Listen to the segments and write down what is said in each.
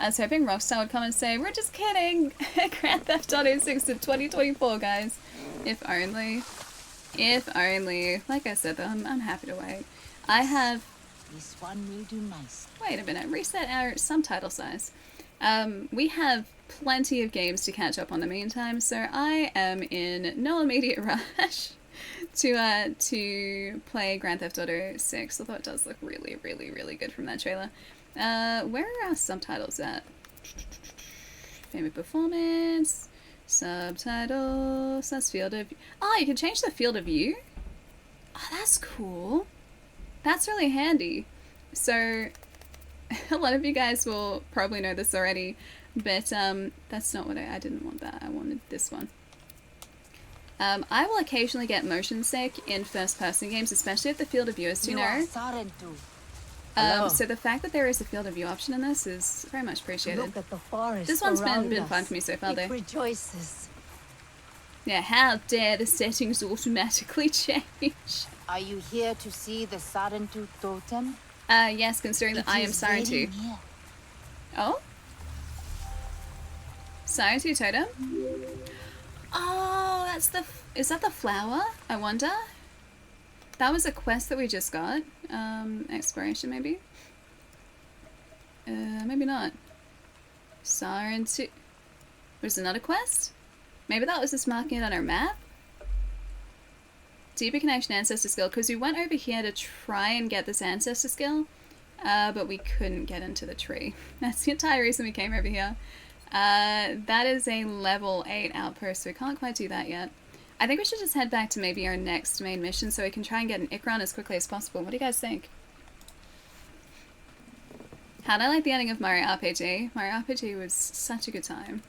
I was hoping Rockstar would come and say, we're just kidding! Grand Theft Auto 6 in 2024, guys. If only. If only. Like I said, though, I'm happy to wait. I have... This one will do nice. Wait a minute. Reset our subtitle size. We have plenty of games to catch up on in the meantime, so I am in no immediate rush to play Grand Theft Auto 6, although it does look really, really, really good from that trailer. Where are our subtitles at? Favorite performance, subtitles, that's field of view. Oh, you can change the field of view? Oh, that's cool. That's really handy. So, a lot of you guys will probably know this already, but that's not what I didn't want that. I wanted this one. I will occasionally get motion sick in first-person games, especially if the field of view is too narrow. So the fact that there is a field of view option in this is very much appreciated. Look at the forest. This one's been fun for me so far, though. It rejoices. Yeah, how dare the settings automatically change? Are you here to see the Sarentu totem? Yes, considering that I am Sarentu. Oh? Sarentu totem? Oh, that's the... Is that the flower? I wonder? That was a quest that we just got. Exploration, maybe? Maybe not. Sarentu... Was another quest? Maybe that was just marking it on our map? Deeper connection ancestor skill, because we went over here to try and get this ancestor skill, but we couldn't get into the tree. That's the entire reason we came over here. That is a level 8 outpost, so we can't quite do that yet. I think we should just head back to maybe our next main mission so we can try and get an Ikran as quickly as possible. What do you guys think? How'd I like the ending of Mario RPG? Mario RPG was such a good time.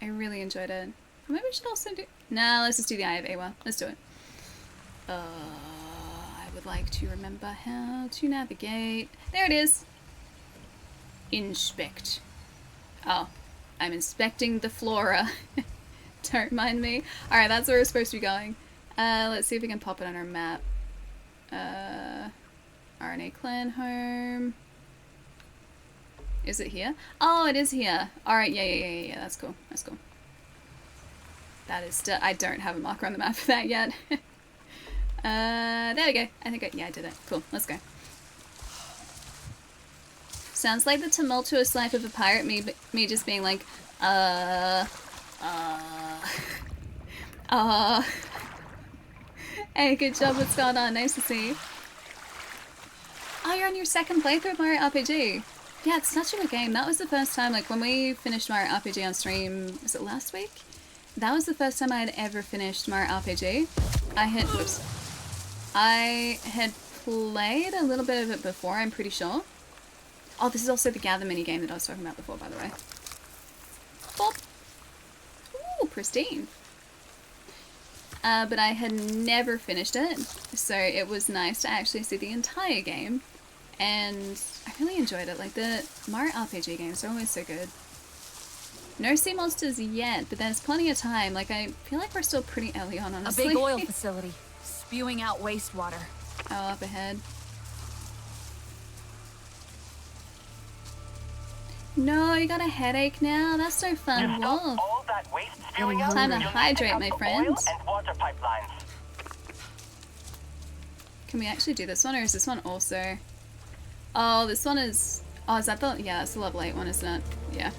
I really enjoyed it. Maybe we should also do... No, let's just do the Eye of Awa. Let's do it. I would like to remember how to navigate. There it is. Inspect. Oh, I'm inspecting the flora. Don't mind me. Alright, that's where we're supposed to be going. Let's see if we can pop it on our map. RNA clan home. Is it here? Oh, it is here. Alright, yeah. That's cool. That's cool. That is still... I don't have a marker on the map for that yet. There we go. I think I did it. Cool. Let's go. Sounds like the tumultuous life of a pirate, me just being like, Hey, good job. What's going on? Nice to see you. Oh, you're on your second playthrough of Mario RPG. Yeah, it's such a good game. That was the first time, like, when we finished Mario RPG on stream, was it last week? That was the first time I had ever finished Mario RPG. I had played a little bit of it before, I'm pretty sure. Oh, this is also the gather mini game that I was talking about before, by the way. Boop. Ooh, pristine. But I had never finished it, so it was nice to actually see the entire game, and I really enjoyed it. Like, the Mario RPG games are always so good. No sea monsters yet, but there's plenty of time. Like, I feel like we're still pretty early on, honestly. A big oil facility, spewing out wastewater. Oh, up ahead. No, you got a headache now? That's so fun, Wolf. All that waste spewing out, Time to hydrate, my friend. oil and water pipelines. Can we actually do this one, or is this one also... Oh, this one is... Oh, is that the... Yeah, that's the level 8 one, isn't it? Yeah.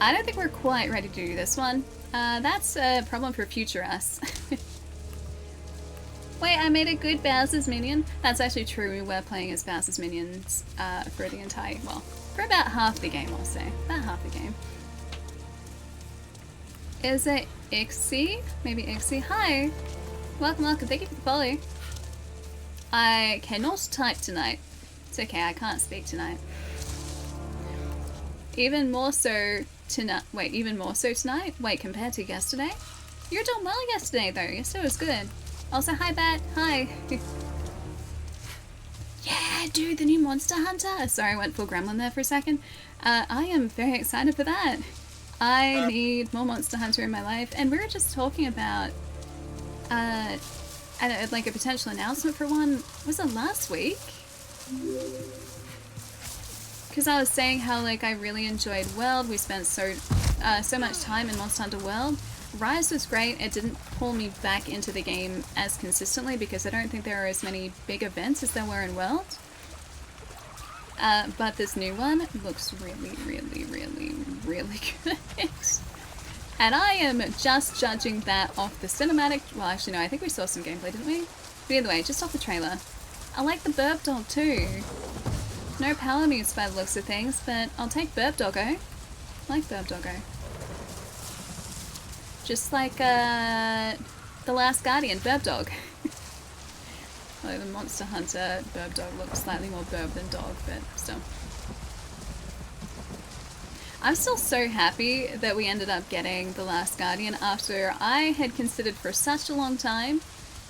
I don't think we're quite ready to do this one. That's a problem for future us. Wait, I made a good Bowser's minion? That's actually true, we were playing as Bowser's minions for the entire... Well, for about half the game, I'll say. About half the game. Is it Ixie? Maybe Ixie? Hi! Welcome, welcome. Thank you for the follow. I cannot type tonight. It's okay, I can't speak tonight. Even more so tonight. Wait, even more so tonight? Wait, compared to yesterday? You were doing well yesterday, though. Yesterday was good. Also, hi, Bat. Hi. Yeah, dude, the new Monster Hunter. Sorry, I went full gremlin there for a second. I am very excited for that. I need more Monster Hunter in my life. And we were just talking about, like a potential announcement for one. Was it last week? because I was saying how like I really enjoyed World. We spent so much time in Monster Hunter World. Rise was great. It didn't pull me back into the game as consistently because I don't think there are as many big events as there were in World. But this new one looks really, really, really, really good. And I am just judging that off the cinematic. Well, actually, no, I think we saw some gameplay, didn't we? But either way, just off the trailer. I like the Burp Dog too. No Palamutes by the looks of things, but I'll take Burp Doggo. I like Burp Doggo. Just like the Last Guardian, Burp Dog. Although the Monster Hunter Burp Dog looks slightly more burp than dog, but still. I'm still so happy that we ended up getting The Last Guardian after I had considered for such a long time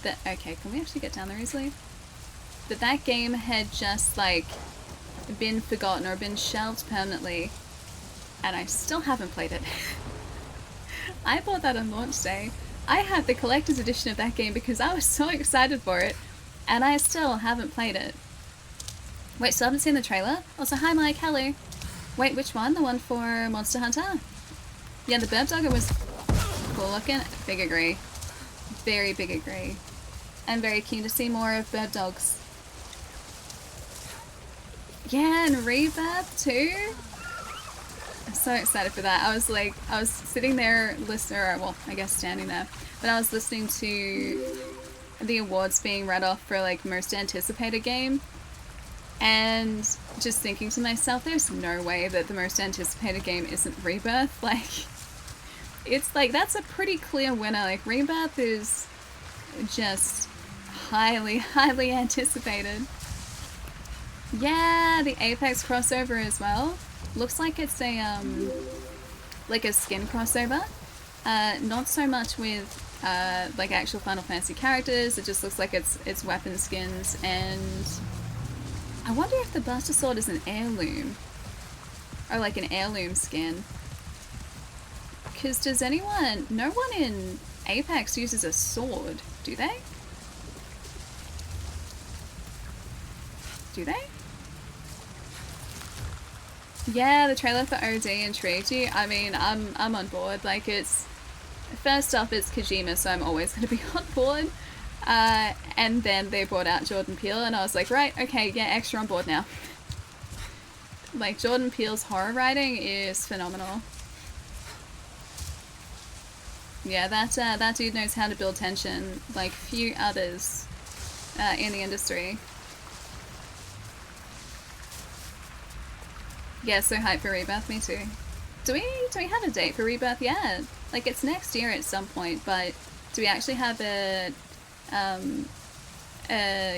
that, okay, can we actually get down there easily? That game had just, like, been forgotten or been shelved permanently, and I still haven't played it. I bought that on launch day. I had the collector's edition of that game because I was so excited for it, and I still haven't played it. Wait, still haven't seen the trailer? Also, hi Mike, hello. Wait, which one? The one for Monster Hunter? Yeah, the Burp Doggo was cool looking. Big agree. Very big agree. I'm very keen to see more of Burp Dogs. Yeah, and Rebirth too? I'm so excited for that. I was sitting there listening, or well, I guess standing there, but I was listening to the awards being read off for like most anticipated game. And just thinking to myself, there's no way that the most anticipated game isn't Rebirth. Like, it's like, that's a pretty clear winner. Like, Rebirth is just highly, highly anticipated. Yeah, the Apex crossover as well. Looks like it's a, like a skin crossover. Not so much with, like actual Final Fantasy characters. It just looks like it's weapon skins, and I wonder if the Buster Sword is an heirloom. Or like an heirloom skin. Because does anyone... No one in Apex uses a sword, do they? Do they? Yeah, the trailer for OD intrigued you. I mean, I'm on board. Like, it's... First off, it's Kojima, so I'm always going to be on board. And then they brought out Jordan Peele, and I was like, right, okay, yeah, extra on board now. Like, Jordan Peele's horror writing is phenomenal. Yeah, that dude knows how to build tension like few others in the industry. Yeah, so hyped for Rebirth, me too. Do we have a date for Rebirth yet? Like, it's next year at some point, but do we actually have a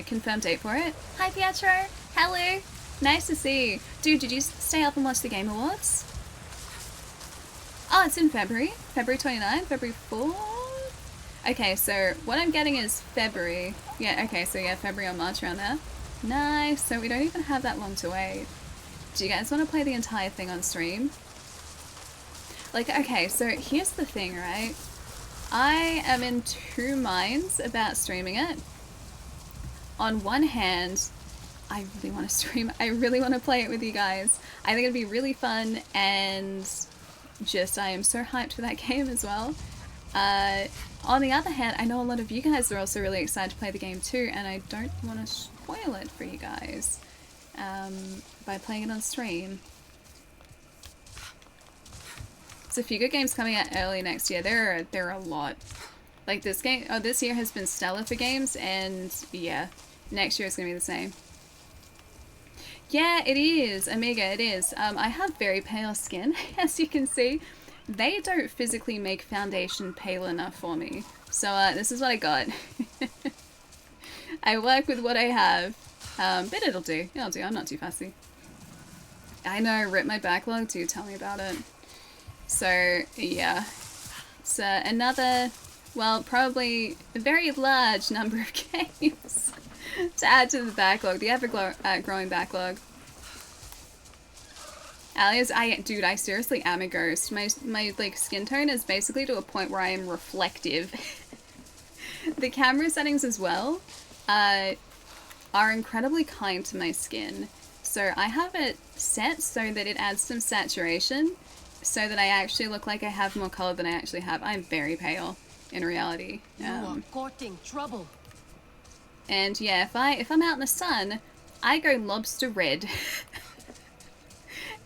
confirmed date for it? Hi Pietro! Hello! Nice to see you. Dude, did you stay up and watch the Game Awards? Oh, it's in February. February 29th? February 4th? Okay, so what I'm getting is February. Yeah, okay, so yeah, February or March around there. Nice, so we don't even have that long to wait. Do you guys want to play the entire thing on stream? Like, okay, so here's the thing, right? I am in two minds about streaming it. On one hand, I really want to stream. I really want to play it with you guys. I think it'd be really fun, and just I am so hyped for that game as well. On the other hand, I know a lot of you guys are also really excited to play the game too, and I don't want to spoil it for you guys by playing it on stream. There's a few good games coming out early next year. There are a lot. Like this game, this year has been stellar for games, and yeah, next year is gonna be the same. Yeah, it is, Amiga, it is. I have very pale skin, as you can see. They don't physically make foundation pale enough for me. So this is what I got. I work with what I have, but it'll do. It'll do, I'm not too fussy. I know, rip my backlog too, tell me about it. So, yeah. It's another, well, probably a very large number of games to add to the backlog, the ever-growing backlog. Alias, dude, I seriously am a ghost. My like, skin tone is basically to a point where I am reflective. The camera settings as well are incredibly kind to my skin. So I have it set so that it adds some saturation so that I actually look like I have more color than I actually have. I'm very pale in reality. You are courting trouble. And yeah, if I'm out in the sun, I go lobster red.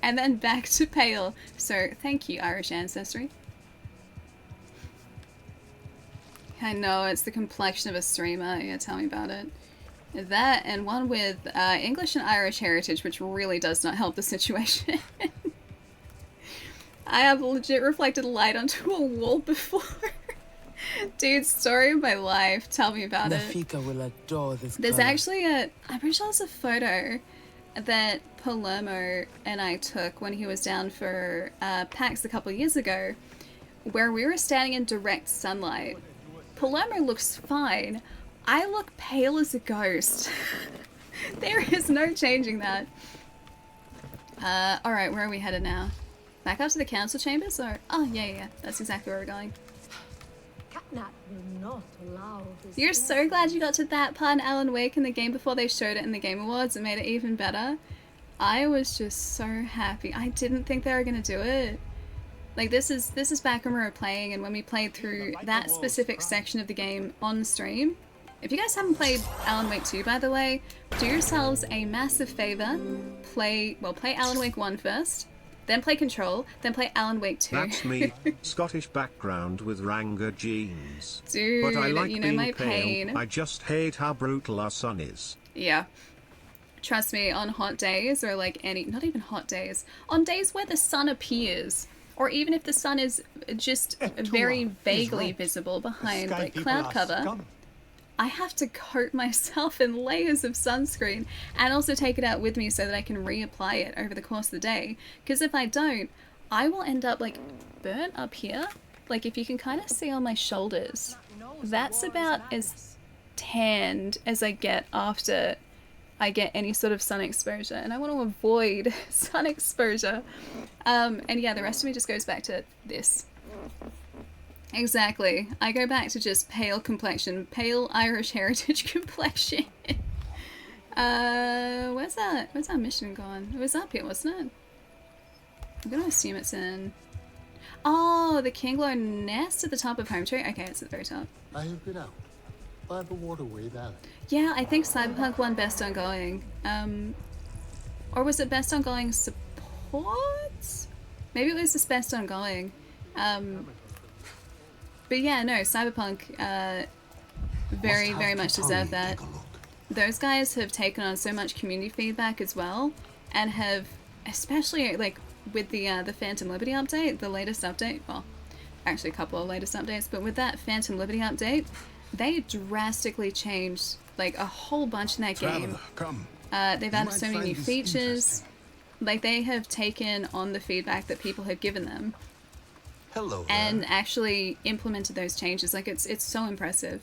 And then back to pale. So thank you, Irish ancestry. I know, it's the complexion of a streamer. Yeah, tell me about it. That and one with English and Irish heritage, which really does not help the situation. I have legit reflected light onto a wall before. Dude, story of my life. Tell me about it. Nafika will adore this There's color. actually I'm pretty sure there's a photo that Palermo and I took when he was down for PAX a couple of years ago, where we were standing in direct sunlight. Palermo looks fine. I look pale as a ghost. There is no changing that. Alright, where are we headed now? Back up to the council chambers? Or oh yeah, that's exactly where we're going. Catnap will not allow this. You're so glad you got to that part in Alan Wake in the game before they showed it in the Game Awards and made it even better. I was just so happy. I didn't think they were gonna do it. Like this is back when we were playing, and when we played through that specific section of the game on stream. If you guys haven't played Alan Wake 2, by the way, do yourselves a massive favor. Play Alan Wake 1 first, then play Control, then play Alan Wake 2. That's me, Scottish background with Ranger genes. Dude, but I like you know being my pale. pain. I just hate how brutal our sun is. Yeah. Trust me, on hot days, or like not even hot days, on days where the sun appears, or even if the sun is just very vaguely visible behind like cloud cover, I have to coat myself in layers of sunscreen and also take it out with me so that I can reapply it over the course of the day. Because if I don't, I will end up like burnt up here. Like if you can kind of see on my shoulders, that's about as tanned as I get after I get any sort of sun exposure, and I want to avoid sun exposure. And yeah, the rest of me just goes back to this. Exactly. I go back to just pale complexion, pale Irish heritage complexion. Where's our mission gone? It was up here, wasn't it? I'm gonna assume it's in... Oh, the Kinglow Nest at the top of Home Tree? Okay, it's at the very top. I have been out by the waterway there. Yeah, I think Cyberpunk won Best Ongoing. Or was it Best Ongoing Support? Maybe it was just Best Ongoing. But yeah, no, Cyberpunk very much deserved that. Those guys have taken on so much community feedback as well, and have, especially like with the Phantom Liberty update, the latest update, well, actually a couple of latest updates, but with that Phantom Liberty update, they drastically changed like a whole bunch in that game. They've added so many new features. Like they have taken on the feedback that people have given them. Hello. And actually implemented those changes. Like it's so impressive.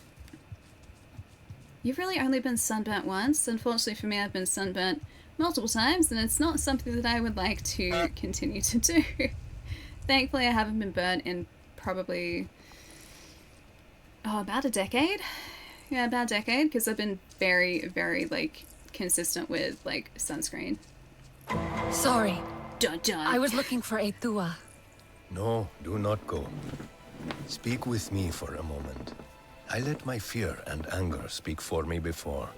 You've really only been sunburnt once. Unfortunately for me, I've been sunburnt multiple times, and it's not something that I would like to continue to do. Thankfully, I haven't been burnt in probably about a decade. Yeah, about a decade, because I've been very like consistent with like sunscreen. Sorry. Dun dun. I was looking for Etua. No, do not go. Speak with me for a moment. I let my fear and anger speak for me before,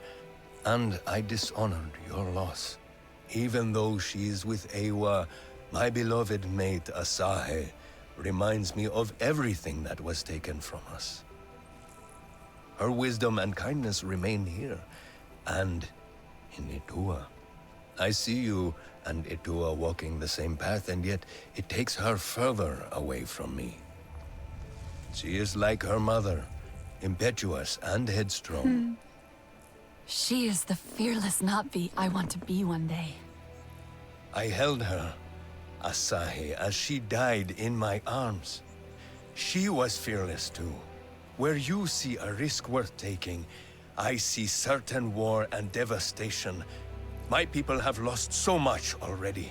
and I dishonored your loss. Even though she is with Ewa, my beloved mate Asahe reminds me of everything that was taken from us. Her wisdom and kindness remain here, and in Etua. I see you and Etua walking the same path, and yet it takes her further away from me. She is like her mother, impetuous and headstrong. She is the fearless Navi I want to be one day. I held her, Asahi, as she died in my arms. She was fearless too. Where you see a risk worth taking, I see certain war and devastation. My people have lost so much already.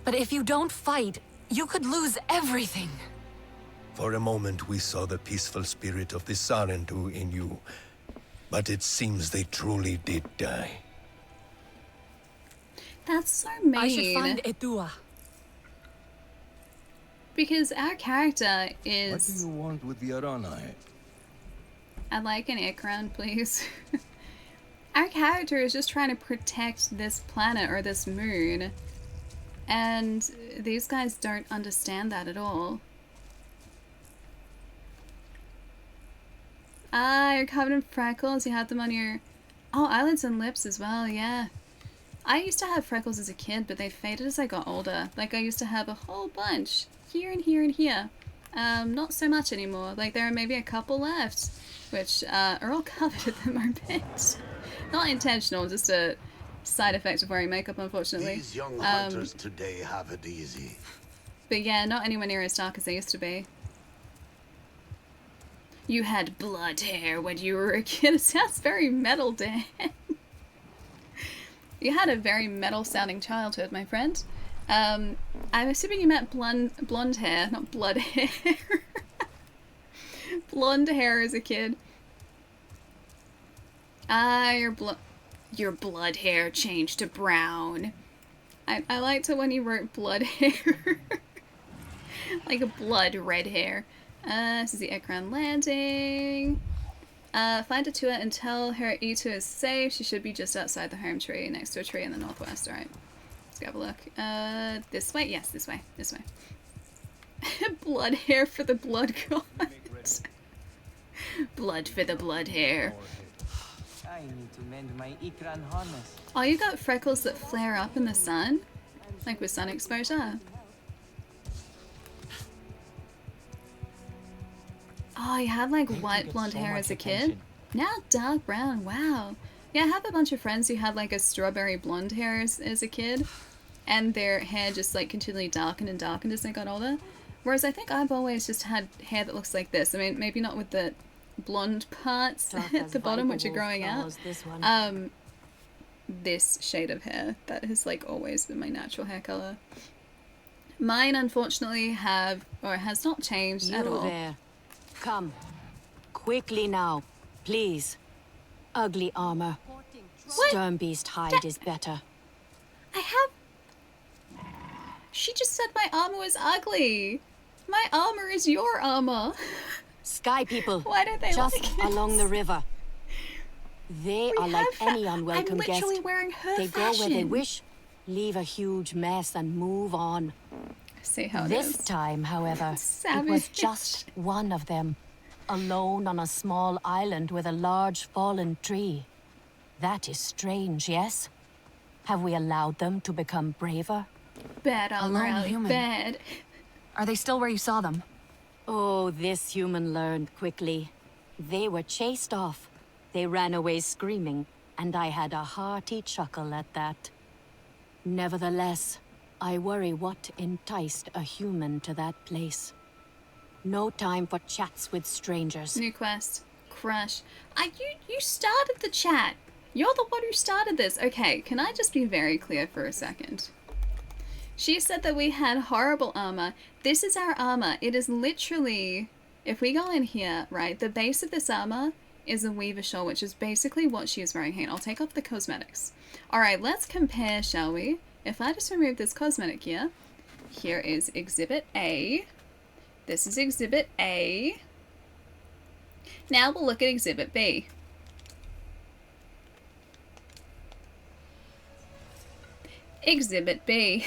But if you don't fight, you could lose everything. For a moment we saw the peaceful spirit of the Sarentu in you, but it seems they truly did die. That's so mean. I should find Etua. Because our character What do is... you want with the Aranai? I'd like an Ekron, please. Our character is just trying to protect this planet or this moon. And these guys don't understand that at all. Ah, you're covered in freckles. You have them on your... Oh, eyelids and lips as well, yeah. I used to have freckles as a kid, but they faded as I got older. Like, I used to have a whole bunch. Here and here and here. Not so much anymore. Like, there are maybe a couple left, which are all covered at the moment. Not intentional, just a side effect of wearing makeup, unfortunately. These young hunters today have it easy. But yeah, not anywhere near as dark as they used to be. You had blood hair when you were a kid. It sounds very metal, Dan. You had a very metal-sounding childhood, my friend. I'm assuming you meant blonde hair, not blood hair. Blonde hair as a kid. Ah, your blood hair changed to brown. I liked it when you wrote blood hair. Like a blood red hair. This is the Ekran landing. Find Atua and tell her Etua is safe. She should be just outside the home tree, next to a tree in the northwest. Alright, let's go have a look. This way? Yes, this way. This way. Blood hair for the blood god. Blood for the blood hair. I need to mend my Ikran harness. Oh, you got freckles that flare up in the sun? Like with sun exposure? Oh, you had like white blonde hair as a kid? Now dark brown, wow. Yeah, I have a bunch of friends who had like a strawberry blonde hair as a kid. And their hair just like continually darkened and darkened as they got older. Whereas I think I've always just had hair that looks like this. I mean, maybe not with the blonde parts at the bottom which are growing out. This shade of hair, that has like always been my natural hair color. Mine unfortunately has not changed at all. There. Come. Quickly now, please. Ugly armor. What? Stern beast hide is better. I have... She just said my armor was ugly. My armor is your armor. Sky people. Why don't they just like it? along the river. They are like any unwelcome I'm guest. literally wearing her They fashion. go where they wish, leave a huge mess and move on. See how it This is. time, however, it Savage. was just one of them. Alone on a small island with a large fallen tree. That is strange, yes? Have we allowed them to become braver? Bad armor, lone Allie, human. bad. Are they still where you saw them? Oh, this human learned quickly. They were chased off. They ran away screaming, and I had a hearty chuckle at that. Nevertheless, I worry what enticed a human to that place. No time for chats with strangers. New quest. Crush. You started the chat. You're the one who started this. Okay, can I just be very clear for a second? She said that we had horrible armor. This is our armor. It is literally, if we go in here, right, the base of this armor is a weaver shawl, which is basically what she is wearing here. I'll take off the cosmetics. Alright, let's compare, shall we? If I just remove this cosmetic here, here is Exhibit A. This is Exhibit A. Now we'll look at Exhibit B. Exhibit B.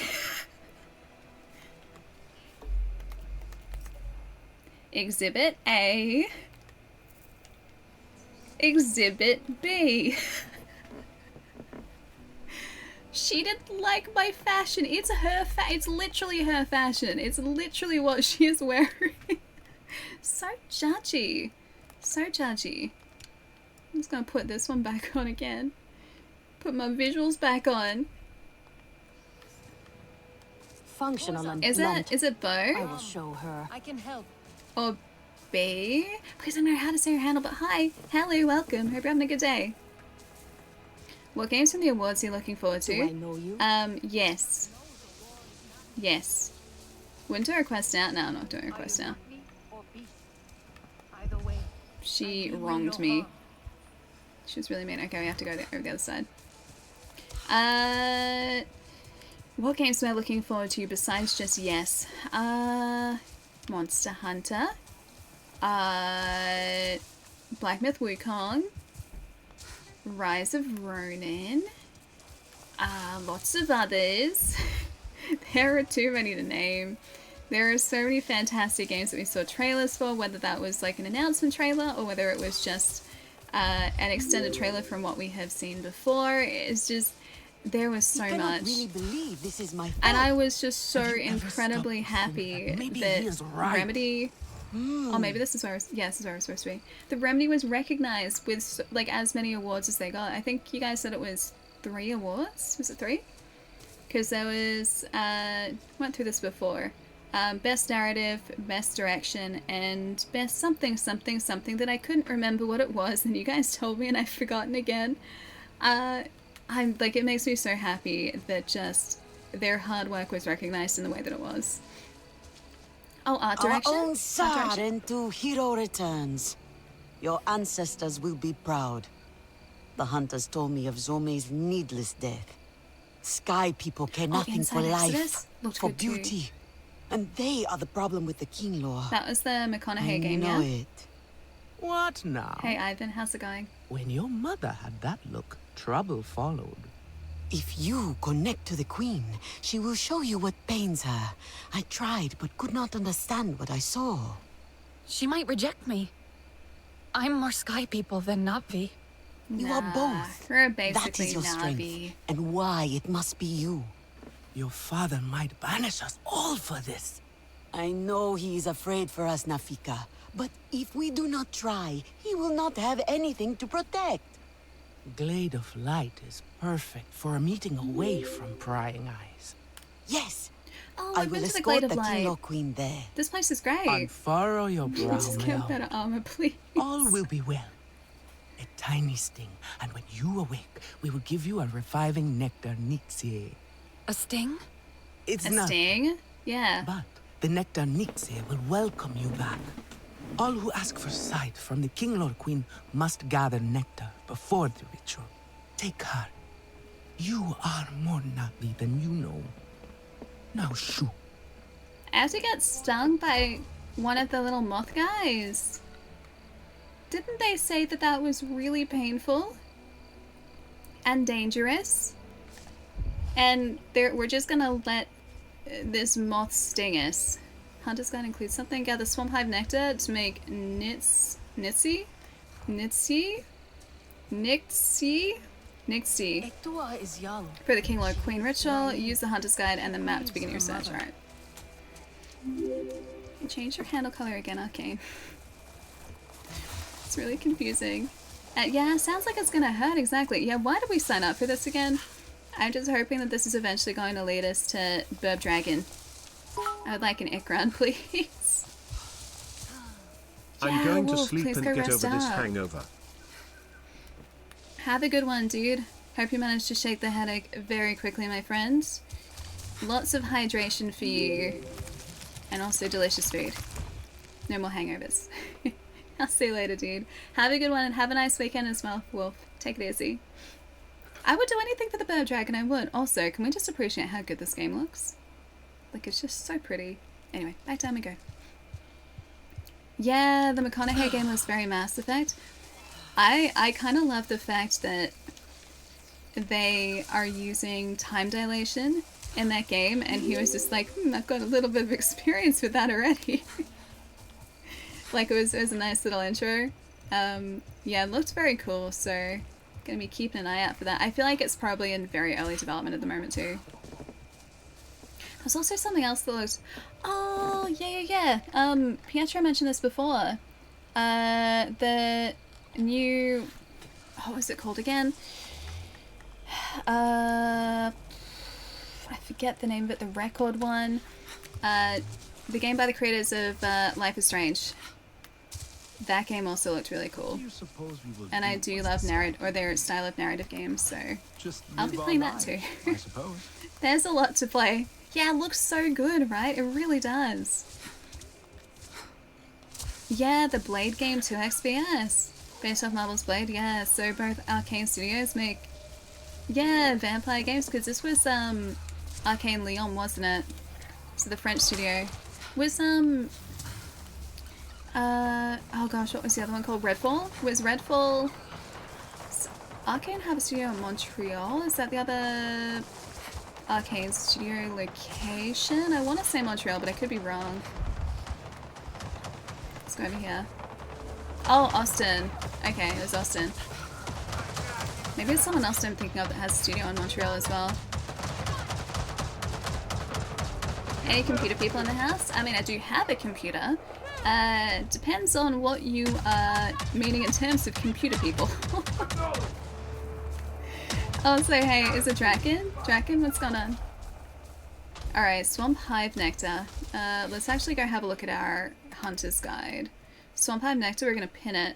Exhibit A. Exhibit B. She didn't like my fashion. It's it's literally her fashion. It's literally what she is wearing. So judgy. So judgy. I'm just gonna put this one back on again. Put my visuals back on. Functional and Is blunt. it Bo? I will show her. I can help. Or B? Please don't know how to say your handle, but hi. Hello, welcome. Hope you're having a good day. What games from the awards are you looking forward to? Do I know you? Yes. Yes. Wouldn't do a request now? No, I'm not doing a request now. Either way. She wronged me. She was really mean. Okay, we have to go over the other side. What games am I looking forward to besides just Yes? Monster Hunter. Black Myth Wukong. Rise of Ronin. Lots of others. There are too many to name. There are so many fantastic games that we saw trailers for, whether that was like an announcement trailer or whether it was just an extended trailer from what we have seen before. It's just, there was so much. Really believe this is my and I was just so incredibly happy that Remedy... Oh, maybe this is where this is where I was supposed to be. The Remedy was recognized with like as many awards as they got. I think you guys said it was 3 awards. Was it 3? Because there was went through this before. Best narrative, best direction, and best something that I couldn't remember what it was, and you guys told me and I've forgotten again. I'm like, it makes me so happy that just their hard work was recognized in the way that it was. Oh, art direction? Our own Saren to hero returns. Your ancestors will be proud. The hunters told me of Zome's needless death. Sky people care nothing for life, for beauty. And they are the problem with the King Law. That was the McConaughey game, yeah? I know it. What now? Hey, Ivan, how's it going? When your mother had that look, trouble followed. If you connect to the Queen, she will show you what pains her. I tried, but could not understand what I saw. She might reject me. I'm more Sky people than Na'vi. You are both. We're basically that is your strength, and why it must be you. Your father might banish us all for this. I know he is afraid for us, Nafika. But if we do not try, he will not have anything to protect. Glade of Light is perfect for a meeting away from prying eyes. Yes. Oh, I will escort the King or Queen there. This place is great. Unfurrow your brow, Just get better armor, please. All will be well. A tiny sting, and when you awake, we will give you a reviving nectar Nixie. A sting? It's a not. Sting? Yeah. But the nectar Nixie will welcome you back. All who ask for sight from the King Lord Queen must gather nectar before the ritual. Take her. You are more Na'vi than you know. Now shoo. I have to get stung by one of the little moth guys. Didn't they say that that was really painful? And dangerous? And we're just gonna let this moth sting us. Hunter's Guide includes something. Gather swamp hive nectar to make Nixie? Ektua is young. For the King Lord Queen ritual, use the Hunter's Guide and the map to begin your search. Alright. Change your handle color again, Arcane. It's really confusing. Yeah, sounds like it's gonna hurt, exactly. Yeah, why did we sign up for this again? I'm just hoping that this is eventually going to lead us to Burb Dragon. I would like an Ikran, please. I'm going to sleep and get over this hangover. Have a good one, dude. Hope you managed to shake the headache very quickly, my friend. Lots of hydration for you. And also delicious food. No more hangovers. I'll see you later, dude. Have a good one and have a nice weekend as well, Wolf. Take it easy. I would do anything for the Burb Dragon, I would. Also, can we just appreciate how good this game looks? Like, it's just so pretty. Anyway, back down we go. Yeah, the McConaughey game was very Mass Effect. I kind of love the fact that they are using time dilation in that game, and he was just like, I've got a little bit of experience with that already. Like, it was a nice little intro. Yeah, it looked very cool, so gonna be keeping an eye out for that. I feel like it's probably in very early development at the moment too. There's also something else that looks... Oh, yeah. Pietro mentioned this before. The new... What was it called again? I forget the name of it. The record one. The game by the creators of Life is Strange. That game also looked really cool. And I do love their style of narrative games, so I'll be playing that too. I suppose. There's a lot to play. Yeah, it looks so good, right? It really does. Yeah, the Blade game 2 XPS. Based off Marvel's Blade, yeah. So both Arcane Studios make, yeah, vampire games, because this was Arcane Lyon, wasn't it? So the French studio. Was, oh gosh, what was the other one called? Redfall? Was Redfall... Arcane have a studio in Montreal? Is that the other Arcane studio location? I want to say Montreal, but I could be wrong. Let's go over here. Oh, Austin. Okay, it was Austin. Maybe it's someone else I'm thinking of that has a studio in Montreal as well. Any computer people in the house? I mean, I do have a computer. Depends on what you are meaning in terms of computer people. Oh, so hey, is it Draken? Draken, what's going on? Alright, Swamp Hive Nectar. Let's actually go have a look at our Hunter's Guide. Swamp Hive Nectar, we're going to pin it.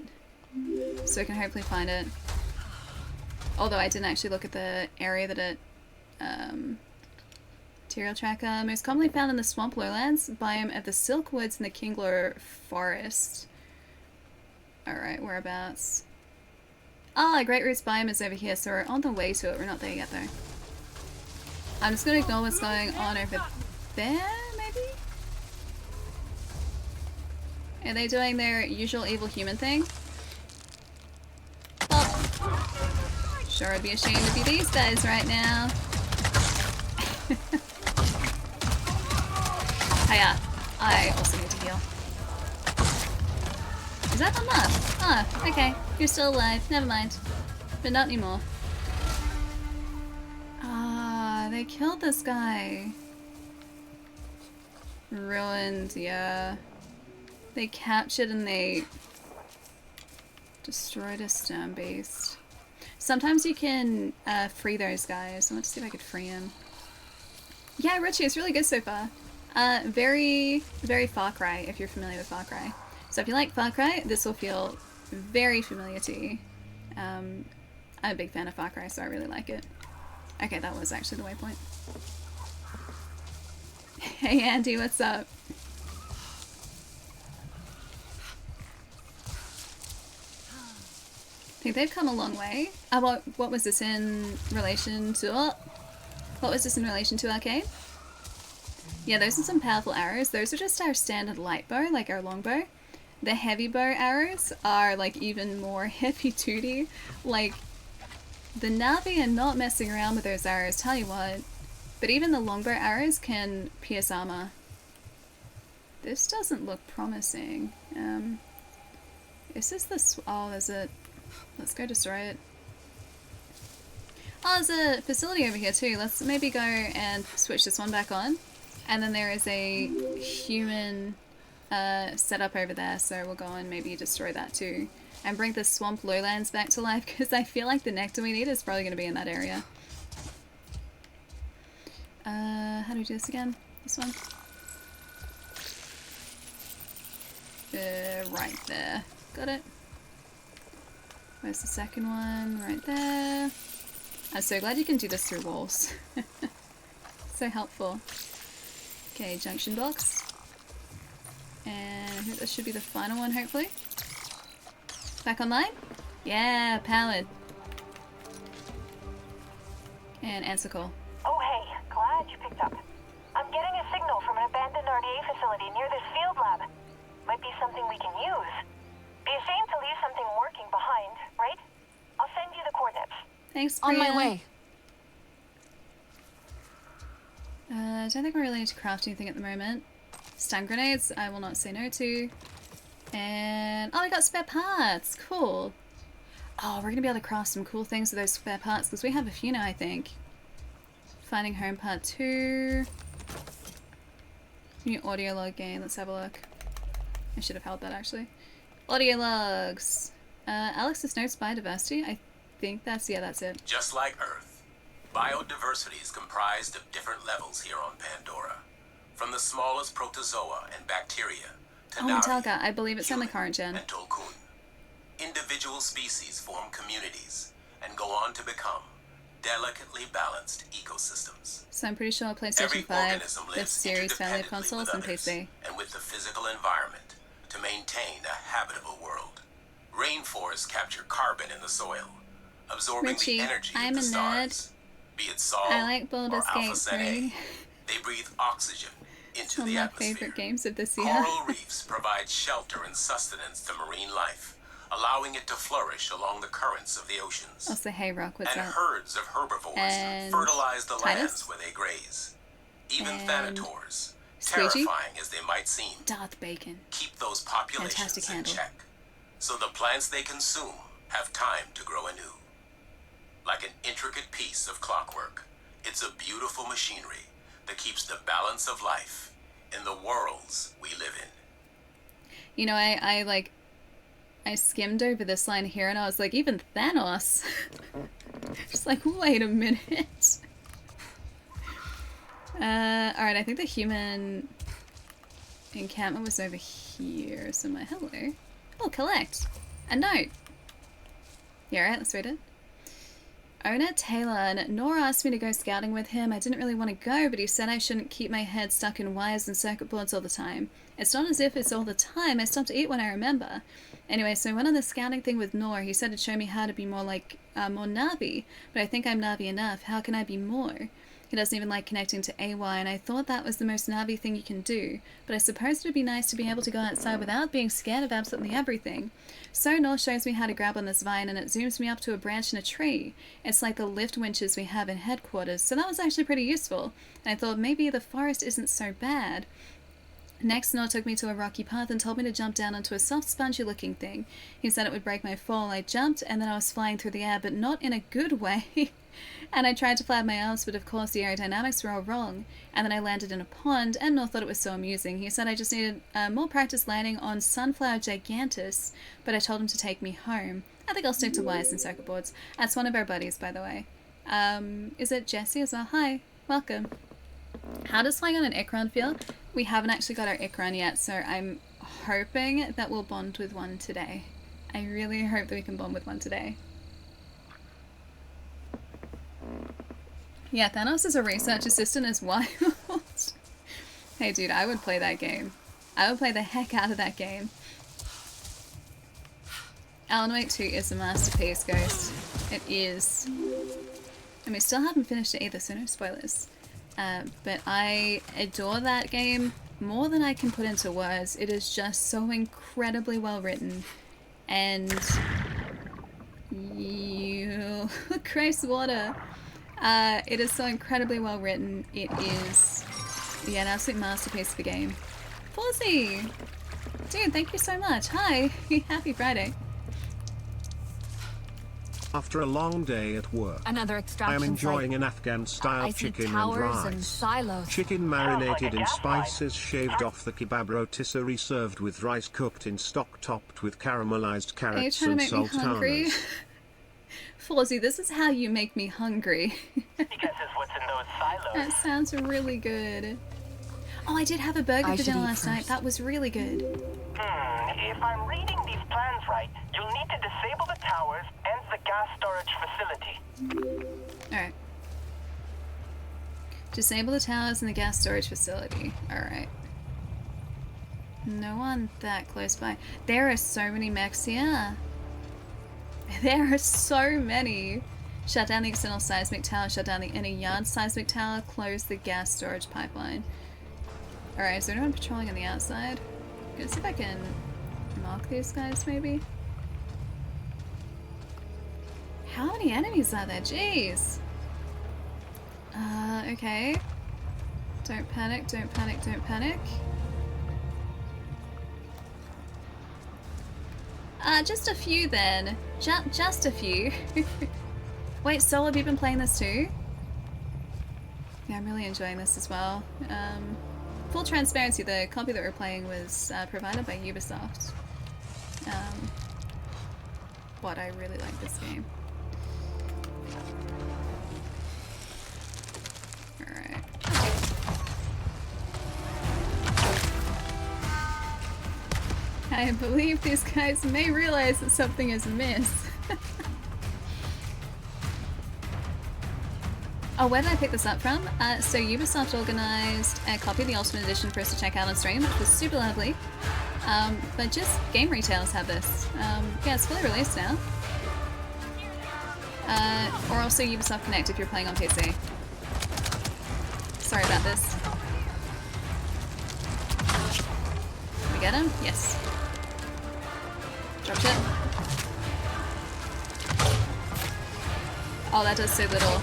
So we can hopefully find it. Although I didn't actually look at the area that it... Material tracker. Most commonly found in the swamp lowlands biome of the Silk Woods and the Kinglor Forest. Alright, whereabouts? Ah, Great Roots biome is over here, so we're on the way to it. We're not there yet, though. I'm just going to ignore what's going on over there, maybe? Are they doing their usual evil human thing? Oh. Sure, I'd be ashamed to be these guys right now. Hiya. I also need to heal. Is that enough? Ah, okay. You're still alive. Never mind. But not anymore. Ah, they killed this guy. Ruined, yeah. They captured and they destroyed a stone beast. Sometimes you can free those guys. I want to see if I could free him. Yeah, Richie, it's really good so far. Very, very Far Cry, if you're familiar with Far Cry. So if you like Far Cry, this will feel very familiar to you. I'm a big fan of Far Cry, so I really like it. Okay, that was actually the waypoint. Hey Andy, what's up? I think they've come a long way. What was this in relation to? What was this in relation to, Arcade? Yeah, those are some powerful arrows. Those are just our standard light bow, like our longbow. The heavy bow arrows are like even more heavy duty. Like, the Na'vi are not messing around with those arrows, tell you what. But even the longbow arrows can pierce armor. This doesn't look promising. Is this the oh, there's a... Let's go destroy it. Oh, there's a facility over here too. Let's maybe go and switch this one back on. And then there is a human setup over there, so we'll go and maybe destroy that too. And bring the swamp lowlands back to life, because I feel like the nectar we need is probably going to be in that area. How do we do this again? This one? Right there. Got it. Where's the second one? Right there. I'm so glad you can do this through walls. So helpful. Okay, junction box. And I think this should be the final one, hopefully. Back online? Yeah, powered. And answer call. Oh hey, glad you picked up. I'm getting a signal from an abandoned RDA facility near this field lab. Might be something we can use. Be ashamed to leave something working behind, right? I'll send you the coordinates. Thanks, On Priya. my way. I don't think we really need to craft anything at the moment. Stun grenades, I will not say no to. And oh, we got spare parts. Cool. Oh, we're gonna be able to craft some cool things with those spare parts because we have a few now, I think. Finding home part 2. New audio log game. Let's have a look. I should have held that actually. Audio logs. Alex's notes biodiversity. I think that's that's it. Just like Earth, biodiversity is comprised of different levels here on Pandora. From the smallest protozoa and bacteria to Oh, Metallica. I believe it's on the current gen. and Tolkun. Individual species form communities and go on to become delicately balanced ecosystems. So I'm pretty sure PlayStation Every 5, organism the lives series family of interdependently consoles, with and others, PC. and with the physical environment to maintain a habitable world. Rainforests capture carbon in the soil, absorbing Richie, the energy I'm of the a stars. Be it Sol I like or Baldur's Alpha Gate Centauri, 3. they breathe oxygen into One of the my atmosphere. favorite games of this year. Coral reefs provide shelter and sustenance to marine life, allowing it to flourish along the currents of the oceans. Also, hey Rock, what's And up? herds of herbivores And fertilize the Titus? lands where they graze. Even And thanators, Squeegee? terrifying as they might seem, Darth Bacon. keep those populations Fantastic in handle. check, so the plants they consume have time to grow anew. Like an intricate piece of clockwork, it's a beautiful machinery that keeps the balance of life in the worlds we live in. You know, I skimmed over this line here and I was like, even Thanos. Just like, wait a minute. Alright, I think the human encampment was over here somewhere. Hello. Oh, collect. A note. Yeah, alright, let's read it. Owner Taylor, Nora asked me to go scouting with him. I didn't really want to go, but he said I shouldn't keep my head stuck in wires and circuit boards all the time. It's not as if it's all the time. I stopped to eat when I remember. Anyway, so I went on the scouting thing with Nor. He said it'd show me how to be more like, more Navi. But I think I'm Navi enough. How can I be more? He doesn't even like connecting to AY, and I thought that was the most Navi thing you can do. But I suppose it would be nice to be able to go outside without being scared of absolutely everything. So Nor shows me how to grab on this vine, and it zooms me up to a branch in a tree. It's like the lift winches we have in headquarters, so that was actually pretty useful. And I thought maybe the forest isn't so bad. Next, Nor took me to a rocky path and told me to jump down onto a soft, spongy-looking thing. He said it would break my fall. I jumped, and then I was flying through the air, but not in a good way. And I tried to flap my arms, but of course the aerodynamics were all wrong. And then I landed in a pond, and Nor thought it was so amusing. He said I just needed more practice landing on Sunflower Gigantus, but I told him to take me home. I think I'll stick to wires and circuit boards. That's one of our buddies, by the way. Is it Jesse as well? Hi, welcome. How does flying on an Ikron feel? We haven't actually got our Ikron yet, so I'm hoping that we'll bond with one today. I really hope that we can bond with one today. Yeah, Thanos is a research assistant as wild. Hey dude, I would play that game. I would play the heck out of that game. Alan Wake 2 is a masterpiece, Ghost. It is. And we still haven't finished it either, so no spoilers. But I adore that game more than I can put into words. It is just so incredibly well written. And you Christ water. It is so incredibly well written. It is, yeah, an absolute masterpiece of a game. Fawzy! Dude, thank you so much. Hi! Happy Friday. After a long day at work, Another I extraction am enjoying site. an Afghan-style I see chicken and towers and rice. silos. Chicken marinated in spices, shaved off the kebab rotisserie, served with rice cooked in stock, topped with caramelized Are you carrots trying to and make me hungry? sultanas. Fawzy, this is how you make me hungry. Because it's what's in those silos. That sounds really good. Oh, I did have a burger I for should dinner eat last night. first. That was really good. If I'm reading these plans right, you'll need to disable the towers and the gas storage facility. Alright. Disable the towers and the gas storage facility. Alright. No one that close by. There are so many mechs here. There are so many. Shut down the external seismic tower, shut down the inner yard seismic tower, close the gas storage pipeline. Alright, is there anyone patrolling on the outside? I'm gonna see if I can mark these guys, maybe? How many enemies are there? Jeez! Okay. Don't panic, don't panic, don't panic. Just a few then. Just a few. Wait, Sol, have you been playing this too? Yeah, I'm really enjoying this as well. Full transparency, the copy that we're playing was provided by Ubisoft. But I really like this game. Alright. I believe these guys may realize that something is amiss. Oh, where did I pick this up from? So Ubisoft organised a copy of the Ultimate Edition for us to check out on stream, which was super lovely. But just game retailers have this. Yeah, it's fully released now. Or also Ubisoft Connect if you're playing on PC. Sorry about this. We get him? Yes. Drop ship. Oh, that does so little.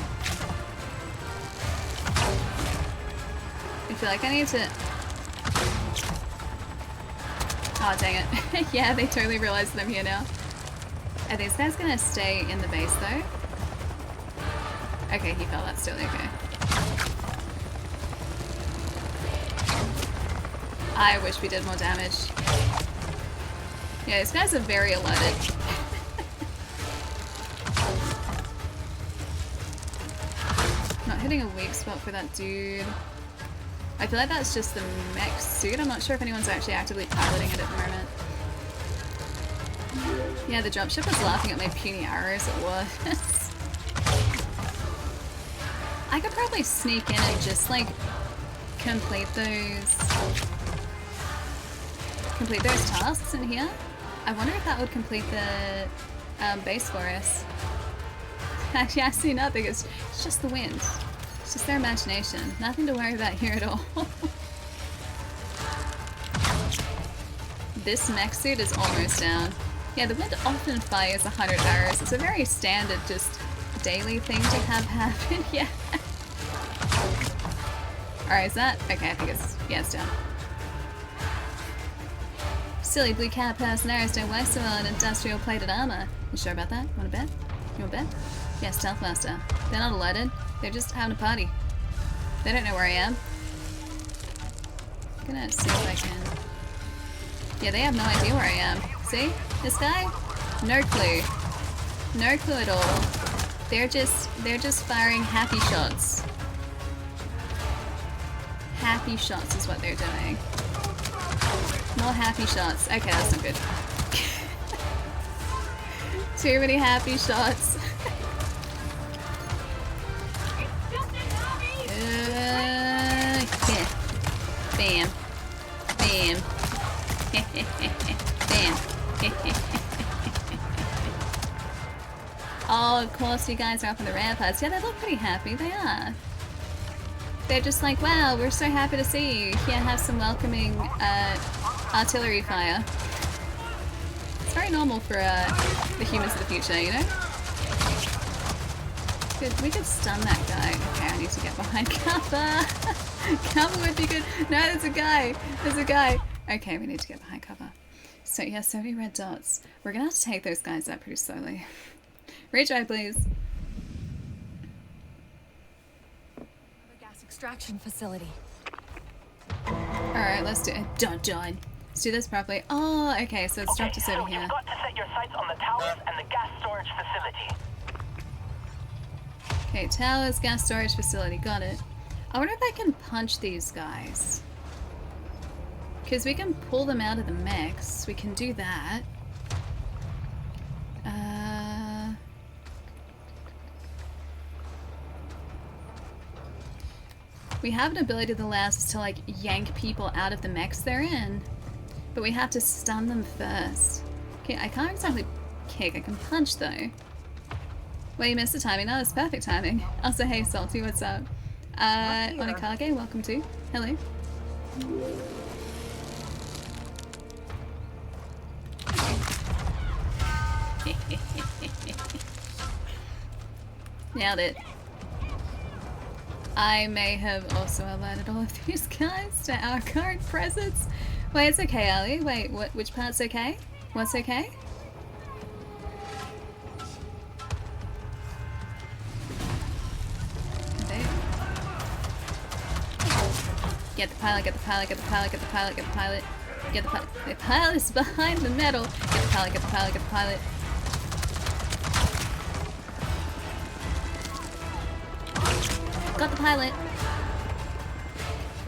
I feel like I need to... Oh, dang it. Yeah, they totally realized that I'm here now. Are these guys gonna stay in the base, though? Okay, he fell. That's totally okay. I wish we did more damage. Yeah, these guys are very alerted. Not hitting a weak spot for that dude. I feel like that's just the mech suit. I'm not sure if anyone's actually actively piloting it at the moment. Yeah, the dropship was laughing at my puny arrows. It was. I could probably sneak in and just like complete those tasks in here. I wonder if that would complete the base for us. Actually, I see nothing. It's just the wind. It's just their imagination. Nothing to worry about here at all. This mech suit is almost down. Yeah, the wind often fires 100 arrows. It's a very standard, just daily thing to have happen. Yeah. Alright, is that? Okay, I think it's... Yeah, it's down. Silly blue cat personaries don't work so well in industrial plated armor. You sure about that? Want to bet? You want to bet? Yeah, Stealth Master. They're not alerted. They're just having a party. They don't know where I am. I'm gonna see if I can... Yeah, they have no idea where I am. See? This guy? No clue. No clue at all. They're just firing happy shots. Happy shots is what they're doing. More happy shots. Okay, that's not good. Too many happy shots. Yeah. Bam. Bam. Bam. Oh, of course you guys are up in the ramparts. Yeah, they look pretty happy. They are. They're just like, wow, we're so happy to see you. Here, have some welcoming artillery fire. It's very normal for the humans of the future, you know? We could stun that guy. Okay, I need to get behind cover. Cover would be good. No, there's a guy. There's a guy. Okay, we need to get behind cover. So yeah, so many red dots. We're gonna have to take those guys out pretty slowly. Retry, please. Gas extraction facility. Alright, let's do it. Dun dun. Let's do this properly. Oh, okay, so it's dropped us over here. You've got to set your sights on the towers and the gas storage facility. Okay, towers, gas storage facility. Got it. I wonder if I can punch these guys. Because we can pull them out of the mechs. We can do that. We have an ability that allows us to like yank people out of the mechs they're in. But we have to stun them first. Okay, I can't exactly kick. I can punch though. Well, you missed the timing. No, it's perfect timing. Also, hey Salty, what's up? Onikage, welcome to. Hello. Nailed it. I may have also alerted all of these guys to our current presence. Wait, it's okay, Ali. Wait, which part's okay? What's okay? Get the pilot, get the pilot, get the pilot, get the pilot, get the pilot. Get the pilot. The pilot is behind the metal. Get the pilot, get the pilot, get the pilot. Got the pilot.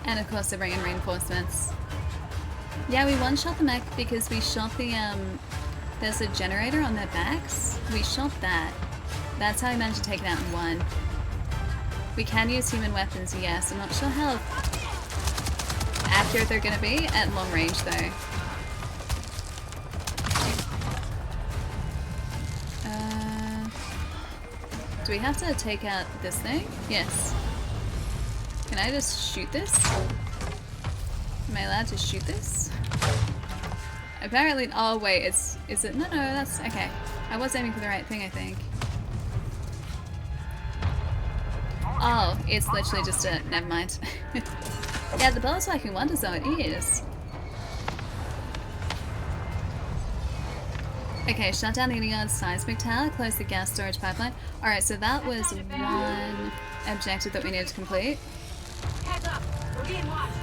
And of course they're bringing reinforcements. Yeah, we one-shot the mech because we shot the, there's a generator on their backs. We shot that. That's how we managed to take it out in one. We can use human weapons, yes. I'm not sure how accurate they're gonna be at long range though. Do we have to take out this thing? Yes. Can I just shoot this? Am I allowed to shoot this? Apparently, oh wait, is it? No, that's, okay. I was aiming for the right thing, I think. Oh, it's literally just a, never mind. Yeah, the bell's working wonders though, it is. Okay, shut down the Union seismic tower, close the gas storage pipeline. Alright, so that was one objective that we needed to complete. Heads up, we're being watched.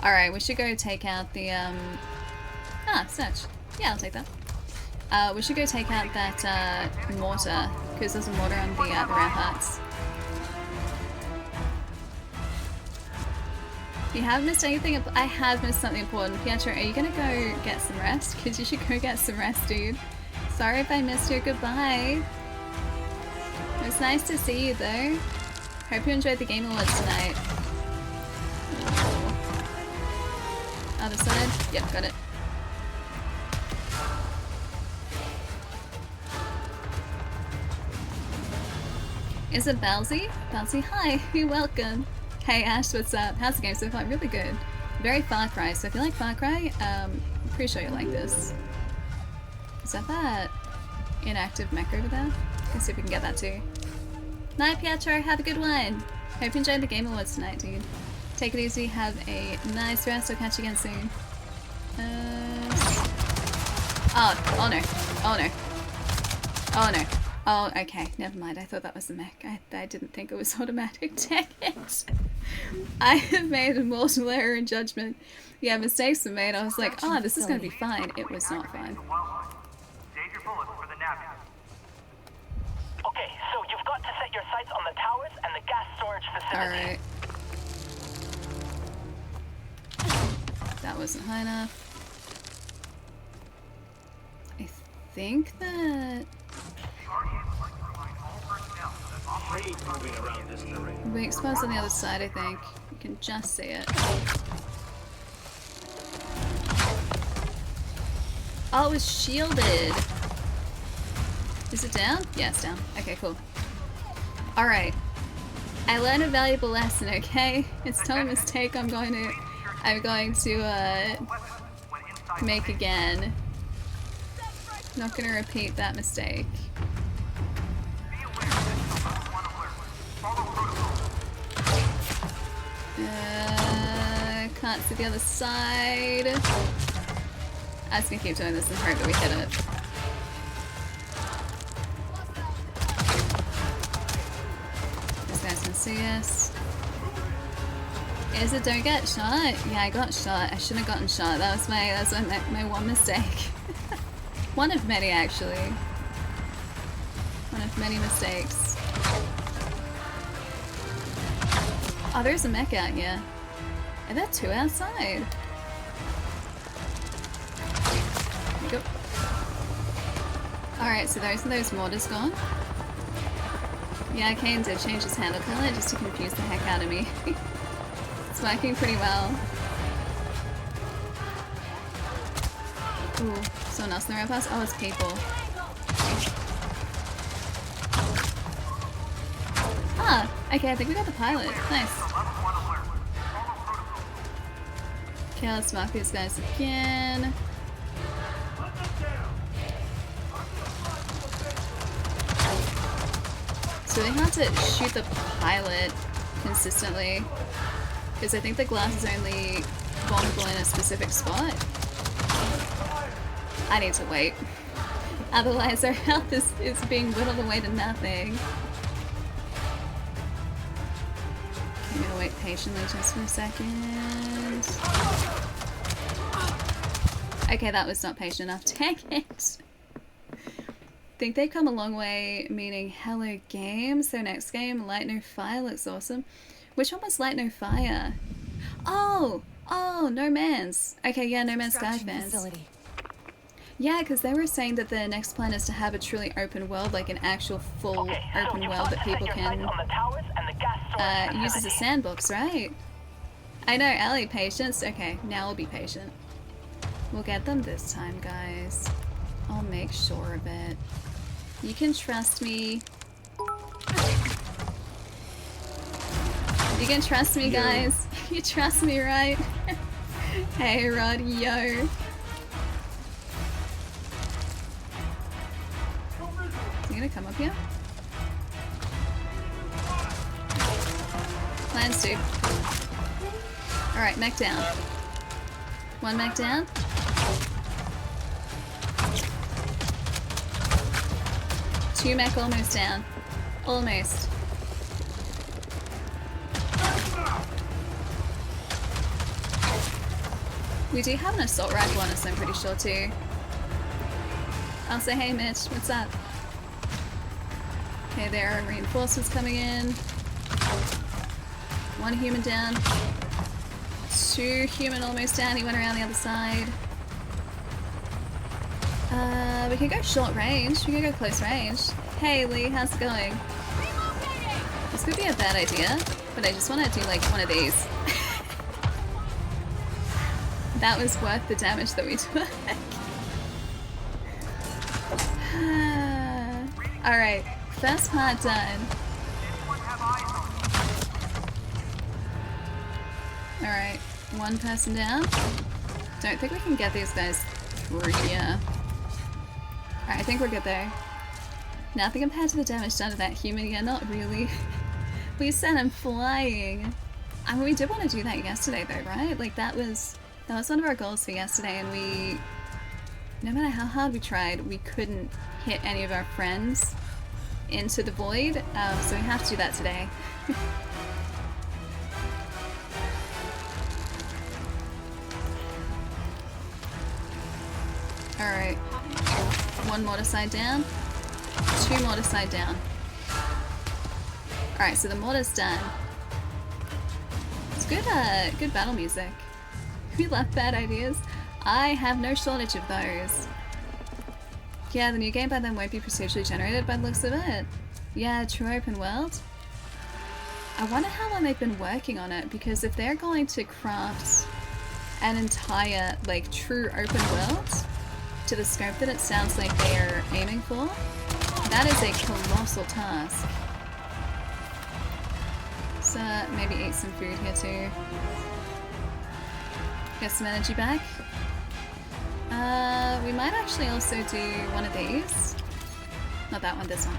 Alright, we should go take out the, search. Yeah, I'll take that. We should go take out that, mortar, because there's a mortar on the ramparts. You haven't missed anything? I have missed something important. Pietro, are you gonna go get some rest? Because you should go get some rest, dude. Sorry if I missed your goodbye. It was nice to see you, though. Hope you enjoyed the Game Awards tonight. Other side? Yep, got it. Is it Balsy? Balsy, hi, you're welcome. Hey Ash, what's up? How's the game so far? Really good. Very Far Cry, so if you like Far Cry, I'm pretty sure you'll like this. Is that inactive mech over there? Let's see if we can get that too. Night Pietro, have a good one! Hope you enjoyed the Game Awards tonight, dude. Take it easy, have a nice rest, I'll catch you again soon. Oh no. Oh no. Oh no. Oh, okay, never mind. I thought that was the mech. I didn't think it was automatic. Dang it. I have made a mortal error in judgment. Yeah, mistakes were made. I was like, oh, this is going to be fine. It was not fine. Okay, so you've got to set your sights on the towers and the gas storage facility. Alright. That wasn't high enough. I think that... We exposed on the other side, I think. You can just see it. Oh, it was shielded! Is it down? Yeah, it's down. Okay, cool. Alright. I learned a valuable lesson, okay? It's not a mistake I'm going to make again. Not gonna repeat that mistake. Can't see the other side. I was gonna keep doing this and hope that we hit it. This guy's gonna see us. Is it don't get shot? Yeah, I got shot. I shouldn't have gotten shot. That was my one mistake. One of many, actually. One of many mistakes. Oh, there's a mech out here. And there are two outside. There we go. Alright, so those mortars gone. Yeah, Kane did change his handle color just to confuse the heck out of me. It's working pretty well. Ooh, someone else in the ramp house? Oh, it's people. Ah, okay, I think we got the pilot. Nice. Okay, let's mark these guys again. So they have to shoot the pilot consistently, because I think the glass is only vulnerable in a specific spot. I need to wait. Otherwise our health is being whittled away to nothing. I'm gonna wait patiently just for a second. Okay, that was not patient enough. Dang it! Think they've come a long way, meaning hello game. So next game, Light No Fire looks awesome. Which one was Light No Fire? Oh! Oh, No Man's. Okay, yeah, No Man's Sky fans. Facility. Yeah, because they were saying that the next plan is to have a truly open world, like an actual full open world that people can use as a sandbox, right? I know, Ellie, patience. Okay, now we'll be patient. We'll get them this time, guys. I'll make sure of it. You can trust me. You can trust me, Yo. guys. You trust me, right? Hey, Rod, yo. Is he gonna come up here? Plans to. Alright, mech down. One mech down. Two mech almost down. Almost. We do have an assault rifle on us, I'm pretty sure too. I'll say, hey Mitch, what's up? Okay, there are reinforcements coming in. One human down. Two human almost down, he went around the other side. We can go short range, we can go close range. Hey Lee, how's it going? This could be a bad idea, but I just want to do like one of these. That was worth the damage that we took. Alright, first part done. Alright, one person down. Don't think we can get these guys through here. Alright, I think we're good there. Nothing compared to the damage done to that human. Yeah, not really. We sent him flying. I mean, we did want to do that yesterday though, right? Like that was one of our goals for yesterday, and we, no matter how hard we tried, we couldn't hit any of our friends into the void, so we have to do that today. Alright, one mortar side down, two mortar side down. Alright, so the mortar's done. It's good, good battle music. We love bad ideas. I have no shortage of those. Yeah, the new game by then won't be procedurally generated by the looks of it. Yeah, true open world. I wonder how long they've been working on it, because if they're going to craft an entire, like, true open world to the scope that it sounds like they are aiming for, that is a colossal task. So, maybe eat some food here too. Get some energy back. We might actually also do one of these. Not that one, this one.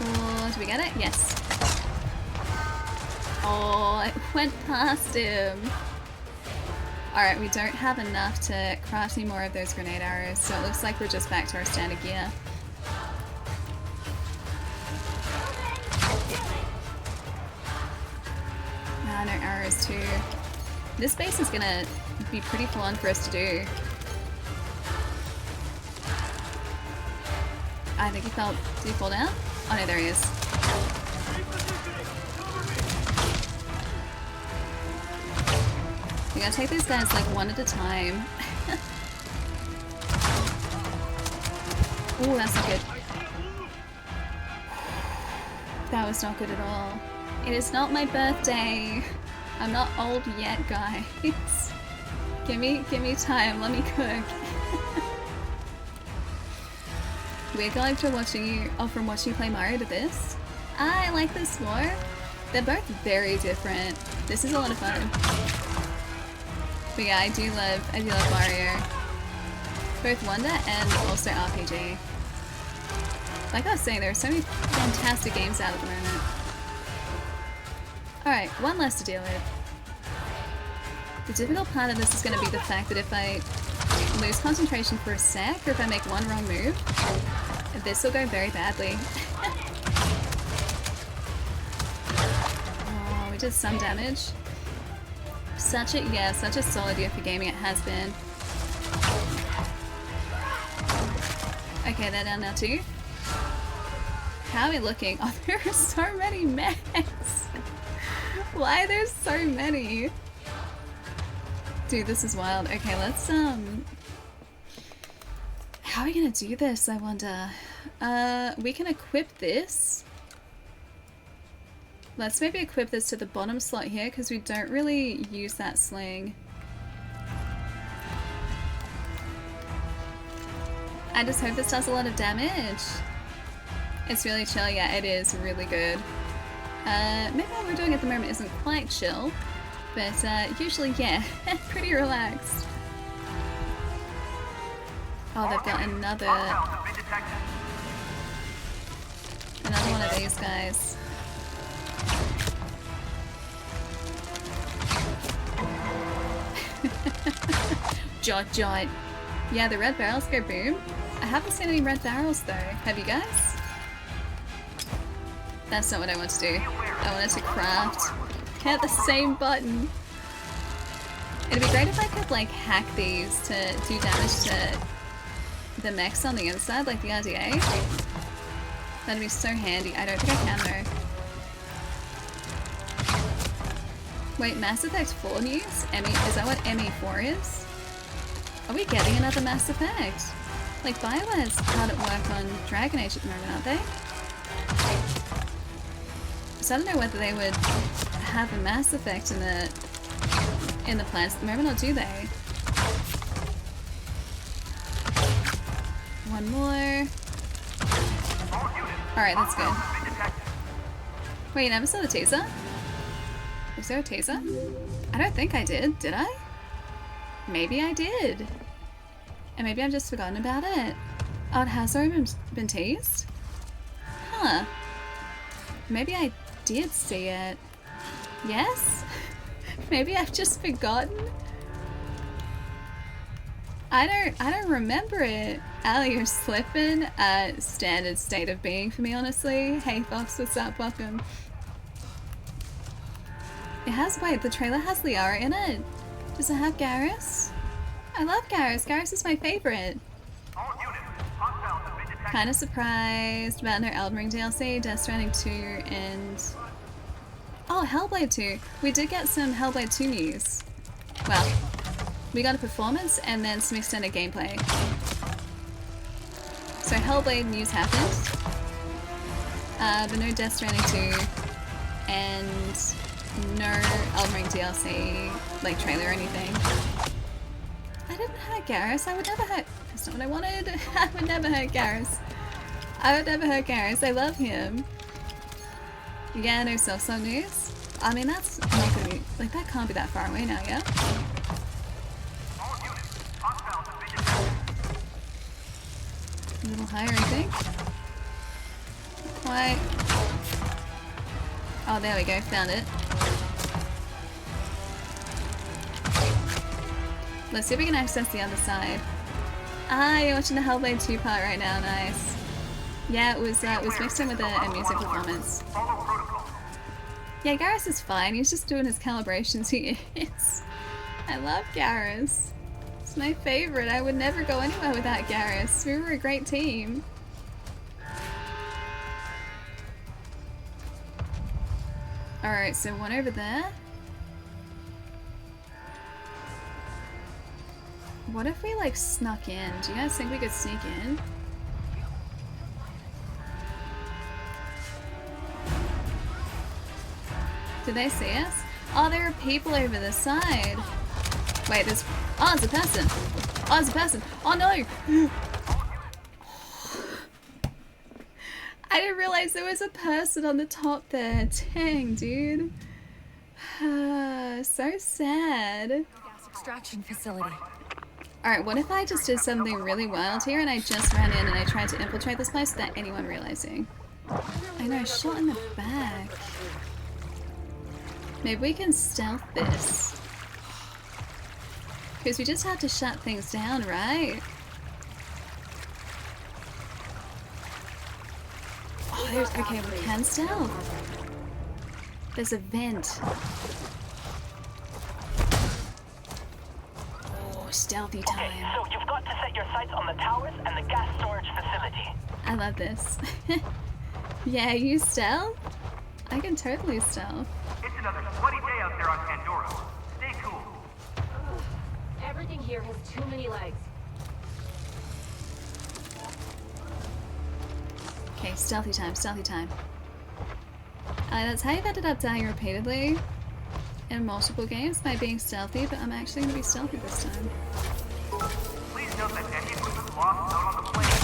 Oh, do we get it? Yes. Oh, it went past him. Alright, we don't have enough to craft any more of those grenade arrows, so it looks like we're just back to our standard gear. No arrows too. This base is gonna be pretty full on for us to do. I think he fell. Did he fall down? Oh no, there he is. We gotta take these guys like one at a time. Ooh, that's not good. That was not good at all. It is not my birthday. I'm not old yet, guys. Give me time. Let me cook. We're going from watching you play Mario to this. I like this more. They're both very different. This is a lot of fun. But yeah, I do love Mario. Both Wonder and also RPG. Like I was saying, there are so many fantastic games out at the moment. Alright, one less to deal with. The difficult part of this is going to be the fact that if I lose concentration for a sec, or if I make one wrong move, this will go very badly. Oh, we did some damage. Such a solid year for gaming it has been. Okay, they're down now too. How are we looking? Oh, there are so many mechs! Why are there so many? Dude, this is wild. Okay, let's, how are we gonna do this, I wonder? We can equip this. Let's maybe equip this to the bottom slot here, because we don't really use that sling. I just hope this does a lot of damage. It's really chill. Yeah, it is really good. Maybe what we're doing at the moment isn't quite chill, but usually, yeah, pretty relaxed. Oh, they've got another one of these guys. Jot jot. Yeah, the red barrels go boom. I haven't seen any red barrels though. Have you guys? That's not what I want to do. I wanted to craft. Hit the same button. It'd be great if I could like hack these to do damage to the mechs on the inside, like the RDA. That'd be so handy. I don't think I can though. Wait, Mass Effect 4 news? Is that what ME4 is? Are we getting another Mass Effect? Like, BioWare's hard at work on Dragon Age at the moment, aren't they? So I don't know whether they would have a Mass Effect in the plans at the moment, or do they? One more. Alright, that's good. Wait, you never saw the teaser? Was there a teaser? I don't think I did I? Maybe I did. And maybe I've just forgotten about it. Oh, it has already been teased? Huh. Maybe I did see it. Yes? Maybe I've just forgotten? I don't remember it. Ali, you're slipping. Standard state of being for me, honestly. Hey Fox, what's up? Welcome. It has, wait, the trailer has Liara in it. Does it have Garrus? I love Garrus. Garrus is my favorite. Kinda surprised about no Elden Ring DLC, Death Stranding 2, and... Oh, Hellblade 2. We did get some Hellblade 2 news. Well, we got a performance and then some extended gameplay. So Hellblade news happened. But no Death Stranding 2, and no Elden Ring DLC, like trailer or anything. I didn't hurt Garrus. I would never hurt... That's not what I wanted. I would never hurt Garrus. I would never hurt Garrus. I love him. Yeah, no Silksong news. I mean, that's not gonna be... Like, that can't be that far away now, yeah? A little higher, I think. Not quite. Oh, there we go. Found it. Let's see if we can access the other side. Ah, you're watching the Hellblade 2 part right now. Nice. Yeah, it was mixed in with a music performance. Yeah, Garrus is fine. He's just doing his calibrations. He is. I love Garrus. It's my favorite. I would never go anywhere without Garrus. We were a great team. Alright, so one over there. What if we like snuck in? Do you guys think we could sneak in? Did they see us? Oh, there are people over the side. Wait, there's... Oh, it's a person. Oh, it's a person. Oh, no. I didn't realize there was a person on the top there. Dang, dude. So sad. Gas extraction facility. Alright, what if I just did something really wild here and I just ran in and I tried to infiltrate this place without anyone realizing? I know, shot in the back. Maybe we can stealth this. Because we just have to shut things down, right? Oh, there's... Okay, we can stealth. There's a vent. Stealthy time. Okay, so you've got to set your sights on the towers and the gas storage facility. I love this. Yeah, you stealth? I can totally stealth. It's another sweaty day out there on Pandora. Stay cool. Everything here has too many legs. Okay, stealthy time, stealthy time. That's how you've ended up dying repeatedly in multiple games by being stealthy, but I'm actually going to be stealthy this time. Please note that any equipment lost out on the plane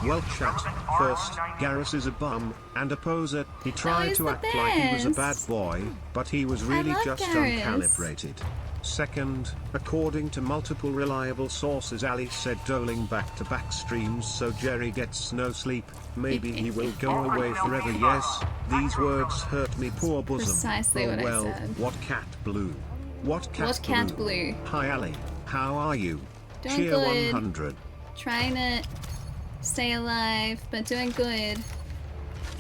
Well chat, first, Garrus is a bum, and a poser. He tried he's to the act like he was a bad best. boy, but he was really love just Garrus. uncalibrated. Second, according to multiple reliable sources, Ali said doling back-to-back streams so Jerry gets no sleep. Maybe he will go away forever. Yes, these words hurt me poor bosom. Precisely oh what I well, said. what cat blue? What cat What blue? cat blue? Hi Ali, how are you? Doing Cheer good. 100. Trying to stay alive, but doing good.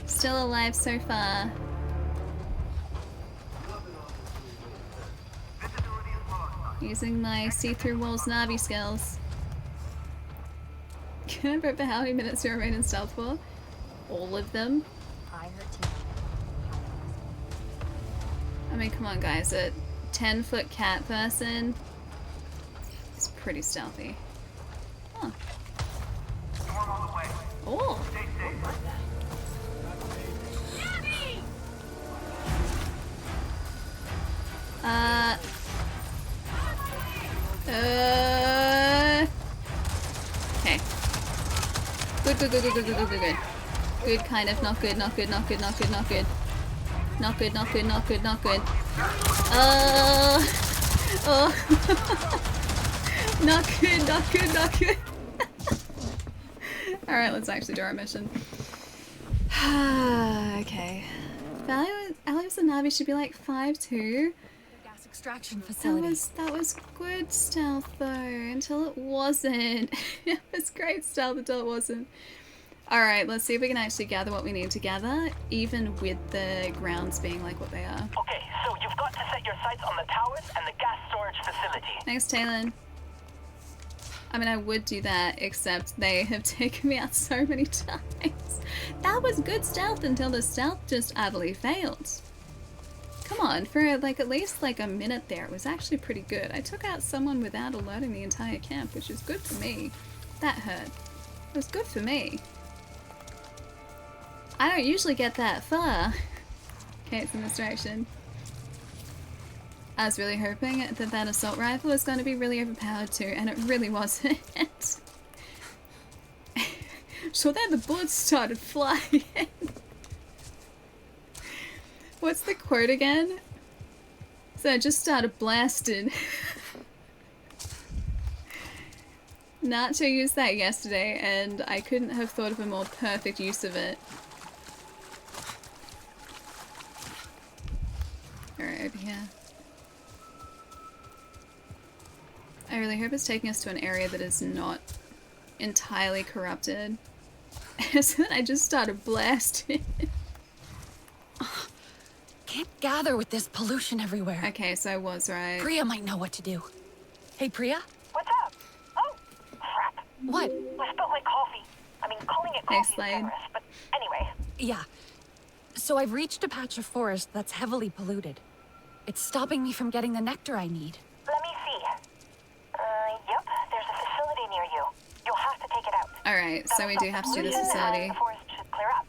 Still alive so far. Using my see-through walls Navi skills. Can I vote for how many minutes you remain in stealth for? All of them. I mean, come on guys, a 10-foot cat person is pretty stealthy. Huh. Oh! Okay. Good. Good, kind of, not good, not good, not good, not good, not good. Not good, not good, not good, not good. Oh. Not good, not good, not good. Alright, let's actually do our mission. Okay. Alex and Navi should be like 5'2". Gas extraction facility. That was good stealth though, until it wasn't. It was great stealth until it wasn't. Alright, let's see if we can actually gather what we need to gather, even with the grounds being like what they are. Okay, so you've got to set your sights on the towers and the gas storage facility. Thanks, Talon. I mean, I would do that, except they have taken me out so many times. That was good stealth until the stealth just utterly failed. Come on, for like at least like a minute there, it was actually pretty good. I took out someone without alerting the entire camp, which is good for me. That hurt. It was good for me. I don't usually get that far. Okay, it's a distraction. I was really hoping that that assault rifle was going to be really overpowered too, and it really wasn't. So then the bullets started flying. What's the quote again? So I just started blasting. Nacho used that yesterday, and I couldn't have thought of a more perfect use of it. Alright, over here. I really hope it's taking us to an area that is not entirely corrupted. So then I just started blasting. Can't gather with this pollution everywhere. Okay, so I was right. Priya might know what to do. Hey, Priya? What's up? Oh, crap. What? I spilled my coffee. I mean, calling it coffee is generous, but anyway. Yeah. So I've reached a patch of forest that's heavily polluted. It's stopping me from getting the nectar I need. Let me see. Yep, there's a facility near you. You'll have to take it out. Alright, so we do have to do this facility. The forest should clear up.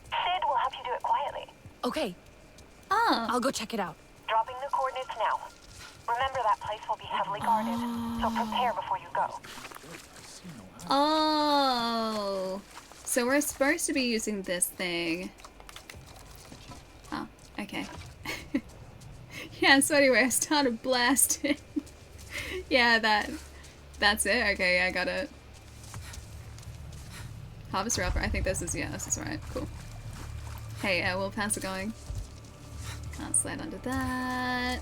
Sid will help you do it quietly. Okay. Oh. I'll go check it out. Dropping the coordinates now. Remember that place will be heavily guarded, so prepare before you go. Oh. So we're supposed to be using this thing. Oh, okay. Yeah, so anyway, I started blasting. Yeah, that's it. Okay, yeah, I got it. Harvest wrapper. I think this is right. Cool. Hey, well, how's it going? Can't slide under that.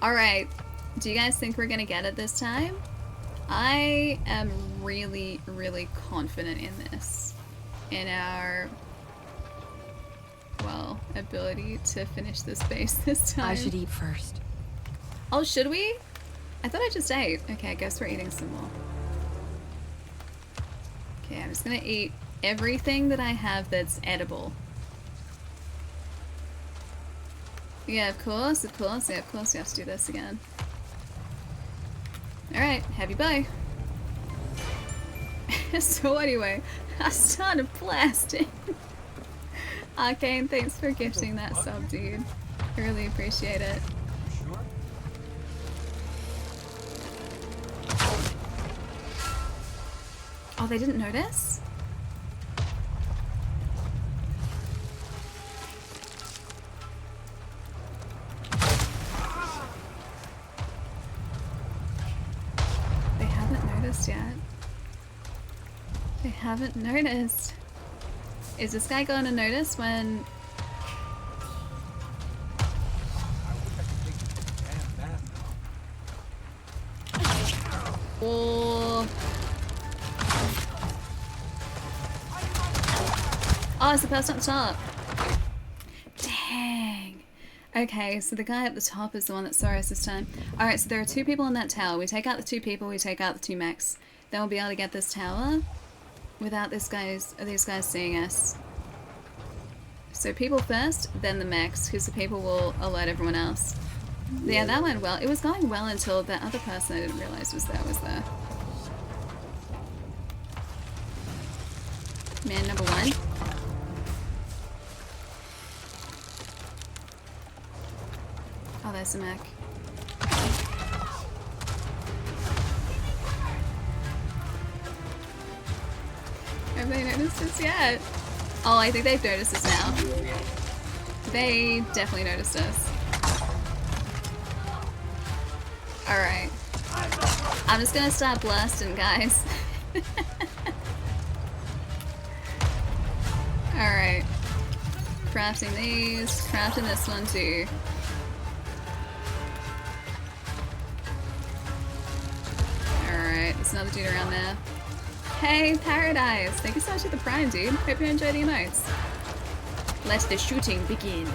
Alright. Do you guys think we're gonna get it this time? I am really, really confident in this. In our, well, ability to finish this base this time. I should eat first. Oh, should we? I thought I just ate. Okay, I guess we're eating some more. Okay, I'm just gonna eat everything that I have that's edible. Yeah, of course. Yeah, of course we have to do this again. Alright, happy bye. So anyway, I started blasting. Arcane, thanks for gifting that sub, dude. I really appreciate it. Oh, they didn't notice? haven't noticed. Is this guy going to notice when... Oh. Oh, it's the person at the top. Dang. Okay, so the guy at the top is the one that saw us this time. Alright, so there are 2 people in that tower. We take out the 2 people, we take out the 2 mechs. Then we'll be able to get this tower without these guys seeing us. So people first, then the mechs, because the people will alert everyone else. Yeah, that went well. It was going well until that other person I didn't realize was there. Man number 1. Oh, there's the mech. Have they noticed us yet? Oh, I think they've noticed us now. They definitely noticed us. Alright. I'm just gonna start blasting, guys. Alright. Crafting these. Crafting this one too. Alright, there's another dude around there. Hey, Paradise! Thank you so much for the prime, dude. Hope you enjoy the emotes. Let the shooting begin.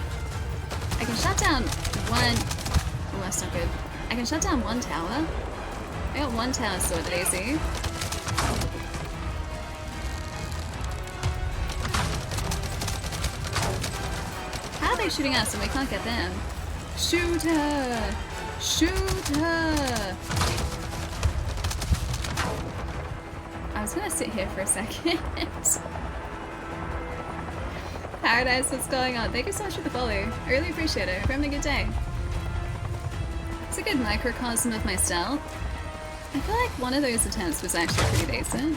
I can shut down one... Oh, that's not good. I can shut down one tower. I got one tower sorted easy. How are they shooting us and we can't get them? Shoot her! Shoot her! I was gonna sit here for a second. Paradise, what's going on? Thank you so much for the follow. I really appreciate it. Hope you're having a good day. It's a good microcosm of my style. I feel like one of those attempts was actually pretty decent.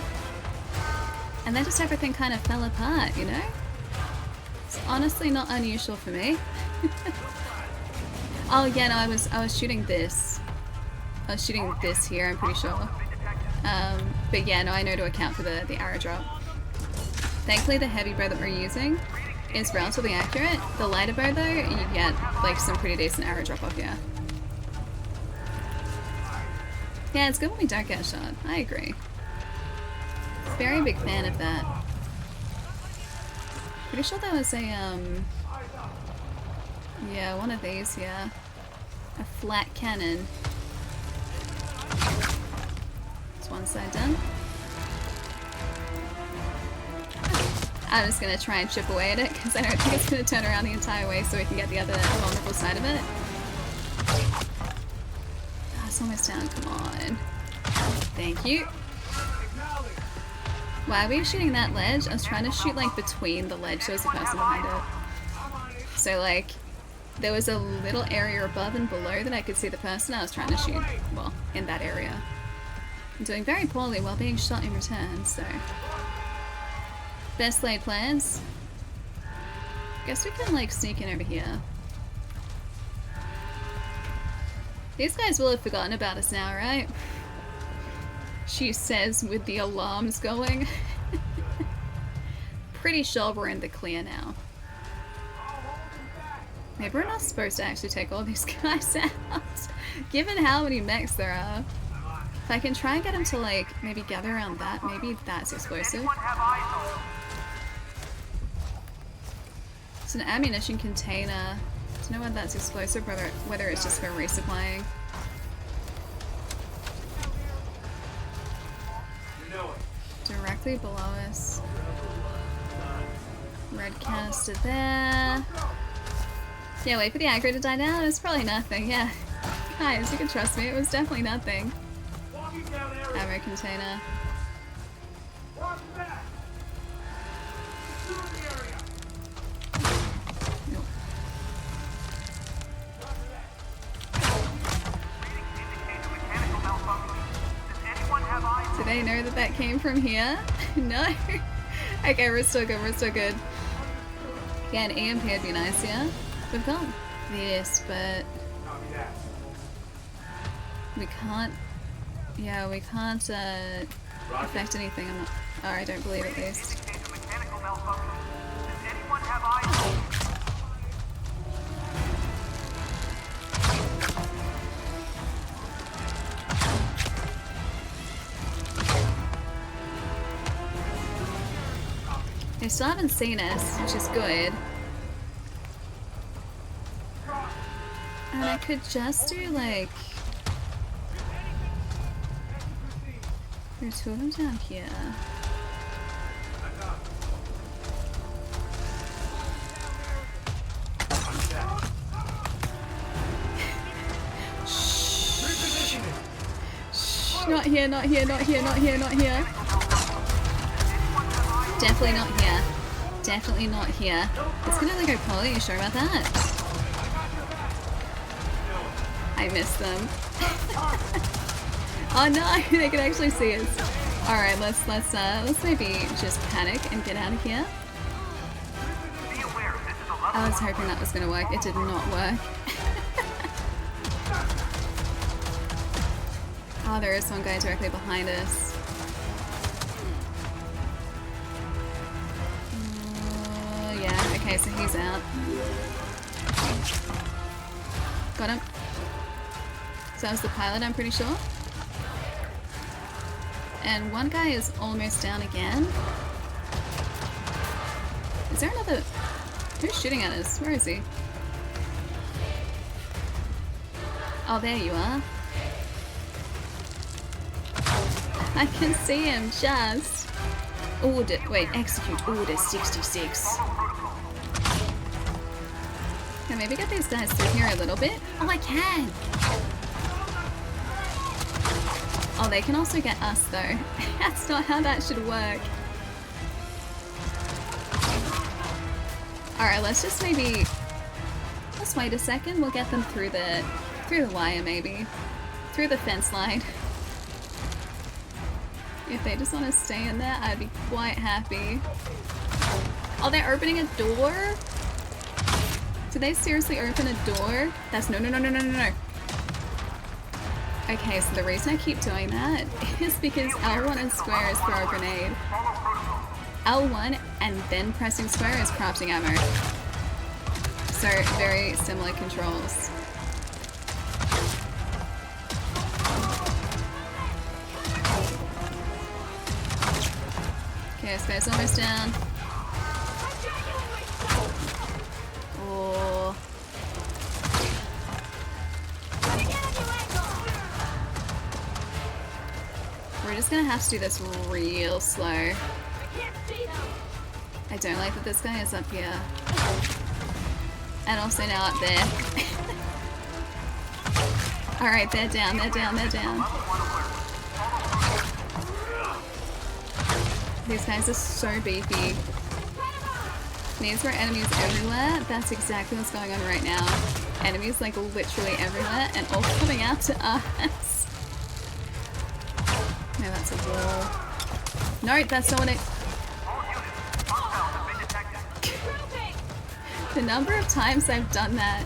And then just everything kind of fell apart, you know? It's honestly not unusual for me. Oh yeah, no, I was shooting this. I was shooting this here, I'm pretty sure. But yeah, no, I know to account for the arrow drop. Thankfully, the heavy bow that we're using is relatively accurate. The lighter bow, though, you get like some pretty decent arrow drop off here. Yeah, it's good when we don't get shot. I agree. Very big fan of that. Pretty sure that was a yeah, one of these, yeah. A flat cannon. One side done. I'm just gonna try and chip away at it because I don't think it's gonna turn around the entire way so we can get the other vulnerable side of it. Oh, it's almost down, come on. Thank you. Why were you shooting that ledge? I was trying to shoot like between the ledge, so there's a person behind it. So like, there was a little area above and below that I could see the person I was trying to shoot, well, in that area. I'm doing very poorly while being shot in return, so... Best laid plans. Guess we can, like, sneak in over here. These guys will have forgotten about us now, right? She says with the alarms going. Pretty sure we're in the clear now. Maybe we're not supposed to actually take all these guys out, given how many mechs there are. If I can try and get him to, like, maybe gather around that, maybe that's explosive. It's an ammunition container. I don't know whether that's explosive, whether it's just for resupplying. Directly below us. Red canister there. Yeah, wait for the aggro to die down. It's probably nothing, yeah. Guys, you can trust me, it was definitely nothing. Ammo container. Nope. Do they know that that came from here? No? Okay, we're still good, we're still good. Yeah, an EMP would be nice, yeah? We've got this, but... we can't... yeah, we can't affect anything. Or I don't believe at least. They still haven't seen us, which is good. And I could just do like... There are two of them down here. Shh. Shh. Not here, not here, not here, not here, not here. Definitely not here. Definitely not here. It's gonna go poorly, you sure about that? I missed them. Oh no, they can actually see us. Alright, let's maybe just panic and get out of here. I was hoping that was gonna work. It did not work. Oh, there is one guy directly behind us. Yeah, okay, so he's out. Got him. So that was the pilot, I'm pretty sure. And one guy is almost down again. Is there another... Who's shooting at us? Where is he? Oh, there you are. I can see him, just. Order... Wait, execute Order 66. Can I maybe get these guys through here a little bit? Oh, I can! Oh, they can also get us, though. That's not how that should work. Alright, let's just maybe... Let's wait a second. We'll get them through the wire, maybe. Through the fence line. If they just want to stay in there, I'd be quite happy. Oh, they're opening a door? Did they seriously open a door? That's no. Okay, so the reason I keep doing that is because L1 and square is throw a grenade. L1 and then pressing square is crafting ammo. So, very similar controls. Okay, this guy's almost down. Oh. We're just gonna have to do this real slow. I don't like that this guy is up here. And also now up there. Alright, they're down, they're down, they're down. These guys are so beefy. These were enemies everywhere. That's exactly what's going on right now. Enemies like literally everywhere and all coming out to us. No, that's a wall. No, that's not what it... The number of times I've done that.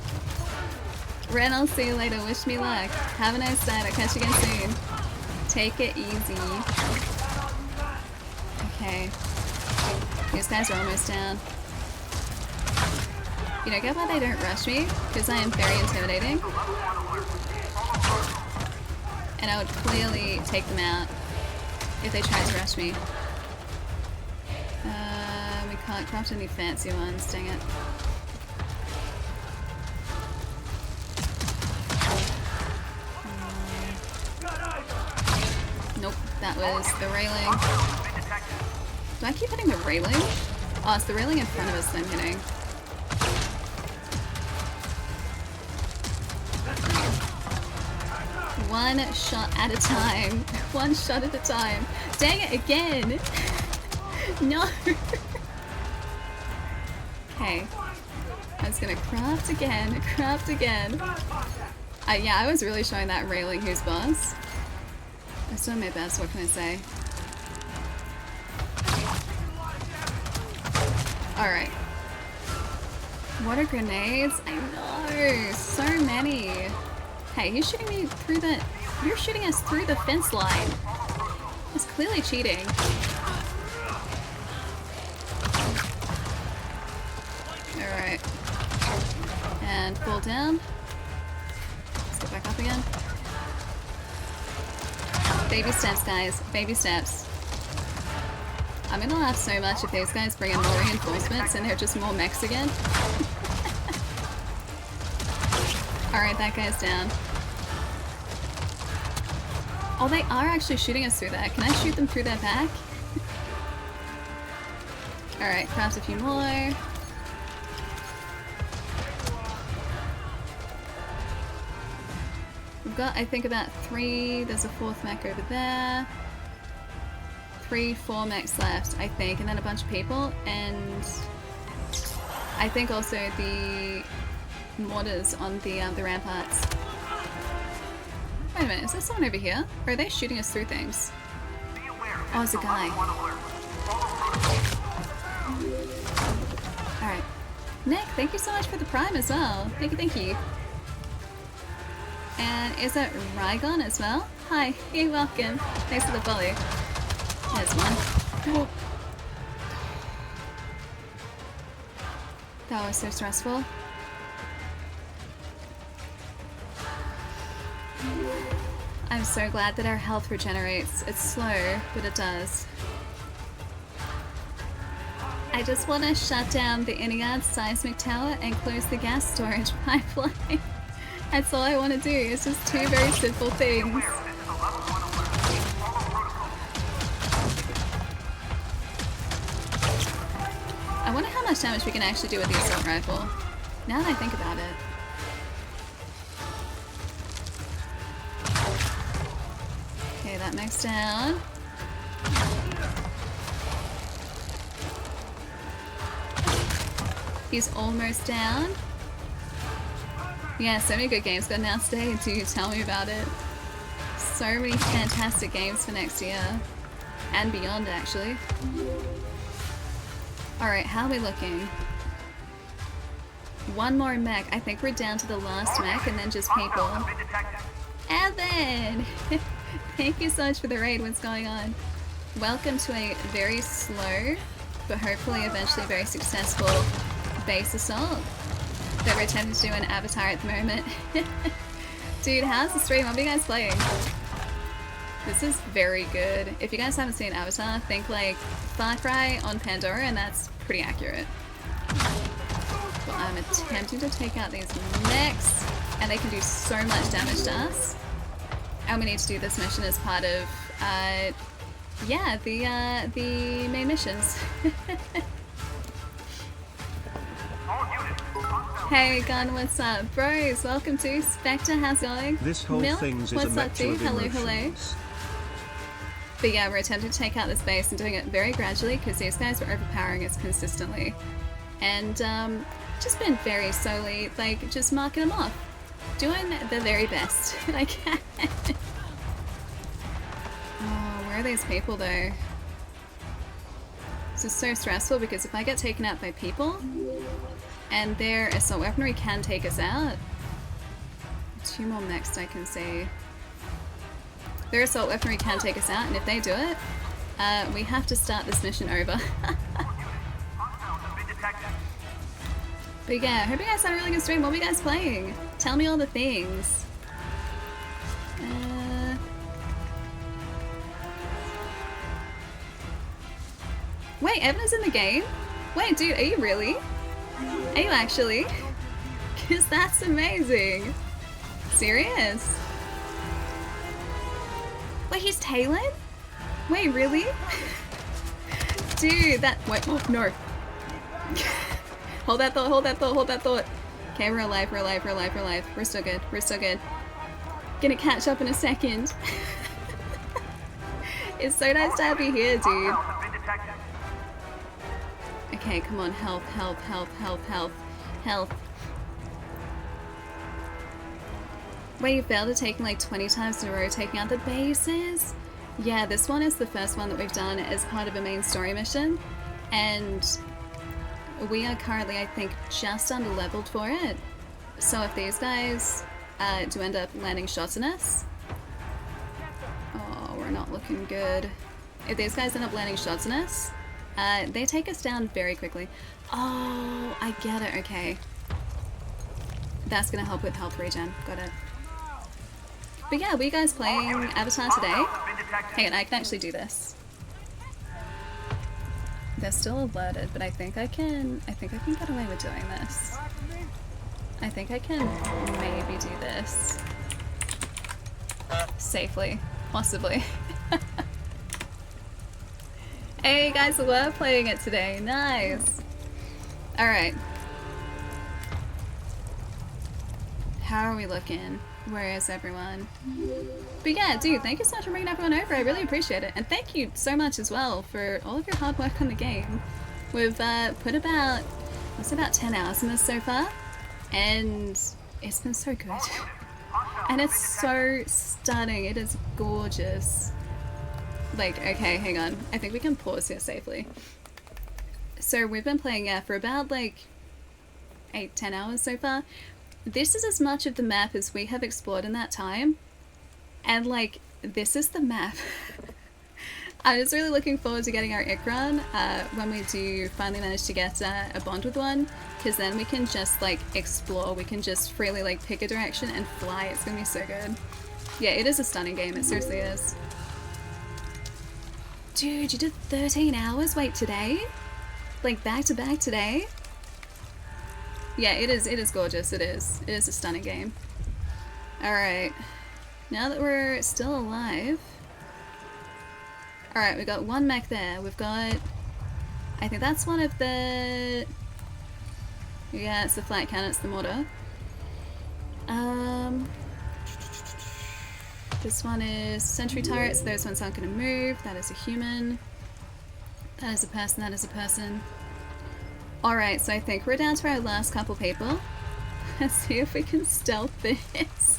Ren, I'll see you later. Wish me luck. Have a nice night. I'll catch you again soon. Take it easy. Okay. These guys are almost down. You know, get why they don't rush me? Because I am very intimidating. And I would clearly take them out if they tried to rush me. We can't craft any fancy ones, dang it. Nope, that was the railing. Do I keep hitting the railing? Oh, it's the railing in front of us that I'm hitting. One shot at a time. One shot at a time. Dang it, again! No! Okay. I was gonna craft again, craft again. Yeah, I was really showing that railing who's boss. I was doing my best, what can I say? Alright. Water grenades? I know! So many! Hey, you're shooting me through the... You're shooting us through the fence line! It's clearly cheating. Alright. And fall down. Let's get back up again. Baby steps, guys. Baby steps. I'm gonna laugh so much if these guys bring in more reinforcements and they're just more mechs again. Alright, that guy's down. Oh, they are actually shooting us through that. Can I shoot them through their back? Alright, craft a few more. We've got, I think, about 3. There's a 4th mech over there. 3, 4 mechs left, I think, and then a bunch of people. And I think also the mortars on the ramparts. Wait a minute, is there someone over here? Or are they shooting us through things? Oh, it's a guy. Alright. Nick, thank you so much for the prime as well. Thank you, thank you. And is it Rygon as well? Hi, you're welcome. Thanks for the follow. There's one. That was so stressful. I'm so glad that our health regenerates. It's slow, but it does. I just want to shut down the Iliad seismic tower and close the gas storage pipeline. That's all I want to do. It's just 2 very simple things. I wonder how much damage we can actually do with the assault rifle. Now that I think about it. Okay, that mech's down. He's almost down. Yeah, so many good games got announced today, dude, tell me about it. So many fantastic games for next year. And beyond, actually. Alright, how are we looking? 1 more mech. I think we're down to the last mech and then just people. Evan! Thank you so much for the raid. What's going on? Welcome to a very slow, but hopefully eventually very successful base assault that we're attempting to do in Avatar at the moment. Dude, how's the stream? What are you guys playing? This is very good. If you guys haven't seen Avatar, think like Far Cry on Pandora, and that's pretty accurate. But I'm attempting to take out these mechs, and they can do so much damage to us. And we need to do this mission as part of, yeah, the main missions. Hey Gun, what's up? Bros, welcome to Spectre, how's it going? This whole Milk, thing's what's is a up dude? Hello, hello. emotions. But yeah, we're attempting to take out this base and doing it very gradually because these guys were overpowering us consistently. And just been very slowly, like, just marking them off. Doing the very best that I can. Oh, where are these people though? This is so stressful because if I get taken out by people, and their assault weaponry can take us out. 2 more next I can see. Their assault weaponry can take us out, and if they do it, we have to start this mission over. But yeah, I hope you guys had a really good stream. What were you guys playing? Tell me all the things. Wait, Evan is in the game? Wait, dude, are you really? Are you actually? Because that's amazing. Serious? Wait, he's Talon? Wait, really? Dude, that- wait, oh, no. Hold that thought, hold that thought, hold that thought. Okay, we're alive, we're alive, we're alive, we're alive. We're still good, we're still good. Gonna catch up in a second. It's so nice to have you here, dude. Okay, come on, health, health, health, health, health, health. Wait, you failed at taking like 20 times in a row taking out the bases? Yeah, this one is the first one that we've done as part of a main story mission. And we are currently, I think, just under leveled for it. So if these guys do end up landing shots in us... Oh, we're not looking good. If these guys end up landing shots in us, they take us down very quickly. Oh, I get it, okay. That's gonna help with health regen. Got it. But yeah, were you guys playing Avatar today? Hang on, I can actually do this. They're still alerted, but I think I can get away with doing this. I think I can maybe do this. Safely. Possibly. Hey guys, we're playing it today. Nice. Alright. How are we looking? Where is everyone? But yeah, dude, thank you so much for bringing everyone over. I really appreciate it. And thank you so much as well for all of your hard work on the game. We've put about, I'd say about 10 hours in this so far. And it's been so good. And it's so stunning. It is gorgeous. Like, okay, hang on. I think we can pause here safely. So we've been playing for about like 8-10 hours so far. This is as much of the map as we have explored in that time. And like, this is the map. I'm just really looking forward to getting our Ikran when we do finally manage to get a bond with one. Because then we can just like explore. We can just freely like pick a direction and fly. It's gonna be so good. Yeah, it is a stunning game. It seriously is. Dude, you did 13 hours? Wait, today? Like back to back today? Yeah, it is gorgeous. It is a stunning game. Alright. Now that we're still alive. Alright, we've got one mech there. We've got... I think that's one of the... Yeah, it's the flat cannon, it's the mortar. This one is sentry turrets. Those ones aren't going to move. That is a human. That is a person. That is a person. Alright, so I think we're down to our last couple people. Let's see if we can stealth this.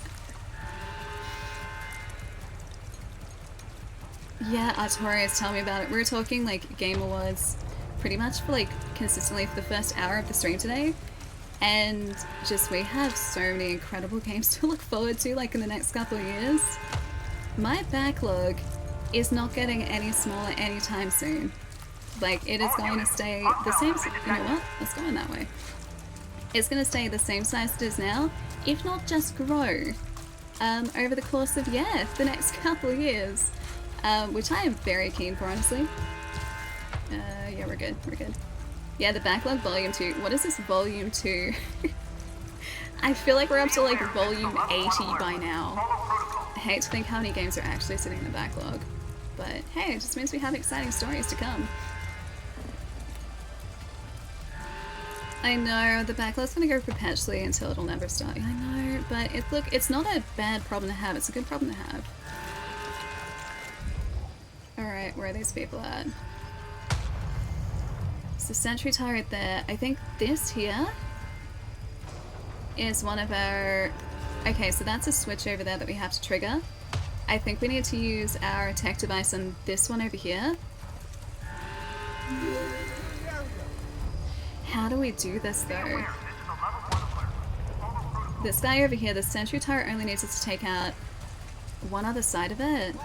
Yeah, Artorias, tell me about it. We were talking like Game Awards pretty much for like consistently for the first hour of the stream today. And just we have so many incredible games to look forward to like in the next couple of years. My backlog is not getting any smaller anytime soon. Like it is going to stay the same, you know what? Let's go in that way. It's going to stay the same size it is now, if not just grow over the course of, yeah, the next couple of years. Which I am very keen for, honestly. Yeah, we're good, we're good. Yeah, the backlog volume 2. What is this volume 2? I feel like we're up to like volume 80 by now. I hate to think how many games are actually sitting in the backlog. But hey, it just means we have exciting stories to come. I know, the backlog's gonna go perpetually until it'll never start. I know, but look, it's not a bad problem to have, it's a good problem to have. Alright, where are these people at? It's the sentry turret there. I think this here is one of our... Okay, so that's a switch over there that we have to trigger. I think we need to use our tech device on this one over here. How do we do this though? This guy over here, the sentry turret only needs us to take out one other side of it.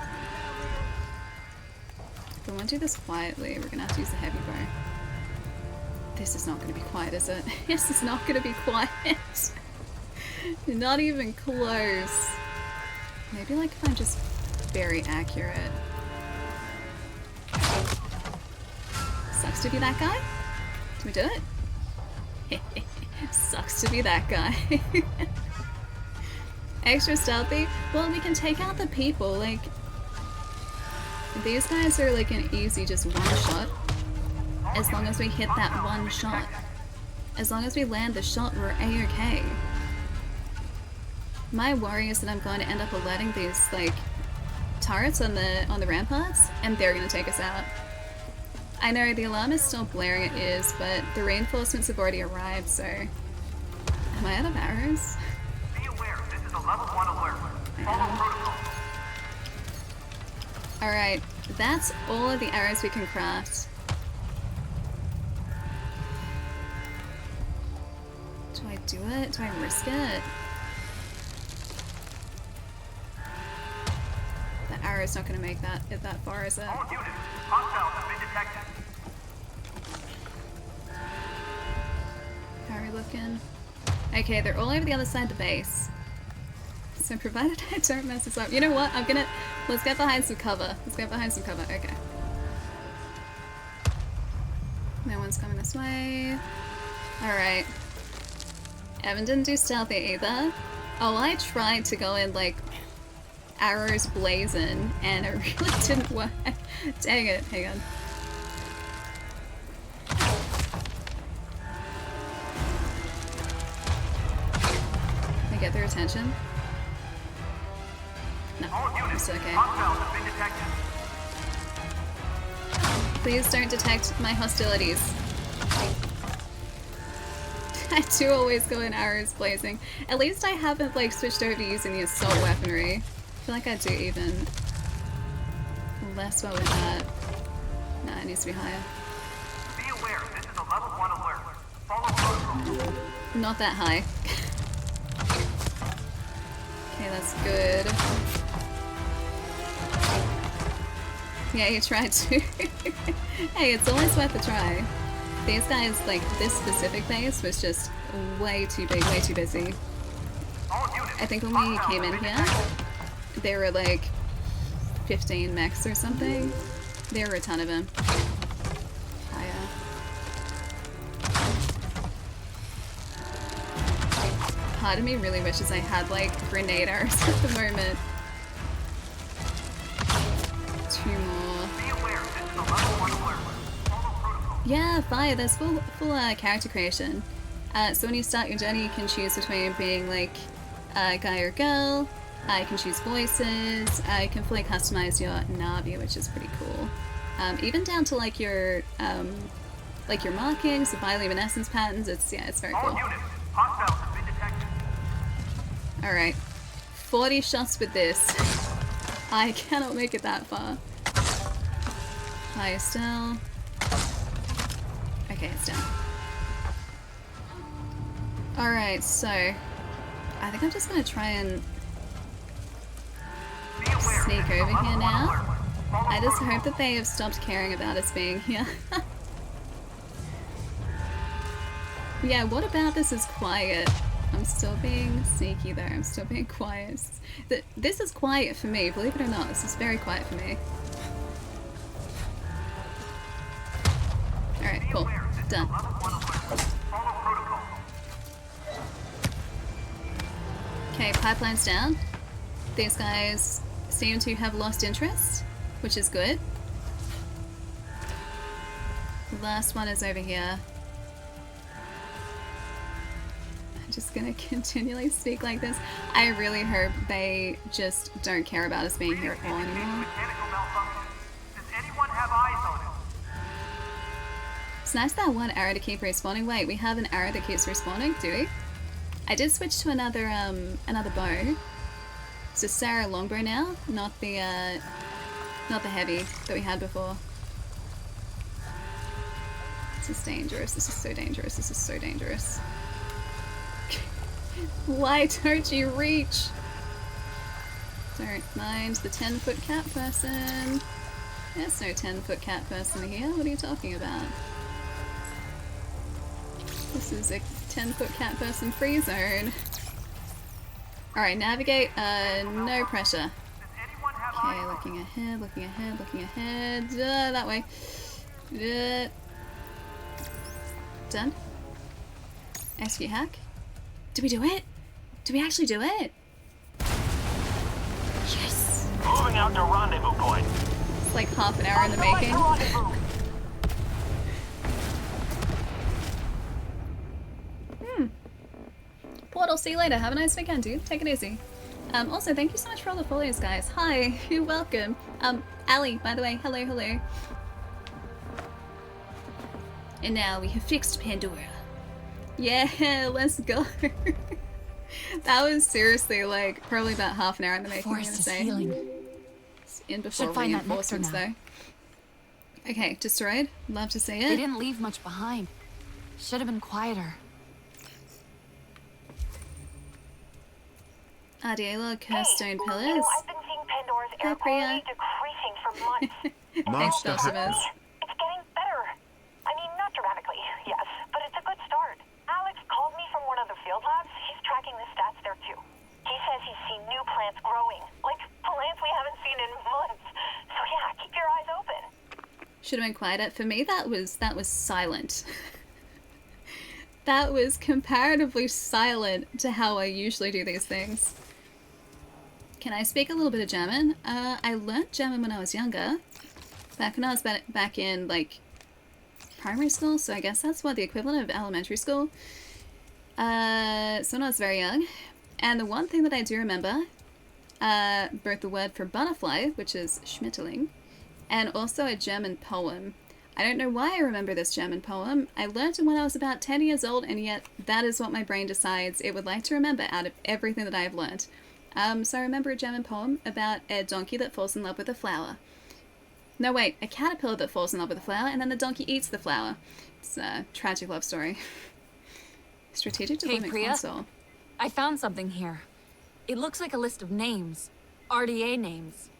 If we want to do this quietly, we're going to have to use the heavy bow. This is not going to be quiet, is it? Yes, it's not going to be quiet. Not even close. Maybe like if I'm just very accurate. Sucks to be that guy. Can we do it? Sucks to be that guy. Extra stealthy? Well, we can take out the people, like... These guys are like an easy just one shot. As long as we hit that one shot. As long as we land the shot, we're a-okay. My worry is that I'm going to end up alerting these, like, turrets on the ramparts, and they're going to take us out. I know the alarm is still blaring at ears, but the reinforcements have already arrived, so... Am I out of arrows? Be aware, this is a level 1 alert. Follow protocol. Alright, that's all of the arrows we can craft. Do I do it? Do I risk it? The arrow's not going to make it that far, is it? All units, hostiles have been detected. we looking? Okay, they're all over the other side of the base. So provided I don't mess this up. You know what? Let's get behind some cover. Let's get behind some cover. Okay. No one's coming this way. Alright. Evan didn't do stealthy either. Oh, I tried to go in like arrows blazing and it really didn't work. Dang it. Hang on. Can I get their attention? No, it's okay. Please don't detect my hostilities. I do always go in arrows blazing. At least I haven't like switched over to using the assault weaponry. I feel like I do even less well with that. Nah, it needs to be higher. Be aware, this is a level 1 alert. Follow protocol. Not that high. Okay, that's good. Yeah, he tried to. Hey, it's always worth a try. These guys, like, this specific base was just way too big, way too busy. I think when we came in here, there were like 15 mechs or something. There were a ton of them. Higher. Part of me really wishes I had like grenade arrows at the moment. 2 more. Yeah, fire. There's full character creation. So when you start your journey, you can choose between being like a guy or girl. You can choose voices. You can fully customize your Navi, which is pretty cool. Even down to like your markings, the bioluminescence patterns. It's very cool. All right, 40 shots with this. I cannot make it that far. Higher still. Okay, it's down. Alright, so I think I'm just gonna try and sneak over here now. I just hope that they have stopped caring about us being here. Yeah, what about this is quiet? I'm still being sneaky there, I'm still being quiet. This is quiet for me, believe it or not, this is very quiet for me. Alright, cool. Done. Okay, pipeline's down. These guys seem to have lost interest, which is good. The last one is over here. I'm just gonna continually speak like this. I really hope they just don't care about us being here at all anymore. It's nice that one arrow to keep respawning. Wait, we have an arrow that keeps respawning, do we? I did switch to another bow. It's a Sarah longbow now, not the heavy that we had before. This is dangerous. This is so dangerous. This is so dangerous. Why don't you reach? Don't mind the 10-foot cat person. There's no 10-foot cat person here. What are you talking about? This is a 10-foot cat person free zone. Alright, navigate, no pressure. Okay, looking ahead, looking ahead, looking ahead. That way. Done. SQ hack. Did we do it? Did we actually do it? Yes! Moving out to rendezvous point. It's like half an hour in the making. Portal, see you later. Have a nice weekend, dude. Take it easy. Also, thank you so much for all the follows, guys. Hi, you're welcome. Ali, by the way, hello, hello. And now we have fixed Pandora. Yeah, let's go. That was seriously like probably about half an hour in the making. Forest is healing. It's in before Should find that nectar reinforcements, now. though. Okay, destroyed. Love to see it. They didn't leave much behind. Should have been quieter. Adiela, Curstone Pillars. I've been seeing Pandora's air quality decreasing for months. Master Optimus. It's getting better. I mean, not dramatically, yes, but it's a good start. Alex called Should have been quieter. For me, that was silent. That was comparatively silent to how I usually do these things. Can I speak a little bit of German? I learnt German when I was younger. Back when I was back in, like, primary school, so I guess that's what the equivalent of elementary school. So when I was very young. And the one thing that I do remember, both the word for butterfly, which is Schmetterling, and also a German poem. I don't know why I remember this German poem. I learnt it when I was about 10 years old, and yet that is what my brain decides it would like to remember out of everything that I have learnt. So I remember a German poem about a donkey that falls in love with a flower. No, wait, a caterpillar that falls in love with a flower, and then the donkey eats the flower. It's a tragic love story. Strategic Hey, deployment Priya. console. I found something here. It looks like a list of names. RDA names.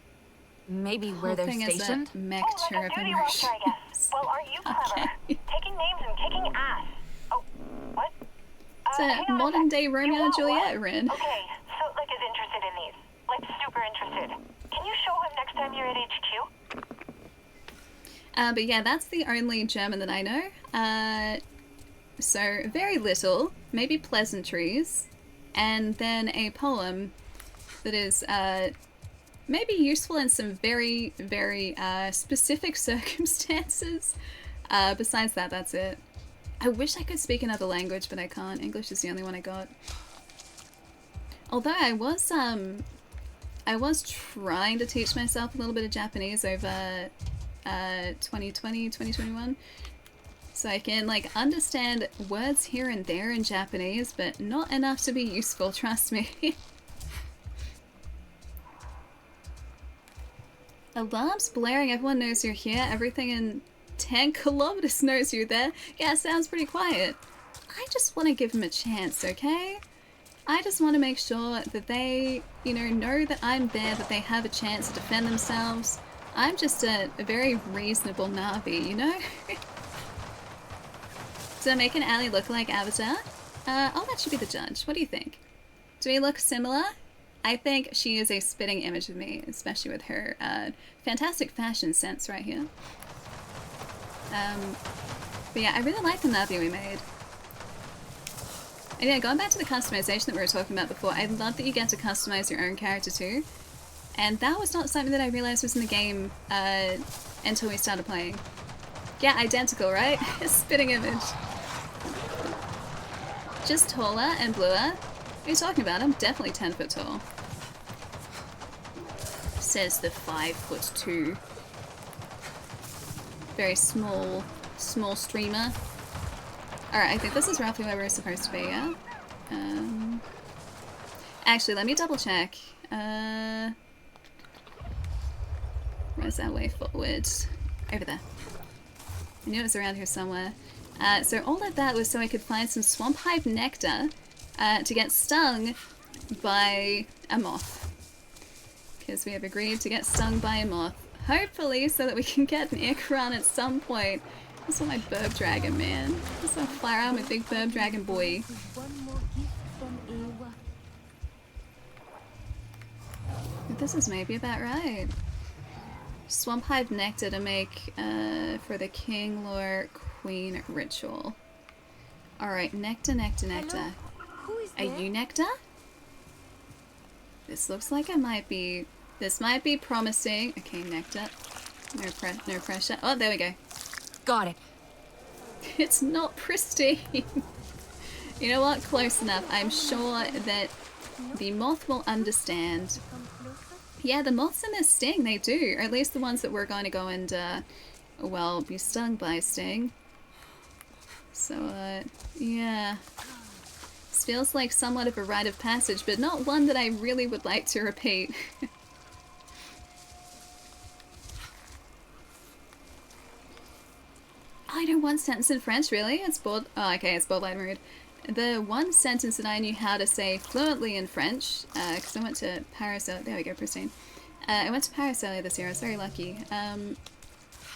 Maybe where they're stationed? Mech Oh, like a duty roster, I guess. Well, are you clever? Taking names and kicking ass. Oh, what? It's a modern day Romeo and Juliet, Rin. Okay, Sootlik is interested in these. Like, super interested. Can you show him next time you're at HQ? But yeah, that's the only German that I know. So very little, maybe pleasantries, and then a poem that is maybe useful in some very, very specific circumstances. Besides that, that's it. I wish I could speak another language, but I can't. English is the only one I got. Although I was trying to teach myself a little bit of Japanese over 2020, 2021. So I can, like, understand words here and there in Japanese, but not enough to be useful, trust me. Alarms blaring, everyone knows you're here, everything in 10 kilometers knows you're there. Yeah, sounds pretty quiet. I just want to give them a chance, okay? I just want to make sure that they, know that I'm there, that they have a chance to defend themselves. I'm just a very reasonable Navi, you know? Did I make an alley look like Avatar? I'll let you be the judge. What do you think? Do we look similar? I think she is a spitting image of me, especially with her fantastic fashion sense right here. But yeah, I really like the Navi we made. And yeah, going back to the customization that we were talking about before, I love that you get to customize your own character too. And that was not something that I realized was in the game until we started playing. Yeah, identical, right? Spitting image. Just taller and bluer. What are you talking about? I'm definitely 10 foot tall. Says the 5'2". Very small streamer. Alright, I think this is roughly where we're supposed to be, yeah? Actually, let me double check. Where's our way forward? Over there. I knew it was around here somewhere. So all of that was so I could find some swamp hive nectar to get stung by a moth. Because we have agreed to get stung by a moth. Hopefully so that we can get an Ikran at some point. I just want my burb dragon, man. I just want to fly around my big burb dragon boy. This is maybe about right. Swamp hive nectar to make for the King Lore Queen ritual. Alright, nectar. Are you nectar? This looks like this might be promising. Okay, nectar. No pressure. Oh, there we go. Got it. It's not pristine. You know what? Close enough. I'm sure that the moth will understand. Yeah, the moths in this sting, they do. Or at least the ones that we're going to go and, well, be stung by sting. So, yeah. This feels like somewhat of a rite of passage, but not one that I really would like to repeat. I know one sentence in French, really? It's borderline rude. The one sentence that I knew how to say fluently in French, because I went to Paris, there we go, pristine. I went to Paris earlier this year, I was very lucky,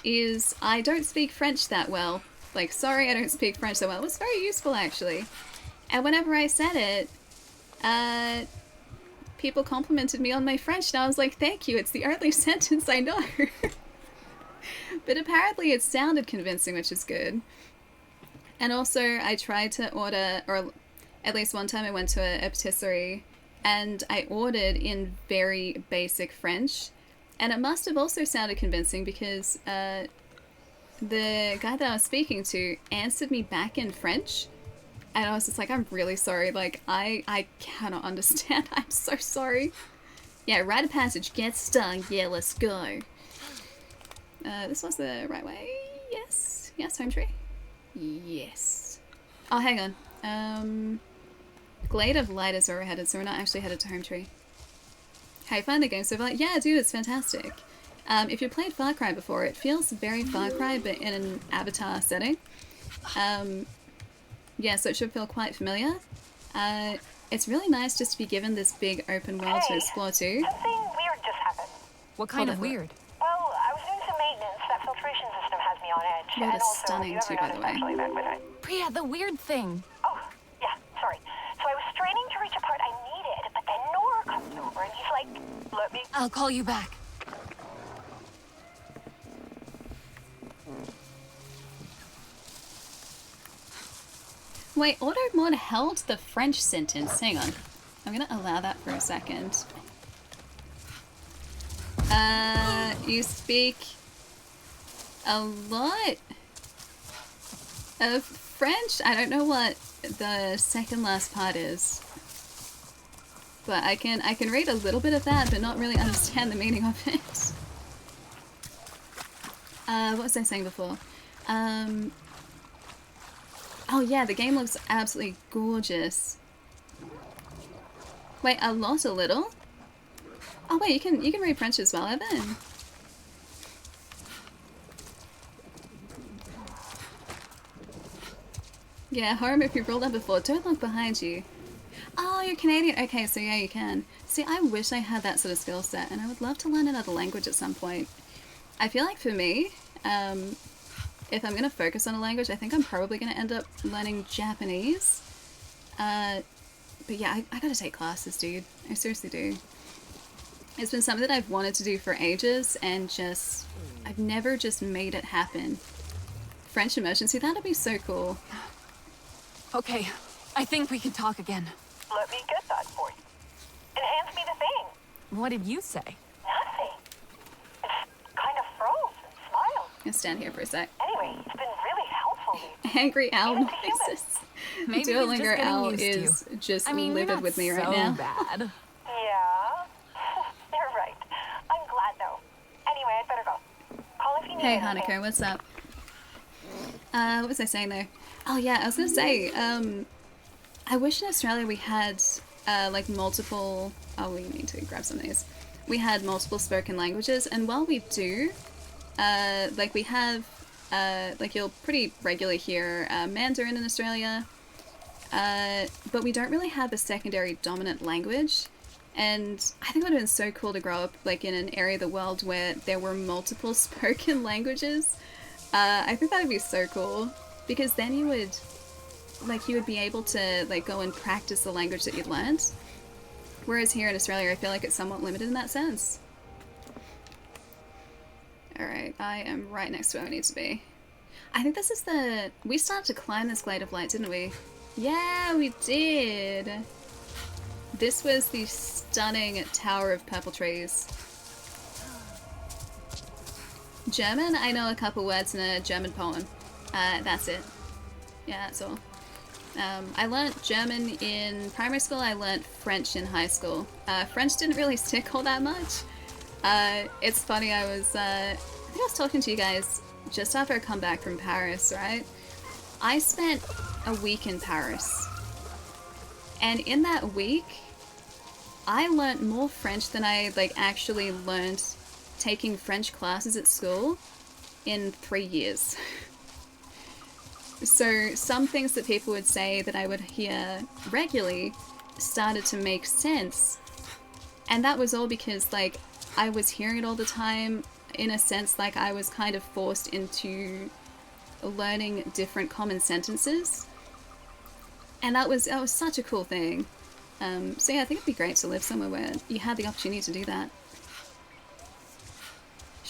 is I don't speak French that well. Like, sorry, I don't speak French that well. It was very useful, actually. And whenever I said it, people complimented me on my French, and I was like, thank you, it's the only sentence I know. But apparently it sounded convincing, which is good. And also, I tried to order, or at least one time I went to a patisserie, and I ordered in very basic French, and it must have also sounded convincing because the guy that I was speaking to answered me back in French, and I was just like, I'm really sorry, like, I cannot understand, I'm so sorry. Yeah, rite of passage, get stung, yeah, let's go. This was the right way, yes, home tree. Yes. Oh, hang on. Glade of Light is where we're headed, so we're not actually headed to home tree. How you find the game so far? Yeah, dude, it's fantastic. If you've played Far Cry before, it feels very Far Cry, but in an Avatar setting. Yeah, so it should feel quite familiar. It's really nice just to be given this big open world to explore too. Something weird just happened. What kind of weird? Well, I was doing some maintenance. That filtration system has me on edge. That And is also, stunning you ever too, by the noticed actually back with it? Priya, the weird thing. Oh, yeah, sorry. So I was straining to reach a part I needed, but then Nor comes over and he's like, let me... I'll call you back. Wait, auto mod held the French sentence. Hang on. I'm gonna allow that for a second. You speak a lot of French? I don't know what the second last part is. But I can read a little bit of that, but not really understand the meaning of it. What was I saying before? Oh yeah, the game looks absolutely gorgeous. Wait, a little? Oh wait, you can read French as well, Evan. Yeah, home if you've rolled up before, don't look behind you. Oh, you're Canadian. Okay, so yeah, you can. See, I wish I had that sort of skill set, and I would love to learn another language at some point. I feel like for me, if I'm going to focus on a language, I think I'm probably going to end up learning Japanese. But yeah, I gotta take classes, dude. I seriously do. It's been something that I've wanted to do for ages, and just, I've never just made it happen. French immersion, see, that'd be so cool. Okay, I think we can talk again. Let me get that for you. Enhance me the thing. What did you say? Nothing. It's kind of froze and smiled. I'm gonna stand here for a sec. Anyway, it's been really helpful. Angry owl Even to noises. Maybe Duolingo he's just getting owl used is to you. just I mean, livid you're not with me so right now. bad. Yeah. You're right. I'm glad though. Anyway, I'd better go. Call if you need Hey anything. Hanako, what's up? What was I saying though? Oh yeah, I was gonna say, I wish in Australia we had like multiple, oh, we need to grab some of these. We had multiple spoken languages, and while we do, like we have, like you'll pretty regularly hear Mandarin in Australia, but we don't really have a secondary dominant language. And I think it would have been so cool to grow up like in an area of the world where there were multiple spoken languages. I think that would be so cool, because then you would be able to like go and practice the language that you'd learned. Whereas here in Australia, I feel like it's somewhat limited in that sense. Alright, I am right next to where I need to be. I think this is we started to climb this Glade of Light, didn't we? Yeah, we did! This was the stunning Tower of Purple Trees. German, I know a couple words in a German poem. That's it. Yeah, that's all. I learnt German in primary school, I learnt French in high school. French didn't really stick all that much. It's funny, I think I was talking to you guys just after I come back from Paris, right? I spent a week in Paris. And in that week, I learnt more French than I actually learned taking French classes at school in 3 years. So some things that people would say that I would hear regularly started to make sense. And that was all because I was hearing it all the time. In a sense, I was kind of forced into learning different common sentences. And that was such a cool thing. So yeah, I think it'd be great to live somewhere where you had the opportunity to do that.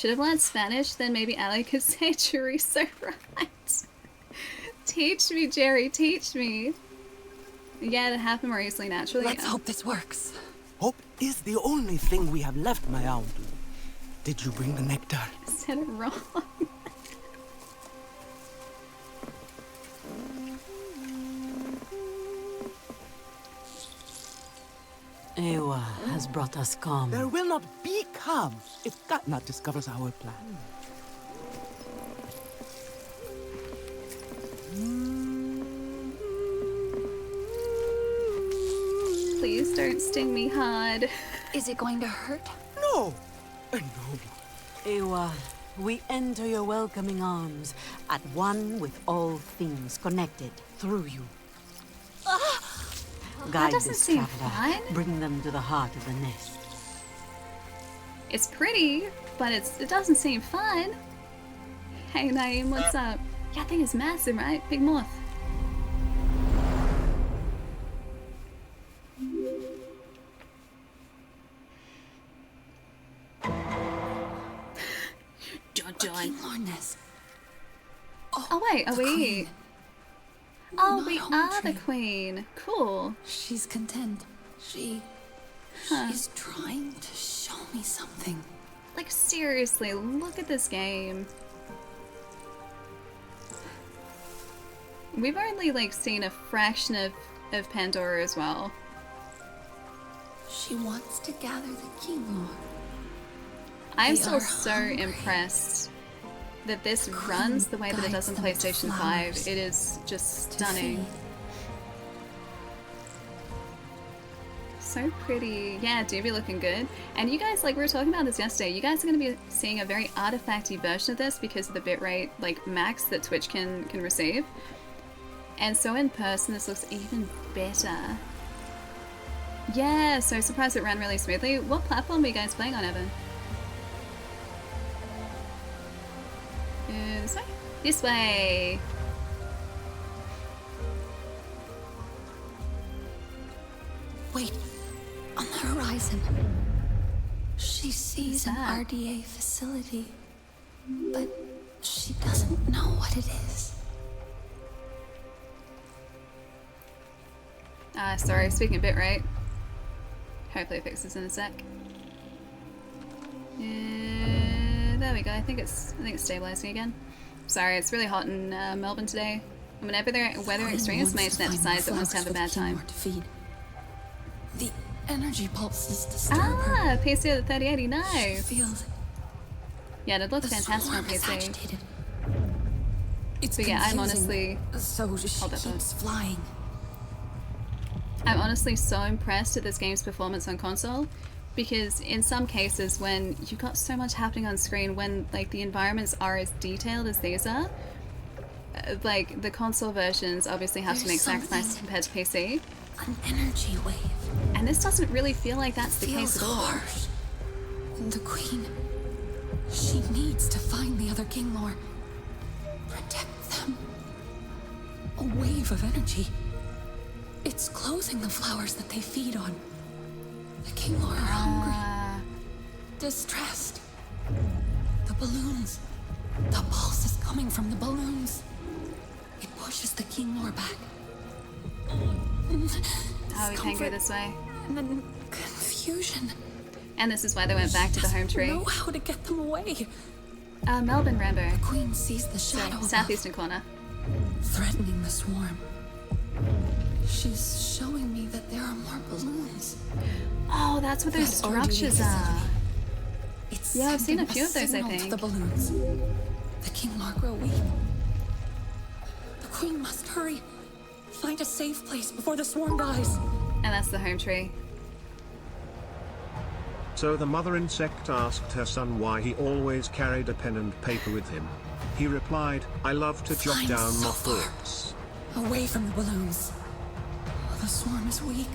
Should have learned Spanish, then maybe Ali could say chorizo right. Teach me, Jerry, teach me. Yeah, it happened more easily naturally. Let's hope this works. Hope is the only thing we have left, my owl. Did you bring the nectar? I said it wrong. Ewa has brought us calm. There will not be calm if Katnat discovers our plan. Please don't sting me hard. Is it going to hurt? No! No. Ewa, we enter your welcoming arms, at one with all things connected through you. Guide doesn't this seem traveler, fun. bring them to the heart of the nest. It's pretty, but it doesn't seem fun. Hey Naeem, what's up? Yeah, that thing is massive, right? Big moth. Dun. Oh wait, are we? Queen. Oh, My we home are the tree. queen. Cool. She's content. She's trying to show me something. Like seriously, look at this game. We've only like seen a fraction of Pandora as well. She wants to gather the king lore. I'm They still are so hungry. impressed that this runs the way that it does on guides them to PlayStation 5. flowers It is just to stunning. feed. So pretty. Yeah, do be looking good. And you guys, like we were talking about this yesterday, you guys are going to be seeing a very artifacty version of this because of the bitrate like max that Twitch can receive. And so in person this looks even better. Yeah, so surprised it ran really smoothly. What platform are you guys playing on, Evan? This way? This way! Wait, on the horizon. She sees an that? RDA facility, but she doesn't know what it is. Sorry, speaking a bit right. Hopefully it fixes in a sec. There we go. I think it's stabilizing again. Sorry, it's really hot in Melbourne today. Whenever there are weather extremes, my internet decides it wants to have a bad time. To feed. The energy pulses disturb her. Ah, PC of the 3080, She nice. feels Yeah, it looks the fantastic on swarm is PC. agitated. It's But yeah, I'm confusing, honestly. so she Hold that thought. keeps flying. I'm honestly so impressed at this game's performance on console, because in some cases when you've got so much happening on screen, when like the environments are as detailed as these are, like the console versions obviously have to make There's sacrifices something- compared to PC, An energy wave. and this doesn't really feel like that's the Feels case at all. harsh. The queen. She needs to find the other king lore. Protect them. A wave of energy. It's closing the flowers that they feed on. The king lore are hungry. Distressed. The balloons. The pulse is coming from the balloons. It pushes the king lore back. Oh, we can't go this way. And then confusion. And this is why they went back to the home tree. Know how to get them away. Melbourne Rambo. The queen sees the shadow above, Southeastern corner. threatening the swarm. She's showing me that there are more balloons. Oh, that's what those That RDA structures are. facility. It's Yeah, I've seen a sending few of those, I signal to think. the balloons. The king lore grow weak. The queen must hurry. Find a safe place before the swarm dies. And that's the home tree. So the mother insect asked her son why he always carried a pen and paper with him. He replied, I love to jot Flying down so my far. thoughts. Away from the balloons. The swarm is weak.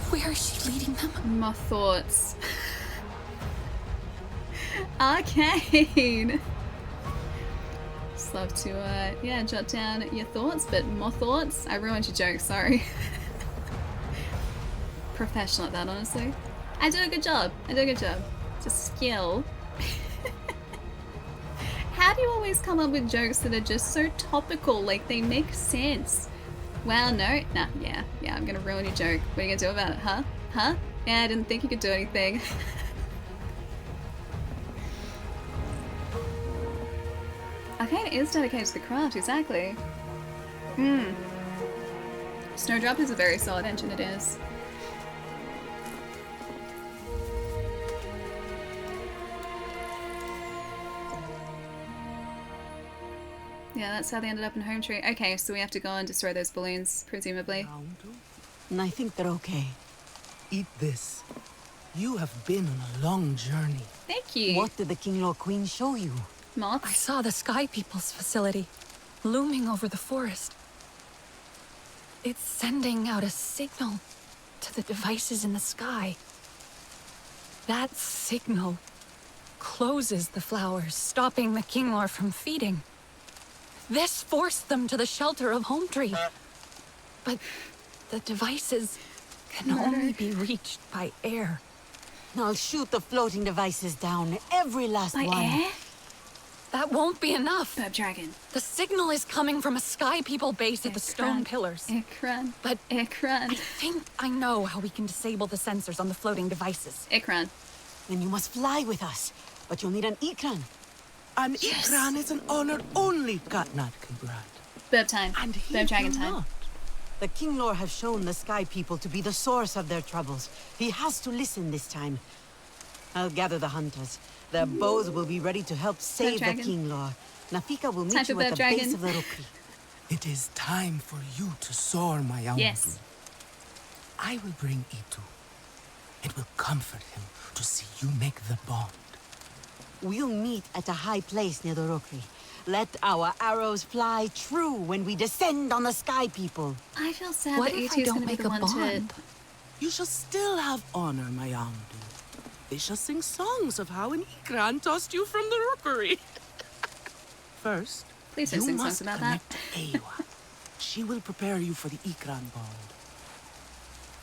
Where is she leading them? My thoughts. Arcane! Just love to, yeah, jot down your thoughts, but more thoughts? I ruined your joke, sorry. Professional at that, honestly. I do a good job. I do a good job. It's a skill. How do you always come up with jokes that are just so topical? Like, they make sense. Wow, no? Nah, yeah, I'm gonna ruin your joke. What are you gonna do about it, huh? Huh? Yeah, I didn't think you could do anything. Okay, it is dedicated to the craft, exactly. Snowdrop is a very solid engine, it is. Yeah, that's how they ended up in Home Tree. Okay, so we have to go and destroy those balloons, presumably. And I think they're okay. Eat this. You have been on a long journey. Thank you. What did the King Lord Queen show you? Moths? I saw the Sky People's facility, looming over the forest. It's sending out a signal to the devices in the sky. That signal closes the flowers, stopping the Kinglor from feeding. This forced them to the shelter of Home Tree. But the devices can only be reached by air. I'll shoot the floating devices down, every last one. By air? That won't be enough. Burp Dragon. The signal is coming from a Sky People base at the stone pillars. Ikran. But Ikran. I think I know how we can disable the sensors on the floating devices. Ikran. Then you must fly with us. But you'll need an Ikran. An Ikran is an honor only Katnat can grant. Burp time. And he Burp Dragon will time. not. The King Lord has shown the Sky People to be the source of their troubles. He has to listen this time. I'll gather the hunters. Their bows will be ready to help save the Dragon. King Lord. Nafika will Time meet for you at Burp the base Dragon. of the Rukri. It is time for you to soar, my Aundu. Yes. I will bring Itu. It will comfort him to see you make the bond. We'll meet at a high place near the Rukri. Let our arrows fly true when we descend on the Sky People. I feel sad What that if I E2's don't gonna be make the a one bond? You shall still have honor, my Aundu. They shall sing songs of how an Ikran tossed you from the rookery. First, Please don't you sing songs must about connect to Ewa. She will prepare you for the Ikran bond.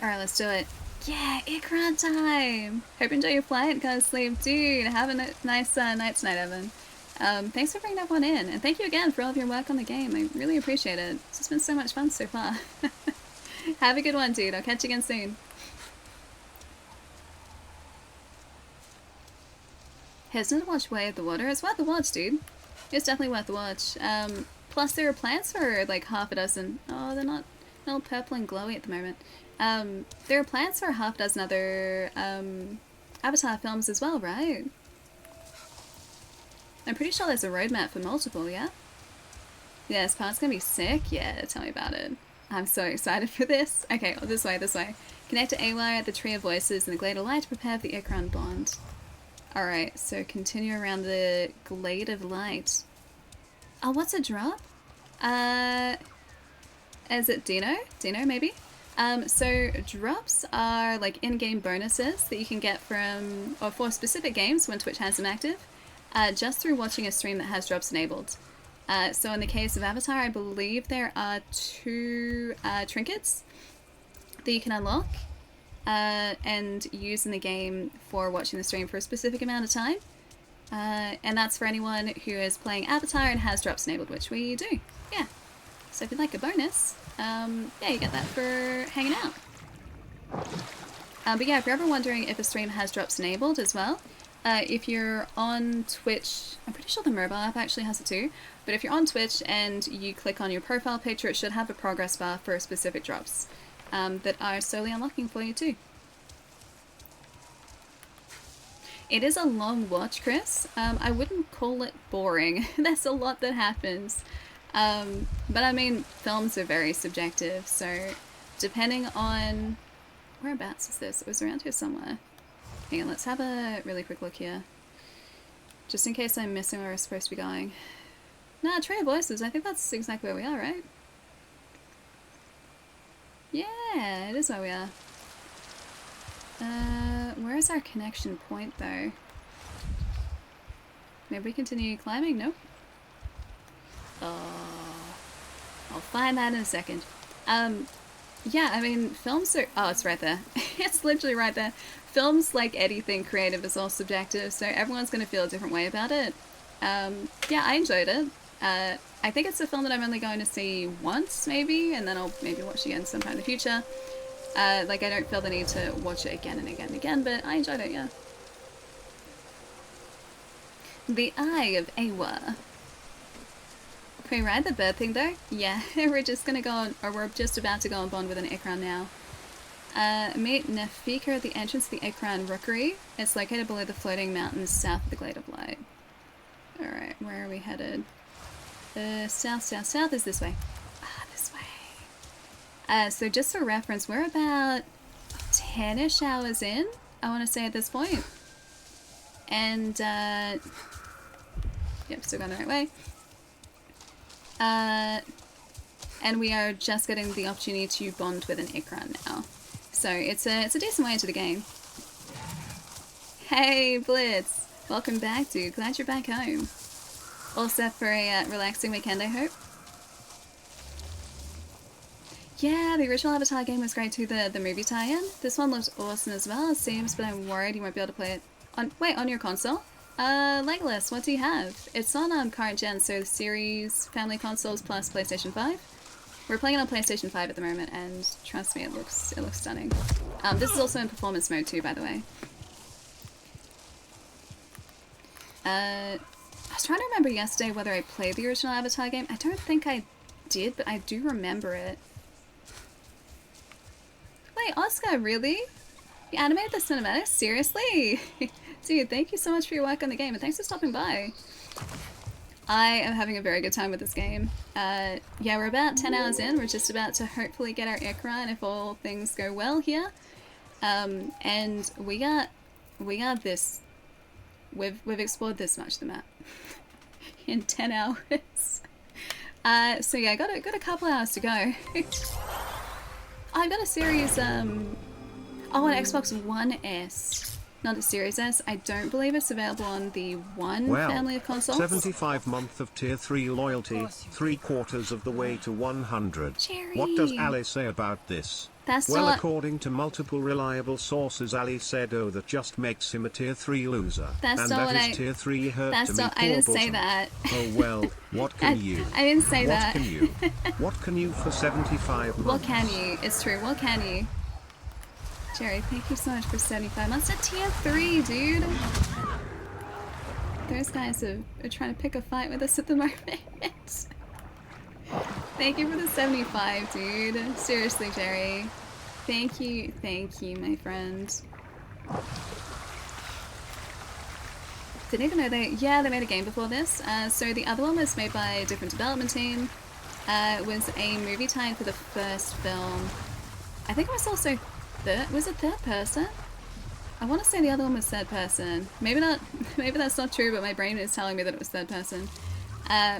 Alright, let's do it. Yeah, Ikran time! Hope you enjoy your flight. Go to sleep. Dude, have a nice night tonight, Evan. Thanks for bringing that one in. And thank you again for all of your work on the game. I really appreciate it. It's just been so much fun so far. Have a good one, dude. I'll catch you again soon. Has not watched Way of the Water. It's worth the watch, dude. It's definitely worth the watch. Plus there are plants for like half a dozen. Oh, they're not all purple and glowy at the moment. There are plans for half a dozen other Avatar films as well, right? I'm pretty sure there's a roadmap for multiple, yeah? Yeah, this part's gonna be sick. Yeah, tell me about it. I'm so excited for this. Okay, well, this way. Connect to Awire at the Tree of Voices and the Glade of Light to prepare for the Ikran Bond. Alright, so continue around the Glade of Light. Oh, what's a drop? Is it Dino? Dino, maybe? So drops are like in-game bonuses that you can get from, or for specific games when Twitch has them active, just through watching a stream that has drops enabled. So in the case of Avatar, I believe there are 2 trinkets that you can unlock and use in the game for watching the stream for a specific amount of time. And that's for anyone who is playing Avatar and has drops enabled, which we do. Yeah. So if you'd like a bonus, yeah, you get that for hanging out. But yeah, if you're ever wondering if a stream has drops enabled as well, if you're on Twitch, I'm pretty sure the mobile app actually has it too, but if you're on Twitch and you click on your profile picture, it should have a progress bar for specific drops that are slowly unlocking for you too. It is a long watch, Chris. I wouldn't call it boring. There's a lot that happens. But I mean, films are very subjective, so depending on... Whereabouts is this? It was around here somewhere. Hang on, let's have a really quick look here. Just in case I'm missing where we're supposed to be going. Nah, Tree of Voices, I think that's exactly where we are, right? Yeah, it is where we are. Where is our connection point, though? Maybe we continue climbing? Nope. I'll find that in a second. Yeah, I mean, films are... Oh, it's right there. It's literally right there. Films, like anything creative, is all subjective, so everyone's going to feel a different way about it. Yeah, I enjoyed it. I think it's a film that I'm only going to see once, maybe, and then I'll maybe watch it again sometime in the future. Like, I don't feel the need to watch it again and again and again, but I enjoyed it, yeah. The Eye of Awa. Can we ride the bird thing, though? Yeah, we're just gonna go on, or we're just about to go on bond with an Ikran now. Meet Nafika at the entrance of the Ikran Rookery. It's located below the floating mountains south of the Glade of Light. Alright, where are we headed? South is this way. Ah, this way. So just for reference, we're about 10-ish hours in, I want to say at this point. And, yep, still going the right way. And we are just getting the opportunity to bond with an Ikran now. So it's a decent way into the game. Hey, Blitz! Welcome back, dude. Glad you're back home. All set for a relaxing weekend, I hope. Yeah, the original Avatar game was great too, the movie tie-in. This one looks awesome as well, it seems, but I'm worried you won't be able to play it on your console. Legolas, what do you have? It's on current gen, so series, family consoles plus PlayStation 5. We're playing it on PlayStation 5 at the moment, and trust me, it looks stunning. This is also in performance mode too, by the way. I was trying to remember yesterday whether I played the original Avatar game. I don't think I did, but I do remember it. Wait, Oscar, really? You animated the cinematics? Seriously? Dude, thank you so much for your work on the game, and thanks for stopping by. I am having a very good time with this game. Yeah, we're about 10 hours in. We're just about to hopefully get our Ikran if all things go well here. And we got this. We've explored this much of the map in 10 hours. So yeah, I got a couple hours to go. I got a series, an Xbox One S, not a Series S. I don't believe it's available on the One family of consoles. 75 month of tier 3 loyalty, 3/4 of the way to 100. Jerry. What does Ali say about this? That's well, not... according to multiple reliable sources, Ali said, oh, that just makes him a tier 3 loser. That's and not that what is tier 3 hurt That's to me, not... poor I didn't say bosom. that. Oh well, what can you? I didn't say that. What can you? What can you for 75 months? What can you? It's true, what can you? Jerry, thank you so much for 75 months. It's a tier 3, dude! Those guys are trying to pick a fight with us at the moment. Thank you for the 75, dude. Seriously, Jerry. Thank you, my friend. Didn't even know they made a game before this. So the other one was made by a different development team. It was a movie tie-in for the first film. I think it was also was it third person? I want to say the other one was third person. Maybe not. Maybe that's not true, but my brain is telling me that it was third person.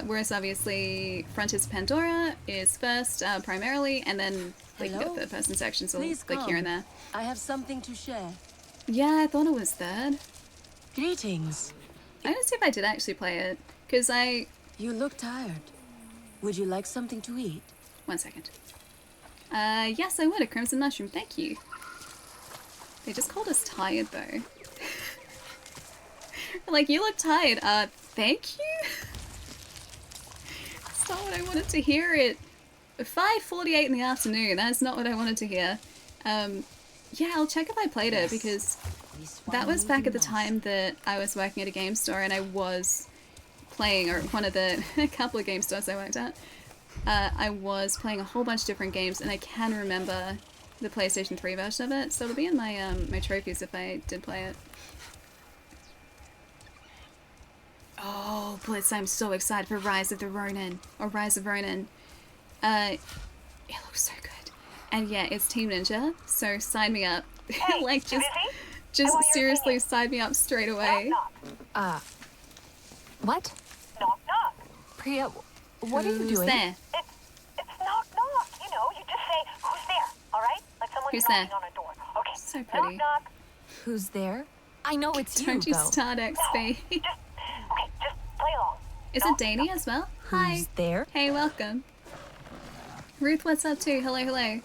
Whereas obviously Frontiers of Pandora is first primarily, and then like the third person sections all like here and there. I have something to share. Yeah, I thought it was third. Greetings. I'm gonna see if I did actually play it, because You look tired. Would you like something to eat? 1 second. Yes, I would. A crimson mushroom, thank you. They just called us tired, though. Like, you look tired. Thank you? That's not what I wanted to hear. It 5:48 in the afternoon. That's not what I wanted to hear. Yeah, I'll check if I played it, because that was back at the time that I was working at a game store and I was playing, or one of the a couple of game stores I worked at. I was playing a whole bunch of different games, and I can remember the PlayStation 3 version of it, so it'll be in my my trophies if I did play it. Oh, Blitz, I'm so excited for Rise of the Ronin, or Rise of Ronin. It looks so good. And yeah, it's Team Ninja, so sign me up. Hey, like, just seriously sign me up straight away. Knock, What? knock. Knock. Priya, what are you Who's doing? there? It's knock, knock. You know, you just say, who's there? All right? Like someone's Who's knocking there? on a door. Okay. So pretty. Knock, knock. Who's there? I know it's Don't you, you though. start XP. Okay, just play along. Is it Danny as well? Hi. Who's there? Hey, welcome. Ruth, what's up too? Hello, hello.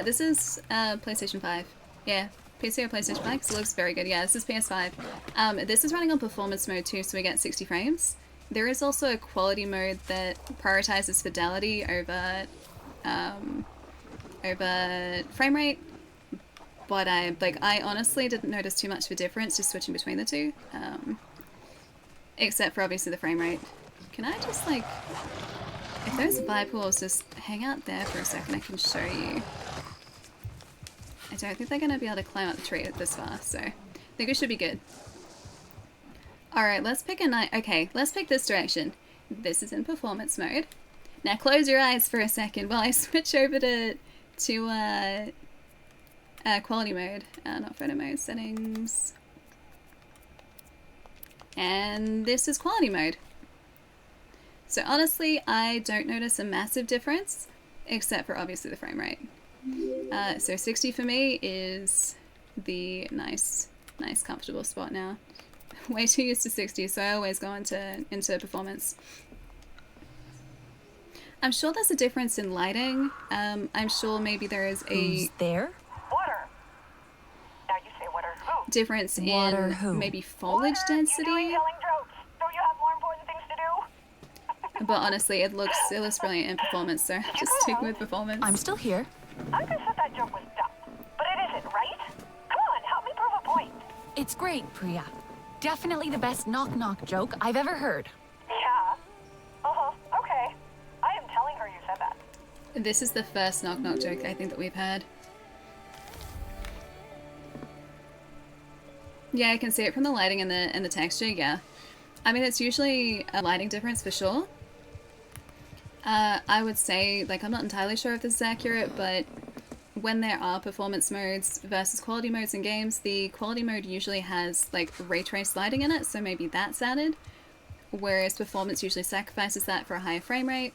This is PlayStation 5. Yeah. PC or PlayStation 5? Because it looks very good. Yeah, this is PS5. This is running on performance mode too, so we get 60 frames. There is also a quality mode that prioritizes fidelity over frame rate. But I honestly didn't notice too much of a difference just switching between the two. Except for obviously the frame rate. Can I just like... If those vibe pools just hang out there for a second, I can show you. I don't think they're going to be able to climb up the tree this far, so I think we should be good. Alright, let's pick a night. Okay, let's pick this direction. This is in performance mode. Now close your eyes for a second while I switch over to quality mode. Not photo mode, settings. And this is quality mode. So honestly, I don't notice a massive difference, except for obviously the frame rate. So 60 for me is the nice comfortable spot now. Way too used to 60, so I always go into performance. I'm sure there's a difference in lighting. I'm sure maybe there is a... Who's there? Water. Now you say water who? Difference Water in who? maybe foliage density. You doing telling jokes? Don't you have more important things to do? But honestly, it looks brilliant in performance, so just stick with performance. I'm still here. I just said that joke was dumb, but it isn't, right? Come on, help me prove a point. It's great, Priya. Definitely the best knock-knock joke I've ever heard. Yeah. Uh-huh, okay. I am telling her you said that. This is the first knock-knock joke I think that we've had. Yeah, I can see it from the lighting and the texture, yeah. I mean, it's usually a lighting difference for sure. I would say, like, I'm not entirely sure if this is accurate, but when there are performance modes versus quality modes in games, the quality mode usually has, like, ray trace lighting in it, so maybe that's added. Whereas performance usually sacrifices that for a higher frame rate.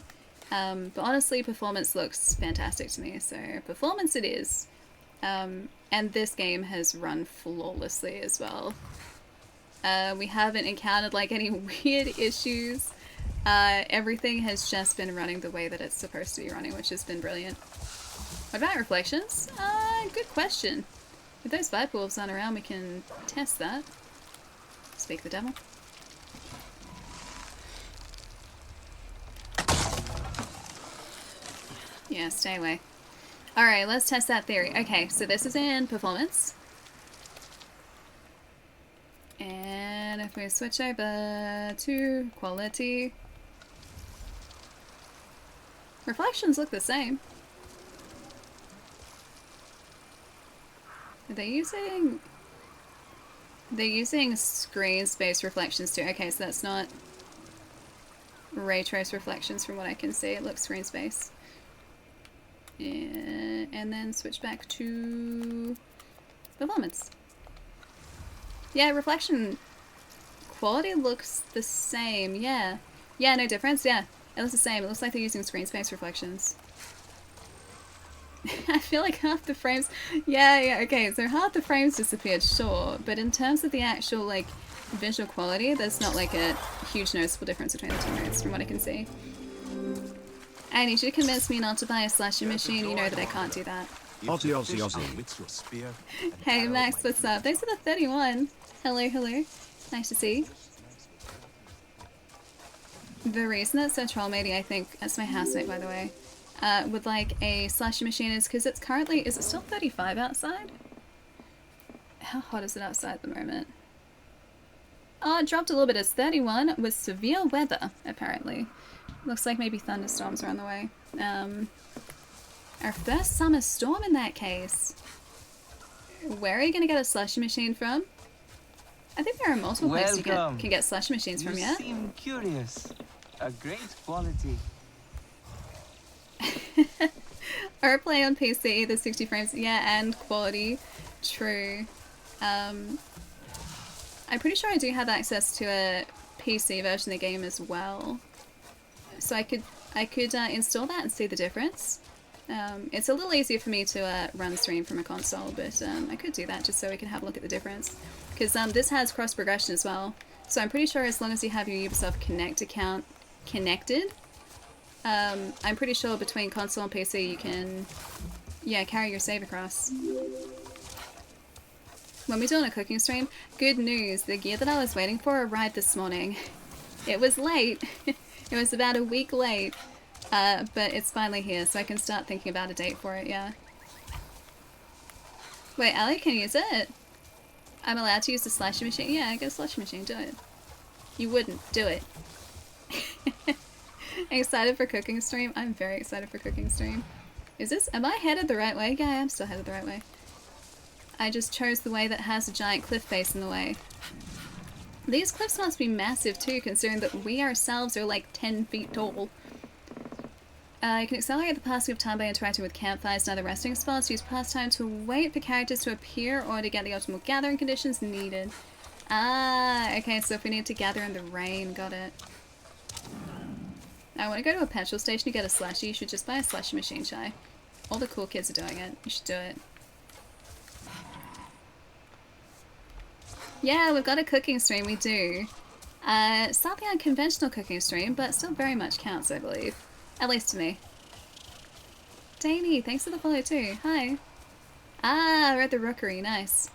But honestly, performance looks fantastic to me, so performance it is. And this game has run flawlessly as well. We haven't encountered, like, any weird issues. Everything has just been running the way that it's supposed to be running, which has been brilliant. What about reflections? Good question. If those vibe wolves aren't around, we can test that. Speak the devil. Yeah, stay away. Alright, let's test that theory. Okay, so this is in performance. And if we switch over to quality, reflections look the same. They're using screen space reflections too. Okay, so that's not ray trace reflections from what I can see. It looks screen space. Yeah, and then switch back to performance. Yeah, reflection quality looks the same, yeah. Yeah, no difference, yeah. It looks the same. It looks like they're using screen space reflections. I feel like half the frames... Yeah, okay, so half the frames disappeared, sure. But in terms of the actual, like, visual quality, there's not, like, a huge noticeable difference between the two modes, from what I can see. And you should convince me not to buy a slasher machine. You know that I can't do that. Aussie, Aussie, Aussie. Hey, Max, what's up? Thanks for the 31. Hello, hello. Nice to see. The reason that so trollmatey, I think, that's my housemate, by the way, would like a slasher machine is because it's currently, is it still 35 outside? How hot is it outside at the moment? Oh, it dropped a little bit. It's 31 with severe weather, apparently. Looks like maybe thunderstorms are on the way. Our first summer storm in that case. Where are you going to get a slushy machine from? I think there are multiple places you can get slushy machines from, yeah? You seem curious. A great quality. Or play on PC, the 60 frames, yeah, and quality. True. I'm pretty sure I do have access to a PC version of the game as well. So I could install that and see the difference. It's a little easier for me to run stream from a console, but I could do that just so we can have a look at the difference. Because this has cross progression as well. So I'm pretty sure as long as you have your Ubisoft Connect account connected, I'm pretty sure between console and PC you can, yeah, carry your save across. when we're doing a cooking stream, good news, the gear that I was waiting for arrived this morning. It was late. It was about a week late, but it's finally here, so I can start thinking about a date for it, yeah. Wait, Ali can use it? I'm allowed to use the slasher machine? Yeah, get a slasher machine, do it. You wouldn't, do it. Excited for cooking stream? I'm very excited for cooking stream. Am I headed the right way? Yeah, I am still headed the right way. I just chose the way that has a giant cliff face in the way. These cliffs must be massive too, considering that we ourselves are like 10 feet tall. You can accelerate the passing of time by interacting with campfires and other resting spots. Use pastime to wait for characters to appear or to get the optimal gathering conditions needed. Ah, okay, so if we need to gather in the rain, got it. I want to go to a petrol station to get a slushy. You should just buy a slushy machine, Shy. All the cool kids are doing it. You should do it. Yeah, we've got a cooking stream, we do. Slightly unconventional cooking stream, but still very much counts, I believe. At least to me. Danny, thanks for the follow too. Hi. Ah, we're at the rookery, nice.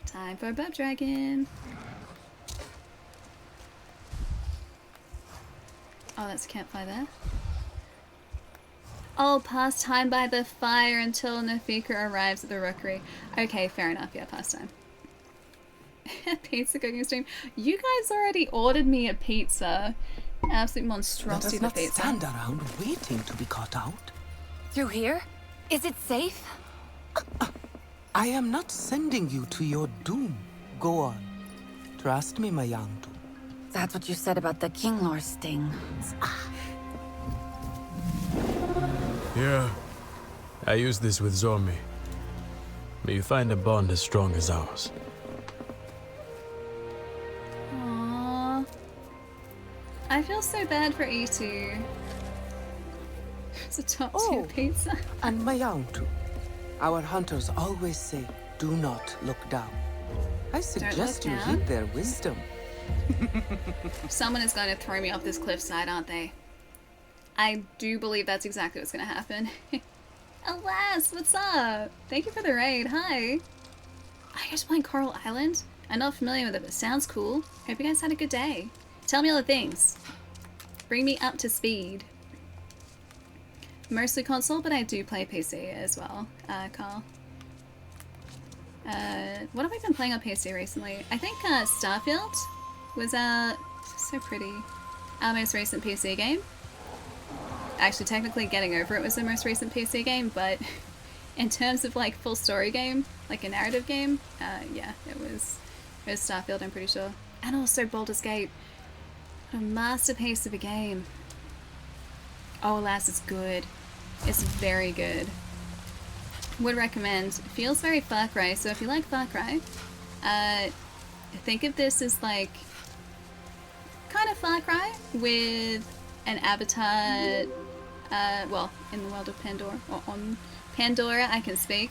Time for a boat dragon. Oh, that's a campfire there. Oh, pass time by the fire until Nafika arrives at the rookery. Okay, fair enough, yeah, pass time. Pizza cooking stream. You guys already ordered me a pizza. Absolute monstrosity of a pizza. Stand around waiting to be caught out. Through here? Is it safe? I am not sending you to your doom. Go on. Trust me, my young two. That's what you said about the King Lore sting. Yeah. I use this with Zormi. May you find a bond as strong as ours. Aww. I feel so bad for E2. It's a top tier pizza. And my young two. Our hunters always say, do not look down. I suggest you heed their wisdom. Someone is going to throw me off this cliffside, aren't they? I do believe that's exactly what's going to happen. Alas, what's up? Thank you for the raid. Hi. I guys playing Coral Island? I'm not familiar with it, but it sounds cool. Hope you guys had a good day. Tell me all the things. Bring me up to speed. Mostly console, but I do play PC as well, Carl. What have I been playing on PC recently? I think Starfield was so pretty. Our most recent PC game. Actually, technically Getting Over It was the most recent PC game, but in terms of like full story game, like a narrative game, yeah, it was Starfield, I'm pretty sure. And also Baldur's Gate. What a masterpiece of a game. Oh, alas, it's good. It's very good. Would recommend. Feels very Far Cry, so if you like Far Cry, think of this as like kind of Far Cry with an avatar, well, in the world of Pandora, or on Pandora, I can speak.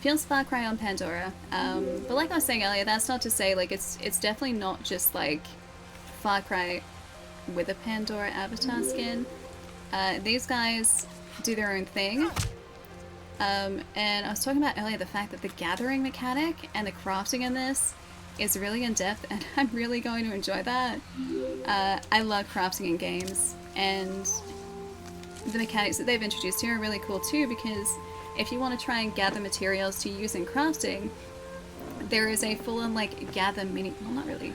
Feels Far Cry on Pandora. But like I was saying earlier, that's not to say, like, it's definitely not just like Far Cry with a Pandora avatar skin. These guys do their own thing. And I was talking about earlier the fact that the gathering mechanic and the crafting in this is really in depth, and I'm really going to enjoy that. I love crafting in games, and the mechanics that they've introduced here are really cool too, because if you want to try and gather materials to use in crafting, there is a full-on like gather mini, well, not really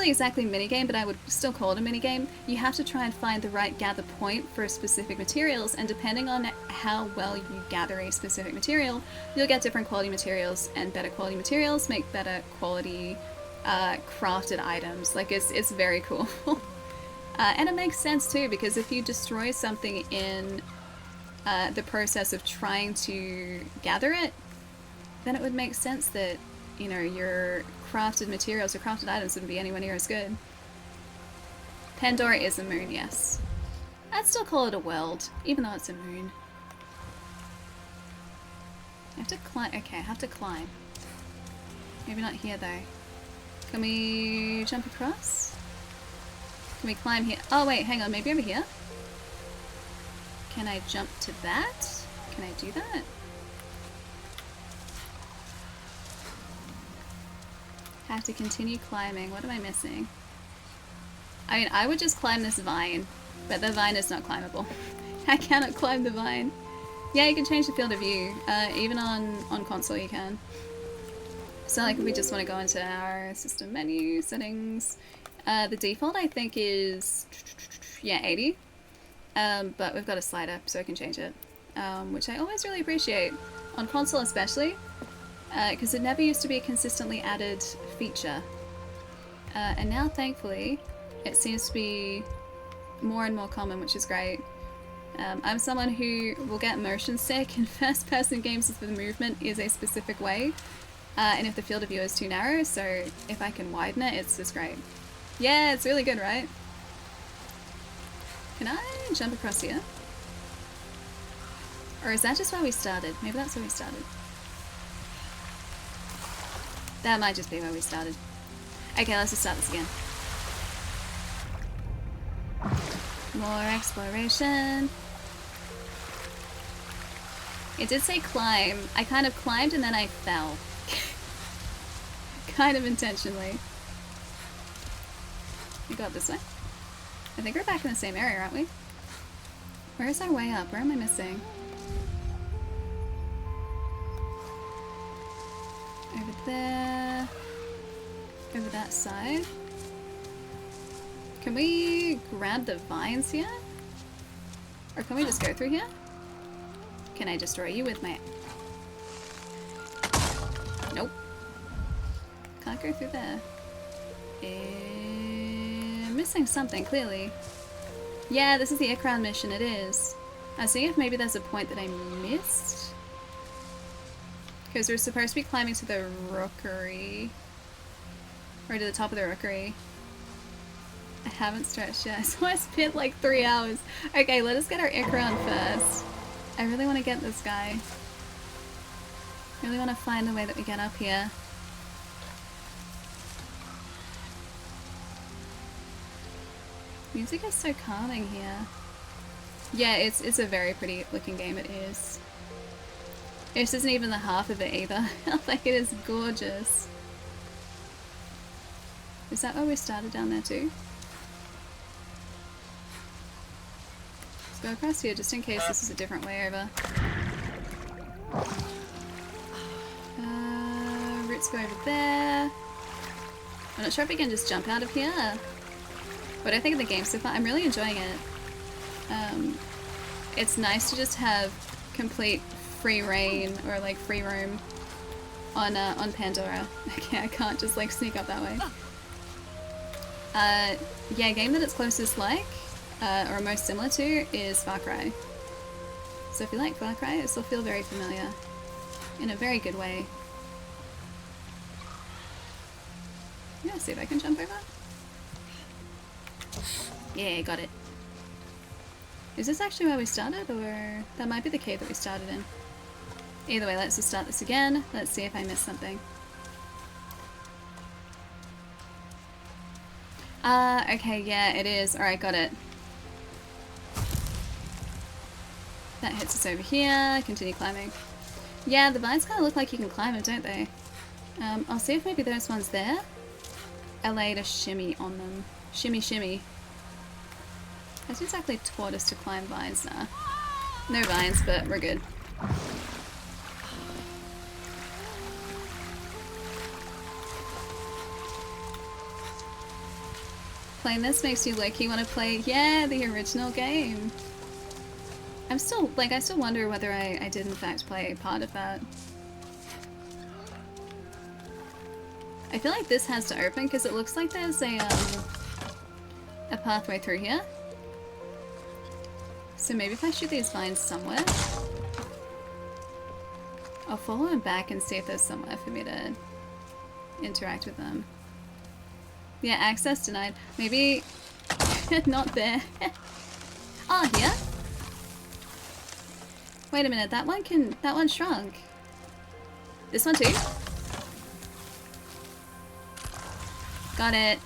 exactly minigame, but I would still call it a minigame. You have to try and find the right gather point for specific materials, and depending on how well you gather a specific material, you'll get different quality materials, and better quality materials make better quality crafted items. Like, it's very cool. And it makes sense too, because if you destroy something in the process of trying to gather it, then it would make sense that, you know, your crafted materials or crafted items wouldn't be anywhere near as good. Pandora is a moon, yes. I'd still call it a world, even though it's a moon. I have to climb. Okay, I have to climb. Maybe not here though. Can we jump across? Can we climb here? Oh wait, hang on, maybe over here? Can I jump to that? Can I do that? Have to continue climbing. What am I missing? I mean, I would just climb this vine, but the vine is not climbable. I cannot climb the vine. Yeah, you can change the field of view. Even on console you can. So like if we just want to go into our system menu settings, the default I think is, yeah, 80. But we've got a slider so I can change it, which I always really appreciate. On console especially, because it never used to be a consistently added feature. And now thankfully, it seems to be more and more common, which is great. I'm someone who will get motion sick in first-person games if the movement is a specific way, and if the field of view is too narrow, so if I can widen it, it's just great. Yeah, it's really good, right? Can I jump across here? Or is that just where we started? Maybe that's where we started. That might just be where we started. Okay, let's just start this again. More exploration. It did say climb. I kind of climbed and then I fell. Kind of intentionally. We got this way. I think we're back in the same area, aren't we? Where is our way up? Where am I missing? Over there. Over that side. Can we grab the vines here? Or can we just go through here? Can I destroy you with my... Nope. Can't go through there. I'm missing something, clearly. Yeah, this is the Ikran mission, it is. I was seeing if maybe there's a point that I missed. Because we're supposed to be climbing to the rookery. Or to the top of the rookery. I haven't stretched yet, so I spent like 3 hours. Okay, let us get our Ikran first. I really want to get this guy. I really want to find the way that we get up here. Music is so calming here. Yeah, it's a very pretty looking game, it is. This isn't even the half of it either. Like, it is gorgeous. Is that where we started down there too? Let's go across here just in case this is a different way over. Routes go over there. I'm not sure if we can just jump out of here. What I think of the game so far, I'm really enjoying it. It's nice to just have complete free reign or like free roam on Pandora. Okay, I can't just like sneak up that way. Yeah, a game that it's closest like, or most similar to, is Far Cry. So if you like Far Cry, this will feel very familiar in a very good way. Yeah, see if I can jump over. Yeah, got it. Is this actually where we started, or that might be the cave that we started in? Either way, let's just start this again. Let's see if I missed something. Okay, yeah, it is. Alright, got it. That hits us over here. Continue climbing. Yeah, the vines kind of look like you can climb them, don't they? I'll see if maybe those ones there. I laid a shimmy on them. Shimmy, shimmy. That's exactly taught us to climb vines now. No vines, but we're good. Playing this makes you low-key want to play, yeah, the original game. I'm still, like, I still wonder whether I did in fact play part of that. I feel like this has to open because it looks like there's a pathway through here. So maybe if I shoot these vines somewhere, I'll follow them back and see if there's somewhere for me to interact with them. Yeah, access denied. Maybe not there. Oh, here? Wait a minute, that one shrunk. This one too? Got it.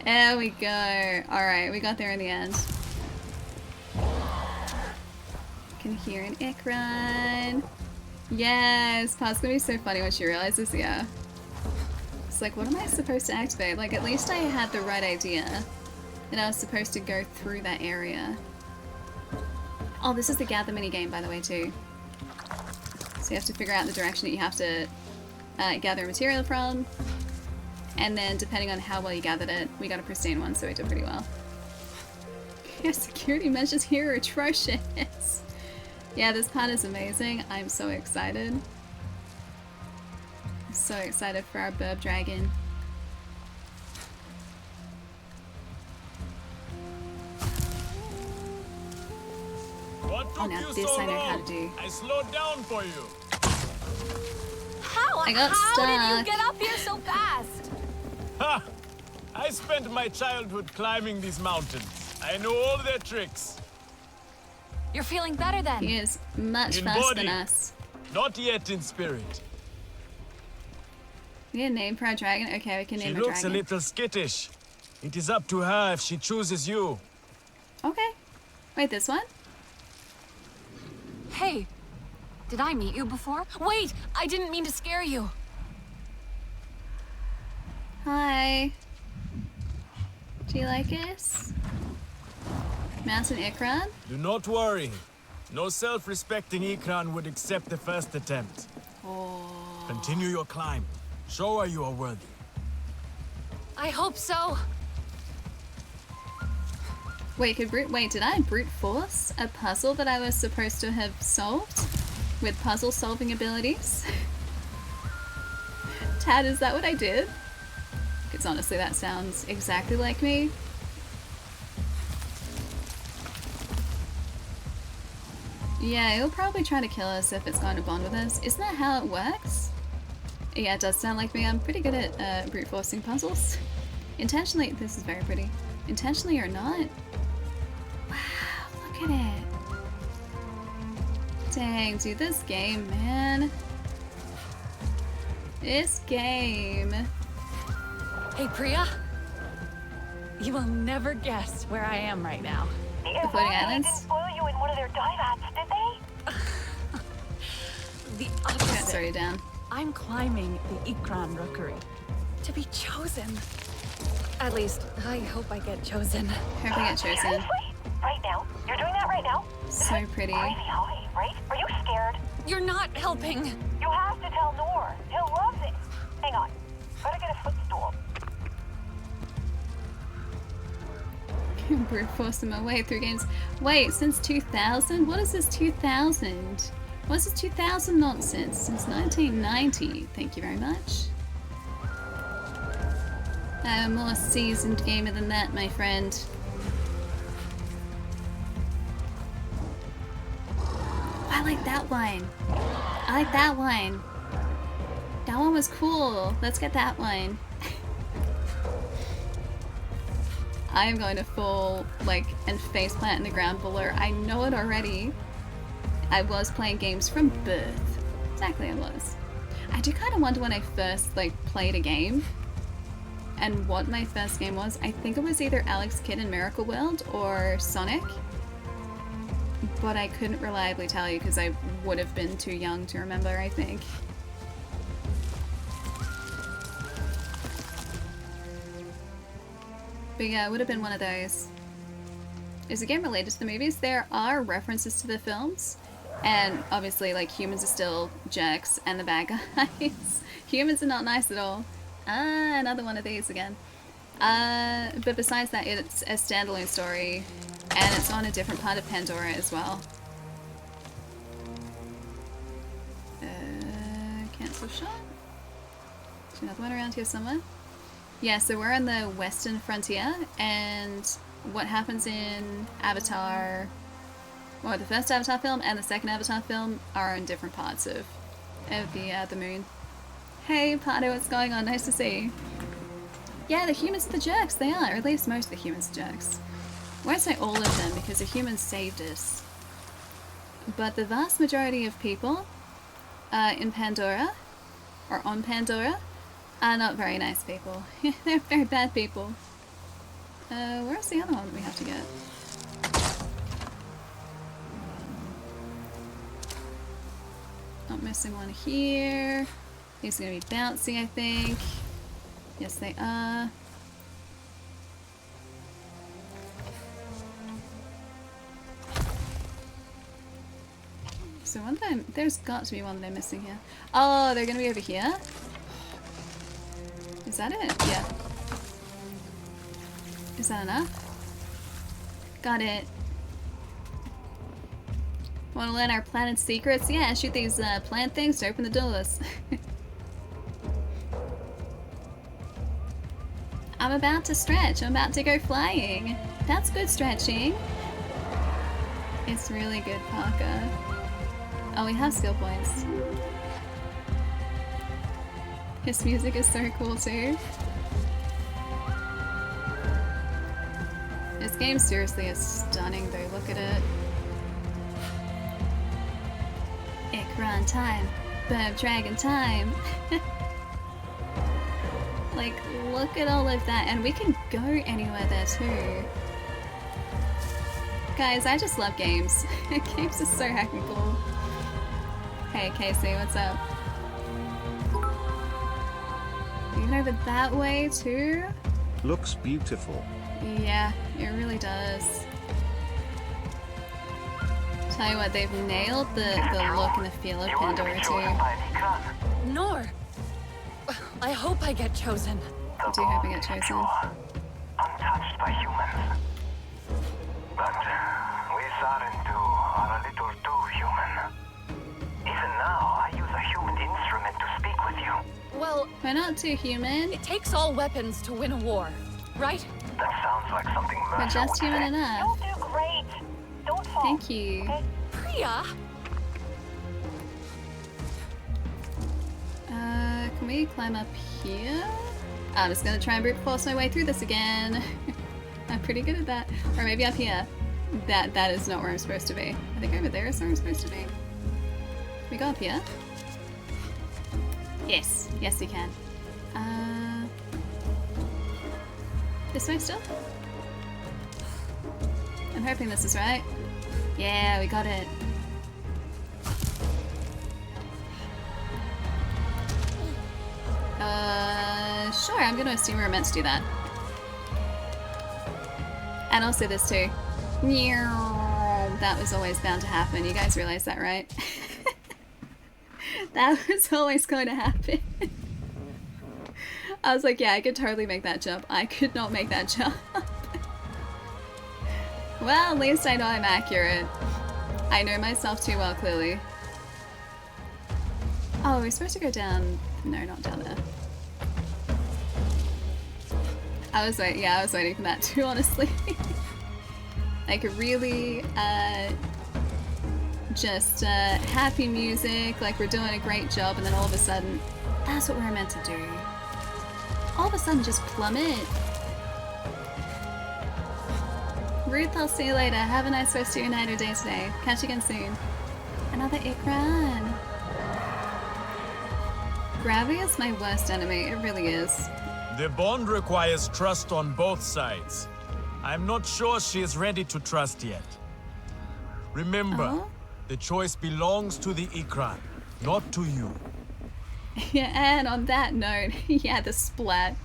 There we go. Alright, we got there in the end. Can hear an Ikran. Yes, part's gonna be so funny when she realizes, yeah. It's like, what am I supposed to activate? Like, at least I had the right idea that I was supposed to go through that area. Oh, this is the gather minigame, by the way, too. So you have to figure out the direction that you have to gather material from. And then, depending on how well you gathered it, we got a pristine one, so we did pretty well. Yeah, security measures here are atrocious. Yeah, this part is amazing. I'm so excited. I'm so excited for our burb dragon. Oh, now this I know how to do. I slowed down for you. How? I got How stuck. did you get up here so fast? Ha! I spent my childhood climbing these mountains. I know all their tricks. You're feeling better then? He is much In faster body, than us. not yet in spirit. We need a name for our dragon? Okay, we can She name a looks a dragon. little skittish. It is up to her if she chooses you. Okay. Wait, this one? Hey, did I meet you before? Wait, I didn't mean to scare you. Hi. Do you like us? Mountain Ikran? Do not worry. No self-respecting Ikran would accept the first attempt. Oh. Continue your climb. Show her you are worthy. I hope so. Wait, did I brute force a puzzle that I was supposed to have solved? With puzzle solving abilities? Tad, is that what I did? Because honestly, that sounds exactly like me. Yeah, it'll probably try to kill us if it's going to bond with us. Isn't that how it works? Yeah, it does sound like me. I'm pretty good at brute forcing puzzles. Intentionally, this is very pretty. Intentionally or not? Wow, look at it. Dang, dude, this game, man. This game. Hey, Priya. You will never guess where I am right now. The floating islands? Didn't spoil you in one of their dive hats, did they? The opposite. Sorry, you down. I'm climbing the Ikran rookery. To be chosen. At least, I hope I get chosen. Hope I get chosen. Seriously? Right now? You're doing that right now? So pretty. Pretty high, right? Are you scared? You're not helping. You have to tell Noor. He'll love this. Hang on. Gotta get a footstool. Brute forcing my way through games. Wait, since 2000? What is this 2000? What's this 2000 nonsense? Since 1990. Thank you very much. I'm a more seasoned gamer than that, my friend. I like that one. I like that one. That one was cool. Let's get that one. I am going to fall, like, and faceplant in the ground below. I know it already. I was playing games from birth. Exactly, I was. I do kind of wonder when I first, like, played a game and what my first game was. I think it was either Alex Kidd in Miracle World or Sonic. But I couldn't reliably tell you because I would have been too young to remember, I think. But yeah, it would have been one of those. Is the game related to the movies? There are references to the films. And obviously, like, humans are still jerks and the bad guys. Humans are not nice at all. Ah, another one of these again. But besides that, it's a standalone story. And it's on a different part of Pandora as well. Cancel shot. There's another one around here somewhere. Yeah, so we're on the western frontier, and what happens in Avatar, well, the first Avatar film and the second Avatar film are in different parts of the moon. Hey, Pardo, what's going on? Nice to see you. Yeah, the humans are the jerks, they are, or at least most of the humans are jerks. I won't say all of them, because the humans saved us. But the vast majority of people in Pandora, or on Pandora, are not very nice people. They're very bad people. Where's the other one we have to get? Oh Not missing one here. These are gonna be bouncy, I think. Yes, they are. So one of them, there's got to be one that I'm missing here. Oh, they're gonna be over here? Is that it? Yeah. Is that enough? Got it. Want to learn our planet's secrets? Yeah, shoot these plant things to open the doors. I'm about to stretch. I'm about to go flying. That's good stretching. It's really good, Parker. Oh, we have skill points. His music is so cool too. This game seriously is stunning though, look at it. Ikran time. Burb Dragon time. Like, look at all of that. And we can go anywhere there too. Guys, I just love games. Games are so heckin' cool. Hey, Casey, what's up? Even over that way too? Looks beautiful. Yeah, it really does. Tell you what, they've nailed the look and the feel of Pandora too. Nor! I hope I get chosen. I do hope I get chosen. Untouched by humans. But we aren't are a little too human. Even now, I use a human instrument to speak with you. Well, we're not too human. It takes all weapons to win a war, right? That sounds like something we're just human enough. You'll do great. Don't fall. Thank you. Okay? Priya! Can we climb up here? I'm just gonna try and brute force my way through this again. I'm pretty good at that. Or maybe up here. That is not where I'm supposed to be. I think over there is where I'm supposed to be. Can we go up here? Yes. Yes, we can. This way still? I'm hoping this is right. Yeah, we got it. Sure, I'm gonna assume we're meant to do that. And also this too. That was always bound to happen. You guys realize that, right? That was always going to happen. I was like, yeah, I could totally make that jump. I could not make that jump. Well, at least I know I'm accurate. I know myself too well, clearly. Oh, we're supposed to go down... No, not down there. I was waiting for that too, honestly. Like, really, just happy music, like we're doing a great job, and then all of a sudden, that's what we're meant to do. All of a sudden, just plummet. Ruth, I'll see you later. Have a nice rest of your night or day today. Catch you again soon. Another Ikran. Gravity is my worst enemy. It really is. The bond requires trust on both sides. I'm not sure she is ready to trust yet. Remember, the choice belongs to the Ikran, not to you. Yeah, and on that note, yeah, the splat.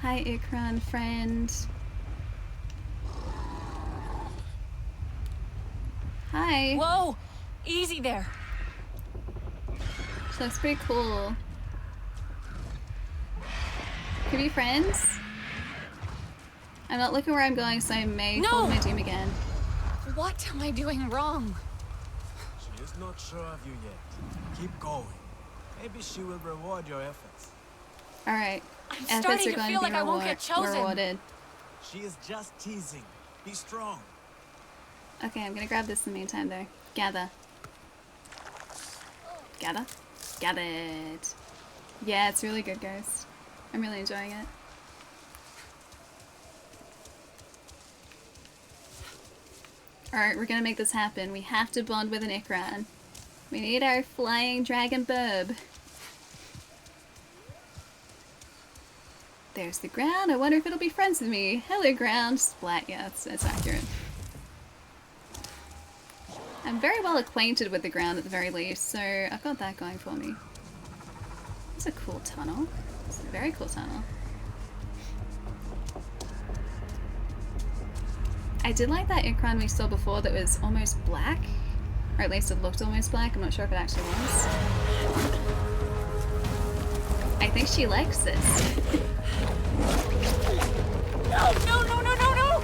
Hi, Ikran friend. Hi. Whoa! Easy there. So that's pretty cool. Can we be friends? I'm not looking where I'm going, so I may follow my doom again. What am I doing wrong? She is not sure of you yet. Keep going. Maybe she will reward your efforts. Alright. I'm starting to feel like I won't get chosen. Rewarded. She is just teasing. Be strong. Okay, I'm gonna grab this in the meantime though. Gather. Gather? Gather it. Yeah, it's really good, guys. I'm really enjoying it. Alright, we're gonna make this happen. We have to bond with an Ikran. We need our flying dragon burb. There's the ground. I wonder if it'll be friends with me. Hello, ground. Splat. Yeah, that's accurate. I'm very well acquainted with the ground at the very least, so I've got that going for me. It's a cool tunnel. It's a very cool tunnel. I did like that Ikran we saw before that was almost black. Or at least it looked almost black. I'm not sure if it actually was. I think she likes this. No, no, no, no, no, no!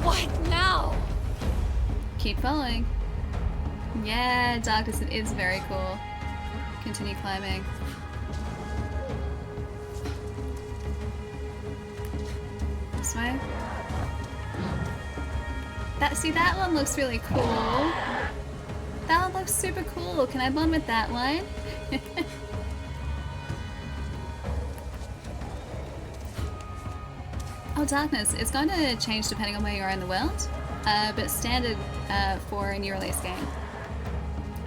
What now? Keep following. Yeah, darkness, it is very cool. Continue climbing. This way. See, that one looks really cool. That one looks super cool. Can I bond with that one? Oh, darkness. It's going to change depending on where you are in the world, but standard for a new release game.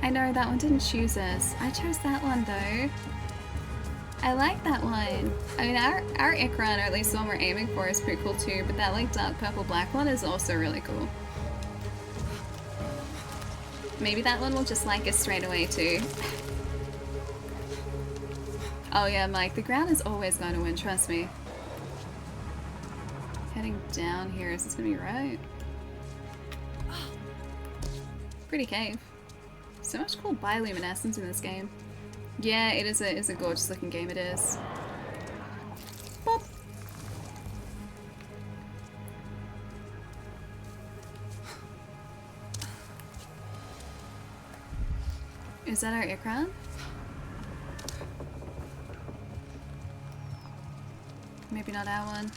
I know that one didn't choose us. I chose that one though. I like that one. I mean, our Ikran, or at least the one we're aiming for, is pretty cool too, but that like dark purple black one is also really cool. Maybe that one will just like us straight away too. Oh yeah, Mike, the ground is always going to win, trust me. Heading down here, is this gonna be right? Pretty cave. So much cool bioluminescence in this game. Yeah, it is a gorgeous looking game, it is. Boop. Is that our Ikran? Maybe not our one.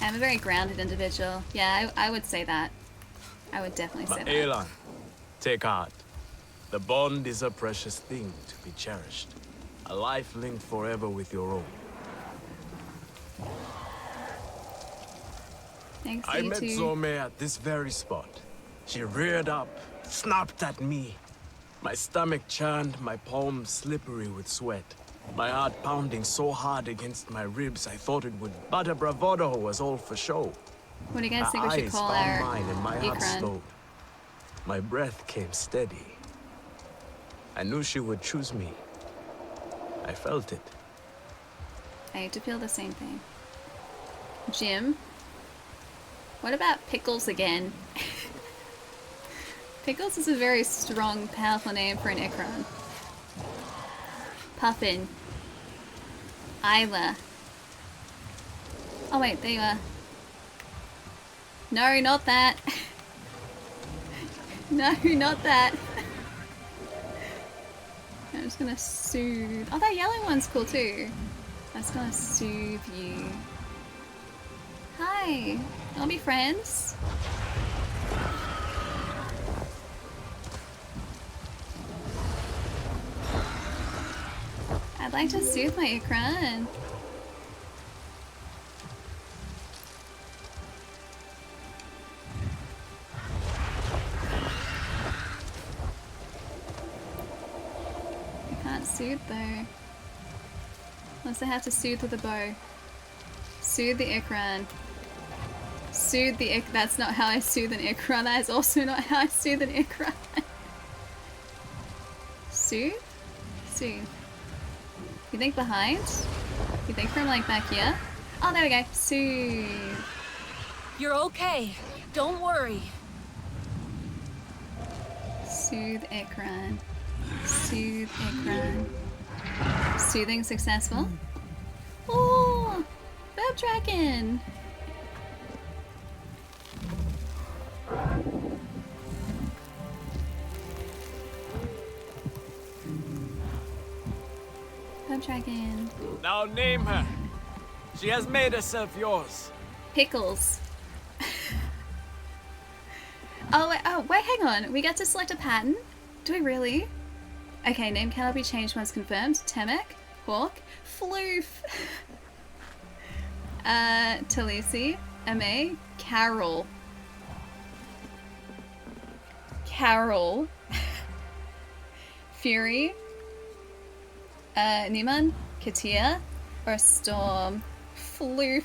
I'm a very grounded individual. Yeah, I would say that. I would definitely say that. Elan, take heart. The bond is a precious thing to be cherished. A life linked forever with your own. Thanks, I you met too. Zome at this very spot. She reared up, snapped at me. My stomach churned, my palms slippery with sweat. My heart pounding so hard against my ribs I thought it would. But her bravado was all for show. What do you guys Her think we should eyes call found our mine and my heart Ikran? slowed. My breath came steady. I knew she would choose me. I felt it. I need to feel the same thing. Jim? What about Pickles again? Pickles is a very strong, powerful name for an Ikran. Puffin. Isla. Oh wait, there you are. No, not that. No, not that. I'm just gonna soothe. Oh, that yellow one's cool too. I'm just gonna soothe you. Hi. Wanna be friends? I'd like to soothe my Ikran. I can't soothe though. Unless I have to soothe with a bow. Soothe the Ikran. Soothe the Ikran. That's not how I soothe an Ikran. That is also not how I soothe an Ikran. Soothe? Soothe. You think behind? You think from like back here? Oh, there we go. Soothe. You're okay. Don't worry. Soothe Ikran. Soothe Ikran. Soothing successful. Oh, Verb Dragon. Verb Dragon. Now name her. She has made herself yours. Pickles. Oh, wait, hang on. We get to select a pattern? Do we really? Okay, name cannot be changed once confirmed. Temek, Hawk, Floof, Talisi, Ma, Carol. Carol. Fury, Niman, Katia, or Storm. Floof.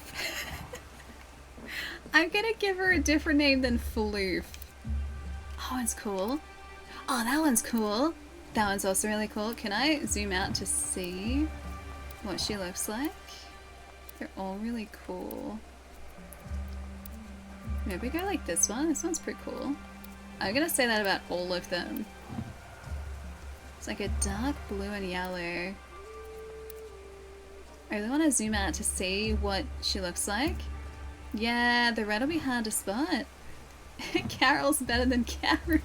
I'm gonna give her a different name than Floof. that one's cool. Oh, that one's cool. That one's also really cool. Can I zoom out to see what she looks like? They're all really cool. Maybe go like this one. This one's pretty cool. I'm gonna say that about all of them. It's like a dark blue and yellow. I really want to zoom out to see what she looks like. Yeah, the red will be hard to spot. Carol's better than Karen.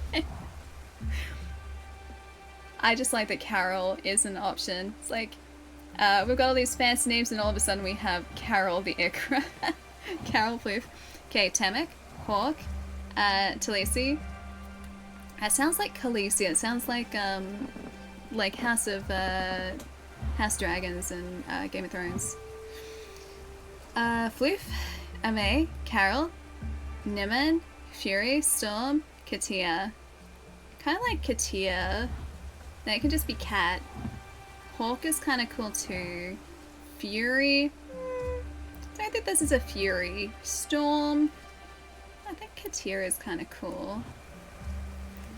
I just like that Carol is an option. It's like, we've got all these fancy names and all of a sudden we have Carol the Ikra. Carol Floof. Okay, Temek, Hawk, Talisi. It sounds like Khaleesi. It sounds like House Dragons and Game of Thrones. Floof, Ame, Carol, Nimon, Fury, Storm, Katia. Kind of like Katia. Then it can just be Cat. Hawk is kind of cool too. Fury. I don't think this is a Fury. Storm. I think Katia is kind of cool.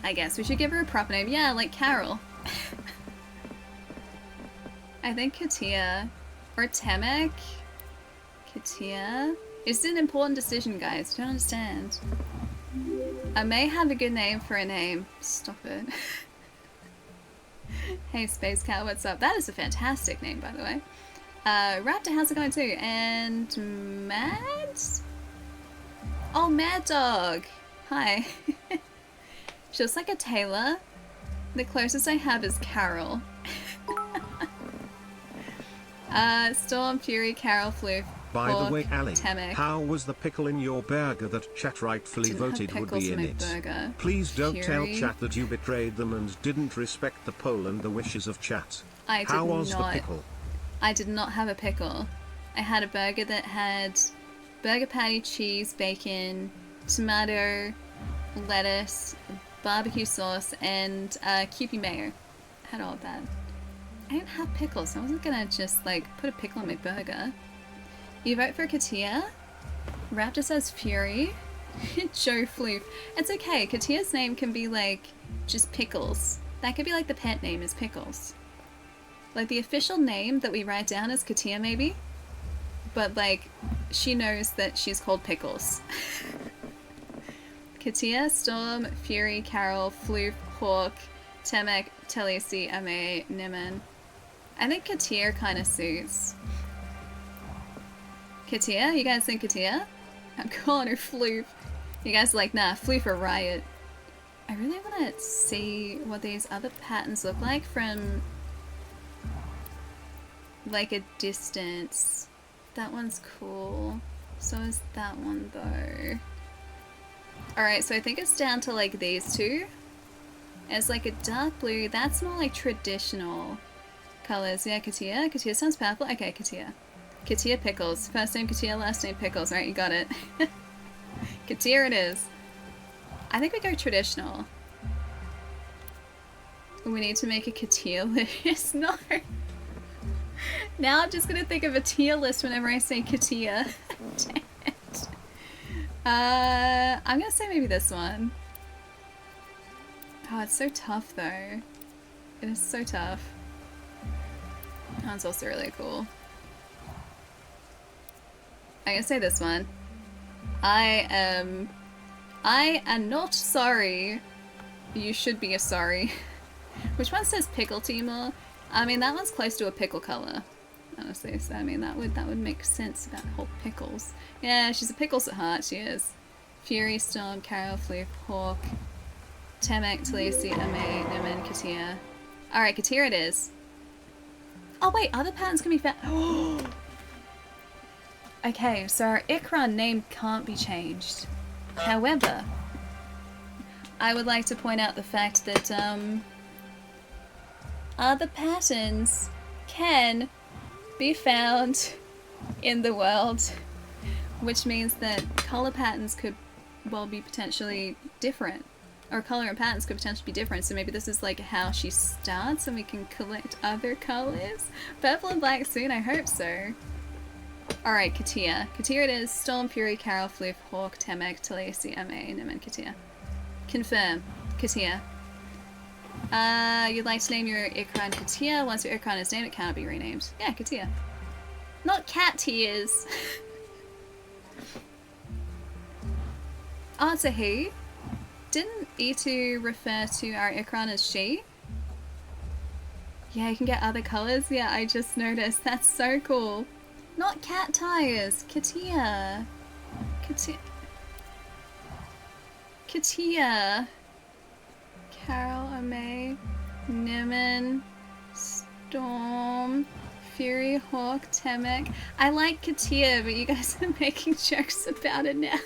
I guess we should give her a proper name. Yeah, like Carol. I think Katia. Or Temek. Katia. It's an important decision, guys. Don't understand. I may have a good name for a name. Stop it. Hey, Space Cat, what's up? That is a fantastic name, by the way. Raptor, how's it going too? And Mad? Oh, Mad Dog. Hi. She looks like a tailor. The closest I have is Carol. Storm, Fury, Carol, Floof, By Hawk, the way, Ali, Temek. how was the pickle in your burger that chat rightfully voted would be in it? Burger. Please don't tell Fury. chat that you betrayed them and didn't respect the poll and the wishes of chat. I did How was not. the pickle? I did not have a pickle. I had a burger that had burger patty, cheese, bacon, tomato, lettuce, barbecue sauce, and Kewpie mayo. I had all of that. I didn't have pickles, so I wasn't gonna just like put a pickle on my burger. You vote for Katia? Raptor says Fury. Joe Floof. It's okay, Katia's name can be like just Pickles. That could be like the pet name is Pickles. Like the official name that we write down is Katia maybe, but like she knows that she's called Pickles. Katia, Storm, Fury, Carol, Floof, Hawk, Temek, Talisi, Ame, Nimon. I think Katia kind of suits. Katia? You guys think Katia? I'm calling her Floof. You guys are like, nah, Floof or Riot. I really want to see what these other patterns look like from like a distance. That one's cool. So is that one though. Alright, so I think it's down to like these two. It's like a dark blue. That's more like traditional colors. Yeah, Katia. Katia sounds powerful. Okay, Katia. Katia Pickles. First name Katia, last name Pickles. Right, you got it. Katia it is. I think we go traditional. We need to make a Katia list. No. Now I'm just gonna think of a tier list whenever I say Katia. Damn it. I'm gonna say maybe this one. Oh, it's so tough though. It is so tough. That one's also really cool. I'm gonna say this one. I am not sorry. You should be a sorry. Which one says pickle Timor? I mean, that one's close to a pickle color. Honestly, so I mean that would make sense about the whole pickles. Yeah, she's a pickles at heart, she is. Fury, Storm, Carol, Floof, Hawk, Temek, Talisi, Ame, Nimon, Katia. Alright, Katia it is. Oh wait, other patterns can be found. Okay, so our Ikran name can't be changed. However, I would like to point out the fact that other patterns can be found in the world, which means that color patterns could, well, be potentially different. Or color and patterns could potentially be different, so maybe this is like how she starts and we can collect other colors. Purple and black soon, I hope so. Alright, Katia. Katia it is. Storm, Fury, Carol, Floof, Hawk, Temek, Talisi, Ame, Nimon, Katia. Confirm. Katia. You'd like to name your Ikran Katia. Once your Ikran is named, it cannot be renamed. Yeah, Katia. Not cat tears. Oh, it's a he? Didn't E2 refer to our Ikran as she? Yeah, you can get other colors. Yeah, I just noticed. That's so cool. Not cat tires. Katia. Katia. Katia. Carol, Amay, Niman, Storm, Fury, Hawk, Temek. I like Katia, but you guys are making jokes about it now.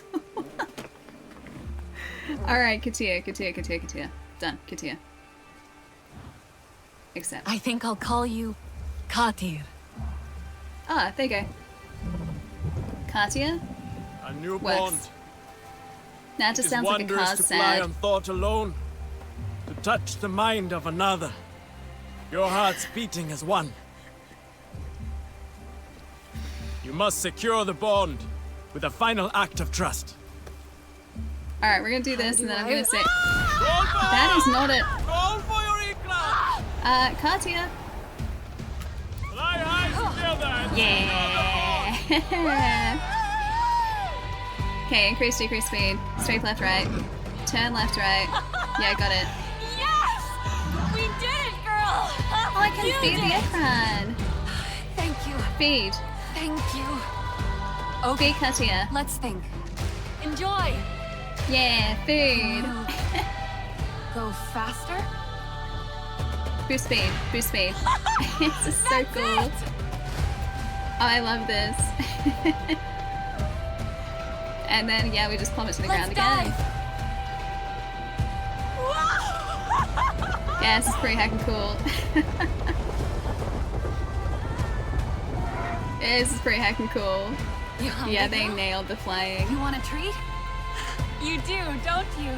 Alright, Katia. Done, Katia. Accept. I think I'll call you Katir. Ah, there you go. Katia? A new Works. bond. Nah, it just sounds like a wondrous car to fly sad. on thought alone, to touch the mind of another. Your hearts beating as one. You must secure the bond with a final act of trust. Alright, we're gonna do this and then I'm gonna say... That is not it. Roll for your Ikran! Katia. Fly high together! Yeah! Okay, increase, decrease speed. Straight left, right. Turn left, right. Yeah, got it. Yes! We did it, girl! Oh, I can feed the Ikran. Thank you. Feed. Thank you. Okay, Katia. Let's think. Enjoy! Yeah, food. Go faster? Boost speed, boost speed. This is so cool. Oh, I love this. And then, yeah, we just plummet to the ground again. Yeah, this is pretty heckin' cool. This is pretty heckin' cool. Yeah, they nailed the flying. You want a treat? You do, don't you?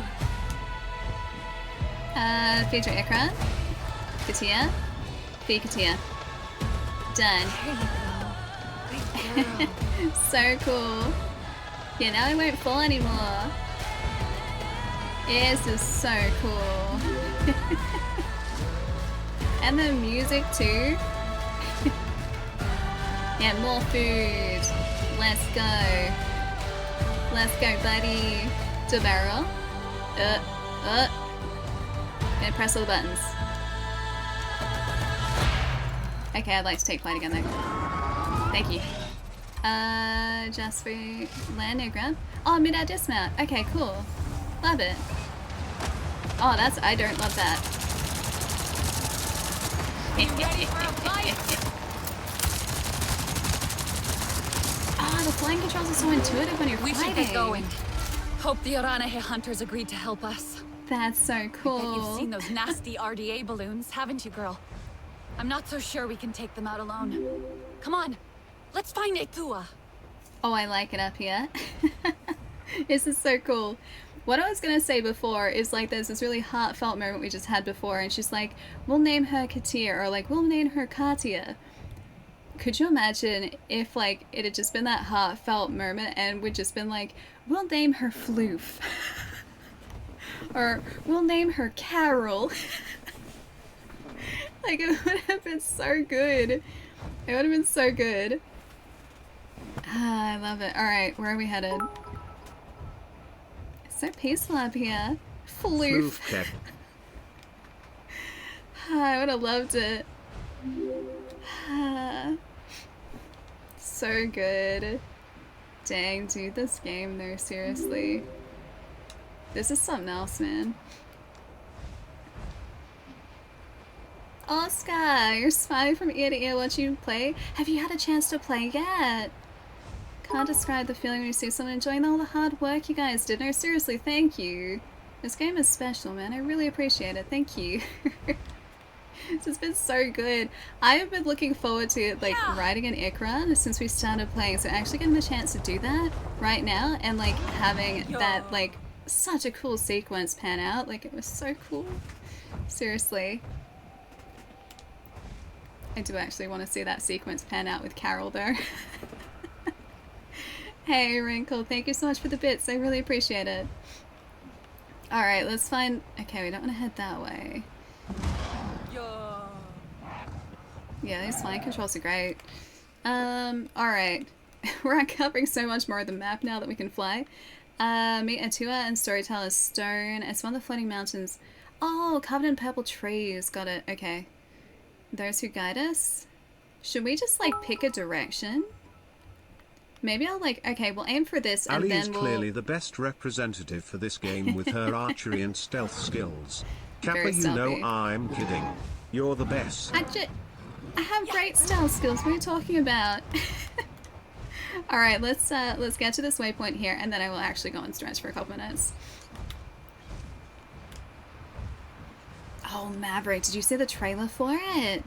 Feed your Ikran. Katia. Feed Katia. Done. There you go. So cool. Yeah, now I won't fall anymore. Yeah, this is so cool. And the music too. Yeah, more food. Let's go. Let's go, buddy. To barrel. And press all the buttons. Okay, I'd like to take flight again though. Thank you. Just for land, no ground. Oh, mid-air dismount. Okay, cool. Love it. Oh, that's, I don't love that. Oh, the flying controls are so intuitive when you're We fighting. should get going. Hope the Oranahe hunters agreed to help us. That's so cool. I bet you've seen those nasty RDA balloons, haven't you, girl? I'm not so sure we can take them out alone. Come on, let's find Etua. Oh, I like it up here. This is so cool. What I was gonna say before is like there's this really heartfelt moment we just had before and she's like, we'll name her Katia or like we'll name her Katia. Could you imagine if like it had just been that heartfelt moment and we'd just been like, we'll name her Floof. Or we'll name her Carol. Like it would have been so good. It would have been so good. Ah, I love it. Alright, where are we headed? It's so peaceful up here. Floof. I would have loved it. So good. Dang, dude, this game though, seriously. This is something else, man. Oscar, you're smiling from ear to ear watching you play. Have you had a chance to play yet? Can't describe the feeling when you see someone enjoying all the hard work you guys did. No, seriously, thank you. This game is special, man. I really appreciate it. Thank you. This has been so good. I have been looking forward to like riding an Ikran since we started playing. So actually getting the chance to do that right now and like having that like such a cool sequence pan out. Like it was so cool. Seriously. I do actually want to see that sequence pan out with Carol though. Hey Wrinkle, thank you so much for the bits. I really appreciate it. Alright, let's find... Okay, we don't want to head that way. Yeah, these flying controls are great. Alright. We're uncovering so much more of the map now that we can fly. Meet Atua and Storyteller's Stone. It's one of the floating mountains. Oh, covered in purple trees. Got it. Okay. Those who guide us. Should we just, like, pick a direction? Maybe I'll, like... Okay, we'll aim for this and Ali then is clearly the best representative for this game with her archery and stealth skills. Kappa, Very you stealthy. know I'm kidding. You're the best. I have great stealth skills. What are you talking about? Alright, let's get to this waypoint here, and then I will actually go and stretch for a couple minutes. Oh, Maverick, did you see the trailer for it?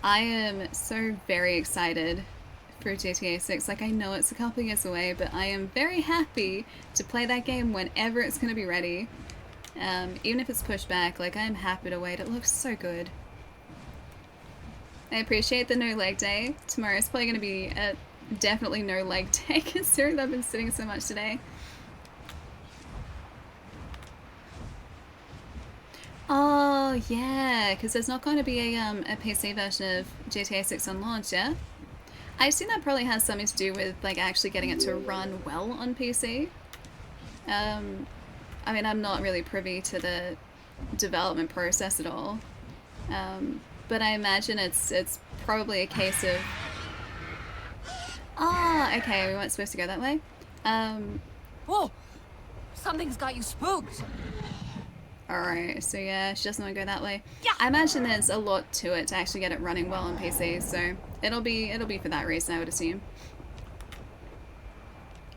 I am so very excited for GTA 6. Like, I know it's a couple years away, but I am very happy to play that game whenever it's going to be ready. Even if it's pushed back, like, I'm happy to wait. It looks so good. I appreciate the no leg day. Tomorrow's probably going to be a definitely no leg day, considering I've been sitting so much today. Oh, yeah, because there's not going to be a PC version of GTA 6 on launch, yeah? I assume that probably has something to do with, like, actually getting it to run well on PC. I mean, I'm not really privy to the development process at all. But I imagine it's probably a case of... Ah, okay, we weren't supposed to go that way. Whoa! Something's got you spooked! Alright, so yeah, she doesn't want to go that way. Yeah. I imagine there's a lot to it to actually get it running well on PC, so it'll be for that reason, I would assume.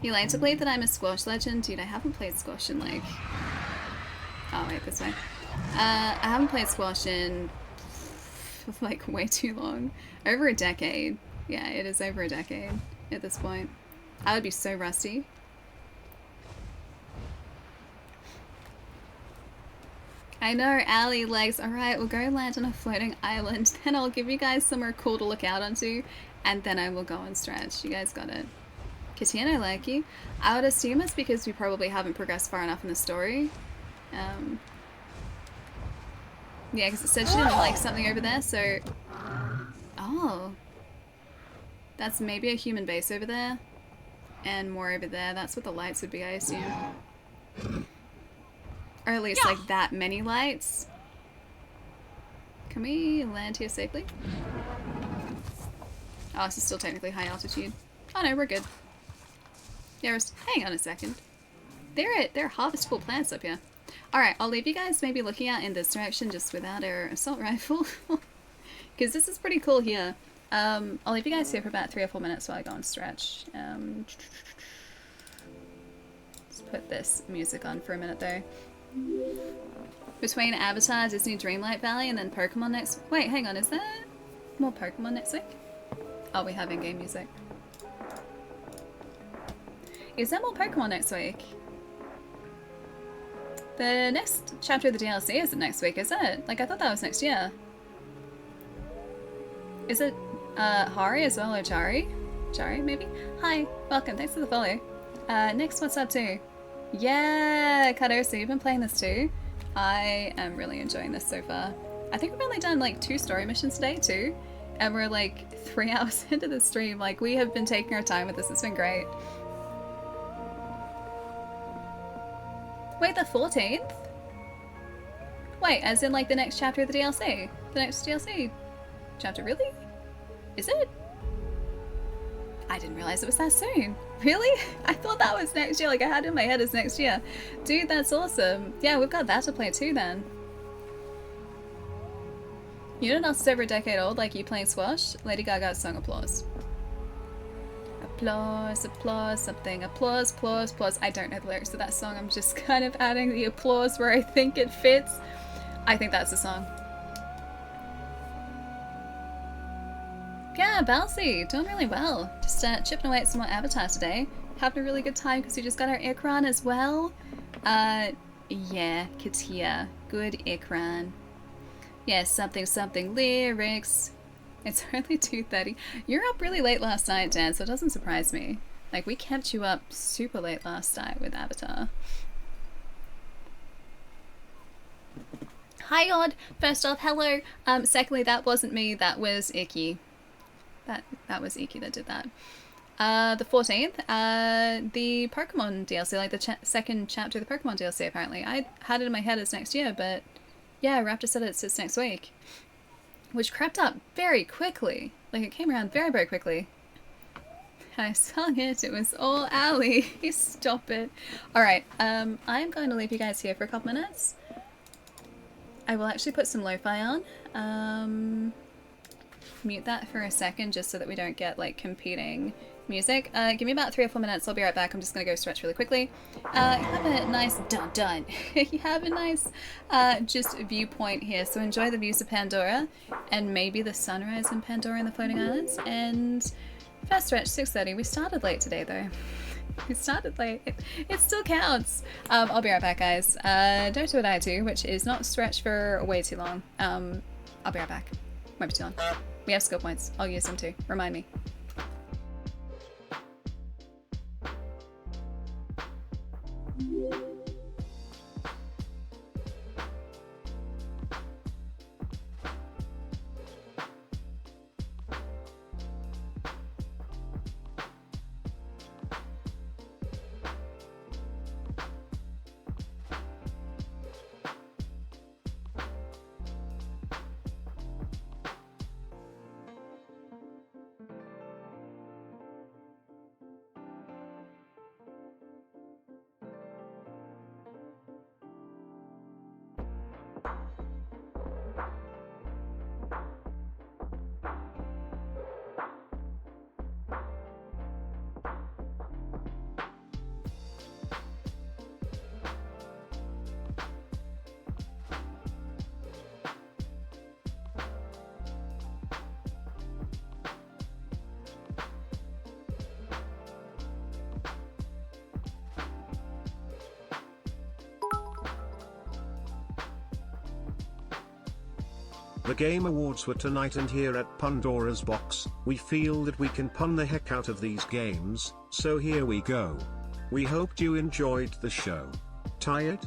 You like to believe that I'm a squash legend? Dude, I haven't played squash in like... Oh, wait, this way. I haven't played squash in like way too long. Over a decade. Yeah, it is over a decade at this point. I would be so rusty. I know, Ali legs. Alright, we'll go land on a floating island. Then I'll give you guys somewhere cool to look out onto. And then I will go and stretch. You guys got it. Katian, I like you. I would assume it's because we probably haven't progressed far enough in the story. Yeah, because it said she didn't like something over there, so... Oh. That's maybe a human base over there. And more over there. That's what the lights would be, I assume. Or at least, like, that many lights. Can we land here safely? Oh, this is still technically high altitude. Oh no, we're good. Yeah, hang on a second. There are harvestable plants up here. Alright, I'll leave you guys maybe looking out in this direction just without our assault rifle. Because this is pretty cool here. I'll leave you guys here for about 3 or 4 minutes while I go and stretch. Let's put this music on for a minute though. Between Avatar, Disney Dreamlight Valley, and then Pokemon next... Wait, hang on, is there more Pokemon next week? Oh, we have in-game music. Is there more Pokemon next week? The next chapter of the DLC isn't next week, is it? Like, I thought that was next year. Is it, Hari as well, or Jari? Jari, maybe? Hi, welcome, thanks for the follow. Next, what's up too? Yeah, Kato, so you've been playing this too? I am really enjoying this so far. I think we've only done like 2 story missions today too. And we're like 3 hours into the stream. Like, we have been taking our time with this, it's been great. Wait, the 14th? Wait, as in like the next chapter of the DLC? The next DLC chapter, really? Is it? I didn't realize it was that soon. Really? I thought that was next year, like I had it in my head as next year. Dude, that's awesome. Yeah, we've got that to play too then. You know what else is over a decade old, like you playing squash? Lady Gaga's song Applause. Applause, applause, something, applause, applause, applause. I don't know the lyrics to that song, I'm just kind of adding the applause where I think it fits. I think that's the song. Yeah, Balsy, doing really well. Just chipping away at some more Avatar today. Having a really good time because we just got our Ikran as well. Yeah, Katia. Good Ikran. Yeah, something something lyrics. It's only 2:30. You're up really late last night, Dan, so it doesn't surprise me. Like, we kept you up super late last night with Avatar. Hi, Odd. First off, hello. Secondly, that wasn't me. That was Icky. That was Icky that did that. The 14th, the Pokemon DLC, like the second chapter of the Pokemon DLC, apparently. I had it in my head as next year, but yeah, Raptor said it's next week. Which crept up very quickly. Like, it came around very, very quickly. I sung it. It was all Ali. Stop it. Alright, I'm going to leave you guys here for a couple minutes. I will actually put some lo-fi on. Mute that for a second just so that we don't get, like, competing music. Give me about 3 or 4 minutes. I'll be right back. I'm just going to go stretch really quickly. You have a nice... Dun-dun. You have a nice just viewpoint here. So enjoy the views of Pandora and maybe the sunrise in Pandora and the floating islands. And... First stretch, 6:30. We started late today, though. We started late. It still counts. I'll be right back, guys. Don't do what I do, which is not stretch for way too long. I'll be right back. Won't be too long. We have skill points. I'll use them too. Remind me. The Game Awards were tonight, and here at Pandora's Box, we feel that we can pun the heck out of these games, so here we go. We hoped you enjoyed the show. Tired?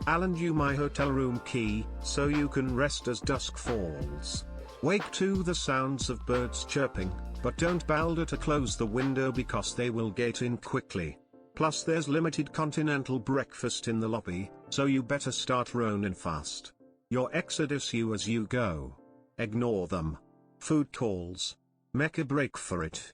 I'll lend you my hotel room key, so you can rest as dusk falls. Wake to the sounds of birds chirping, but don't bother to close the window because they will get in quickly. Plus there's limited continental breakfast in the lobby, so you better start running fast. Your exodus you as you go. Ignore them. Food calls. Make a break for it.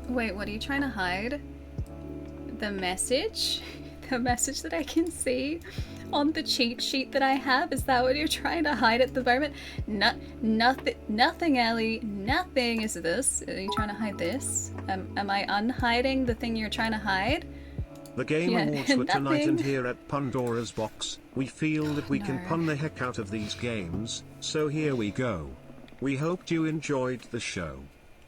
Wait, what are you trying to hide? The message? The message that I can see on the cheat sheet that I have? Is that what you're trying to hide at the moment? Nothing, Ellie. Nothing is this. Are you trying to hide this? Am I unhiding the thing you're trying to hide? The Game Awards were tonight, and here at Pandora's Box, we feel that we can pun the heck out of these games, so here we go. We hoped you enjoyed the show.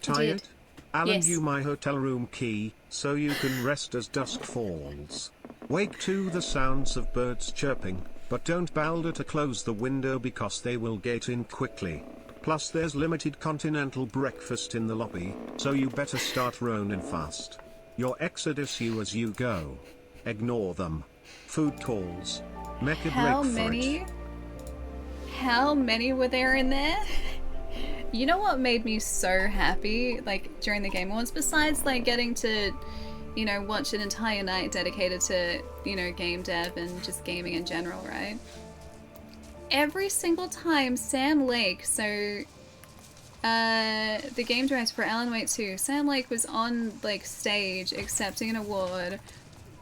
Tired? I'll lend you my hotel room key, so you can rest as dusk falls. Wake to the sounds of birds chirping, but don't bother to close the window because they will get in quickly. Plus there's limited continental breakfast in the lobby, so you better start running fast. Your exodus you as you go. Ignore them. Food calls. Make a How break for many? it. How many were there in there? You know what made me so happy, like, during the Game Awards, besides, like, getting to, you know, watch an entire night dedicated to, you know, game dev and just gaming in general, right? Every single time Sam Lake, so, the game director for Alan Wake 2, Sam Lake was on, like, stage accepting an award,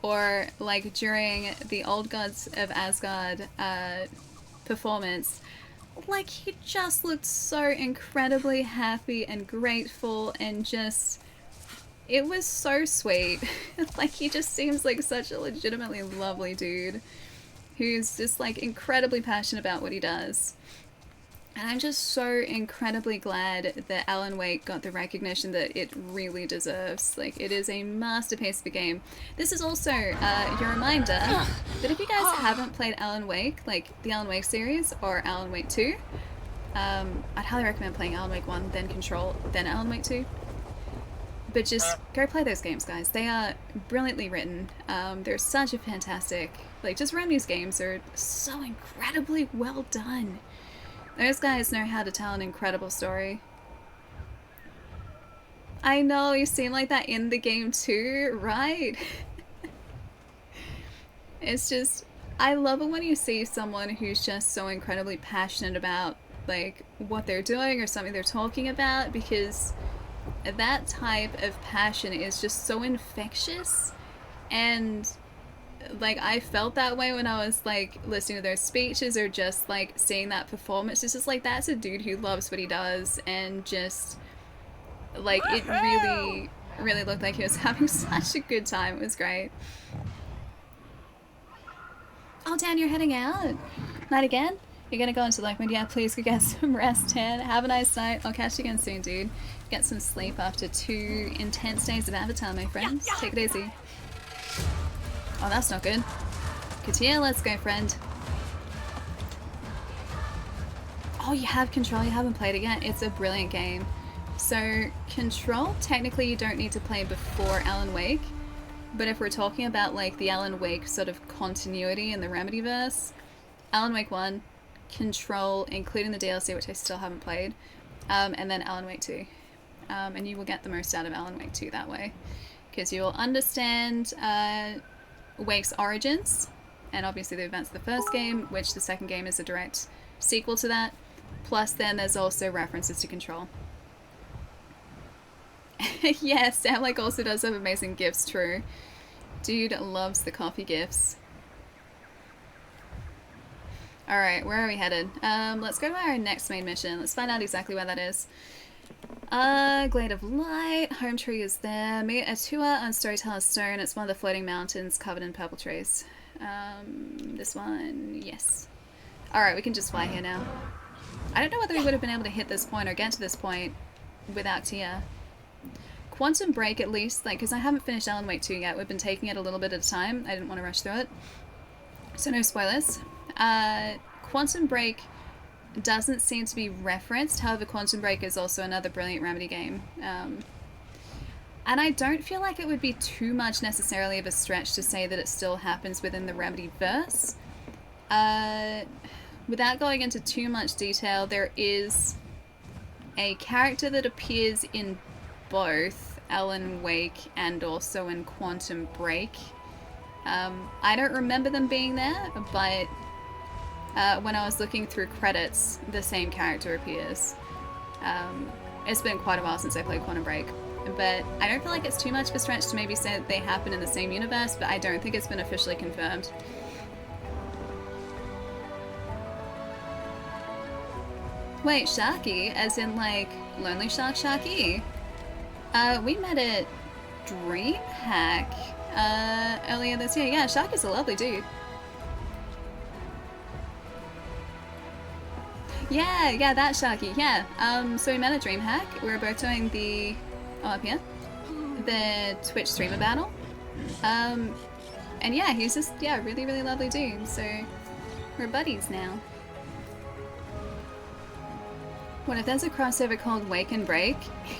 or, like, during the Old Gods of Asgard, performance, like, he just looked so incredibly happy and grateful and just, it was so sweet. Like, he just seems like such a legitimately lovely dude who's just, like, incredibly passionate about what he does. And I'm just so incredibly glad that Alan Wake got the recognition that it really deserves. Like, it is a masterpiece of a game. This is also your reminder that if you guys haven't played Alan Wake, like the Alan Wake series or Alan Wake 2, I'd highly recommend playing Alan Wake 1, then Control, then Alan Wake 2. But just go play those games, guys. They are brilliantly written. They're such a fantastic, like, just Remy's games are so incredibly well done. Those guys know how to tell an incredible story. I know, you seem like that in the game too, right? It's just, I love it when you see someone who's just so incredibly passionate about, like, what they're doing or something they're talking about, because that type of passion is just so infectious. And like, I felt that way when I was, like, listening to those speeches or just, like, seeing that performance. It's just like, that's a dude who loves what he does, and just, like, it really, really looked like he was having such a good time. It was great. Oh, Dan, you're heading out? Not again? You're gonna go into Lockwood? Yeah, please go get some rest, Dan. Have a nice night. I'll catch you again soon, dude. Get some sleep after 2 intense days of Avatar, my friends. Take it easy. Oh, that's not good. Katia, let's go, friend. Oh, you have Control. You haven't played it yet. It's a brilliant game. So, Control, technically you don't need to play before Alan Wake. But if we're talking about, like, the Alan Wake sort of continuity in the Remedyverse, Alan Wake 1, Control, including the DLC, which I still haven't played, and then Alan Wake 2. And you will get the most out of Alan Wake 2 that way. Because you will understand Wake's origins, and obviously the events of the first game, which the second game is a direct sequel to that. Plus then there's also references to Control. Yeah, Sam like also does have amazing gifts, true. Dude loves the coffee gifts. Alright, where are we headed? Let's go to our next main mission. Let's find out exactly where that is. Glade of Light, Home Tree is there. Meet Atua on Storyteller's Stone. It's one of the floating mountains covered in purple trees. This one, yes. Alright, we can just fly here now. I don't know whether we would have been able to hit this point or get to this point without Tia. Quantum Break, at least, like, because I haven't finished Alan Wake 2 yet. We've been taking it a little bit at a time. I didn't want to rush through it. So no spoilers. Quantum Break doesn't seem to be referenced. However, Quantum Break is also another brilliant Remedy game. And I don't feel like it would be too much necessarily of a stretch to say that it still happens within the Remedy verse. Without going into too much detail, there is a character that appears in both Alan Wake and also in Quantum Break. I don't remember them being there, but when I was looking through credits, the same character appears. It's been quite a while since I played Quantum Break, but I don't feel like it's too much of a stretch to maybe say that they happen in the same universe, but I don't think it's been officially confirmed. Wait, Sharky? As in, like, Lonely Shark Sharky? We met at DreamHack earlier this year. Yeah, Sharky's a lovely dude. Yeah, that Sharky, yeah. So we met at DreamHack. We were both doing the... oh, up here. The Twitch streamer battle. And yeah, he's just, yeah, really, really lovely dude. So we're buddies now. What if there's a crossover called Wake and Break?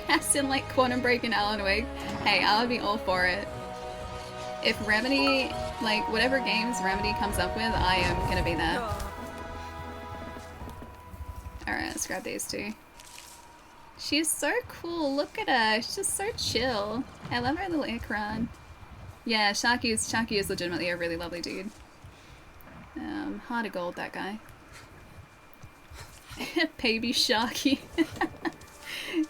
As in like Quantum Break and Alan Wake? Hey, I would be all for it. If Remedy, like whatever games Remedy comes up with, I am gonna be there. Alright, let's grab these two. She's so cool, look at her. She's just so chill. I love her little Ikran. Yeah, Sharky is legitimately a really lovely dude. Heart of gold, that guy. Baby Sharky.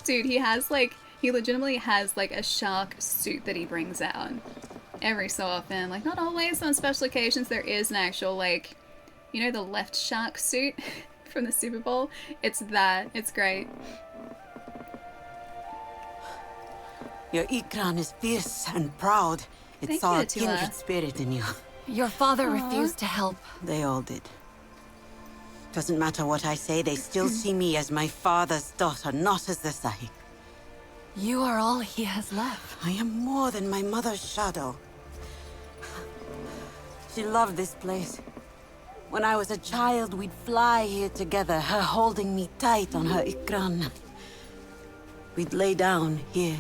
Dude, he legitimately has like a shark suit that he brings out every so often. Like, not always, on special occasions there is an actual, like, you know, the left shark suit from the Super Bowl? It's that. It's great. Your Ikran is fierce and proud. It Thank saw you, a kindred Tila. spirit in you. Your father Aw. refused to help. They all did. Doesn't matter what I say, they still see me as my father's daughter, not as the Sahi. You are all he has left. I am more than my mother's shadow. She loved this place. When I was a child, we'd fly here together, her holding me tight on her Ikran. We'd lay down here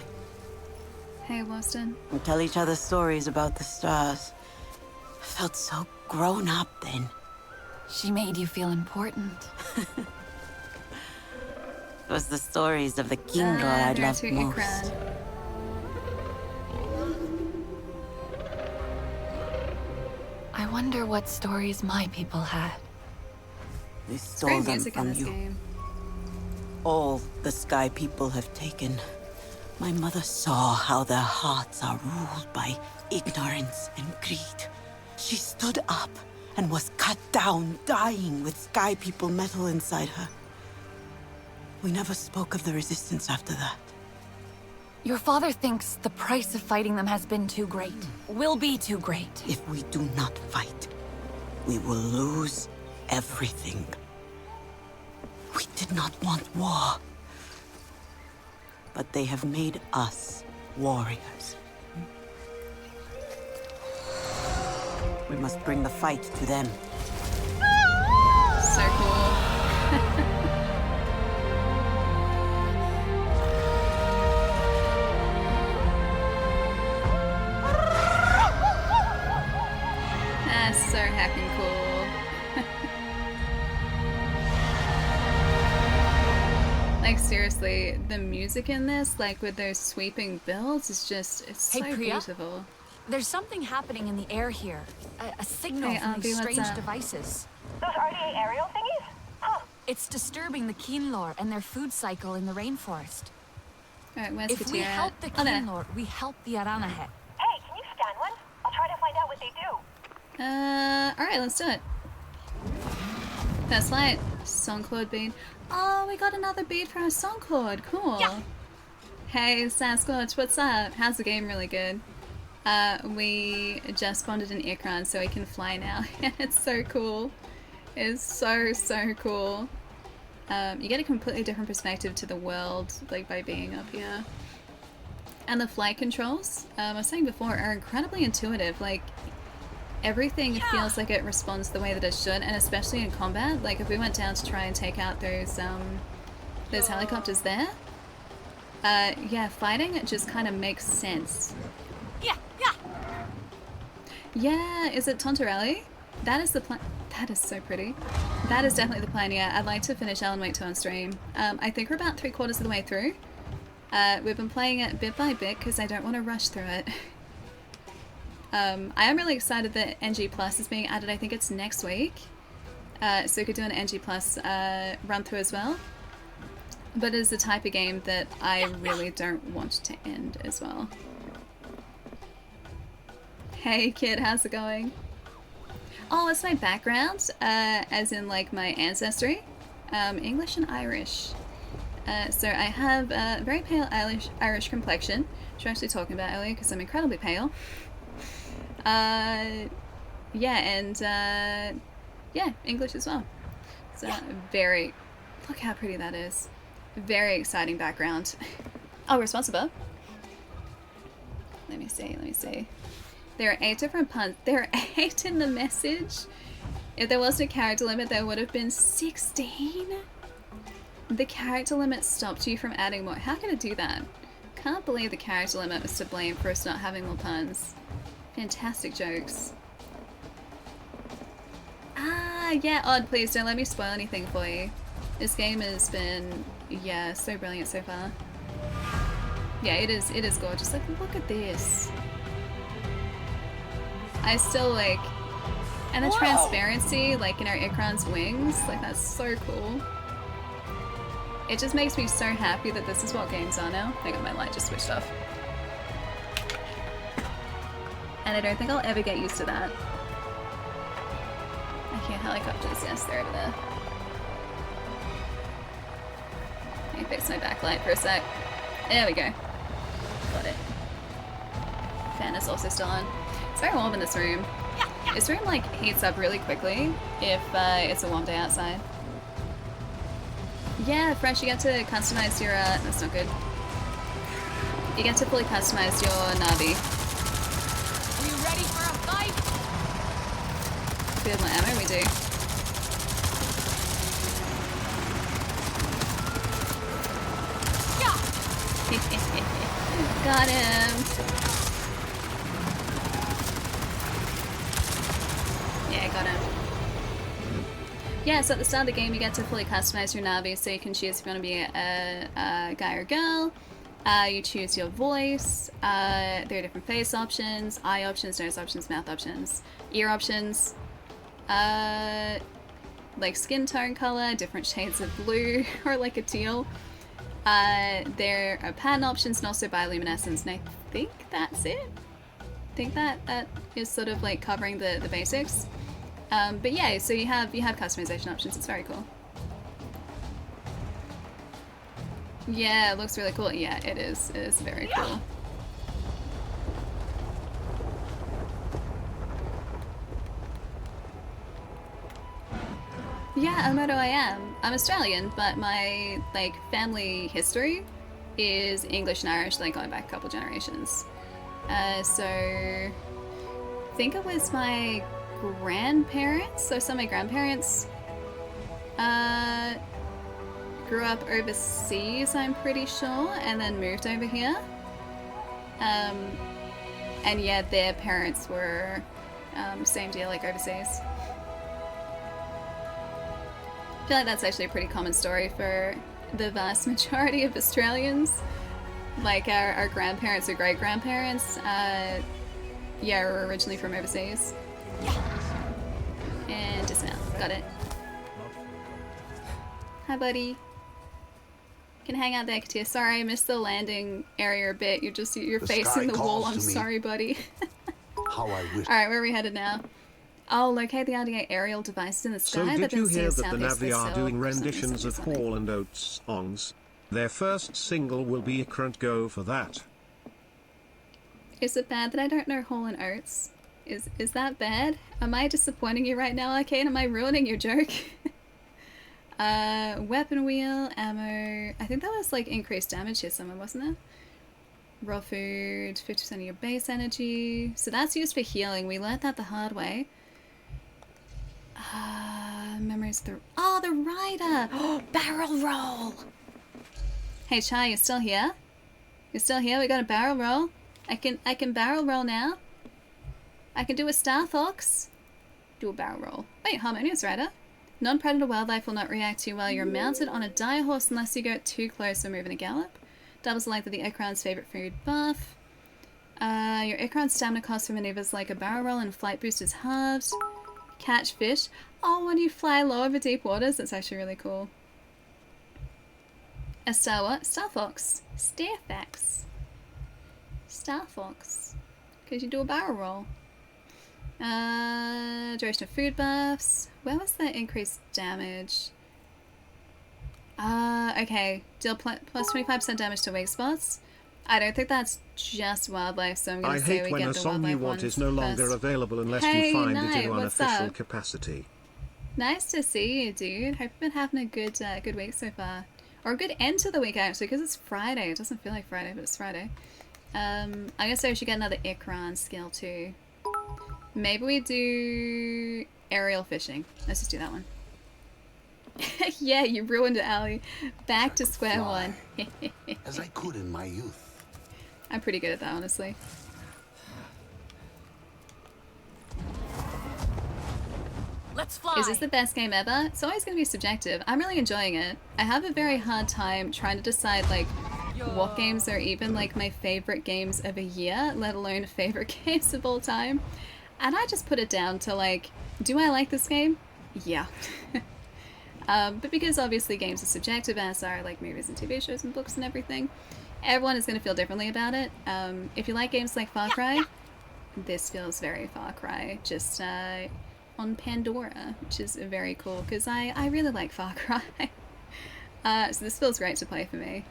Hey, Boston. and tell each other stories about the stars. I felt so grown up then. She made you feel important. It was the stories of the king lord I loved most. I wonder what stories my people had. We stole them from you. Game. All the Sky people have taken. My mother saw how their hearts are ruled by ignorance and greed. She stood up and was cut down, dying with Sky people metal inside her. We never spoke of the resistance after that. Your father thinks the price of fighting them has been too great. Will be too great. If we do not fight, we will lose everything. We did not want war. But they have made us warriors. We must bring the fight to them. So cool. That's so heckin' cool. Like, seriously, the music in this, like with those sweeping builds, is just, it's Hey, so Priya? beautiful. There's something happening in the air here. A signal Hey, from Auntie, these what's strange up? devices. Those RDA aerial thingies? Huh. It's disturbing the Keenlore and their food cycle in the rainforest. Alright, where's If we Katia? help the Oh, there. Keenlore, we help the Aranahe. Hey, can you scan one? I'll try to find out what they do. Alright, let's do it. First light. Songcord bead. Oh, we got another bead for our Songcord. Cool. Yeah. Hey, Sasquatch, what's up? How's the game? Really good. We just bonded an Ikran so we can fly now. It's so cool. It's so, so cool. You get a completely different perspective to the world, like, by being up here. And the flight controls, I was saying before, are incredibly intuitive. Like, everything feels like it responds the way that it should, and especially in combat. Like, if we went down to try and take out those helicopters there, yeah, fighting it just kind of makes sense. Yeah, is it Tontorelli? That is the plan. That is so pretty. That is definitely the plan, yeah. I'd like to finish Alan Wake 2 on stream. I think we're about 3/4 of the way through. We've been playing it bit by bit because I don't want to rush through it. I am really excited that NG Plus is being added. I think it's next week. So we could do an NG Plus run through as well. But it is the type of game that I really don't want to end as well. Hey kid, how's it going? Oh, it's my background, as in like my ancestry. English and Irish. So I have a very pale Irish complexion, which we were actually talking about earlier because I'm incredibly pale. Yeah, and yeah, English as well. So very, look how pretty that is. Very exciting background. Oh, responsible. Let me see. There are 8 different puns. There are 8 in the message. If there wasn't a character limit, there would have been 16. The character limit stopped you from adding more. How can it do that? Can't believe the character limit was to blame for us not having more puns. Fantastic jokes. Ah, yeah, Odd, please don't let me spoil anything for you. This game has been, yeah, so brilliant so far. Yeah, it is gorgeous. Like, look at this. I still like, and the transparency, like in our Ikran's wings, like that's so cool. It just makes me so happy that this is what games are now. Hang on, my light just switched off. And I don't think I'll ever get used to that. Okay, helicopters, yes, they're over there. Let me fix my backlight for a sec. There we go. Got it. Fan is also still on. It's very warm in this room. This room like heats up really quickly if it's a warm day outside. Yeah, Fresh, you get to customize your, that's not good. You get to fully customize your Navi. Are you ready for a fight? If we have more ammo, we do. Got him! Yeah, got him. Yeah, so at the start of the game you get to fully customize your Navi, so you can choose if you want to be a guy or girl. You choose your voice. There are different face options, eye options, nose options, mouth options, ear options. Like skin tone color, different shades of blue, or like a teal. There are pattern options and also bioluminescence, and I think that's it. I think that is sort of like covering the basics. But yeah, so you have customization options. It's very cool. Yeah, it looks really cool. Yeah, it is. It is very cool. Yeah, Omoto I am. I'm Australian, but my like family history is English and Irish, like going back a couple generations. So I think it was my grandparents. So some of my grandparents grew up overseas, I'm pretty sure, and then moved over here. And yeah, their parents were same deal, like overseas. I feel like that's actually a pretty common story for the vast majority of Australians. Like our grandparents or great-grandparents, yeah, were originally from overseas. And dismount. Got it. Hi, buddy. Can hang out there, Katia. Sorry, I missed the landing area a bit. You're facing the wall. I'm sorry, buddy. How I wish. Alright, where are we headed now? Oh, locate the RDA aerial devices in the sky. So did you hear that the Navi are doing renditions of Hall and Oates songs? Their first single will be Ikrant. Go for that. Is it bad that I don't know Hall and Oates? Is that bad? Am I disappointing you right now, Arcane? Am I ruining your joke? Weapon wheel, ammo. I think that was like increased damage here somewhere, wasn't it? Raw food, 50% of your base energy. So that's used for healing. We learned that the hard way. Memories the rider. Oh, barrel roll. Hey Chai, you're still here? You're still here? We got a barrel roll. I can barrel roll now. I can do a Star Fox. Do a barrel roll. Wait, Harmonious Rider. Non-predator wildlife will not react to you while you're mounted on a dire horse unless you go too close or move in a gallop. Doubles the length of the Ikran's favorite food buff. Your Ikran's stamina cost for maneuvers like a barrel roll and flight boost is halved. Catch fish. Oh, when you fly low over deep waters, that's actually really cool. A Star what? Star Fox. Starfax. Star Fox. Because you do a barrel roll. Duration of food buffs. Where was the increased damage? Okay. Deal plus 25% damage to weak spots. I don't think that's just wildlife, so I'm going to say we get the wildlife ones. I hate when a song you want is no longer available unless you find it in unofficial capacity. Nice to see you, dude. Hope you've been having a good week so far. Or a good end to the week, actually, because it's Friday. It doesn't feel like Friday, but it's Friday. I guess I should get another Ikran skill, too. Maybe we do aerial fishing. Let's just do that one. Yeah, you ruined it, Ali. Back to square one. As I could in my youth. I'm pretty good at that, honestly. Let's fly. Is this the best game ever? It's always going to be subjective. I'm really enjoying it. I have a very hard time trying to decide, like, what games are even, like, my favorite games of a year, let alone favorite games of all time. And I just put it down to, like, do I like this game? Yeah. But because obviously games are subjective, as are, like, movies and TV shows and books and everything, everyone is going to feel differently about it. If you like games like Far Cry, this feels very Far Cry. Just, on Pandora, which is very cool because I really like Far Cry. So this feels great to play for me.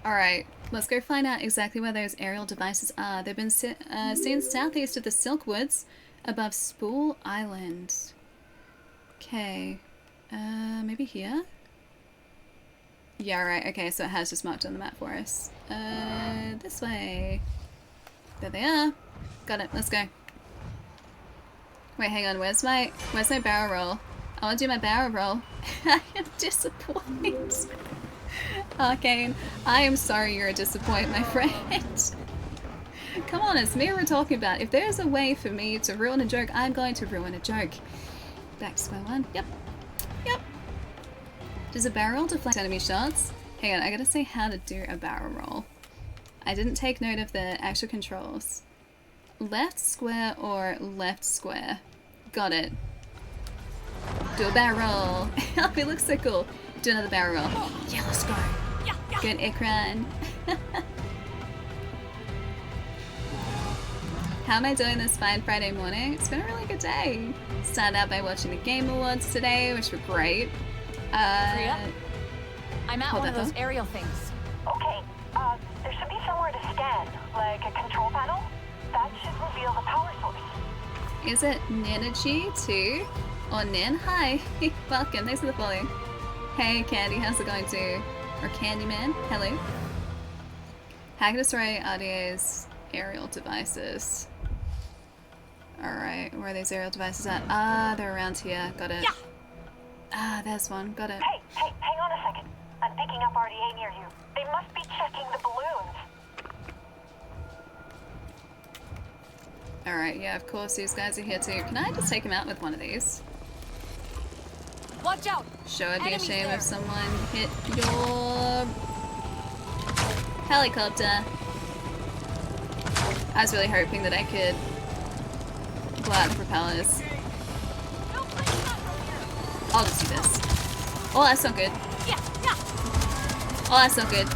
Alright, let's go find out exactly where those aerial devices are. They've been seen southeast of the Silk Woods above Spool Island. Okay, maybe here? Yeah, right, okay, so it has just marked on the map for us. This way. There they are. Got it, let's go. Wait, hang on, where's my barrel roll? I want to do my barrel roll. I am disappointed. Arcane, I am sorry you're a disappointment, my friend. Come on, it's me we're talking about. If there's a way for me to ruin a joke, I'm going to ruin a joke. Back to square one. Yep. Yep. Does a barrel roll deflect enemy shots? Hang on, I gotta say how to do a barrel roll. I didn't take note of the actual controls. Left square or left square? Got it. Do a barrel roll. Oh, it looks so cool. Do another barrel roll. Yeah, let's go. Good Ikran. How am I doing this fine Friday morning? It's been a really good day. Started out by watching the Game Awards today, which were great. Priya? I'm at one of those thought. aerial things. Okay, there should be somewhere to scan, like a control panel. That should reveal the power source. Is it Nanachi too? Or Nin? Hi. Welcome. Thanks for the follow. Hey Candy, how's it going too? Or Candyman? Hello. How can destroy RDA's aerial devices? Alright, where are these aerial devices at? Ah, they're around here. Got it. Yeah. Ah, there's one. Got it. Hey, hang on a second. I'm picking up RDA near you. They must be checking the balloons. Alright, yeah, of course these guys are here too. Can I just take him out with one of these? Watch out! Sure, I'd be Enemies ashamed there. if someone hit your helicopter. I was really hoping that I could blow out the propellers. I'll just do this. Oh, that's not good. Oh, that's not good.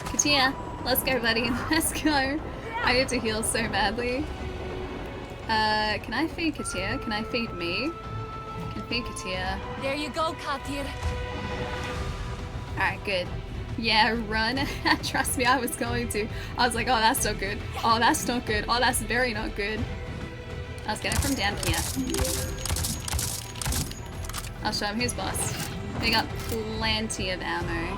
Katia, let's go, buddy. Let's go. I need to heal so badly. Can I feed Katia? Can I feed me? Can feed Katia. There you go, Katir. Alright, good. Yeah, run. Trust me, I was going to. I was like, oh, that's not good. Oh, that's not good. Oh, that's very not good. I was getting from down here. I'll show him who's boss. We got plenty of ammo.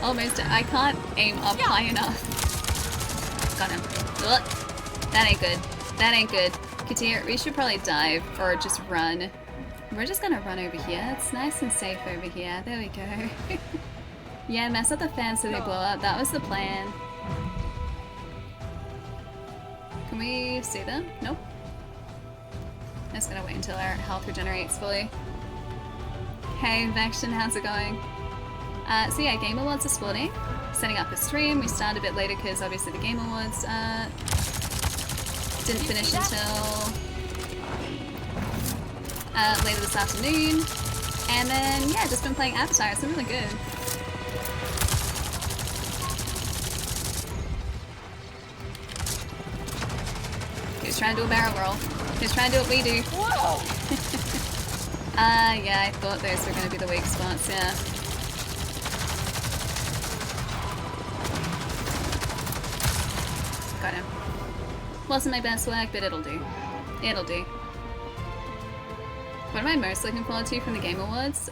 Almost. I can't aim up high enough. Got him. Ugh. That ain't good. That ain't good. Katir, we should probably dive or just run. We're just gonna run over here. It's nice and safe over here. There we go. Yeah, mess up the fans so they blow up. That was the plan. Can we see them? Nope. I'm just gonna wait until our health regenerates fully. Hey, Vection, how's it going? So yeah, Game Awards this morning. Setting up a stream. We started a bit later because obviously the Game Awards didn't finish until later this afternoon. And then, yeah, just been playing Avatar. It's been really good. Who's trying to do a barrel roll? Who's trying to do what we do? Whoa! Yeah, I thought those were going to be the weak spots, yeah. Got him. Wasn't my best work, but it'll do. It'll do. What am I most looking forward to from the Game Awards?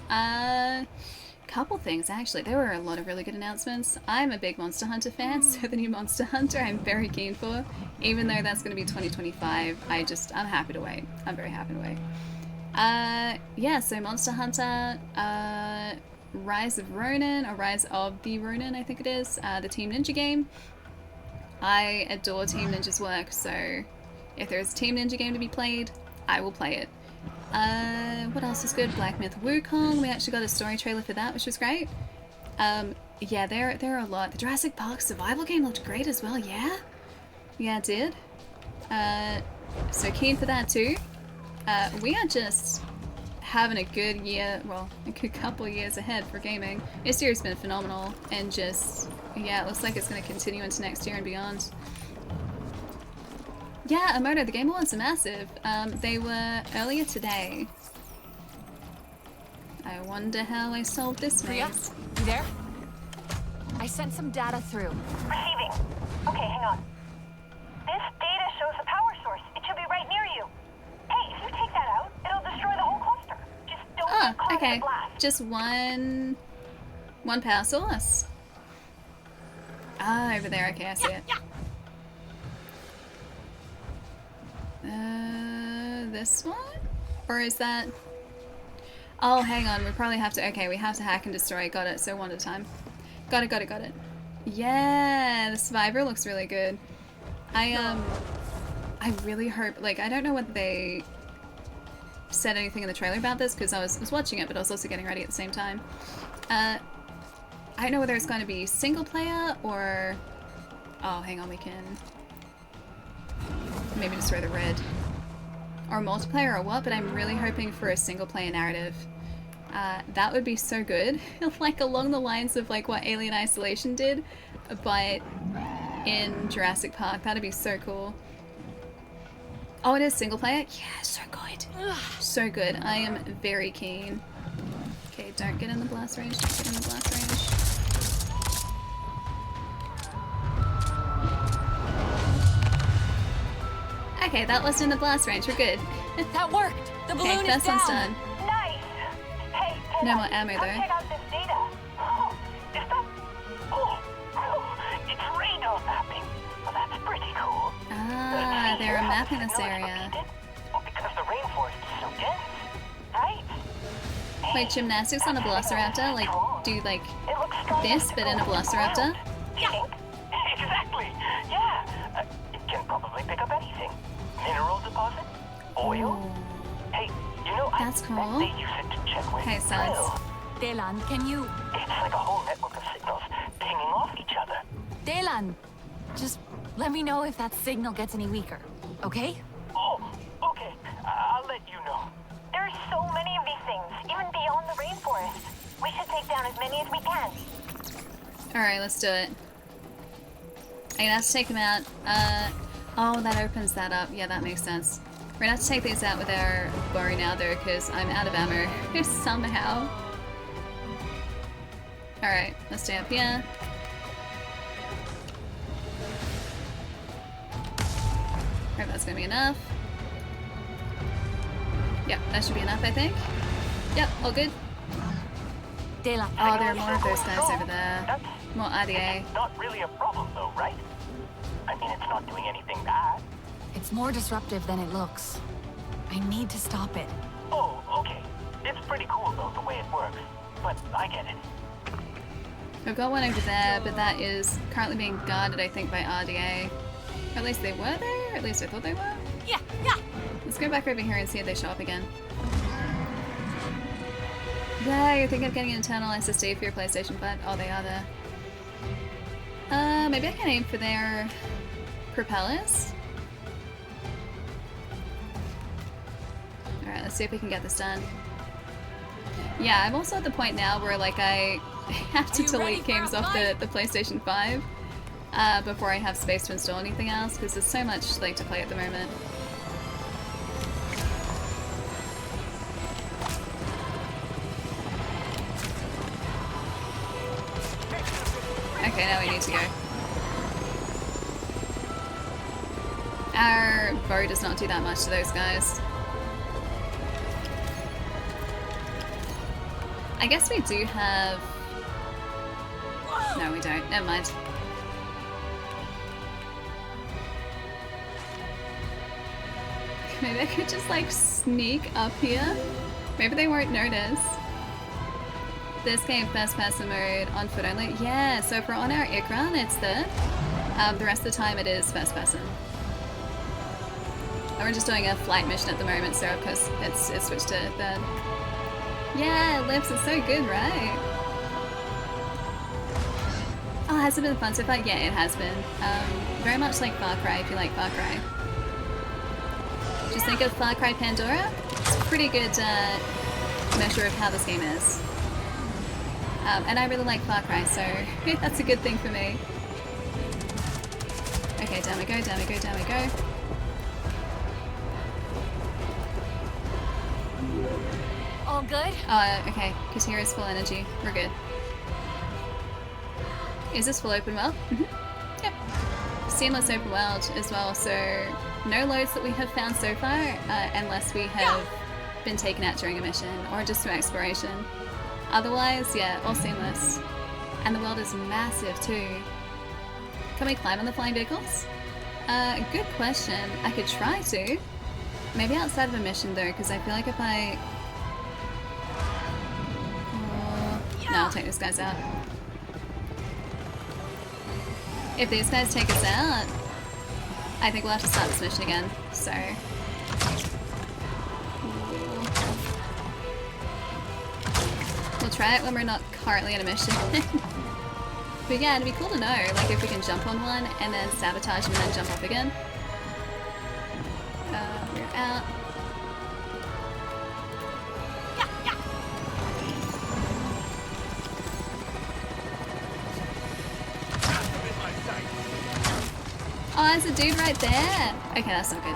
Couple things actually. There were a lot of really good announcements. I'm a big Monster Hunter fan, so the new Monster Hunter I'm very keen for. Even though that's going to be 2025, I'm happy to wait. I'm very happy to wait. Yeah, so Monster Hunter, Rise of Ronin, or Rise of the Ronin, I think it is, the Team Ninja game. I adore Team Ninja's work, so if there's a Team Ninja game to be played, I will play it. What else is good? Black Myth Wukong. We actually got a story trailer for that, which was great. Yeah, there are a lot. The Jurassic Park survival game looked great as well, yeah? Yeah, it did. So keen for that too. We are just having a good year, well, a good couple of years ahead for gaming. This year's been phenomenal, and just, yeah, it looks like it's going to continue into next year and beyond. Yeah, Amoto, the Game Awards are massive. They were earlier today. I wonder how I solved this maze. You there? I sent some data through. Receiving. Okay, hang on. This data shows a power source. It should be right near you. Hey, if you take that out, it'll destroy the whole cluster. Just don't get caught in the blast. Just one power source. Ah, over there. Okay, I see it. This one? Or is that... Oh, hang on. We probably have to... Okay, we have to hack and destroy. Got it. So one at a time. Got it. Yeah, the Survivor looks really good. I really hope... Like, I don't know whether they said anything in the trailer about this, because I was watching it, but I was also getting ready at the same time. I don't know whether it's going to be single player, or... Oh, hang on. We can... Maybe destroy the red. Or multiplayer or what, but I'm really hoping for a single player narrative. That would be so good. Like along the lines of like what Alien Isolation did, but in Jurassic Park. That'd be so cool. Oh, it is single player? Yeah, so good. So good. I am very keen. Okay, don't get in the blast range. Don't get in the blast range. Okay, that wasn't in the blast range. We're good. That worked. The balloon is first one's down. done. Nice. Hey, No more ammo come though. check out this data. Oh, is that? Oh, it's radar mapping. Well, that's pretty cool. Ah, they're mapping this area. Well, because the rainforest is so dense, right? Wait, gymnastics on a Velociraptor? Like, do like this, but in a Velociraptor? Yeah. Exactly. Yeah. It can probably pick up anything. Mineral deposit? Oil? Hey, you know, that's cool. I bet they use it to check where you drill. Delan, can you... It's like a whole network of signals pinging off each other. Delan, just let me know if that signal gets any weaker, okay? Oh, okay. I'll let you know. There's so many of these things, even beyond the rainforest. We should take down as many as we can. Alright, let's do it. I'm gonna have to take them out. Oh, that opens that up. Yeah, that makes sense. We're gonna have to take these out with our bow now, though, because I'm out of ammo. Somehow. Alright, let's stay up here. Hope that's gonna be enough. Yep, that should be enough, I think. Yep, all good. Delan. Oh, there are more of those guys over there. More RDA. It's not really a problem, though, right? I mean, it's not doing anything bad. It's more disruptive than it looks. I need to stop it. Oh, okay. It's pretty cool, though, the way it works. But I get it. We've got one over there, but that is currently being guarded, I think, by RDA. Or at least they were there? At least I thought they were? Yeah. Let's go back over here and see if they show up again. Yeah, you're thinking of getting an internal SSD for your PlayStation 5? Oh, they are there. Maybe I can aim for their propellers? Alright, let's see if we can get this done. Yeah, I'm also at the point now where, like, I have to delete games off the PlayStation 5 before I have space to install anything else, because there's so much, like, to play at the moment. Okay, now we need to go. Our bow does not do that much to those guys. I guess we do have... No, we don't. Never mind. Maybe I could just like sneak up here. Maybe they won't notice. This game, first person mode, on foot only. Yeah, so if we're on our Ikran, it's there. The rest of the time it is first person. And we're just doing a flight mission at the moment, so of course it's switched to third. Yeah, Lips is so good, right? Oh, has it been fun so far? Yeah, it has been. Very much like Far Cry, if you like Far Cry. Just think of Far Cry Pandora. It's a pretty good measure of how this game is. And I really like Far Cry, so that's a good thing for me. Okay, down we go, down we go, down we go. All good? Okay, because here is full energy. We're good. Is this full open world? Mm-hmm. Yep. Seamless open world as well, so no loads that we have found so far, unless we have been taken out during a mission or just through exploration. Otherwise, yeah, all seamless. And the world is massive too. Can we climb on the flying vehicles? Good question. I could try to. Maybe outside of a mission though, because I feel like if I... No, I'll take these guys out. If these guys take us out, I think we'll have to start this mission again, so... We'll try it when we're not currently in a mission. But yeah, it'd be cool to know, like if we can jump on one and then sabotage them and then jump off again. We're out. Oh, there's a dude right there! Okay, that's not good.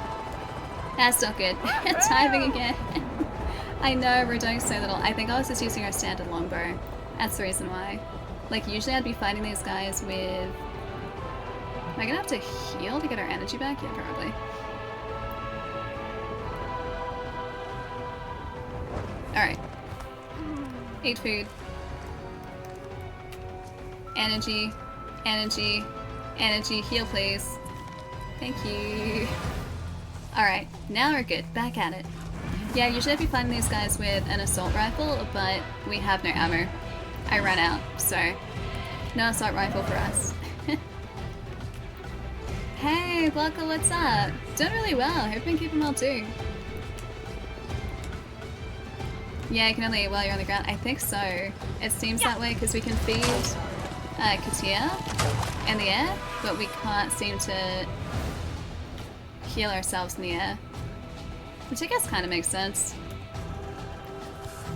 That's not good. Timing again. I know, we're doing so little. I think I was just using our standard longbow. That's the reason why. Like, usually I'd be fighting these guys with... Am I gonna have to heal to get our energy back? Yeah, probably. Alright. Eat food. Energy. Energy. Energy. Heal, please. Thank you. Alright, now we're good. Back at it. Yeah, usually I'd be fighting these guys with an assault rifle, but we have no ammo. I ran out, so no assault rifle for us. Hey, Blanca, what's up? Doing really well. Hope you've been keeping well too. Yeah, you can only eat while you're on the ground. I think so. It seems that way because we can feed Katia in the air, but we can't seem to heal ourselves in the air. Which I guess kind of makes sense.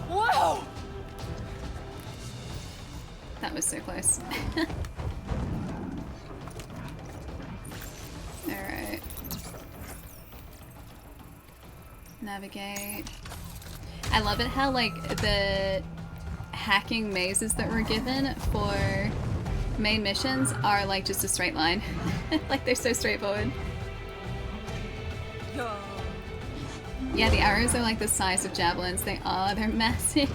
Whoa! That was so close. Alright. Navigate. I love it how, like, the hacking mazes that we're given for main missions are, like, just a straight line. Like, they're so straightforward. Yeah, the arrows are like the size of javelins. They are. They're massive.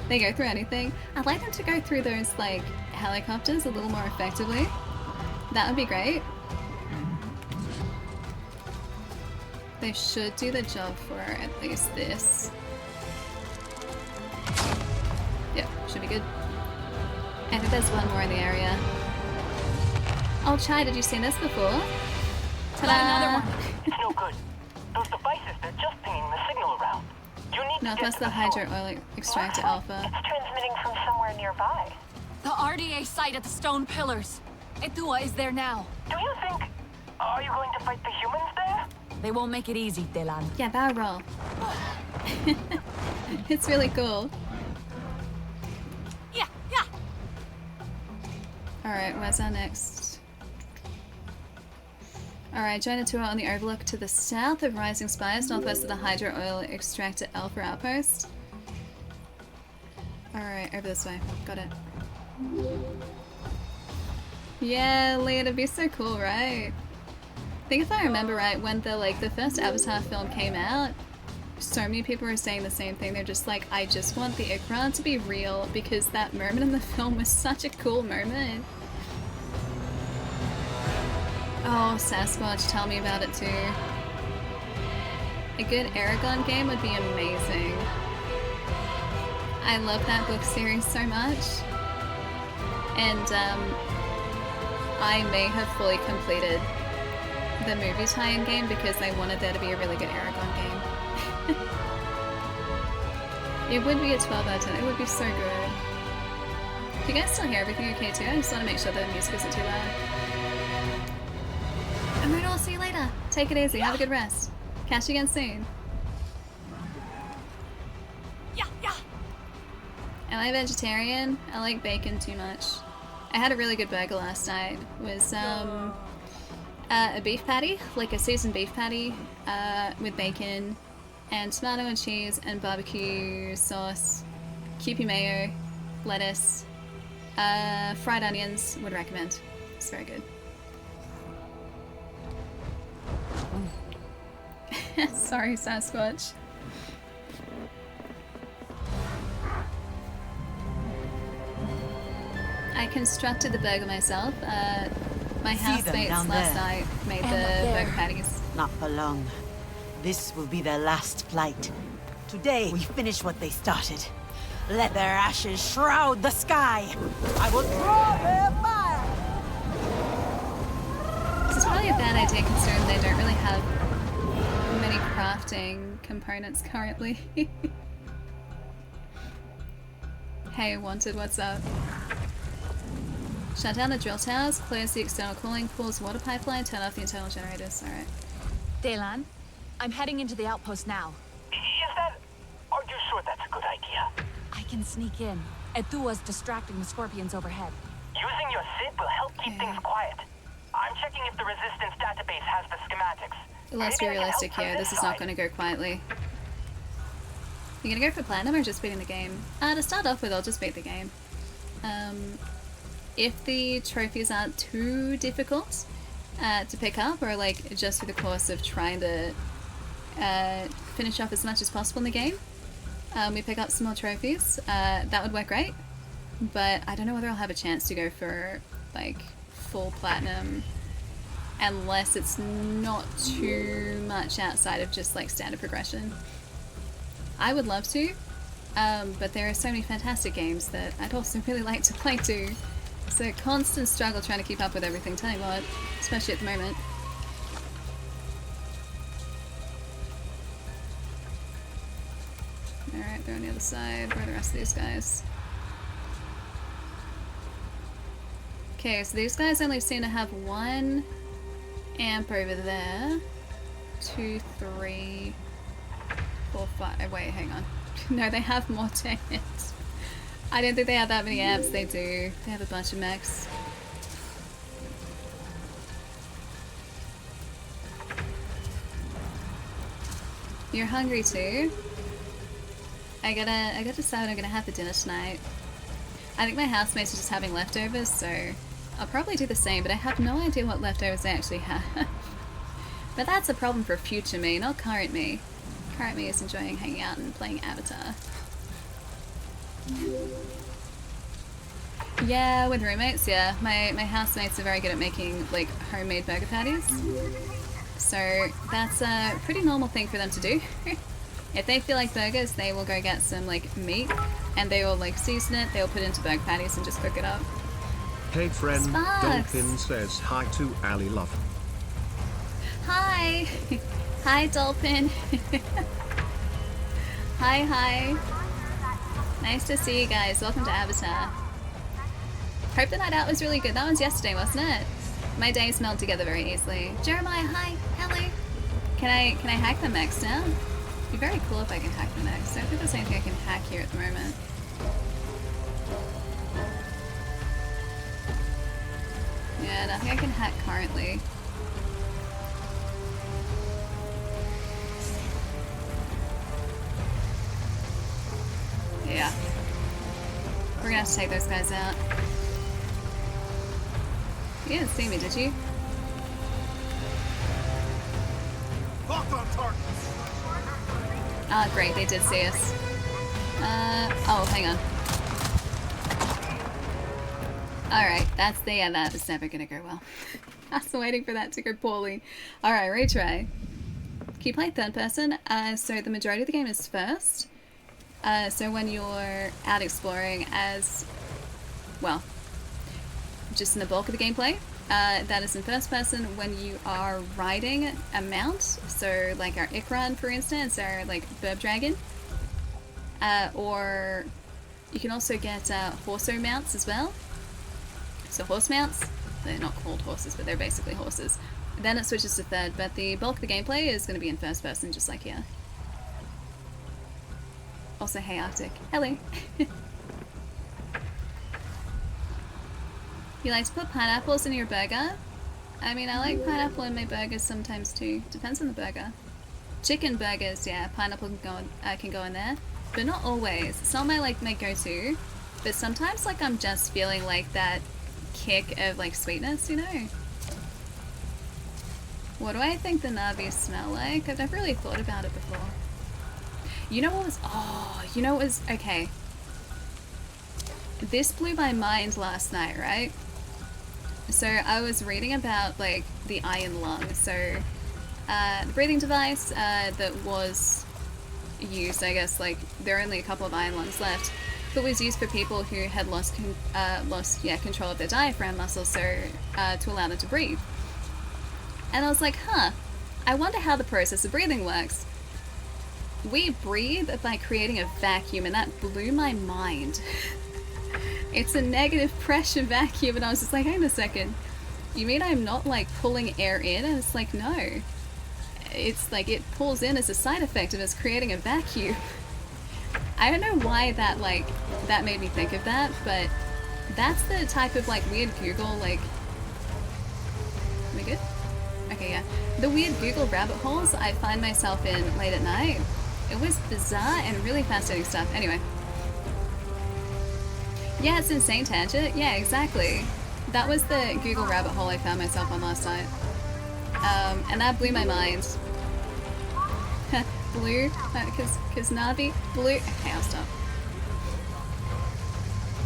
They go through anything. I'd like them to go through those, like, helicopters a little more effectively. That would be great. They should do the job for at least this. Yep, should be good. I think there's one more in the area. Oh, Chai, did you see this before? Ta-da! It's no good. Those devices, they're just pinging the signal around. You need No, to plus get the to Hydro source. Oil Extractor Alpha. It's transmitting from somewhere nearby. The RDA site at the stone pillars. Etua is there now. Do you think... Are you going to fight the humans there? They won't make it easy, Delan. Yeah, barrel roll. It's really cool. Yeah, yeah. Alright, where's our next? Alright, join a tour on the overlook to the south of Rising Spires, northwest of the Hydro Oil Extractor Alpha Outpost. Alright, over this way. Got it. Yeah, Lee, it'd be so cool, right? I think if I remember right, when the first Avatar film came out, so many people are saying the same thing. They're just like, I just want the Ikra to be real because that moment in the film was such a cool moment. Oh, Sasquatch, tell me about it too. A good Aragon game would be amazing. I love that book series so much. And I may have fully completed the movie tie-in game because I wanted there to be a really good Aragon game. It would be a 12 out of 10. It would be so good. Do you guys still hear everything okay too? I just want to make sure the music isn't too loud. And I'll see you later. Take it easy. Have a good rest. Catch you again soon. Yeah. Am I vegetarian? I like bacon too much. I had a really good burger last night. It was a beef patty, like a seasoned beef patty with bacon and tomato and cheese and barbecue sauce, Kewpie mayo, lettuce, fried onions. Would recommend. It's very good. Sorry, Sasquatch. I constructed the burger myself. My housemates last night made the burger patties. Not for long. This will be their last flight. Today, we finish what they started. Let their ashes shroud the sky. I will draw their fire. This is probably a bad idea considering they don't really have many crafting components currently. Hey, Wanted, what's up? Shut down the drill towers, close the external cooling pools, water pipeline, turn off the internal generators. Alright. Daylan, I'm heading into the outpost now. Are you sure that's a good idea? I can sneak in. Ethua's distracting the scorpions overhead. Using your SID will help keep things quiet. I'm checking if the Resistance database has the schematics. Let's be realistic here, this is not going to go quietly. You're going to go for platinum or just beating the game? To start off with, I'll just beat the game. If the trophies aren't too difficult to pick up, or like just through the course of trying to finish off as much as possible in the game, we pick up some more trophies, that would work great. But I don't know whether I'll have a chance to go for like full platinum unless it's not too much outside of just like standard progression. I would love to, but there are so many fantastic games that I'd also really like to play too. It's a constant struggle trying to keep up with everything, tell you what, especially at the moment. Alright, they're on the other side. Where are the rest of these guys? Okay, so these guys only seem to have 1 amp over there. 2, 3, 4, 5. Wait, hang on. No, they have more, dang it. I don't think they have that many amps. They do. They have a bunch of mechs. You're hungry too? I gotta decide what I'm gonna have for dinner tonight. I think my housemates are just having leftovers, so I'll probably do the same, but I have no idea what leftovers they actually have. But that's a problem for future me, not current me. Current me is enjoying hanging out and playing Avatar. Yeah, with roommates, yeah. My housemates are very good at making like homemade burger patties. So that's a pretty normal thing for them to do. If they feel like burgers, they will go get some like meat and they will like season it, they'll put it into burger patties and just cook it up. Hey friend, Sparks. Dolphin says hi to Ali Love. Hi! Hi, Dolphin. Hi. Nice to see you guys. Welcome to Avatar. Hope the night out was really good. That was yesterday, wasn't it? My days meld together very easily. Jeremiah, hi. Hello. Can I hack the mechs now? It'd be very cool if I can hack the mechs. I don't think there's anything I can hack here at the moment. Yeah, nothing I can hack currently. Yeah. We're gonna have to take those guys out. You didn't see me, did you? Locked on target. Ah, great, they did see us. Oh, hang on. Alright, that was never gonna go well. I was waiting for that to go poorly. Alright, retry. Can you play third person? So the majority of the game is first. So when you're out exploring as, well, just in the bulk of the gameplay, that is in first person. When you are riding a mount, so like our Ikran, for instance, our like Burb Dragon, or you can also get horso mounts as well. So horse mounts, they're not called horses, but they're basically horses. Then it switches to third, but the bulk of the gameplay is going to be in first person, just like here. Also, hey Arctic. Hello. You like to put pineapples in your burger? I mean, I like pineapple in my burgers sometimes too. Depends on the burger. Chicken burgers, yeah, pineapple can go in there, but not always. It's not my go-to, but sometimes like I'm just feeling like that kick of like sweetness, you know? What do I think the Navis smell like? I've never really thought about it before. You know what was, okay. This blew my mind last night, right? So I was reading about like the iron lung, so the breathing device that was used, I guess, like there are only a couple of iron lungs left, but was used for people who had lost control of their diaphragm muscles, so to allow them to breathe. And I was like, huh, I wonder how the process of breathing works. We breathe by creating a vacuum, and that blew my mind. It's a negative pressure vacuum, and I was just like, hang on a second. You mean I'm not like pulling air in? And it's like, no. It's like it pulls in as a side effect of us creating a vacuum. I don't know why that made me think of that, but that's the type of like weird Google like. Are we good? Okay, yeah. The weird Google rabbit holes I find myself in late at night. It was bizarre and really fascinating stuff. Anyway. Yeah, it's insane tangent. Yeah, exactly. That was the Google rabbit hole I found myself on last night. And that blew my mind. Blue? Because Navi? Blue? Okay, I'll stop.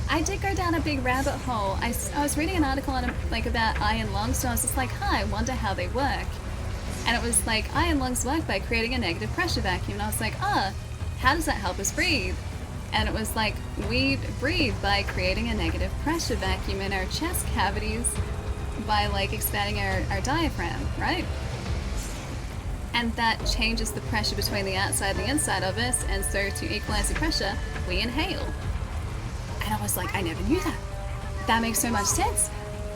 I did go down a big rabbit hole. I was reading an article on about iron lungs, so I was just like, huh, I wonder how they work. And it was like, iron lungs work by creating a negative pressure vacuum. And I was like, how does that help us breathe? And it was like, we breathe by creating a negative pressure vacuum in our chest cavities by like expanding our diaphragm, right? And that changes the pressure between the outside and the inside of us, and so to equalize the pressure, we inhale. And I was like, I never knew that. That makes so much sense.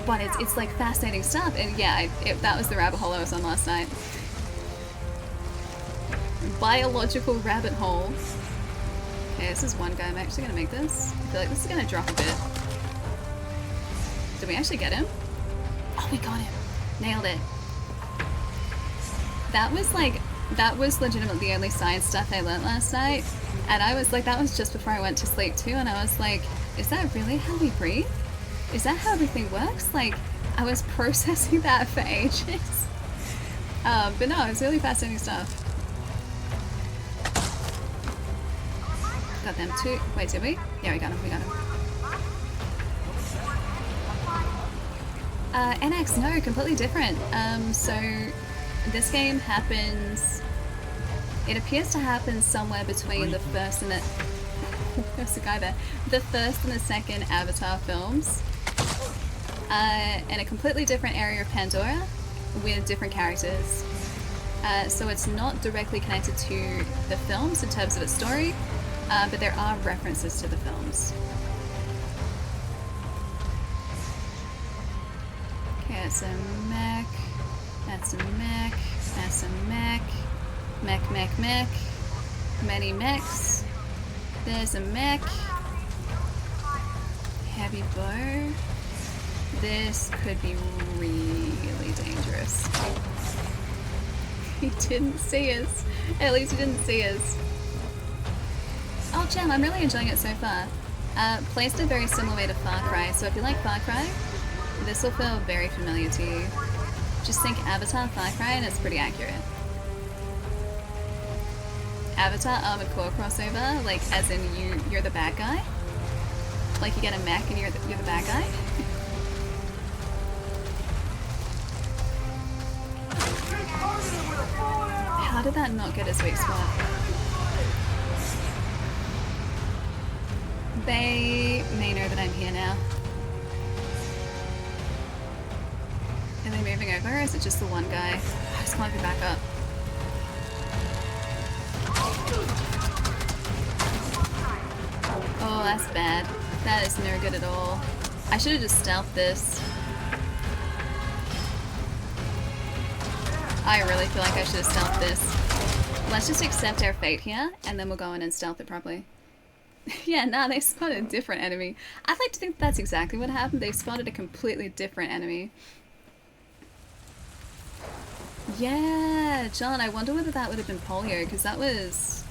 But it's like fascinating stuff, and yeah, that was the rabbit hole I was on last night. Biological rabbit hole. Okay, this is one guy. I'm actually gonna make this. I feel like this is gonna drop a bit. Did we actually get him? Oh, we got him. Nailed it. That was legitimately the only science stuff I learned last night. And I was like, that was just before I went to sleep too, and I was like, is that really how we breathe? Is that how everything works? Like, I was processing that for ages. But no, it's really fascinating stuff. Got them too. Wait, did we? Yeah, we got him, NX, no, completely different. So this game happens, it appears to happen somewhere between the first and the, there's a guy there, the first and the second Avatar films, in a completely different area of Pandora with different characters. So it's not directly connected to the films in terms of its story, but there are references to the films. Okay, that's a mech, that's a mech, that's a mech, mech, many mechs, there's a mech, heavy bow, this could be really dangerous. He didn't see us, at least he didn't see us. Oh Gem, I'm really enjoying it so far. Placed a very similar way to Far Cry, so if you like Far Cry, this will feel very familiar to you. Just think Avatar, Far Cry, and it's pretty accurate. Avatar Armored Core crossover, like as in you're the bad guy? Like you get a mech and you're the bad guy? How did that not get his weak spot? They may know that I'm here now. Are they moving over or is it just the one guy? I just can't get back up. Oh, that's bad. That is no good at all. I should have just stealthed this. I really feel like I should have stealthed this. Let's just accept our fate here, and then we'll go in and stealth it properly. Yeah, nah, they spotted a different enemy. I'd like to think that's exactly what happened. They spotted a completely different enemy. Yeah, John, I wonder whether that would have been polio, because that was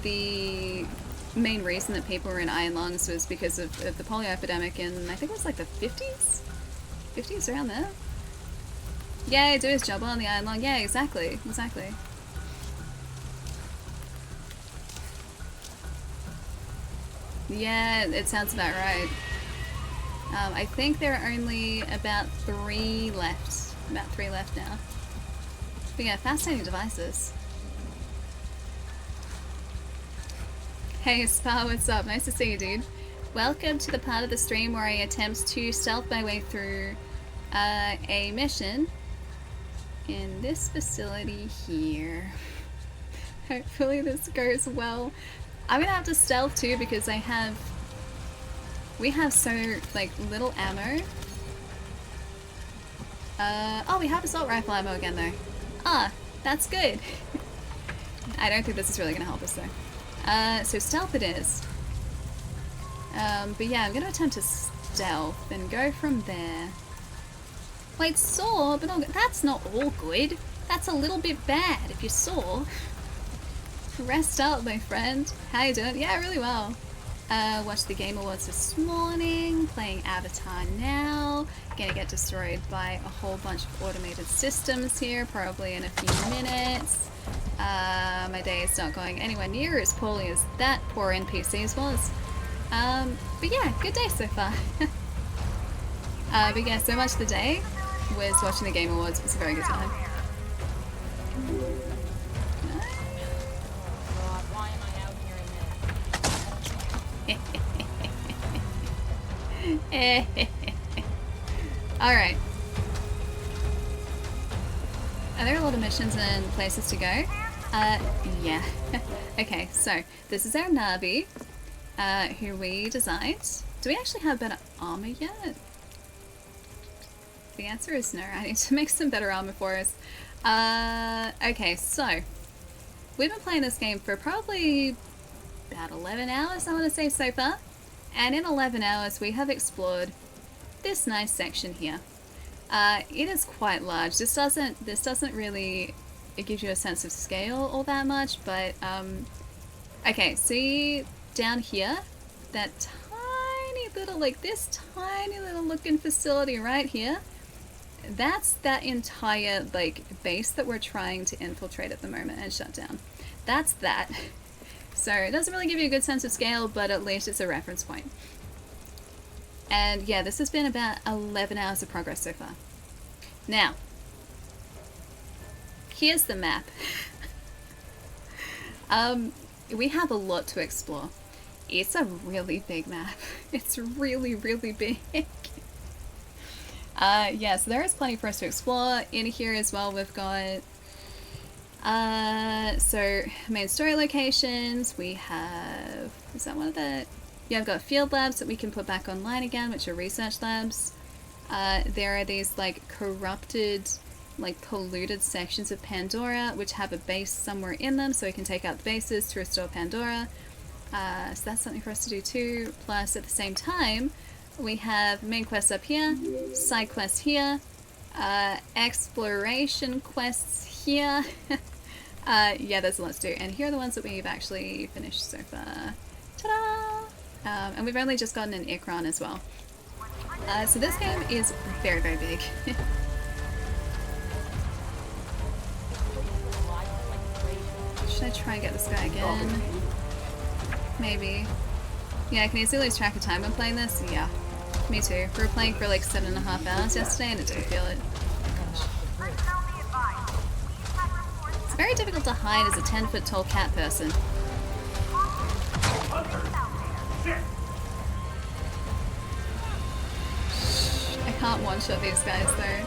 the main reason that people were in iron lungs was because of the polio epidemic in, I think it was like the 50s? 50s, around there? Yeah, do his job on the iron lung. Yeah, exactly. Yeah, it sounds about right. I think there are only about 3 left. About 3 left now. But yeah, fascinating devices. Hey Spa, what's up? Nice to see you, dude. Welcome to the part of the stream where I attempt to stealth my way through a mission in this facility here. Hopefully this goes well. I'm gonna have to stealth too because we have so like little ammo. Oh, we have assault rifle ammo again though. Ah, that's good. I don't think this is really gonna help us though. So stealth it is. But yeah, I'm gonna attempt to stealth and go from there. Wait, saw, but that's not all good. That's a little bit bad if you saw. Rest up, my friend. How you doing? Yeah, really well. Watched the Game Awards this morning, playing Avatar now. Gonna get destroyed by a whole bunch of automated systems here, probably in a few minutes. My day is not going anywhere near as poorly as that poor NPC's was. But yeah, good day so far. But yeah, so much of the day was watching the Game Awards. It was a very good time. Alright. Are there a lot of missions and places to go? Yeah. Okay, so this is our Navi, who we designed. Do we actually have better armor yet? The answer is no. I need to make some better armor for us. Okay, so we've been playing this game for probably about 11 hours, I want to say, so far. And in 11 hours, we have explored this nice section here. It is quite large. This doesn't really give you a sense of scale all that much, but okay, see down here, that tiny little, like this tiny little looking facility right here. That's that entire like base that we're trying to infiltrate at the moment and shut down. That's that. So it doesn't really give you a good sense of scale, but at least it's a reference point. And yeah, this has been about 11 hours of progress so far. Now, here's the map. We have a lot to explore. It's a really big map. It's really, really big. Yeah, so there is plenty for us to explore. In here as well, we've got so main story locations. We have, is that one of the, yeah, I've got field labs that we can put back online again, which are research labs. There are these like corrupted, like polluted sections of Pandora, which have a base somewhere in them, so we can take out the bases to restore Pandora. So that's something for us to do too. Plus, at the same time, we have main quests up here, side quests here, exploration quests here. Yeah, there's a lot to do. And here are the ones that we've actually finished so far. Ta-da! And we've only just gotten an Ikran as well. So this game is very, very big. try and get this guy again. Maybe. Yeah, I can easily lose track of time when playing this. Yeah, me too. We were playing for like 7.5 hours yesterday and I didn't feel it. It's very difficult to hide as a 10-foot tall cat person. I can't one-shot these guys though.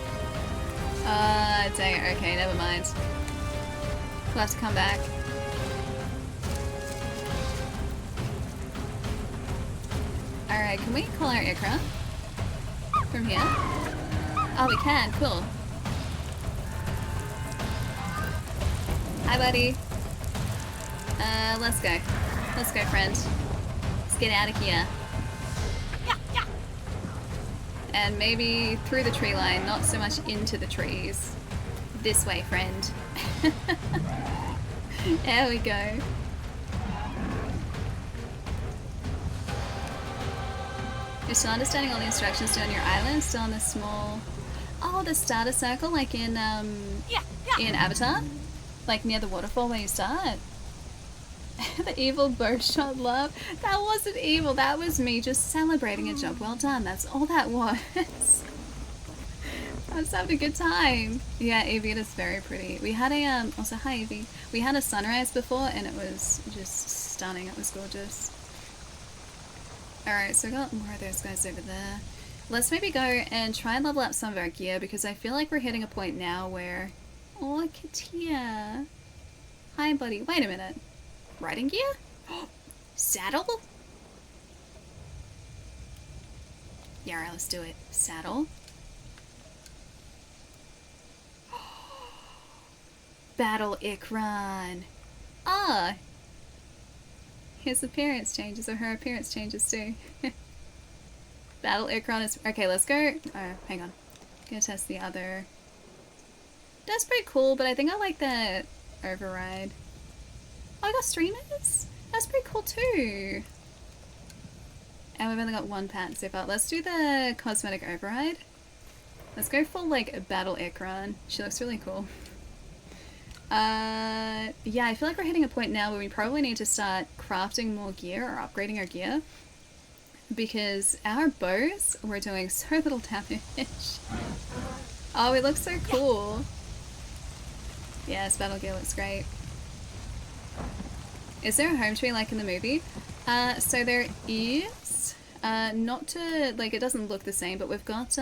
Dang it. Okay, never mind. We'll have to come back. Alright, can we call our aircraft? From here? Oh, we can. Cool. Hi, buddy. Let's go. Let's go, friend. Let's get out of here. And maybe through the tree line, not so much into the trees. This way, friend. There we go. You're still understanding all the instructions down your island, still on the small... Oh, the starter circle, like in Avatar? Like near the waterfall where you start? The evil bow shot love? That wasn't evil, that was me just celebrating a job well done. That's all that was. I was having a good time. Yeah, Evie, it is very pretty. We had a, also hi Evie. We had a sunrise before and it was just stunning. It was gorgeous. Alright, so I got more of those guys over there. Let's maybe go and try and level up some of our gear because I feel like we're hitting a point now where... Oh, Katia. Hi, buddy. Wait a minute. Riding gear? Saddle? Yeah, alright, let's do it. Saddle. Battle Ikran. Ah! His appearance changes, or her appearance changes too. Battle Ikran is... Okay, let's go. Oh, hang on. Gonna test the other... That's pretty cool, but I think I like the override. Oh, I got streamers? That's pretty cool too. And we've only got one pattern so far. Let's do the cosmetic override. Let's go for like Battle Ikran. She looks really cool. Yeah, I feel like we're hitting a point now where we probably need to start crafting more gear or upgrading our gear. Because our bows were doing so little damage. Oh, it looks so cool. Yes, battle gear looks great. Is there a home tree like in the movie? So there is. Not to, like, it doesn't look the same, but we've got,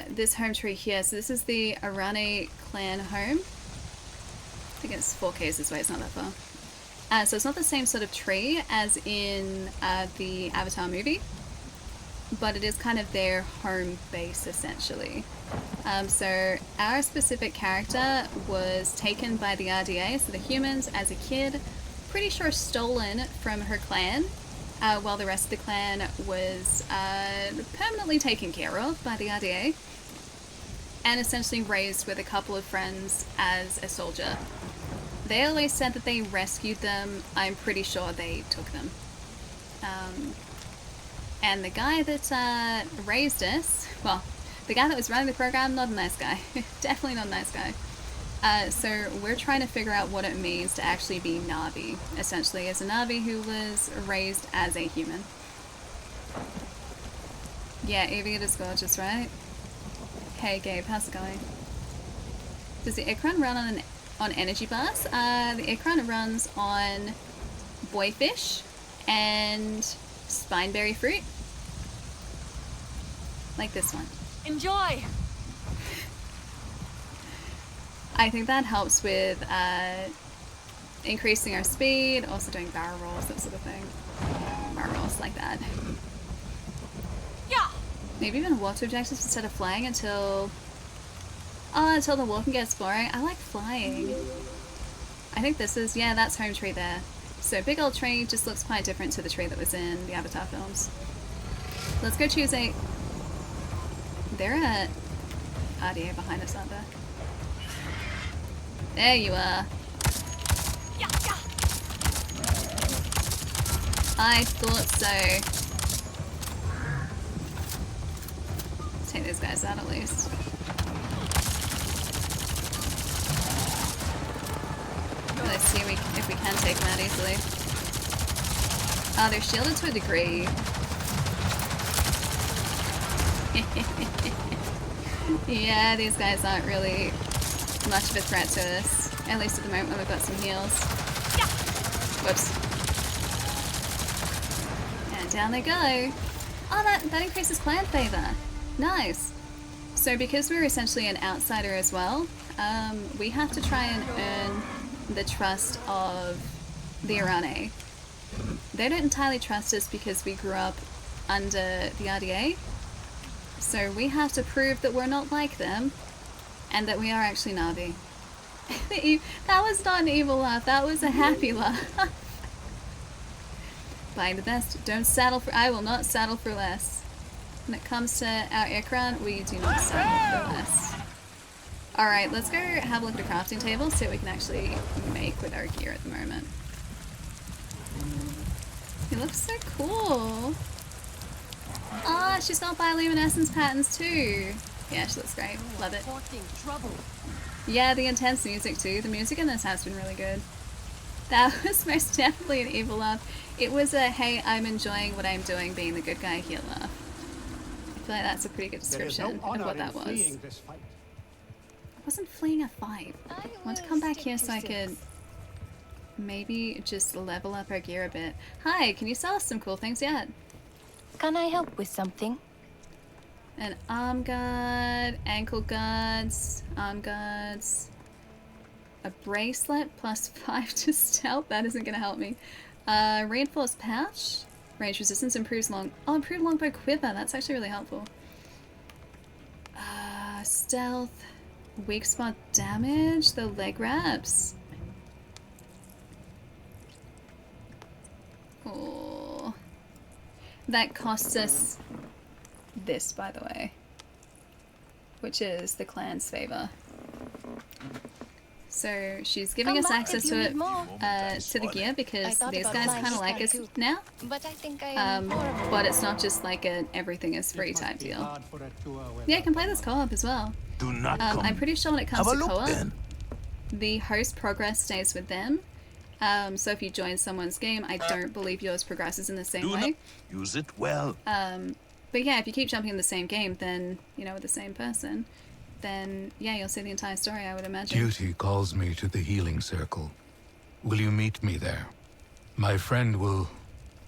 this home tree here. So this is the Arane clan home. I think it's 4Ks this way, it's not that far. So it's not the same sort of tree as in the Avatar movie, but it is kind of their home base essentially. So our specific character was taken by the RDA, so the humans, as a kid, pretty sure stolen from her clan, while the rest of the clan was permanently taken care of by the RDA, and essentially raised with a couple of friends as a soldier. They always said that they rescued them. I'm pretty sure they took them. And the guy that raised us, well, the guy that was running the program, not a nice guy. Definitely not a nice guy. So we're trying to figure out what it means to actually be Na'vi, essentially, as a Na'vi who was raised as a human. Yeah, Evie, it is gorgeous, right? Hey Gabe, how's it going? Does the Ikran run on energy bars? The Ikran runs on boyfish and spineberry fruit. Like this one. Enjoy! I think that helps with increasing our speed, also doing barrel rolls, that sort of thing. Barrel rolls like that. Yeah. Maybe even walk to objectives instead of flying until the walking gets boring. I like flying. I think this is, yeah, that's home tree there. So big old tree just looks quite different to the tree that was in the Avatar films. Let's go choose a... They're at RDA behind us, aren't they? There you are. Yeah, yeah. I thought so. Let's take those guys out at least. see if we can take them out easily. They're shielded to a degree. Yeah, these guys aren't really much of a threat to us. At least at the moment when we've got some heals. Whoops. And down they go. Oh, that increases clan favor. Nice. So because we're essentially an outsider as well, we have to try and earn the trust of the Irane. They don't entirely trust us because we grew up under the RDA. So we have to prove that we're not like them and that we are actually Na'vi. That was not an evil laugh, that was a happy laugh. Buying the best. Don't settle for... I will not settle for less. When it comes to our Ikran, we do not settle for less. Alright, let's go have a look at a crafting table, see what we can actually make with our gear at the moment. It looks so cool. Ah, she's got bioluminescence patterns too. Yeah, she looks great. Love it. Yeah, the intense music too. The music in this has been really good. That was most definitely an evil laugh. It was a, hey, I'm enjoying what I'm doing, being the good guy here laugh. I feel like that's a pretty good description of what that was. I wasn't fleeing a fight. I want to come back here so I could maybe just level up our gear a bit. Hi, can you sell us some cool things yet? Can I help with something? An arm guard, ankle guards, arm guards, a bracelet plus 5 to stealth. That isn't going to help me. Reinforced pouch, range resistance improves improved longbow quiver. That's actually really helpful. Stealth, weak spot damage, the leg wraps. Oh, that costs us this, by the way, which is the clan's favor. So she's giving us access to it, to the gear, because these guys kind of like us now. But I think I am but it's not just like an everything is free type deal. Yeah, I can play this co-op as well. Do not I'm pretty sure when it comes to co-op, the host progress stays with them. So if you join someone's game, I don't believe yours progresses in the same way. Use it well. But yeah, if you keep jumping in the same game, then, you know, with the same person, then yeah, you'll see the entire story, I would imagine. Duty calls me to the healing circle. Will you meet me there? My friend will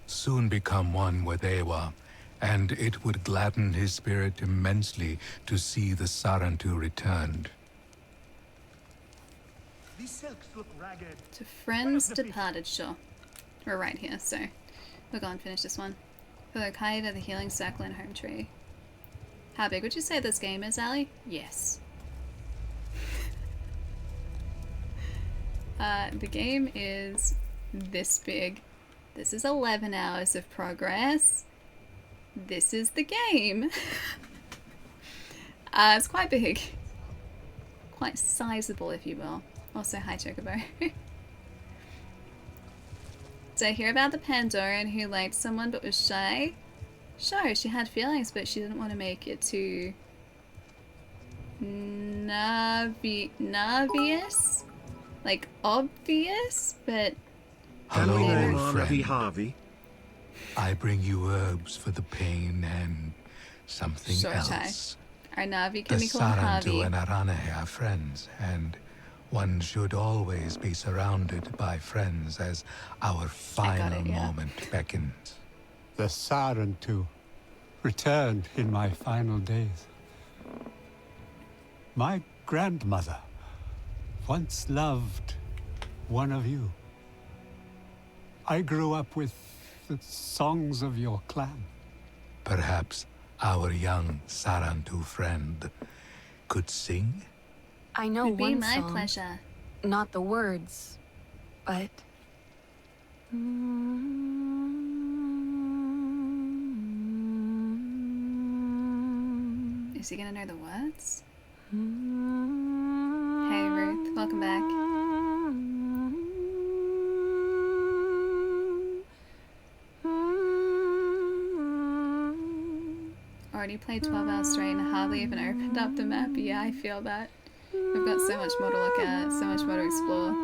soon become one with Ewa, and it would gladden his spirit immensely to see the Sarantu returned. These silks look ragged. To friends departed, sure. We're right here, so we'll go and finish this one. For the Kaida, the healing circle, and home tree. How big would you say this game is, Ali? Yes. The game is this big. This is 11 hours of progress. This is the game. It's quite big. Quite sizable, if you will. Also, hi Chocobo. Did I hear about the Pandoran who liked someone but was shy? Sure, she had feelings, but she didn't want to make it too obvious? Like, obvious, but... Hello, Hello, old friend. Harvey. I bring you herbs for the pain and something Sure, else. Our Navi The can be called Harvey. Sarantu and Arane are friends, and one should always be surrounded by friends as our final moment beckons. The Sarantu returned in my final days. My grandmother once loved one of you. I grew up with the songs of your clan. Perhaps our young Sarantu friend could sing? I know Would be one my song. pleasure. Not the words, but... Is he gonna know the words? Hey Ruth, welcome back. Already played 12 hours straight and hardly even opened up the map. Yeah, I feel that. We've got so much more to look at, so much more to explore.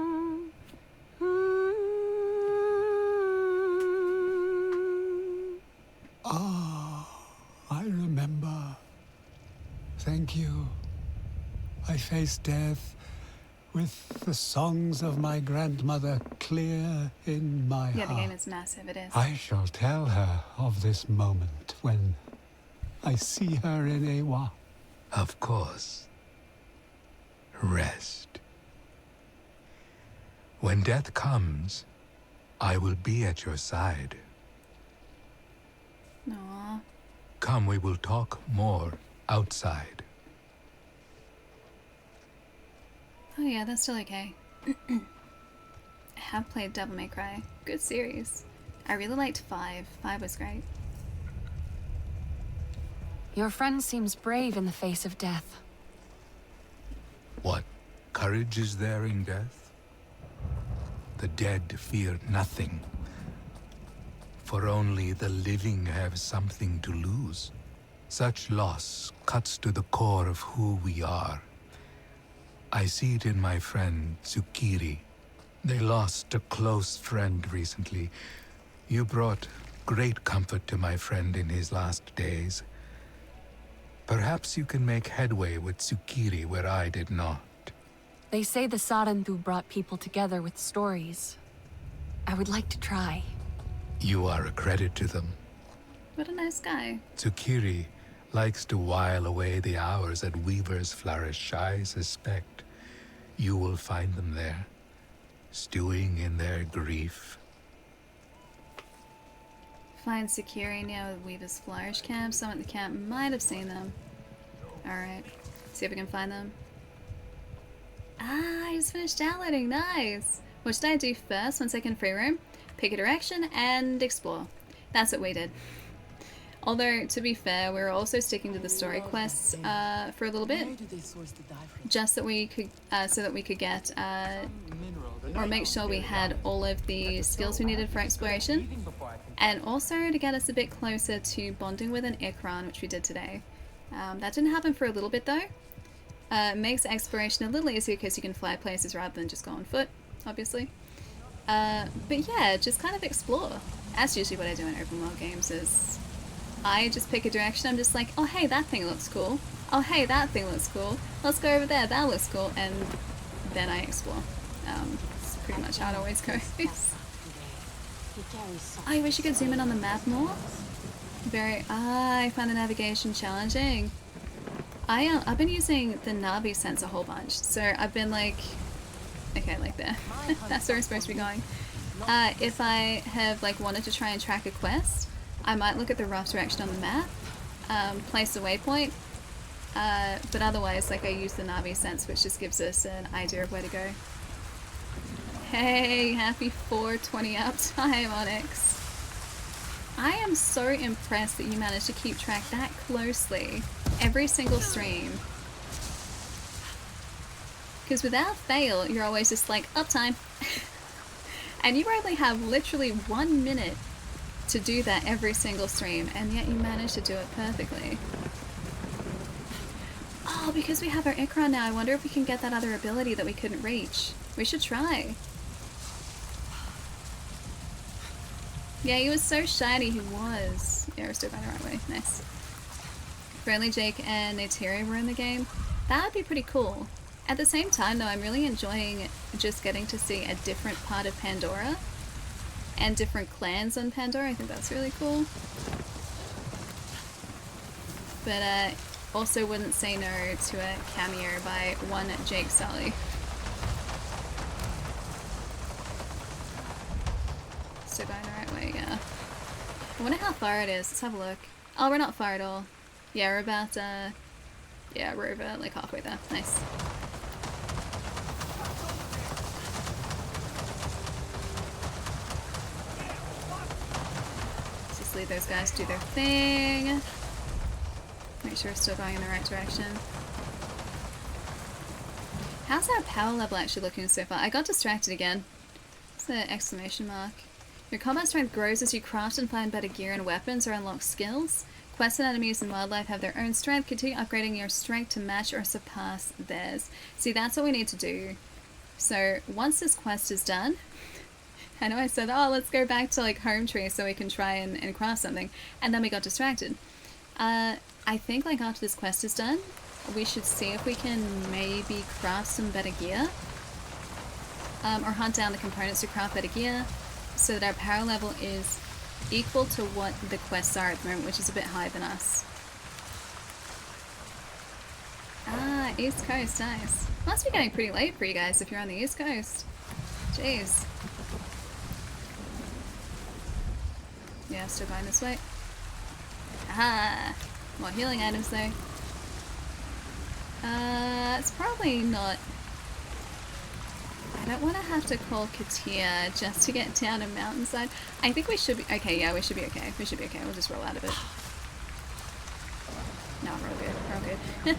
I face death with the songs of my grandmother clear in my Yeah, the heart. game is massive, it is. I shall tell her of this moment when I see her in Ewa. Of course. Rest. When death comes, I will be at your side. Aww. Come, we will talk more outside. Oh yeah, that's still okay. I have played Devil May Cry. Good series. I really liked 5. 5 was great. Your friend seems brave in the face of death. What courage is there in death? The dead fear nothing. For only the living have something to lose. Such loss cuts to the core of who we are. I see it in my friend, Tsukiri. They lost a close friend recently. You brought great comfort to my friend in his last days. Perhaps you can make headway with Tsukiri where I did not. They say the Sarentu brought people together with stories. I would like to try. You are a credit to them. What a nice guy. Tsukiri likes to while away the hours at Weaver's Flourish. I suspect you will find them there, stewing in their grief. Find Sakiri near the Weaver's Flourish camp. Someone at the camp might have seen them. Alright. See if we can find them. Ah, I just finished downloading. Nice! What should I do first once I can free roam? Pick a direction and explore. That's what we did. Although, to be fair, we were also sticking to the story quests for a little bit. Just that we could, so that we could get, or make sure we had all of the skills we needed for exploration. And also to get us a bit closer to bonding with an Ikran, which we did today. That didn't happen for a little bit though. Makes exploration a little easier because you can fly places rather than just go on foot, obviously. But yeah, just kind of explore. That's usually what I do in open world games is I just pick a direction. I'm just like, oh hey, that thing looks cool. Oh hey, that thing looks cool. Let's go over there, that looks cool. And then I explore. It's pretty much how it always goes. I wish you could zoom in on the map more. I find the navigation challenging. I've been using the Navi sense a whole bunch. So I've been like, okay, like there. That's where we're supposed to be going. If I have like wanted to try and track a quest, I might look at the rough direction on the map, place a waypoint, but otherwise like I use the Navi sense, which just gives us an idea of where to go. Hey, happy 420 uptime, Onyx. I am so impressed that you managed to keep track that closely every single stream. Because without fail, you're always just like, uptime. And you only have literally 1 minute to do that every single stream, and yet you managed to do it perfectly. Oh, because we have our Ikra now, I wonder if we can get that other ability that we couldn't reach. We should try. Yeah, he was so shiny, he was. Yeah, we're still going the right way. Nice. If only Jake and Neytiri were in the game, that would be pretty cool. At the same time, though, I'm really enjoying just getting to see a different part of Pandora and different clans on Pandora. I think that's really cool. But also wouldn't say no to a cameo by one Jake Sully. Still going the right way, yeah. I wonder how far it is. Let's have a look. Oh, we're not far at all. Yeah, we're about, yeah, we're over like halfway there. Nice. Let's just leave those guys do their thing. Make sure we're still going in the right direction. How's our power level actually looking so far? I got distracted again. It's an exclamation mark. Your combat strength grows as you craft and find better gear and weapons or unlock skills. Quests and enemies and wildlife have their own strength. Continue upgrading your strength to match or surpass theirs. See, that's what we need to do. So, once this quest is done, I know I said, oh, let's go back to like home tree so we can try and craft something. And then we got distracted. I think like after this quest is done, we should see if we can maybe craft some better gear. Or hunt down the components to craft better gear so that our power level is equal to what the quests are at the moment, which is a bit higher than us. Ah, East Coast, nice. Must be getting pretty late for you guys if you're on the East Coast. Jeez. Yeah, still going this way. Ah, more healing items though. It's probably not... I don't want to have to call Katia just to get down a mountainside. I think we should be... Okay, yeah, we should be okay. We should be okay. We'll just roll out of it. No, we're all good. We're all good.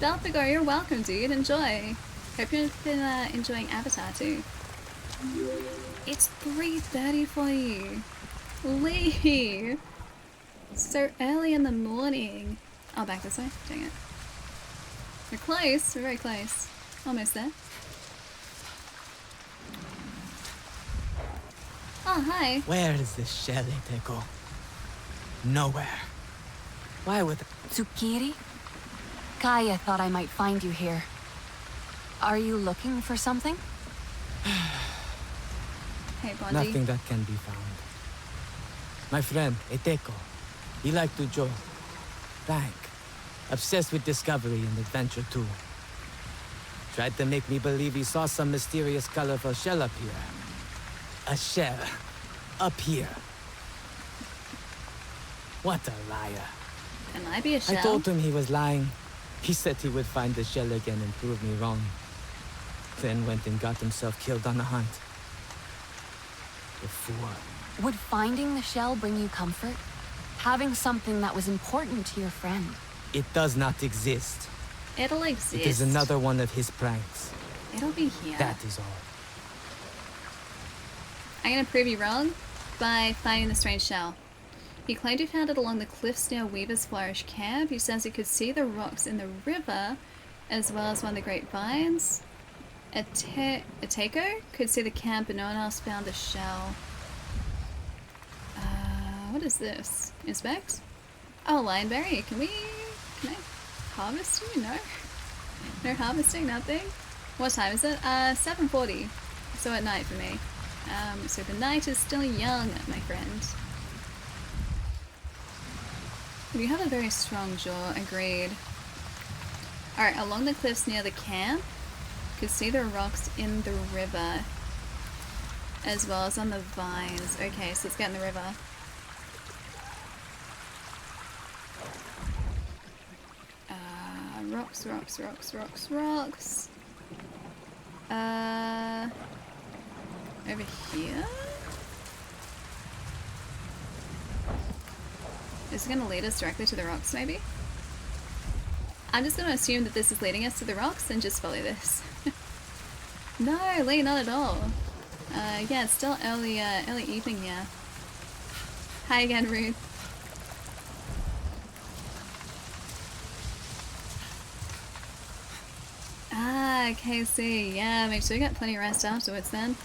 Belfigo, you're welcome, dude. Enjoy. Hope you've been enjoying Avatar too. It's 3:30 for you. Lee! So early in the morning. Oh, back this way? Dang it. We're close. We're very close. Almost there. Oh, hi. Where is this shell, Eteko? Nowhere. Why would... Tsukiri? Kaya thought I might find you here. Are you looking for something? Hey, Bondi. Nothing that can be found. My friend, Eteko. He liked to joke. Frank. Obsessed with discovery and adventure too. Tried to make me believe he saw some mysterious colorful shell up here. A shell. Up here. What a liar. Can I be a shell? I told him he was lying. He said he would find the shell again and prove me wrong. Then went and got himself killed on the hunt. The fool. Would finding the shell bring you comfort? Having something that was important to your friend? It does not exist. It'll exist. It is another one of his pranks. It'll be here. That is all. I'm gonna prove you wrong by finding the strange shell. He claimed he found it along the cliffs near Weaver's Flourish camp. He says he could see the rocks in the river as well as one of the grapevines. Ateko could see the camp but no one else found the shell. What is this? Inspect? Oh, lionberry. Can I harvest you? No? No harvesting? Nothing? What time is it? 7:40. So at night for me. So the night is still young, my friend. You have a very strong jaw, agreed. Alright, along the cliffs near the camp, could see the rocks in the river, as well as on the vines. Okay, so let's get in the river. Rocks, rocks, rocks, rocks, rocks. Over here? Is it going to lead us directly to the rocks, maybe? I'm just going to assume that this is leading us to the rocks and just follow this. No, Lee, not at all. Yeah, it's still early evening here. Hi again, Ruth. Ah, KC. Yeah, make sure you get plenty of rest afterwards then.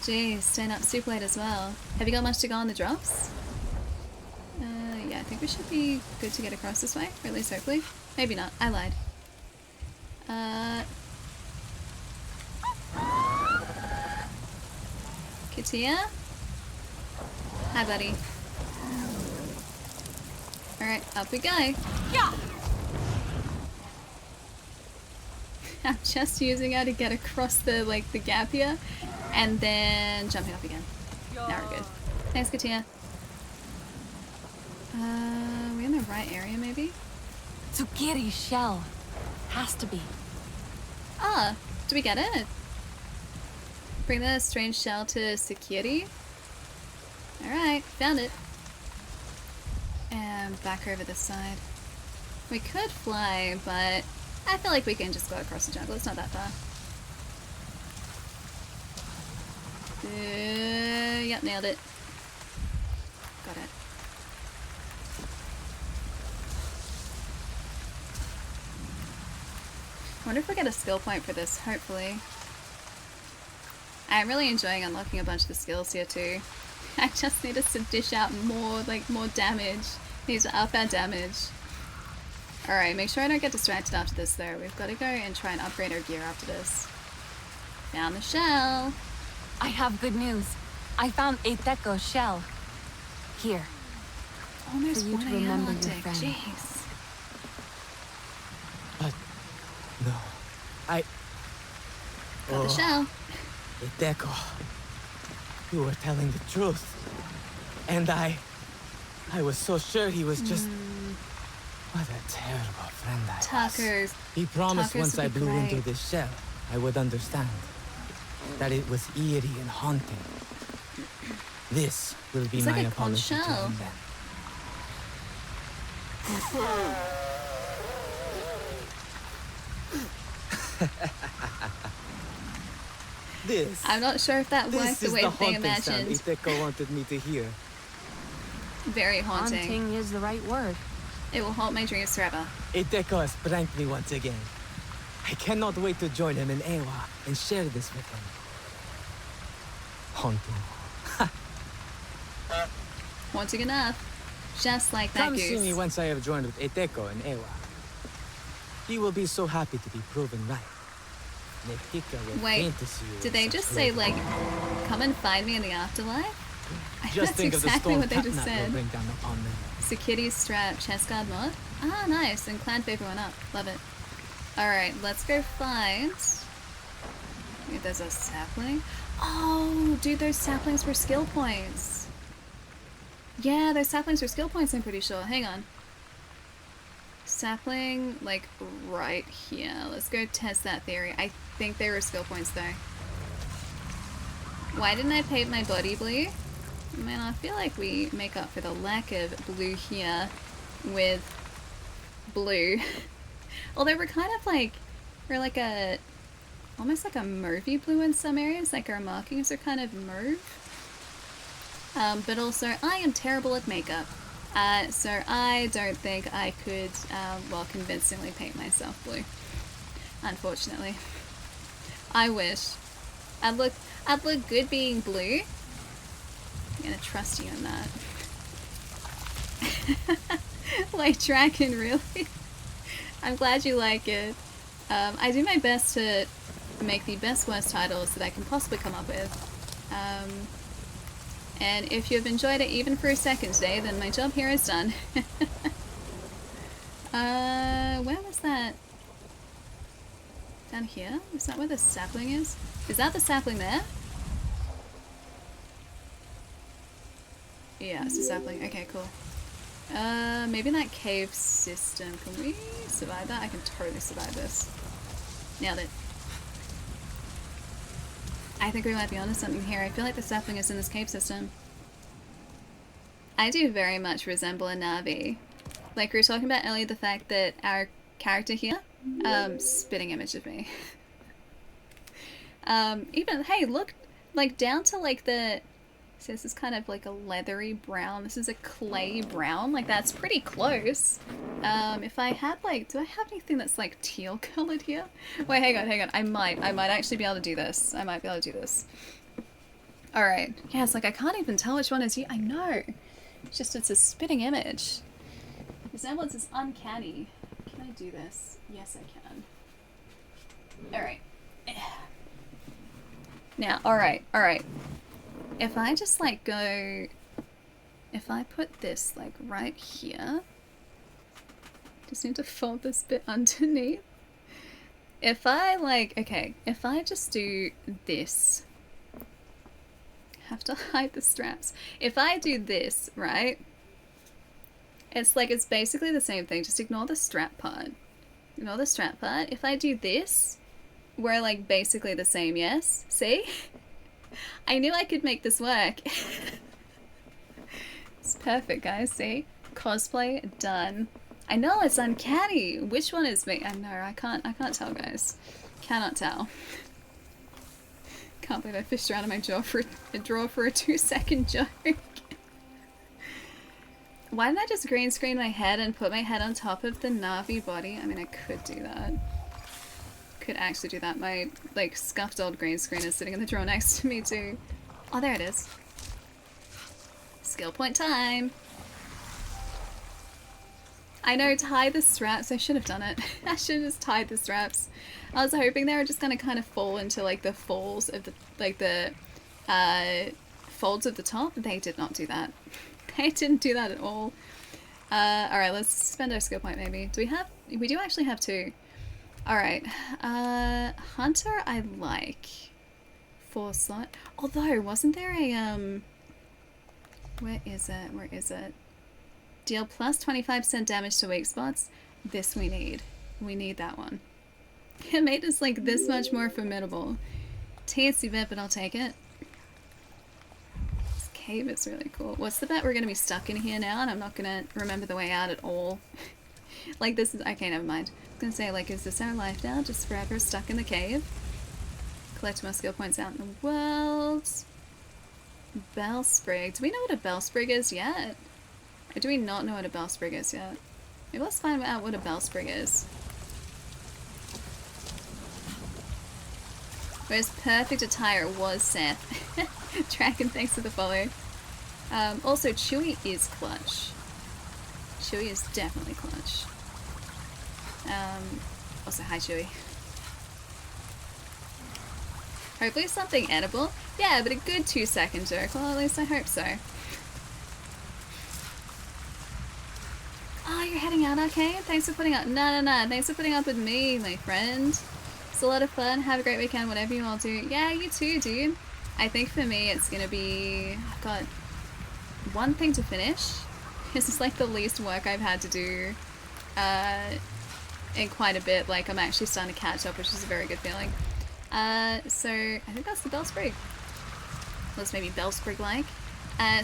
Jeez, staying up super late as well. Have you got much to go on the drops? Yeah, I think we should be good to get across this way, or at least hopefully. Maybe not. I lied. Katia? Hi, buddy. Alright, up we go. Yeah! I'm just using her to get across the, the gap here, and then jumping off again. Now we're good. Thanks, Katia. Are we in the right area, maybe? Tsukiri's shell. Has to be. Ah, do we get it? Bring the strange shell to Tsukiri. Alright, found it. And back over this side. We could fly, but I feel like we can just go across the jungle. It's not that far. Yep, nailed it. Got it. I wonder if we get a skill point for this, hopefully. I'm really enjoying unlocking a bunch of the skills here too. I just need us to dish out more, more damage. Need to up our damage. Alright, make sure I don't get distracted after this though. We've got to go and try and upgrade our gear after this. Found the shell. I have good news. I found a Deco shell. Here. Almost For you 1 to a.m. remember your Arctic. friend. Jeez. But no, I. Got the shell. Deco, you were telling the truth, and I was so sure he was just. What a terrible friend I was. Tuckers. He promised Tuckers once would I be blew great. into this shell, I would understand. That it was eerie and haunting. This will be It's my like a conch apology to shell. him then. This. I'm not sure if that worked This the is way the that they haunting sound imagined. Iteko wanted me to hear. Very haunting. Haunting is the right word. It will haunt my dreams forever. Iteko has pranked me once again. I cannot wait to join him in Ewa and share this with him. Haunting. Haunting enough. Just like that Come see me goose. once I have joined with Iteko in Ewa. He will be so happy to be proven right. Nehika will Wait, faint to see you did in they such just say, flavor. like, come and find me in the afterlife? I think Just that's think exactly of what the they storm just Katnat will said. bring down upon them. Security strap chest guard mod. Ah, nice. And clan favor went up. Love it. Alright, let's go find... Wait, there's a sapling? Oh, dude, those saplings were skill points. Yeah, those saplings were skill points, I'm pretty sure. Hang on. Sapling, like, right here. Let's go test that theory. I think they were skill points, though. Why didn't I paint my body blue? Man, I feel like we make up for the lack of blue here with blue. Although we're kind of like, we're like a, almost like a mauvey blue in some areas, like our markings are kind of mauve. But also, I am terrible at makeup. So I don't think I could, well, convincingly paint myself blue. Unfortunately. I wish. I'd look good being blue. I'm gonna trust you in that. Like Dragon, really? I'm glad you like it. I do my best to make the best worst titles that I can possibly come up with. And if you've enjoyed it even for a second today, then my job here is done. Where was that? Down here? Is that where the sapling is? Is that the sapling there? Yeah, it's a sapling. Okay, cool. Maybe in that cave system. Can we survive that? I can totally survive this. Nailed it. I think we might be onto something here. I feel like the sapling is in this cave system. I do very much resemble a Navi. Like we were talking about earlier, the fact that our character here, spitting image of me. Even, hey, look, like down to like the, so this is kind of like a leathery brown. This is a clay brown. Like that's pretty close. If I had like, do I have anything that's like teal colored here? Wait, hang on. I might actually be able to do this. I might be able to do this. All right. Yeah, it's like I can't even tell which one is you. I know. It's just, it's a spitting image. Resemblance is uncanny. Can I do this? Yes, I can. All right. Now, all right. If I just like go, if I put this like right here, just need to fold this bit underneath. If I like, okay, if I just do this, have to hide the straps. If I do this, right, it's like, it's basically the same thing, just ignore the strap part. Ignore the strap part. If I do this, we're like basically the same, yes? See? I knew I could make this work. It's perfect, guys, see? Cosplay done. I know, it's uncanny. Which one is me? I know, I can't tell, guys. Cannot tell. Can't believe I fished around in my drawer for a 2-second joke. Why didn't I just green screen my head and put my head on top of the Na'vi body? I mean, I could do that. Could actually do that. My, like, scuffed old green screen is sitting in the drawer next to me, too. Oh, there it is. Skill point time! I know, tie the straps. I should have done it. I should have just tied the straps. I was hoping they were just gonna kind of fall into like the folds of the folds of the top. They did not do that. They didn't do that at all. Alright, let's spend our skill point maybe. Do we have... We do actually have 2. Alright. Hunter I like. 4 slot. Although, wasn't there a, Where is it? Where is it? Deal plus 25% damage to weak spots. This we need. We need that one. It made us like this much more formidable. TSC bet, but I'll take it. This cave is really cool. What's the bet? We're gonna be stuck in here now and I'm not gonna remember the way out at all. Like this is... Okay, never mind. I was gonna say, like, is this our life now? Just forever stuck in the cave? Collect more skill points out in the world. Bellsprig. Do we know what a Bellsprig is yet? Or do we not know what a Bellsprig is yet? Maybe let's find out what a Bellsprig is. Most perfect attire was Seth. Dragon, thanks for the follow. Also, Chewie is clutch. Chewie is definitely clutch. Also, hi Chewie. Hopefully something edible. Yeah, but a good 2-second joke. Well, at least I hope so. Oh, you're heading out, Arcane? Thanks for putting up. No. Thanks for putting up with me, my friend. It's a lot of fun. Have a great weekend, whatever you all do. Yeah, you too, dude. I think for me, it's gonna be... I've got one thing to finish. This is like the least work I've had to do in quite a bit. Like, I'm actually starting to catch up, which is a very good feeling. So I think that's the Bellsprig. Let's maybe Bellsprig-like.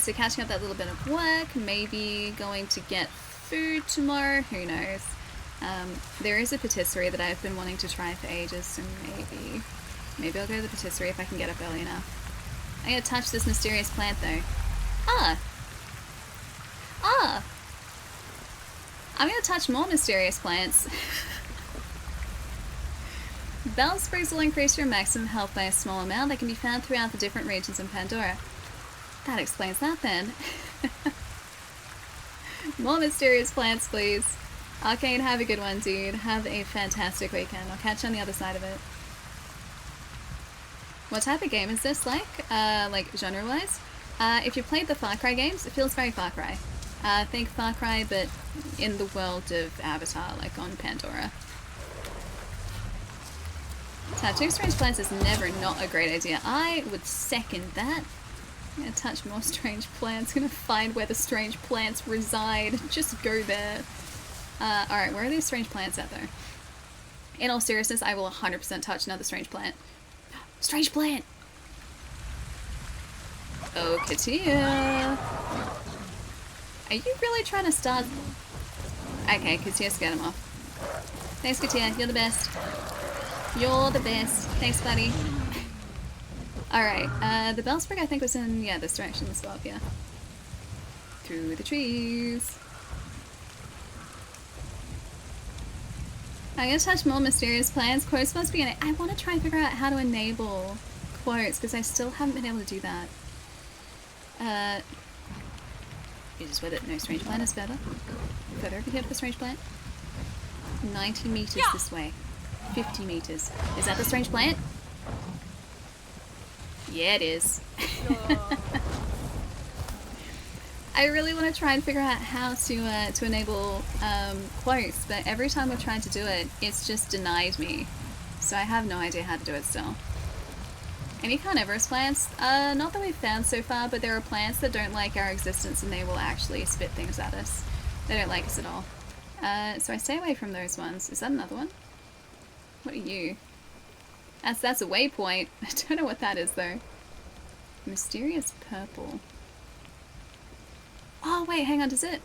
So catching up that little bit of work, maybe going to get food tomorrow, who knows. There is a patisserie that I've been wanting to try for ages, so maybe I'll go to the patisserie if I can get up early enough. I'm gonna touch this mysterious plant though. I'm gonna touch more mysterious plants. Bellsprigs will increase your maximum health by a small amount that can be found throughout the different regions in Pandora. That explains that then. More mysterious plants, please. Arcane, have a good one, dude. Have a fantastic weekend. I'll catch you on the other side of it. What type of game is this like genre-wise? If you played the Far Cry games, it feels very Far Cry. Think Far Cry, but in the world of Avatar, like on Pandora. Touching strange plants is never not a great idea. I would second that. I'm gonna touch more strange plants. Gonna find where the strange plants reside. Just go there. Alright, where are these strange plants at though? In all seriousness, I will 100% touch another strange plant. Strange plant! Oh, Katia! Are you really trying to start... Okay, Katia scared him off. Thanks, Katia. You're the best. You're the best. Thanks, buddy. Alright, the Bellsprig I think was in, yeah, this direction as well, yeah. Through the trees. I'm gonna touch more mysterious plants. Quotes must be in it. I want to try and figure out how to enable quotes, because I still haven't been able to do that. You just read it. No strange plant is better. Further over here for the strange plant. 90 meters this way. 50 meters. Is that the strange plant? Yeah, it is. I really want to try and figure out how to enable quotes, but every time I've tried to do it, it's just denied me. So I have no idea how to do it still. Any carnivorous plants? Not that we've found so far, but there are plants that don't like our existence and they will actually spit things at us. They don't like us at all. So I stay away from those ones. Is that another one? What are you? That's a waypoint. I don't know what that is though. Mysterious purple. Oh wait, hang on, does it?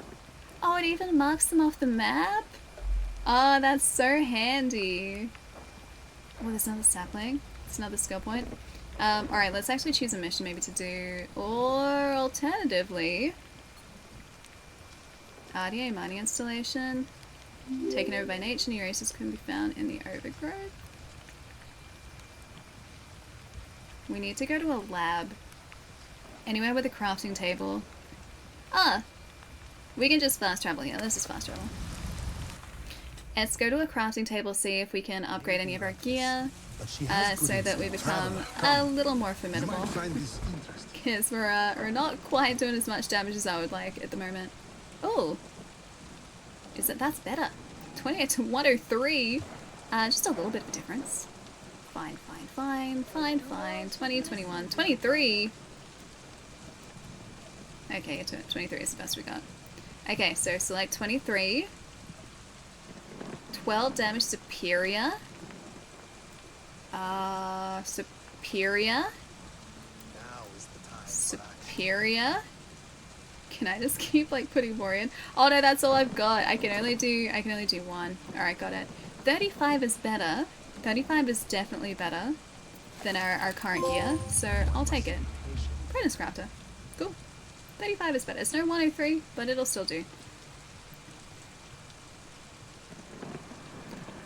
Oh, it even marks them off the map? Oh, that's so handy. Oh, there's another sapling. It's another skill point. Alright, let's actually choose a mission maybe to do, or alternatively, RDA mining installation. Taken over by nature, new races can be found in the overgrowth. We need to go to a lab. Anywhere with a crafting table. We can just fast travel here. Let's just fast travel. Let's go to a crafting table, see if we can upgrade any of our gear, so that we become a little more formidable. Because we're not quite doing as much damage as I would like at the moment. Oh, that's better. 28 to 103. Just a little bit of a difference. Fine. 20, 21, 23. Okay, 23 is the best we got. Okay, so select 23. 12 damage superior. Superior. Superior. Can I just keep like putting more in? Oh no, that's all I've got. I can only do one. Alright, got it. 35 is better. 35 is definitely better than our current gear, so I'll take it. Apprentice Crafter. Cool. 35 is better. It's no 103, but it'll still do.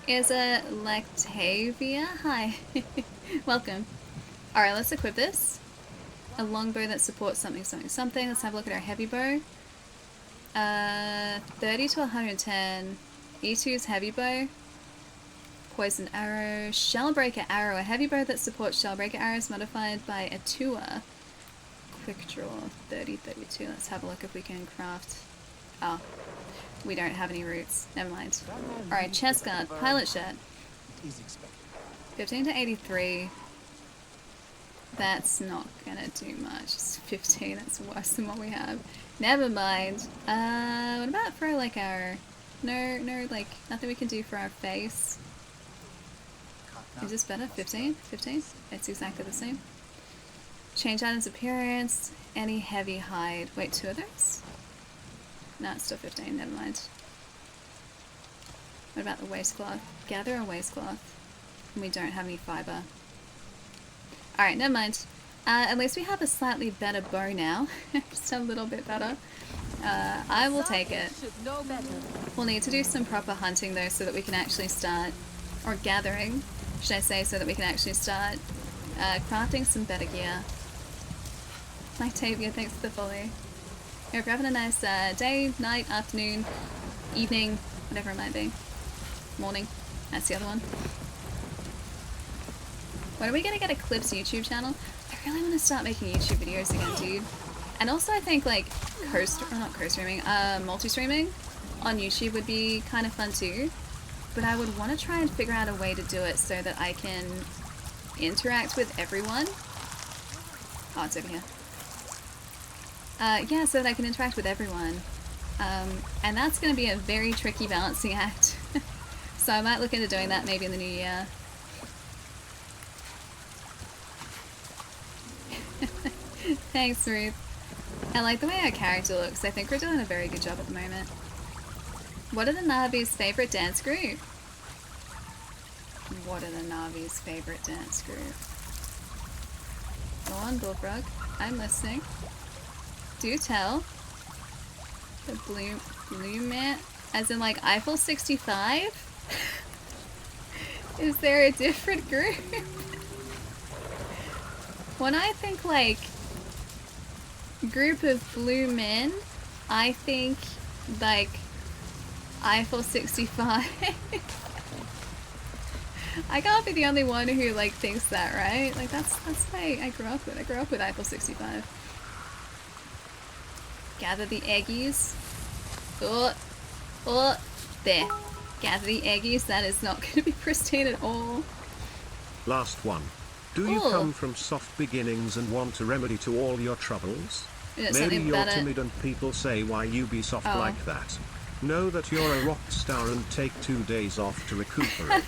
Is a Lactavia? Hi. Welcome. Alright, let's equip this. A longbow that supports something. Let's have a look at our heavy bow. 30 to 110. E2's heavy bow. Poison arrow. Shellbreaker arrow. A heavy bow that supports shellbreaker arrows modified by a tour. Quick draw. 30, 32. Let's have a look if we can craft. Oh. We don't have any roots. Never mind. Alright, chest guard. Pilot shirt. 15 to 83. That's not gonna do much. It's 15, that's worse than what we have. Never mind. What about for like our... No, like, nothing we can do for our face. Is this better? 15? 15? It's exactly the same. Change item's appearance. Any heavy hide. Wait, 2 of those? No, it's still 15, never mind. What about the waistcloth? Gather a waistcloth. And we don't have any fiber. Alright, never mind. At least we have a slightly better bow now. Just a little bit better. I will take it. We'll need to do some proper hunting though so that we can actually start, or gathering, should I say, so that we can actually start crafting some better gear. Lactavia, thanks for the follow. Hope you're having a nice day, night, afternoon, evening, whatever it might be. Morning. That's the other one. When are we gonna get a Clips YouTube channel? I really want to start making YouTube videos again, dude. And also I think like multi-streaming on YouTube would be kind of fun too. But I would want to try and figure out a way to do it so that I can interact with everyone. Oh, it's over here. Yeah, so that I can interact with everyone. And that's going to be a very tricky balancing act. So I might look into doing that maybe in the new year. Thanks, Ruth. I like the way our character looks. I think we're doing a very good job at the moment. What are the Navi's favourite dance group? What are the Navi's favourite dance group? Go on, Bullfrog. I'm listening. Do tell. The blue man, as in like Eiffel 65? Is there a different group? When I think like group of blue men, I think like Eiffel 65. I can't be the only one who like thinks that, right? Like that's why I grew up with. I grew up with Eiffel 65. Gather the eggies. Oh, there. Gather the eggies. That is not going to be pristine at all. Last one. Do you come from soft beginnings and want a remedy to all your troubles? Maybe you're timid and people say why Ubisoft like that. Know that you're a rock star and take 2 days off to recuperate.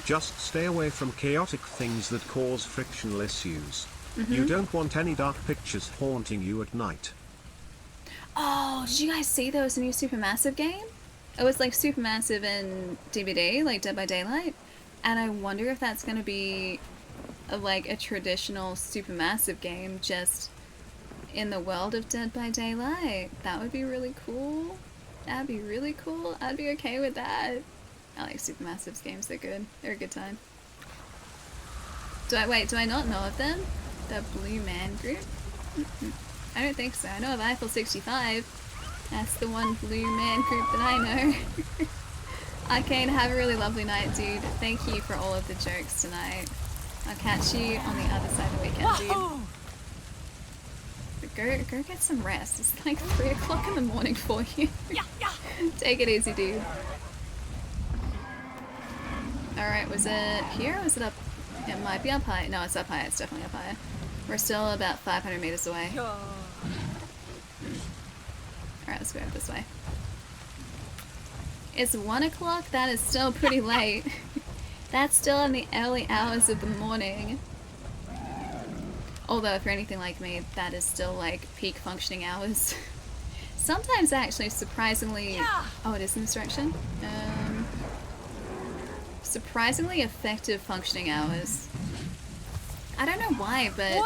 Just stay away from chaotic things that cause frictional issues. You don't want any dark pictures haunting you at night. Oh, did you guys see there was a new Supermassive game? It was like Supermassive in DVD, like Dead by Daylight. And I wonder if that's going to be like a traditional Supermassive game just in the world of Dead by Daylight. That would be really cool. That'd be really cool. I'd be okay with that. I like Supermassive's games. They're good. They're a good time. Do I not know of them? The Blue Man Group? I don't think so. I know of Eiffel 65. That's the one Blue Man Group that I know. Arcane, have a really lovely night, dude. Thank you for all of the jokes tonight. I'll catch you on the other side of the weekend, dude. But go get some rest. It's like 3 o'clock in the morning for you. Take it easy, dude. Alright, was it here or was it up? It might be up high. No, it's up high. It's definitely up high. We're still about 500 meters away. Alright, let's go this way. It's 1 o'clock? That is still pretty late. That's still in the early hours of the morning. Although, if you're anything like me, that is still like peak functioning hours. Sometimes actually surprisingly... Oh, it is in this direction? Surprisingly effective functioning hours. I don't know why, but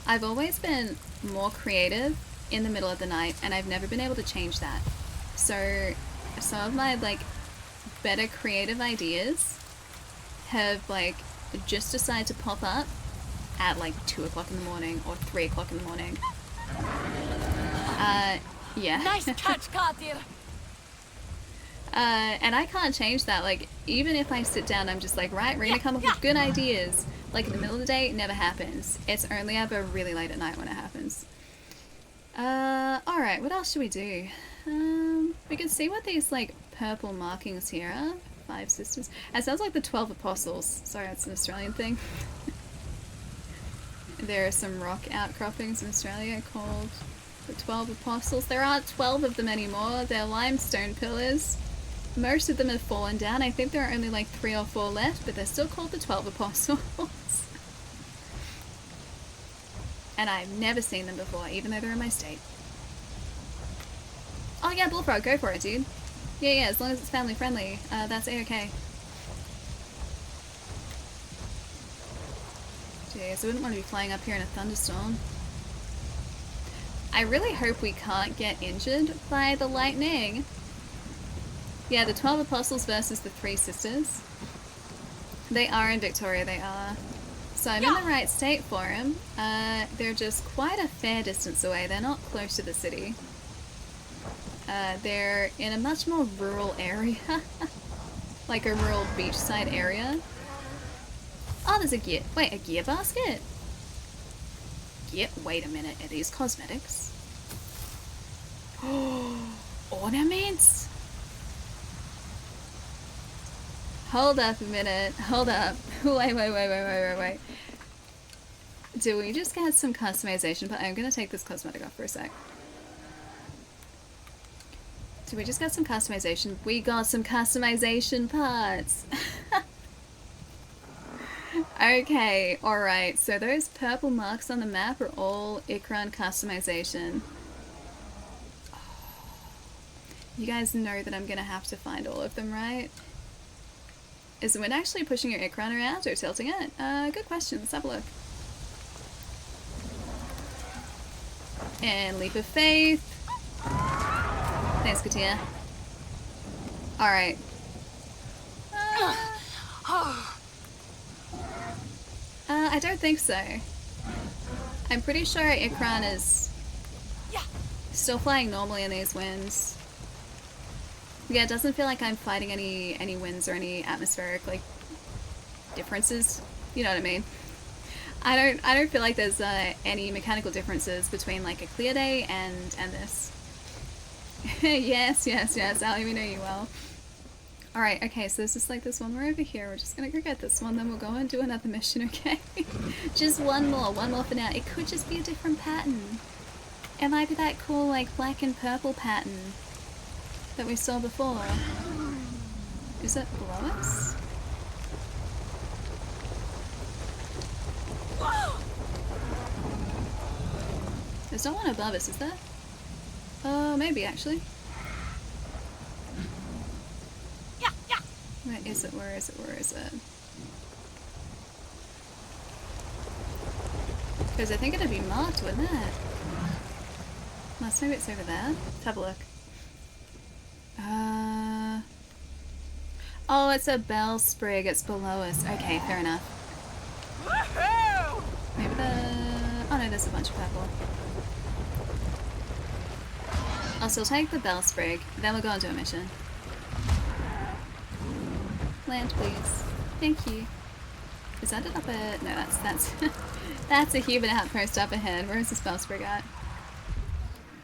I've always been more creative in the middle of the night, and I've never been able to change that. So some of my like better creative ideas have like just decided to pop up at like 2 o'clock in the morning or 3 o'clock in the morning. Yeah. Nice catch, Katir. And I can't change that. Like, even if I sit down, I'm just like, right, we're gonna come up with good ideas. Like, in the middle of the day, it never happens. It's only ever really late at night when it happens. Alright, what else should we do? We can see what these, like, purple markings here are. 5 sisters. It sounds like the 12 apostles. Sorry, that's an Australian thing. There are some rock outcroppings in Australia called the 12 apostles. There aren't 12 of them anymore. They're limestone pillars. Most of them have fallen down. I think there are only like 3 or 4 left, but they're still called the 12 apostles. And I've never seen them before, even though they're in my state. Oh yeah, bullfrog, go for it, dude. Yeah, as long as it's family friendly, that's a-okay. Jeez, I wouldn't want to be flying up here in a thunderstorm. I really hope we can't get injured by the lightning. Yeah, the 12 apostles versus the 3 sisters. They are in Victoria, they are. So I'm in the right state for them. They're just quite a fair distance away. They're not close to the city. They're in a much more rural area. Like a rural beachside area. Oh, there's a gear. Wait, a gear basket? Wait a minute. Are these cosmetics? Oh, ornaments? Hold up a minute. Hold up. Wait. Do we just get some customization? But I'm gonna take this cosmetic off for a sec. Do we just get some customization? We got some customization parts. Okay, alright. So those purple marks on the map are all Ikran customization. You guys know that I'm gonna have to find all of them, right? Is the wind actually pushing your Ikran around or tilting it? Good question. Let's have a look. And leap of faith. Thanks, Katia. Alright. I don't think so. I'm pretty sure Ikran is still flying normally in these winds. Yeah, it doesn't feel like I'm fighting any winds or any atmospheric like differences. You know what I mean? I don't feel like there's any mechanical differences between like a clear day and this. yes, Ali, we know you well. Alright, okay, so there's just like this one more over here. We're just gonna go get this one, then we'll go and do another mission, okay? Just one more for now. It could just be a different pattern. It might be that cool like black and purple pattern that we saw before. Is it below us? There's not one above us, is there? Maybe actually. Where is it? Where is it? Because I think it'd be marked, wouldn't it? Unless maybe it's over there. Let's have a look. Oh, it's a bell sprig. It's below us. Okay, fair enough. Maybe oh no, there's a bunch of purple. I'll still take the bell sprig, then we'll go on to a mission. Land, please. Thank you. Is that an upper? No, that's that's a human outpost up ahead. Where is this Bellsprig at?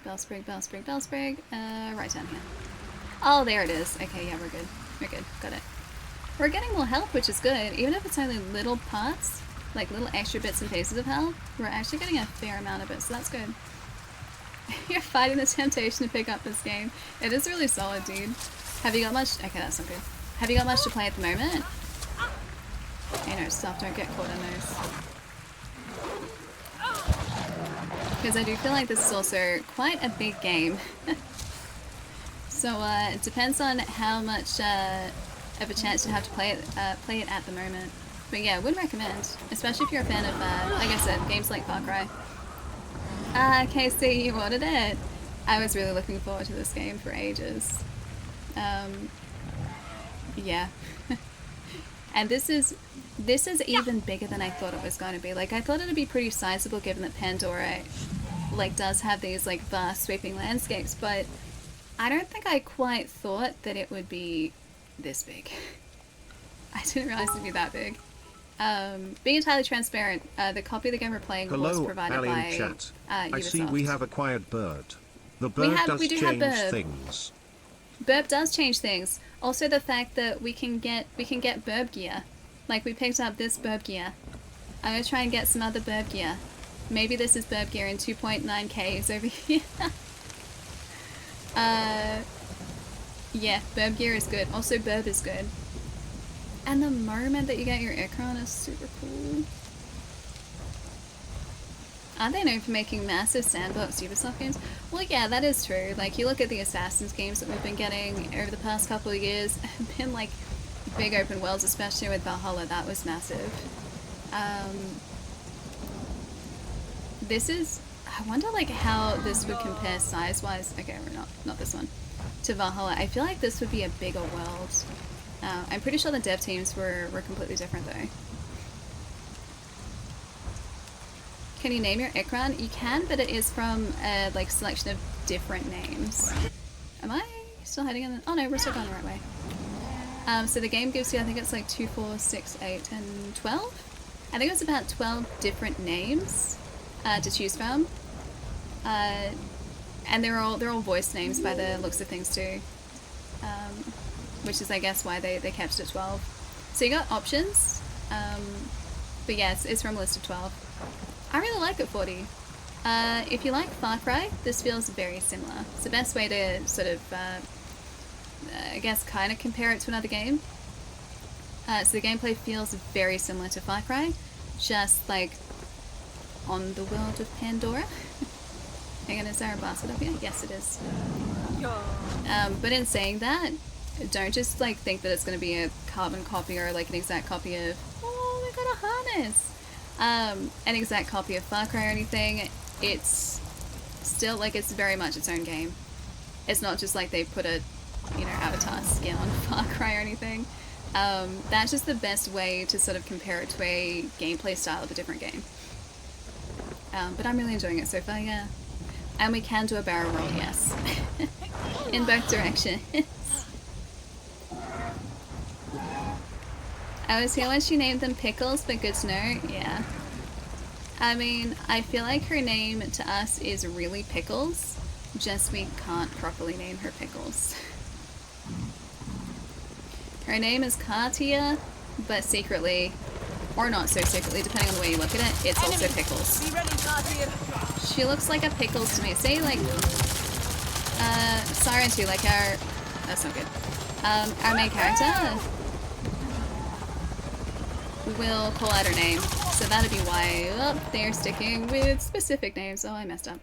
Bellsprig. Right down here. Oh, there it is. Okay, yeah, we're good. We're good. Got it. We're getting more health, which is good. Even if it's only little parts, like little extra bits and pieces of health, we're actually getting a fair amount of it, so that's good. You're fighting the temptation to pick up this game. It is really solid, dude. Have you got much? Okay, that's not good. Have you got much to play at the moment? You know, stuff, don't get caught in those. Because I do feel like this is also quite a big game. So it depends on how much of a chance you have to play it at the moment. But yeah, I would recommend, especially if you're a fan of, like I said, games like Far Cry. KC, you ordered it. I was really looking forward to this game for ages. Yeah. And this is even bigger than I thought it was going to be. Like, I thought it would be pretty sizable given that Pandora, like, does have these, like, vast sweeping landscapes, but I don't think I quite thought that it would be this big. I didn't realize it would be that big. Being entirely transparent, the copy of the game we're playing was provided Ali by in chat. Ubisoft. I see we have acquired Bird. The bird does change things. Burb does change things. Also the fact that we can get burb gear. Like, we picked up this burb gear. I'm gonna try and get some other burb gear. Maybe this is burb gear in 2.9Ks over here. Yeah, burb gear is good. Also burb is good. And the moment that you get your Ikron is super cool. Aren't they known for making massive sandbox Ubisoft games? Well, yeah, that is true. Like, you look at the Assassin's games that we've been getting over the past couple of years, have been like big open worlds, especially with Valhalla. That was massive. This is, I wonder like how this would compare size-wise. Okay, we're not this one. To Valhalla. I feel like this would be a bigger world. I'm pretty sure the dev teams were completely different though. Can you name your Ikran? You can, but it is from a like selection of different names. Am I still heading in? Oh no, we're still going the right way. So the game gives you, I think it's like 2, 4, 6, 8, and 12? I think it's about 12 different names to choose from. And they're all voice names by the looks of things too. Which is, I guess, why they kept it at 12. So you got options, but yeah, it's from a list of 12. I really like it, 40. If you like Far Cry, this feels very similar. It's the best way to sort of, I guess, kind of compare it to another game. So the gameplay feels very similar to Far Cry, just like on the world of Pandora. Hang on, is there a bastard up here? Yes, it is. But in saying that, don't just like think that it's going to be a carbon copy or like an exact copy of, oh, they got a harness, an exact copy of Far Cry or anything. It's still like, it's very much its own game. It's not just like they put a, you know, avatar skin on Far Cry or anything. That's just the best way to sort of compare it to a gameplay style of a different game. But I'm really enjoying it so far, yeah. And we can do a barrel roll, yes. In both directions. I was here when she named them Pickles, but good to know, yeah. I mean, I feel like her name to us is really Pickles, just we can't properly name her Pickles. Her name is Katia, but secretly, or not so secretly, depending on the way you look at it, it's also Pickles. Be ready, Katia. She looks like a Pickles to me. Say like, Siren 2, like our, that's not good. Our main character will call out her name, so that'd be why they're sticking with specific names. Oh, I messed up.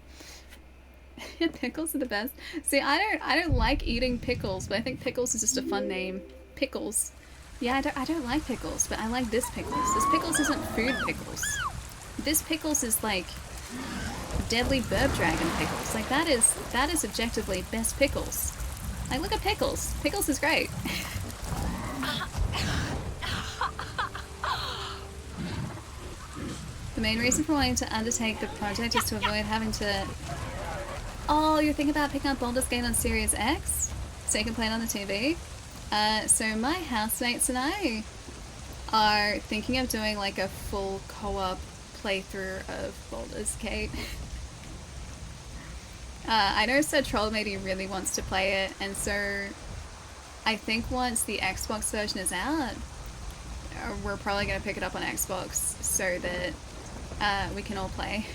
Pickles are the best. See, I don't like eating pickles, but I think pickles is just a fun name. Pickles. Yeah, I don't like pickles, but I like this pickles. This pickles isn't food pickles. This pickles is like deadly burb dragon pickles. Like that is objectively best pickles. Like, look at Pickles. Pickles is great. The main reason for wanting to undertake the project is to avoid having to... Oh, you're thinking about picking up Baldur's Gate on Series X? So you can play it on the TV? So my housemates and I are thinking of doing like a full co-op playthrough of Baldur's Gate. I know Sir Trollmatey really wants to play it, and so I think once the Xbox version is out, we're probably going to pick it up on Xbox so that we can all play.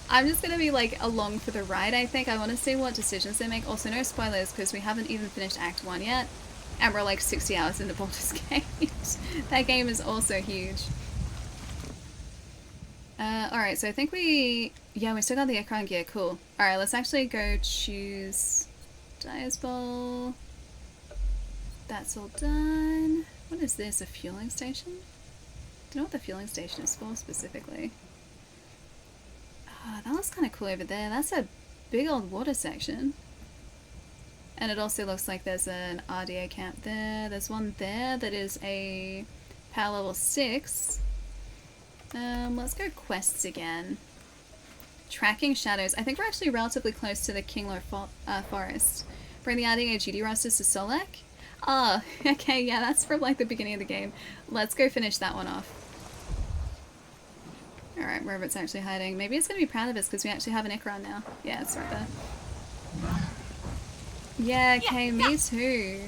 I'm just going to be like along for the ride, I think. I want to see what decisions they make. Also, no spoilers because we haven't even finished Act 1 yet, and we're like 60 hours into Baldur's Gate. That game is also huge. Alright, so I think we still got the Ekron gear, cool. Alright, let's actually go choose Dyer's Bowl. That's all done. What is this, a fueling station? Don't know what the fueling station is for specifically. Oh, that looks kind of cool over there. That's a big old water section. And it also looks like there's an RDA camp there. There's one there that is a power level 6. Let's go quests again. Tracking shadows. I think we're actually relatively close to the Kinglor forest. Bring the RDA duty rosters to Solek. Oh, okay, yeah, that's from like the beginning of the game. Let's go finish that one off. Alright, wherever it's actually hiding. Maybe it's going to be proud of us because we actually have an Ikran now. Yeah, it's right there. Yeah, okay, me too.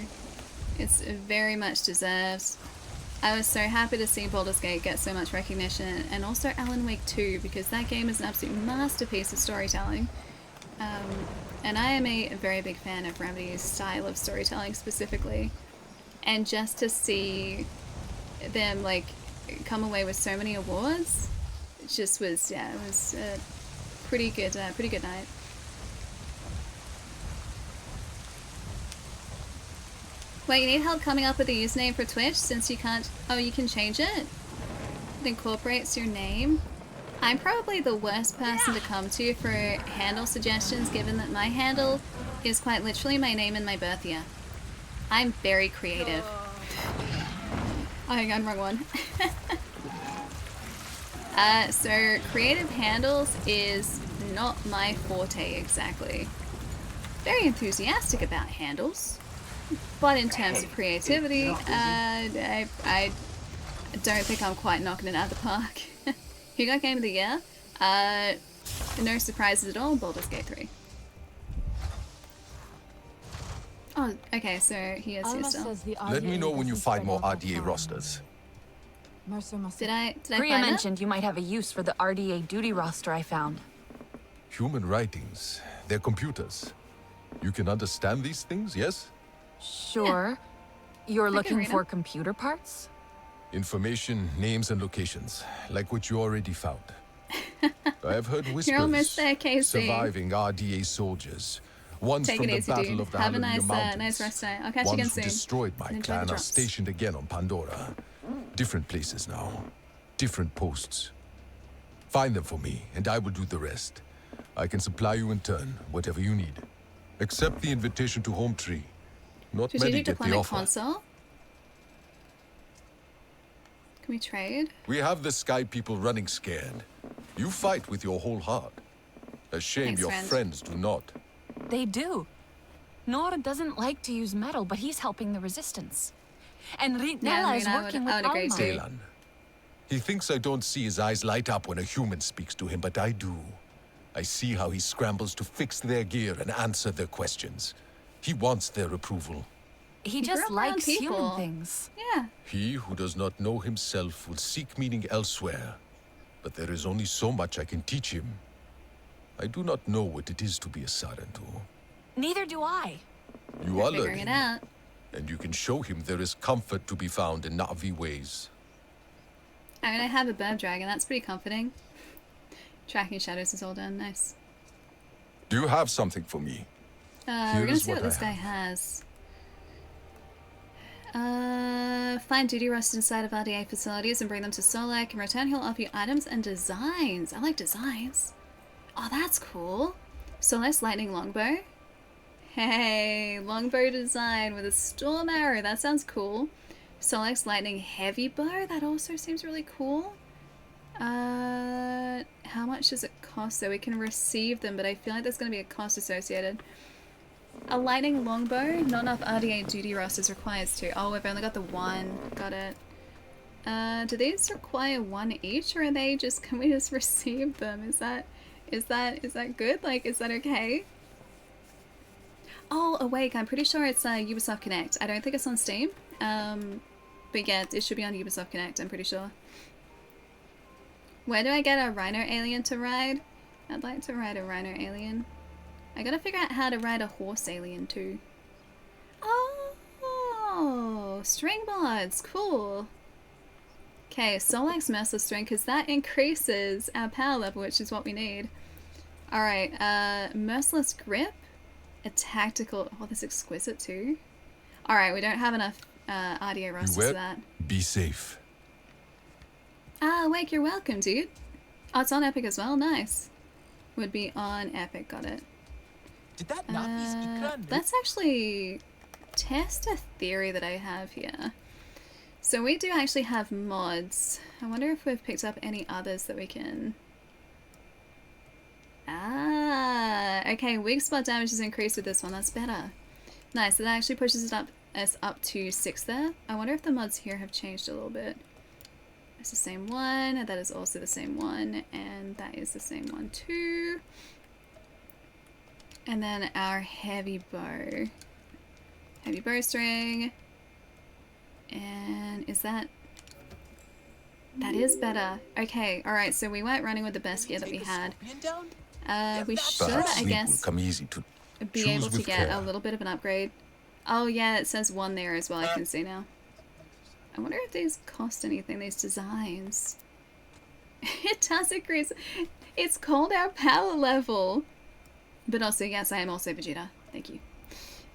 It's very much deserved. I was so happy to see Baldur's Gate get so much recognition, and also Alan Wake 2, because that game is an absolute masterpiece of storytelling. And I am a very big fan of Remedy's style of storytelling specifically. And just to see them like come away with so many awards, it just was, yeah, it was a pretty good night. Wait, you need help coming up with a username for Twitch since you can't... Oh, you can change it? It incorporates your name? I'm probably the worst person to come to for handle suggestions given that my handle is quite literally my name and my birth year. I'm very creative. Oh, hang on, wrong one. So creative handles is not my forte exactly. Very enthusiastic about handles. But in terms of creativity, I don't think I'm quite knocking it out of the park. Who got Game of the Year? No surprises at all, Baldur's Gate 3. Oh, okay, so he is here still. Let me know when you find more RDA rosters. Did I Priya find mentioned you might have a use for the RDA duty roster I found. Human writings, they're computers. You can understand these things, yes? Sure. You're looking for computer parts? Information, names, and locations, like what you already found. I have heard You're almost whispers, there, Casey. surviving RDA soldiers. Ones Take from it the easy, Battle dude. of the Have a Hallelujah nice, Mountains. nice rest day. I'll catch you again Ones who soon. destroyed my And enjoy clan the are drops. stationed again on Pandora. Different places now. Different posts. Find them for me, and I will do the rest. I can supply you in turn, whatever you need. Accept the invitation to Home Tree. Not many Strategic get the Deployment offer. Console? Can we trade? We have the Sky people running scared. You fight with your whole heart. A shame Thanks, your friend. friends do not. They do. Nora doesn't like to use metal, but he's helping the resistance. And Ritnella is working with Alma. Dalan. He thinks I don't see his eyes light up when a human speaks to him, but I do. I see how he scrambles to fix their gear and answer their questions. He wants their approval. He grew just up around likes people. human things. Yeah. He who does not know himself will seek meaning elsewhere. But there is only so much I can teach him. I do not know what it is to be a Sarentu. Neither do I. You You're are figuring learning, it out. and you can show him there is comfort to be found in Na'vi ways. I mean, I have a bird dragon. That's pretty comforting. Tracking shadows is all done. Nice. Do you have something for me? We're Here gonna is see what what I this guy has. Find duty rosters inside of RDA facilities and bring them to Solek. In return, he'll offer you items and designs. I like designs. Oh, that's cool. Solek's lightning longbow. Hey, longbow design with a storm arrow. That sounds cool. Solek's lightning heavy bow. That also seems really cool. How much does it cost? So we can receive them, but I feel like there's going to be a cost associated. A lightning longbow? Not enough RDA duty rosters requires two. Oh, we've only got the one. Got it. Do these require one each, or are they just, can we just receive them? Is that good? Like, is that okay? Oh, Awake, I'm pretty sure it's Ubisoft Connect. I don't think it's on Steam. But yeah, it should be on Ubisoft Connect, I'm pretty sure. Where do I get a rhino alien to ride? I'd like to ride a rhino alien. I gotta figure out how to ride a horse alien too. Oh, string mods, cool. Okay, Solax Merciless String, because that increases our power level, which is what we need. Alright, Merciless Grip. A tactical, oh, that's exquisite too. Alright, we don't have enough RDA rosters for that. Be safe. Ah, Wake, you're welcome, dude. Oh, it's on Epic as well, nice. Would be on Epic, got it. Did that not be speaker? Let's actually test a theory that I have here. So we do actually have mods. I wonder if we've picked up any others that we can... Ah, okay, weak spot damage is increased with this one, that's better. Nice, that actually pushes us up to 6 there. I wonder if the mods here have changed a little bit. It's the same one, that is also the same one, and that is the same one too. And then our heavy bow. Heavy bowstring. And is that... That is better. Okay, alright, so we weren't running with the best gear that we had. We should, I guess, come easy to be able to get a little bit of an upgrade. Oh yeah, it says 1 there as well, I can see now. I wonder if these cost anything, these designs. It does increase. It's called our power level. But also, yes, I am also Vegeta. Thank you.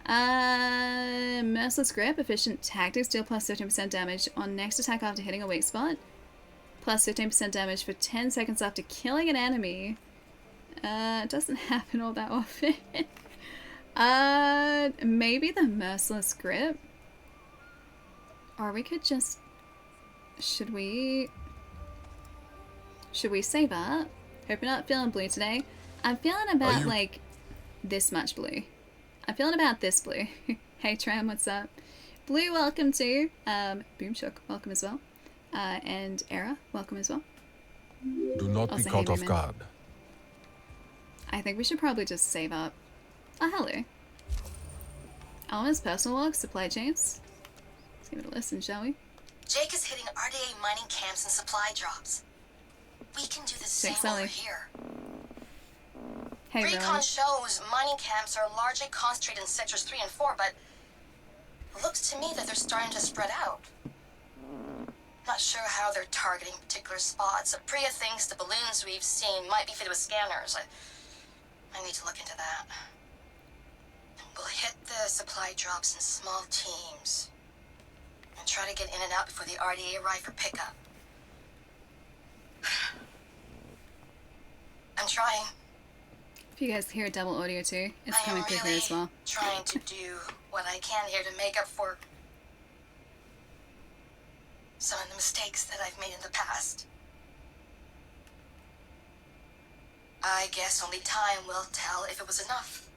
Merciless Grip, efficient tactics, deal plus 15% damage on next attack after hitting a weak spot. Plus 15% damage for 10 seconds after killing an enemy. It doesn't happen all that often. Maybe the Merciless Grip. Or we could just... Should we save up? Hope you're not feeling blue today. I'm feeling about, like, this much blue. I'm feeling about this blue. Hey, Tram, what's up? Blue, welcome too. Boomshock, welcome as well. And Era, welcome as well. Do not be caught off guard. I think we should probably just save up. Oh, hello. Alma's personal log, supply chains. Let's give it a listen, shall we? Jake is hitting RDA mining camps and supply drops. We can do the same over here. Hey, Recon shows mining camps are largely concentrated in sectors 3 and 4, but it looks to me that they're starting to spread out. Not sure how they're targeting particular spots. Priya thinks the balloons we've seen might be fitted with scanners. I need to look into that. We'll hit the supply drops in small teams and try to get in and out before the RDA arrive for pickup. I'm trying. If you guys hear double audio too, it's coming through here as well. Trying to do what I can here to make up for some of the mistakes that I've made in the past. I guess only time will tell if it was enough.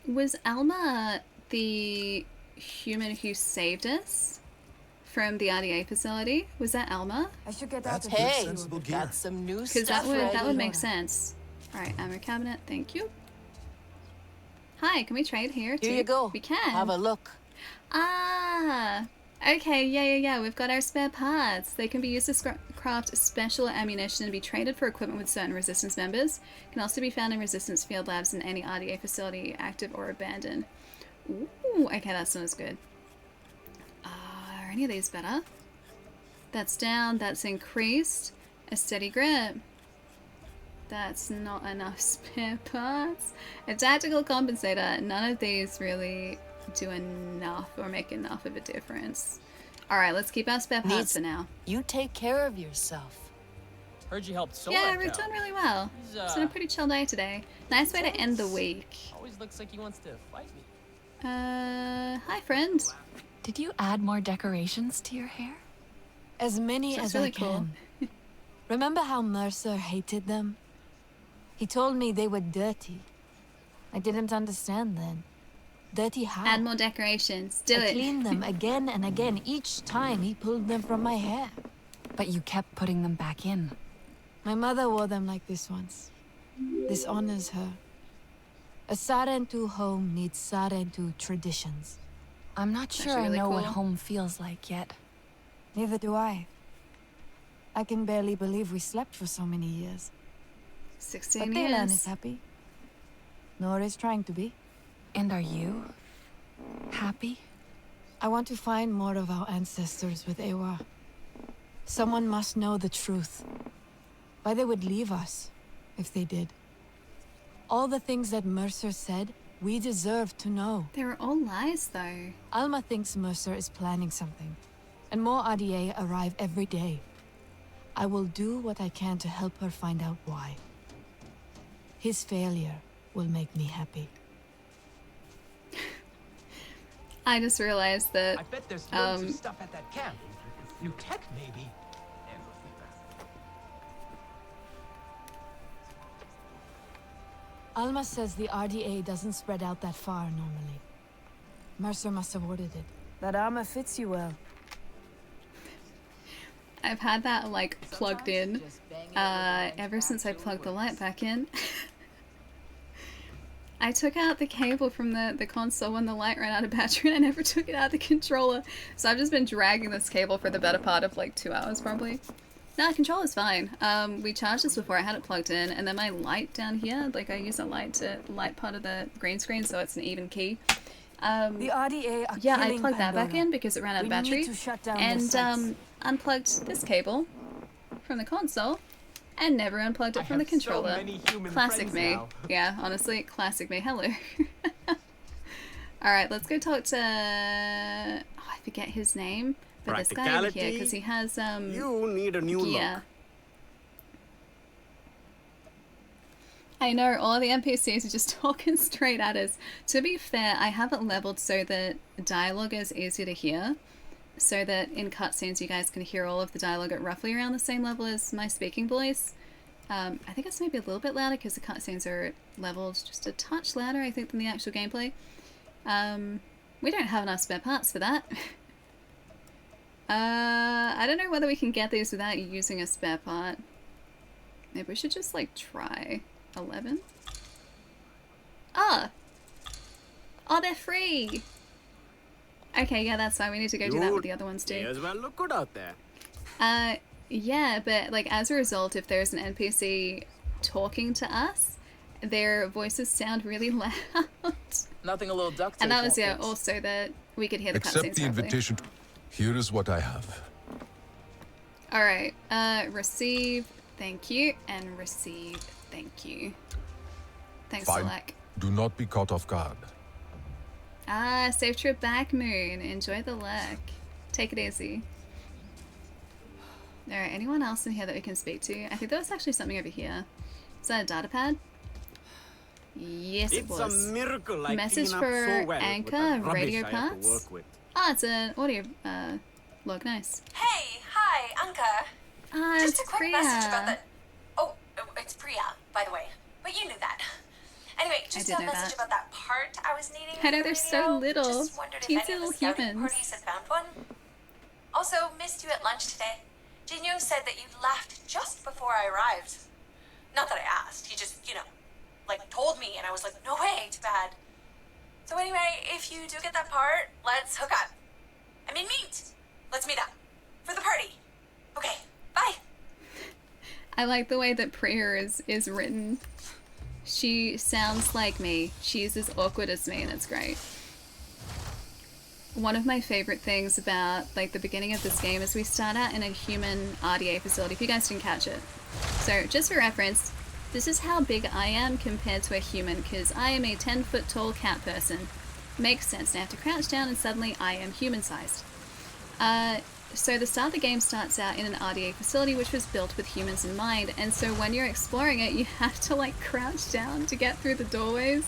Was Alma the human who saved us from the RDA facility? Was that Alma? I should get That's that. got some new Because stuff. that would make sense. All right, ammo cabinet. Thank you. Hi, can we trade here too? Here you go. We can. Have a look. Ah, okay, yeah. We've got our spare parts. They can be used to craft special ammunition and be traded for equipment with certain resistance members. Can also be found in resistance field labs in any RDA facility, active or abandoned. Ooh, okay, that sounds good. Are any of these better? That's down, that's increased. A steady grip. That's not enough spare parts. A tactical compensator. None of these really do enough or make enough of a difference. Alright, let's keep our spare parts for now. You take care of yourself. Heard you helped Solak Yeah, we're doing really well. It's been a pretty chill day today. Nice way to end the week. Always looks like he wants to fight me. Hi friend. Did you add more decorations to your hair? As many That's as really I can. Remember how Mercer hated them? He told me they were dirty. I didn't understand then. Dirty how? Add more decorations. Do I it. cleaned them again and again each time he pulled them from my hair. But you kept putting them back in. My mother wore them like this once. This honors her. A Sarentu home needs Sarentu traditions. I'm not sure I know what home feels like yet. Neither do I. I can barely believe we slept for so many years. 16 but years. Dylan is happy. Nora is trying to be. And are you happy? I want to find more of our ancestors with Ewa. Someone must know the truth. Why they would leave us, if they did. All the things that Mercer said, we deserve to know. They were all lies, though. Alma thinks Mercer is planning something. And more RDA arrive every day. I will do what I can to help her find out why. His failure will make me happy. I just realized that I bet there's loads of stuff at that camp. New tech, maybe. Alma says the RDA doesn't spread out that far normally. Mercer must have ordered it. That armor fits you well. I've had that like plugged in ever since I plugged the light back in. I took out the cable from the console when the light ran out of battery, and I never took it out of the controller. So I've just been dragging this cable for the better part of like 2 hours probably. No, the controller's fine. We charged this before, I had it plugged in, and then my light down here, like I use a light to light part of the green screen so it's an even key. The RDA are yeah, I killing plugged that back Pandora. in because it ran out of battery. We need to shut down and the sites. Unplugged this cable from the console and never unplugged it from the controller. So many human Classic friends me. now. Yeah, honestly, classic me. Hello. Alright, let's go talk to... Oh, I forget his name. But this guy over here, because he has, You need a new gear. look. I know, all the NPCs are just talking straight at us. To be fair, I have it leveled so that dialogue is easier to hear. So that in cutscenes you guys can hear all of the dialogue at roughly around the same level as my speaking voice. I think it's maybe a little bit louder because the cutscenes are leveled just a touch louder, I think, than the actual gameplay. We don't have enough spare parts for that. I don't know whether we can get these without using a spare part. Maybe we should just, like, try 11? Ah! Oh, they're free! Okay, yeah, that's fine. We need to go do that with the other ones too. May as well look good out there. Yeah, but, like, as a result, if there's an NPC talking to us, their voices sound really loud. Nothing a little duct tape. And that was, won't yeah, fix. also that we could hear the Accept cutscenes the properly. invitation. Here is what I have. Alright, receive, thank you, and receive, thank you. Thanks, Fine. Select. Do not be caught off guard. Ah, safe trip back, Moon. Enjoy the luck. Take it easy. Alright, anyone else in here that we can speak to? I think there was actually something over here. Is that a data pad? Yes, it was. It's a miracle I Message clean up for so well with Anchor, the rubbish radio I have to parts. work with. Ah, it's an audio log. Nice. Hey, hi, Anka. Ah, Just it's a quick Priya. message about the... Oh, it's Priya, by the way. But you knew that. Anyway, just did a know message that. about that part I was needing. I know for the they're so video. little. Just wondered if Teensy any of little the scouting humans. parties had found one. Also, missed you at lunch today. Jinyo said that you left just before I arrived. Not that I asked. He just, like told me, and I was like, no way, too bad. So anyway, if you do get that part, let's hook up. I mean, meet. Let's meet up. For the party. Okay, bye. I like the way that Priya is written. She sounds like me. She's as awkward as me, and it's great. One of my favorite things about like the beginning of this game is we start out in a human RDA facility, if you guys didn't catch it. So just for reference, this is how big I am compared to a human, because I am a 10-foot tall cat person. Makes sense. Now I have to crouch down and suddenly I am human-sized. So the start of the game starts out in an RDA facility which was built with humans in mind, and so when you're exploring it you have to like crouch down to get through the doorways.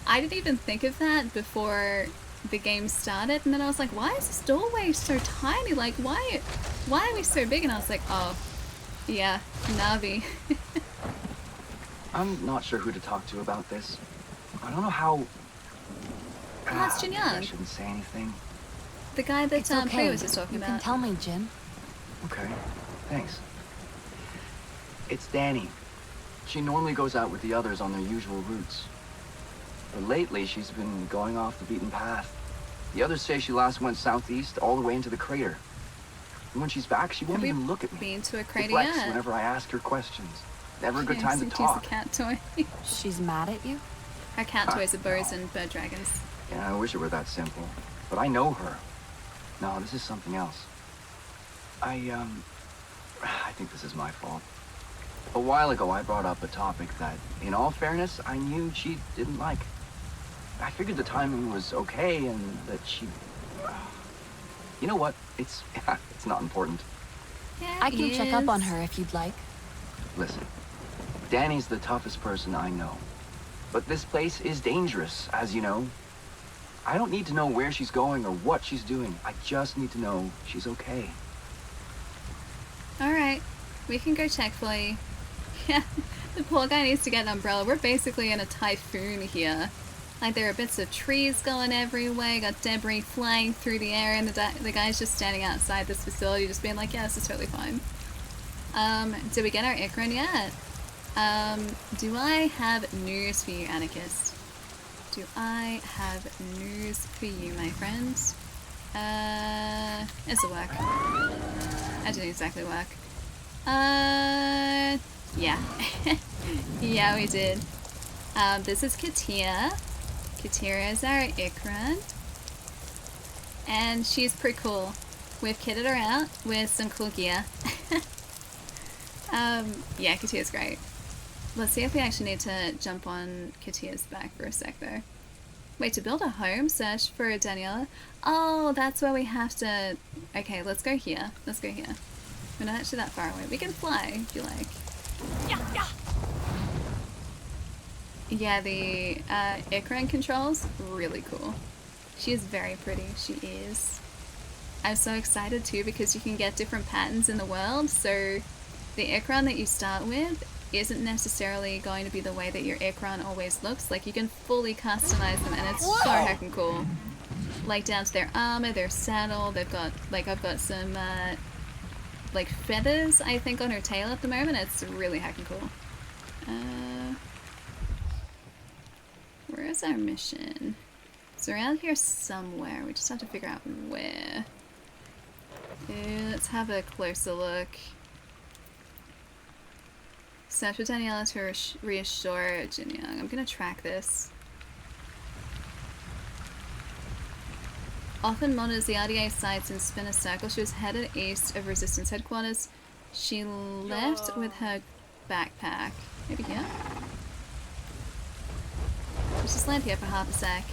I didn't even think of that before the game started, and then I was like, why is this doorway so tiny? Like, why are we so big? And I was like, oh, yeah, Navi. I'm not sure who to talk to about this. I don't know how... Oh, that's Jin I Young. shouldn't say anything. The guy that It's okay. Prey was just talking You about. can tell me, Jin. Okay, thanks. It's Danny. She normally goes out with the others on their usual routes. But lately, she's been going off the beaten path. The others say she last went southeast all the way into the crater. And when she's back, she won't even look at me. Been to a crater Deflects yet? whenever I ask her questions. Never a good Yeah, time to since talk. She's a cat toy. She's mad at you? Her cat toys are bows and bird dragons. Yeah, I wish it were that simple. But I know her. No, this is something else. I think this is my fault. A while ago, I brought up a topic that, in all fairness, I knew she didn't like. I figured the timing was okay and that she... You know what? It's not important. Yeah, I can check up on her if you'd like. Listen, Danny's the toughest person I know. But this place is dangerous, as you know. I don't need to know where she's going or what she's doing. I just need to know she's okay. Alright, we can go check for you. Yeah, the poor guy needs to get an umbrella. We're basically in a typhoon here. Like, there are bits of trees going everywhere, got debris flying through the air, and the guy's just standing outside this facility just being like, yeah, this is totally fine. Did we get our Ikran yet? Do I have news for you, Anarchist? Do I have news for you, my friends? This'll work. That didn't exactly work. Yeah. Yeah, we did. This is Katia. Katia is our Ikran. And she's pretty cool. We've kitted her out with some cool gear. Yeah, Katia's great. Let's see if we actually need to jump on Katia's back for a sec, though. Wait, to build a home, search for Daniela? Oh, that's where we have to... Okay, let's go here. Let's go here. We're not actually that far away. We can fly, if you like. Yeah. Yeah, the Ikran controls, really cool. She is very pretty, she is. I'm so excited too because you can get different patterns in the world, so the Ikran that you start with isn't necessarily going to be the way that your Ikran always looks. Like, you can fully customize them and it's so heckin' cool. Like, down to their armor, their saddle, they've got, like, I've got some, like, feathers, I think, on her tail at the moment. It's really heckin' cool. Where is our mission? It's around here somewhere. We just have to figure out where. Let's have a closer look. Search for Daniela to reassure Jin Young. I'm gonna track this. Often monitors the RDA sites and spin a circle. She was headed east of Resistance headquarters. She left with her backpack. Maybe here? Let's just land here for half a sec.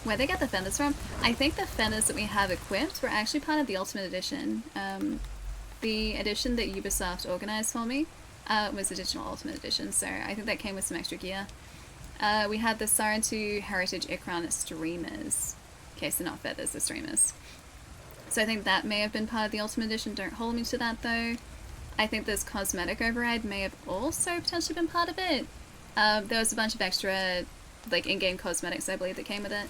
Where they get the feathers from? I think the feathers that we have equipped were actually part of the Ultimate Edition. The edition that Ubisoft organized for me was Additional Ultimate Edition, so I think that came with some extra gear. We had the Siren 2 Heritage Ikran streamers. Okay, so not feathers, they're streamers. So I think that may have been part of the Ultimate Edition. Don't hold me to that though. I think this cosmetic override may have also potentially been part of it. There was a bunch of extra, like, in-game cosmetics, I believe, that came with it.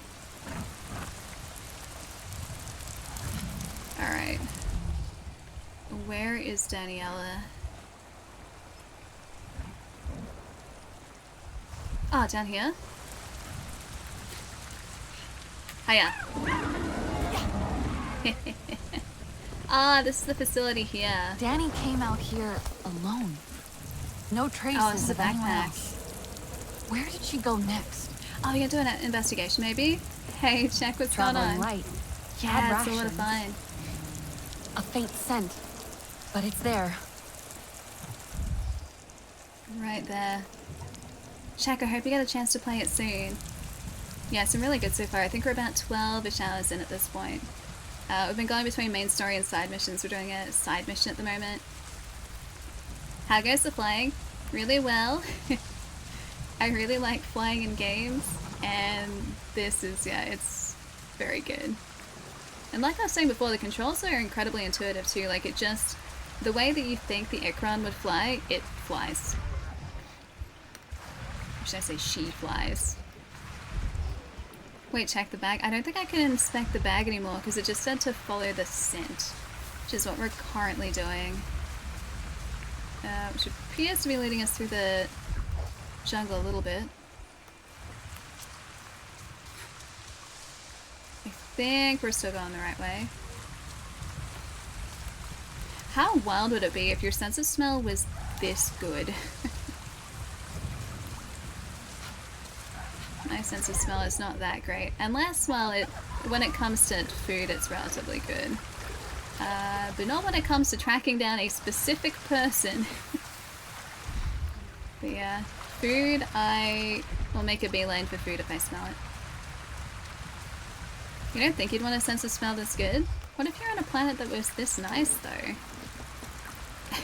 Alright. Where is Daniela? Ah, down here. Hiya. Ah, this is the facility here. Danny came out here alone. No traces Oh, this is a of anyone backpack. else. Where did she go next? Oh, you're doing an investigation, maybe? Hey, check what's going Traveling on. light. Yeah, Had it's a lot of rations. fun. A faint scent, but it's there. Right there. Shaq, I hope you get a chance to play it soon. Yeah, it's been really good so far. I think we're about 12-ish hours in at this point. We've been going between main story and side missions. We're doing a side mission at the moment. How goes the flying? Really well. I really like flying in games, and this is, yeah, it's very good. And like I was saying before, the controls are incredibly intuitive too. Like, it just, the way that you think the Ikran would fly, it flies. Or should I say she flies? Wait, check the bag. I don't think I can inspect the bag anymore because it just said to follow the scent, which is what we're currently doing. Which appears to be leading us through the jungle a little bit. I think we're still going the right way. How wild would it be if your sense of smell was this good? My sense of smell is not that great. Unless, well, when it comes to food, it's relatively good. But not when it comes to tracking down a specific person. But yeah, food, I will make a beeline for food if I smell it. You don't think you'd want a sense of smell this good? What if you're on a planet that was this nice, though?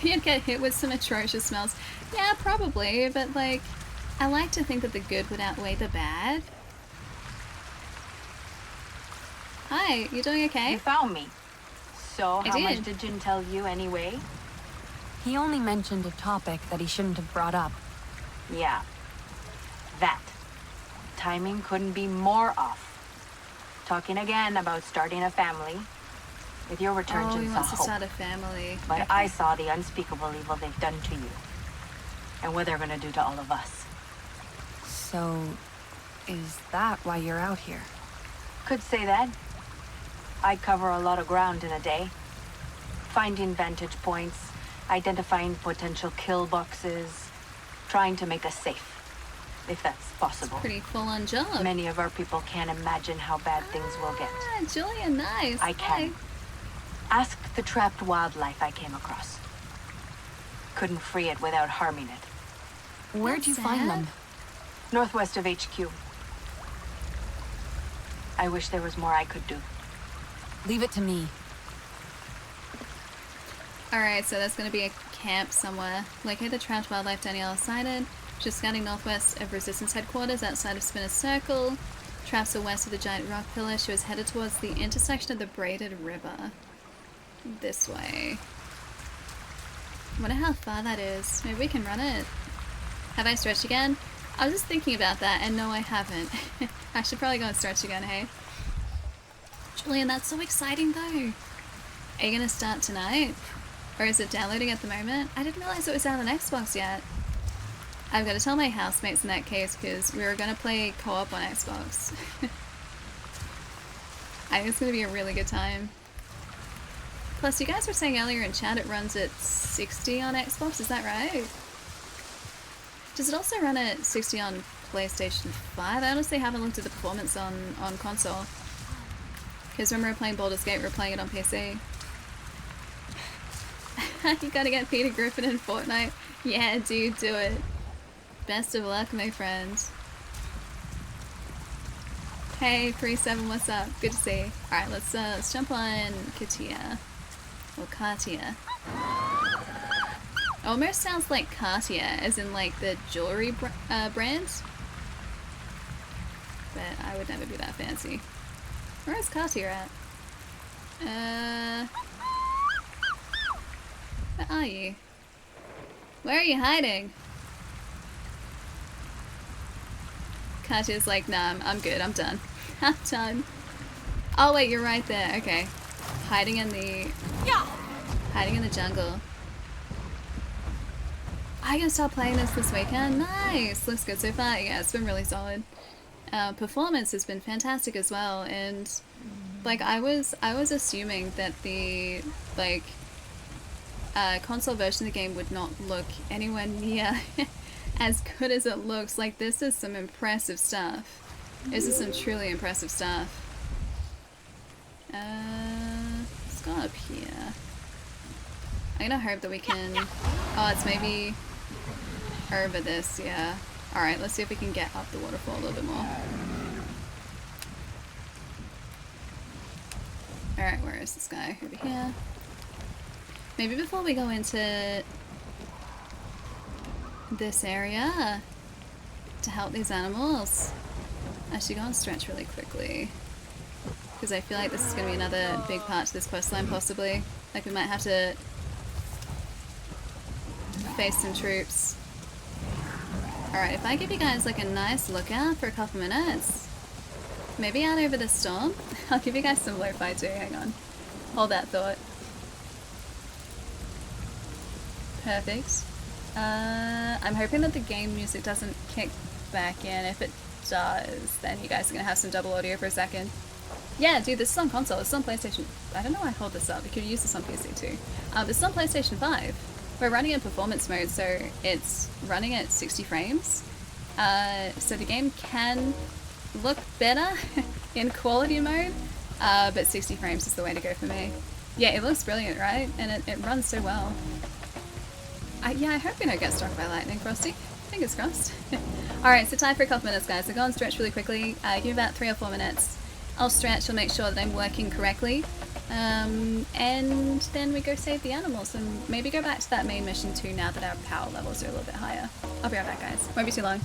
You'd get hit with some atrocious smells. Yeah, probably, but like, I like to think that the good would outweigh the bad. Hi, you doing okay? You found me. So, I how did. much did Jin tell you anyway? He only mentioned a topic that he shouldn't have brought up. Yeah. That. Timing couldn't be more off. Talking again about starting a family. With your return, Oh, Jin he saw wants to hope. start a family. But Okay. I saw the unspeakable evil they've done to you. And what they're gonna do to all of us. So, is that why you're out here? Could say that. I cover a lot of ground in a day. Finding vantage points, identifying potential kill boxes, trying to make us safe, if that's possible. Pretty full-on job. Many of our people can't imagine how bad things will get. Ah, Julia, nice. I can. Ask the trapped wildlife I came across. Couldn't free it without harming it. Where'd you find them? Northwest of HQ. I wish there was more I could do. Leave it to me. Alright, so there's going to be a camp somewhere. Locate the trapped wildlife Danielle sighted. She's scanning northwest of Resistance headquarters outside of Spinner's Circle. Traps are west of the giant rock pillar. She was headed towards the intersection of the Braided River. This way. Wonder how far that is. Maybe we can run it. Have I stretched again? I was just thinking about that, and no, I haven't. I should probably go and stretch again, hey? Julian, that's so exciting, though. Are you gonna start tonight? Or is it downloading at the moment? I didn't realize it was out on Xbox yet. I've got to tell my housemates in that case, because we were gonna play co-op on Xbox. I think it's gonna be a really good time. Plus, you guys were saying earlier in chat it runs at 60 on Xbox, is that right? Does it also run at 60 on PlayStation 5? I honestly haven't looked at the performance on console. Because when we were playing Baldur's Gate, we were playing it on PC. You gotta get Peter Griffin in Fortnite. Yeah, dude, do it. Best of luck, my friend. Hey, 3-7, what's up? Good to see you. Alright, let's jump on Katia. Or Katia. Almost sounds like Cartier, as in like the jewelry brand. But I would never be that fancy. Where is Cartier at? Where are you? Where are you hiding? Cartier's like, nah, I'm good, I'm done. I'm done. Oh wait, you're right there, okay. Hiding in the... Yeah. Hiding in the jungle. I can start playing this weekend. Nice! Looks good so far. Yeah, it's been really solid. Performance has been fantastic as well, and like I was assuming that the like console version of the game would not look anywhere near as good as it looks. Like, this is some impressive stuff. This is some truly impressive stuff. Let's go up here. I'm gonna hope that we can... Oh, it's maybe over this, yeah. Alright, let's see if we can get up the waterfall a little bit more. Alright, where is this guy? Over here. Maybe before we go into this area to help these animals, I should go and stretch really quickly. Because I feel like this is going to be another big part to this questline, possibly. Like, we might have to face some troops. Alright, if I give you guys like a nice lookout for a couple minutes, Maybe out over the storm? I'll give you guys some lo-fi too, hang on. Hold that thought. Perfect. I'm hoping that the game music doesn't kick back in. If it does, then you guys are gonna have some double audio for a second. Yeah, dude, this is on console. This is on PlayStation. I don't know why I hold this up. You could use this on PC too. This is on PlayStation 5. We're running in performance mode, so it's running at 60 frames. So the game can look better in quality mode, but 60 frames is the way to go for me. Yeah, it looks brilliant, right? And it runs so well. Yeah, I hope we don't get struck by lightning, Frosty. Fingers crossed. Alright, so time for a couple minutes, guys. So go and stretch really quickly. Give me about 3 or 4 minutes. I'll stretch, I'll make sure that I'm working correctly. And then we go save the animals and maybe go back to that main mission too now that our power levels are a little bit higher. I'll be right back, guys. Won't be too long.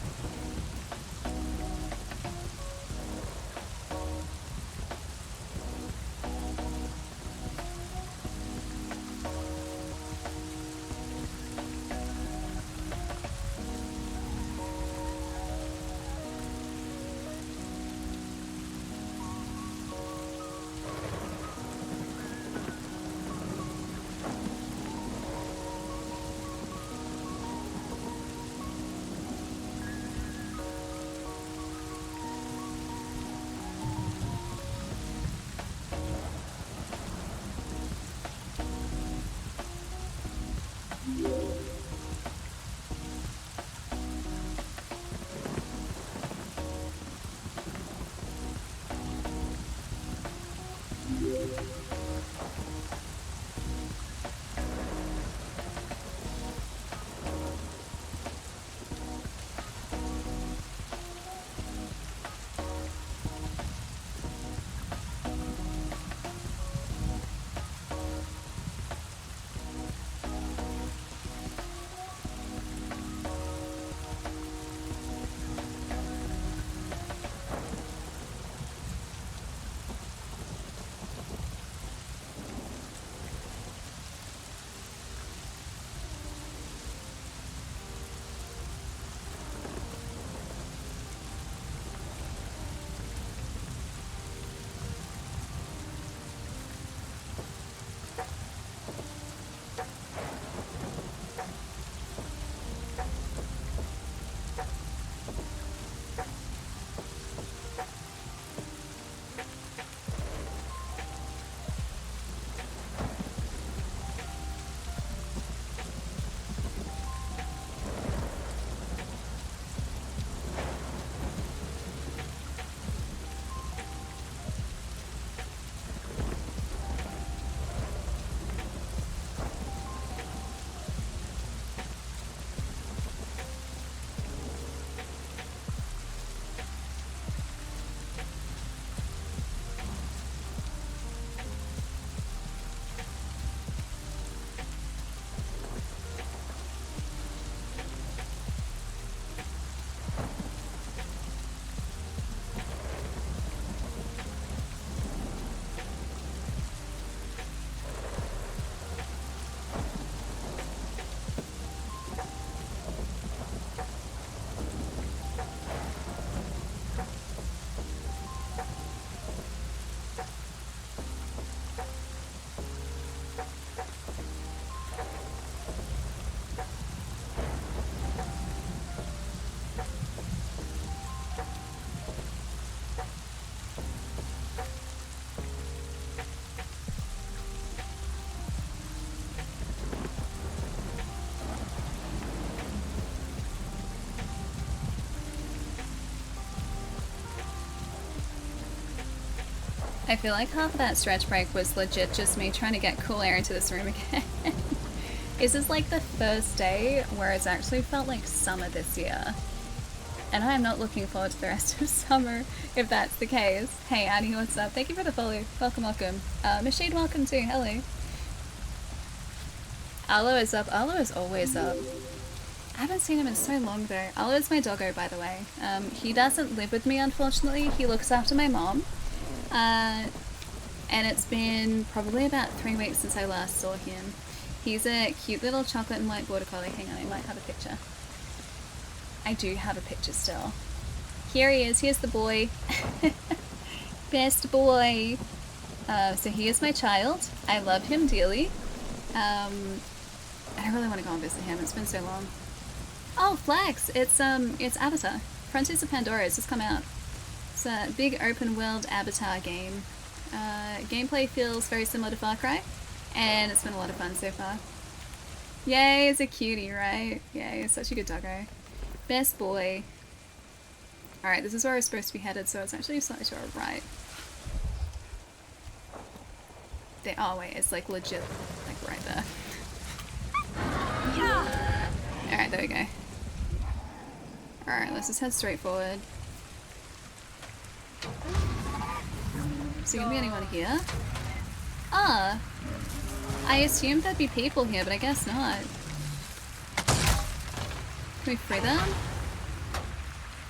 I feel like half of that stretch break was legit just me trying to get cool air into this room again. This is like the first day where it's actually felt like summer this year. And I am not looking forward to the rest of summer, if that's the case. Hey Annie, what's up? Thank you for the follow. Welcome, welcome. Machine, welcome too. Hello. Arlo is up. Arlo is always up. I haven't seen him in so long though. Arlo is my doggo, by the way. He doesn't live with me, unfortunately. He looks after my mom. And it's been probably about 3 weeks since I last saw him. He's a cute little chocolate and white border collie. Hang on, I might have a picture. I do have a picture still. Here he is. Here's the boy. Best boy. So he is my child. I love him dearly. I really want to go and visit him. It's been so long. Oh, Flax! It's Avatar. Frontiers of Pandora. It's just come out. It's a big open world Avatar game. Gameplay feels very similar to Far Cry, and it's been a lot of fun so far. Yay, it's a cutie, right? Yay, such a good doggo. Best boy. Alright, this is where we're supposed to be headed, so it's actually slightly to our right. Oh wait, it's like legit, like right there. Yeah. Alright, there we go. Alright, let's just head straight forward. Is there gonna be anyone here? Ah! I assumed there'd be people here, but I guess not. Can we free them?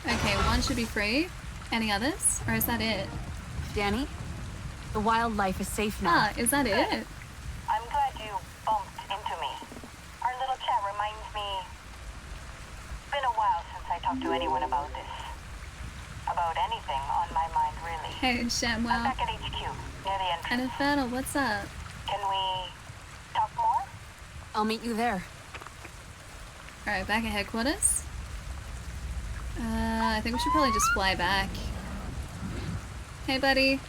Okay, one should be free. Any others? Or is that it? Danny, the wildlife is safe now. Ah, is that it? I'm glad you bumped into me. Our little chat reminds me... It's been a while since I talked to anyone about this. About anything on my mind, really. Hey, Shamwell. I'm back at HQ, near the entrance. And Infernal, what's up? Can we talk more? I'll meet you there. Alright, back at headquarters. I think we should probably just fly back. Hey, buddy.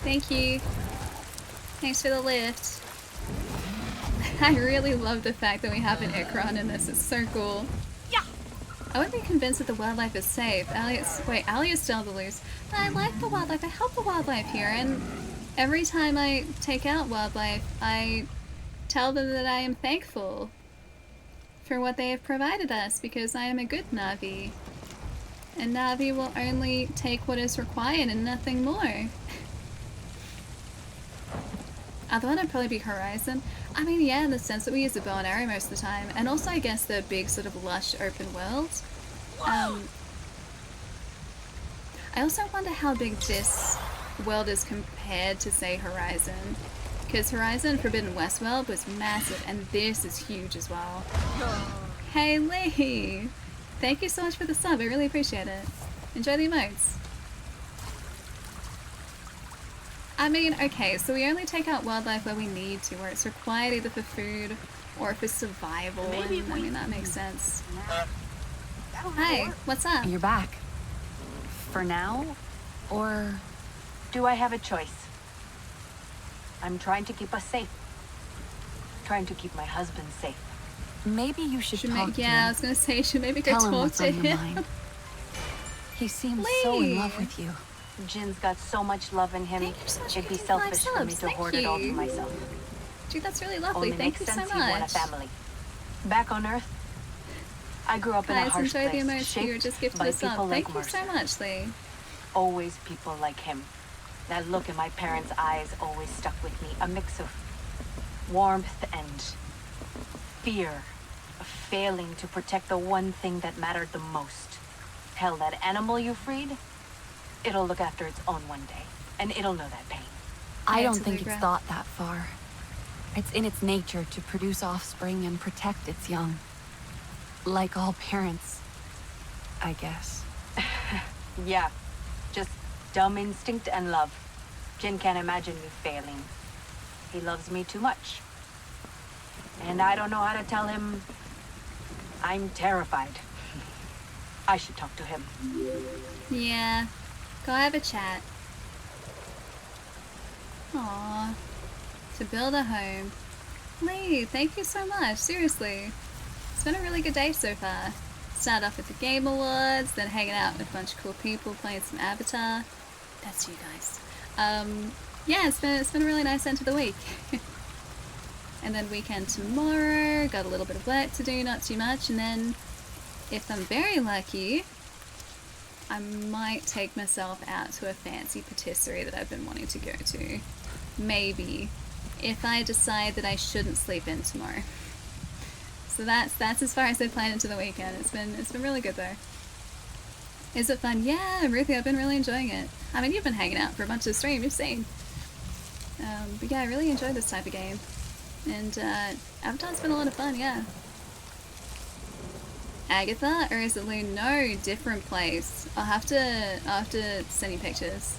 Thank you. Thanks for the lift. I really love the fact that we have an Ikron in this. It's so cool. Yeah. I wouldn't be convinced that the wildlife is safe. Ali is still on the loose. But I like the wildlife. I help the wildlife here, and every time I take out wildlife, I tell them that I am thankful for what they have provided us, because I am a good Navi. And Navi will only take what is required and nothing more. I thought it'd probably be Horizon. I mean, yeah, in the sense that we use a bow and arrow most of the time. And also, I guess, the big sort of lush open world. I also wonder how big this world is compared to, say, Horizon. Because Horizon Forbidden West world was massive, and this is huge as well. Hey, Lee! Thank you so much for the sub, I really appreciate it. Enjoy the emotes. I mean, okay, so we only take out wildlife where we need to, where it's required either for food or for survival, and I mean, that makes sense. Hi, what's up? You're back. For now? Or... Do I have a choice? I'm trying to keep us safe. Trying to keep my husband safe. Maybe you should talk to him. Yeah, I was gonna say, you should maybe go Tell him talk what's to on your him. mind. He seems so in love with you. Jin's got so much love in him, it'd be selfish for me to hoard it all to myself. Dude, that's really lovely. Only Thank makes you so sense he want a much. family. Back on Earth, I grew up in a Guys, harsh enjoy the place, emotes you were shaped just gifted by us people up. like Thank you so Mercer. much, Lee. Always people like him. That look in my parents' eyes always stuck with me. A mix of warmth and fear. Of failing to protect the one thing that mattered the most. Hell, that animal you freed, it'll look after its own one day. And it'll know that pain. I don't think it's thought that far. It's in its nature to produce offspring and protect its young. Like all parents, I guess. Yeah, just dumb instinct and love. Jin can't imagine me failing. He loves me too much. And I don't know how to tell him I'm terrified. I should talk to him. Yeah, go have a chat. Aww. To build a home. Lee, thank you so much, seriously. It's been a really good day so far. Started off with the Game Awards, then hanging out with a bunch of cool people, playing some Avatar. That's you guys. Yeah, it's been a really nice end to the week. And then weekend tomorrow, got a little bit of work to do, not too much, and then if I'm very lucky, I might take myself out to a fancy patisserie that I've been wanting to go to. Maybe. If I decide that I shouldn't sleep in tomorrow. So that's as far as I plan into the weekend. It's been really good though. Is it fun? Yeah, Ruthie, I've been really enjoying it. I mean, you've been hanging out for a bunch of streams, you've seen. But yeah, I really enjoy this type of game. And Avatar's been a lot of fun, yeah. Agatha or is it Lou? No, different place. I'll have to send you pictures.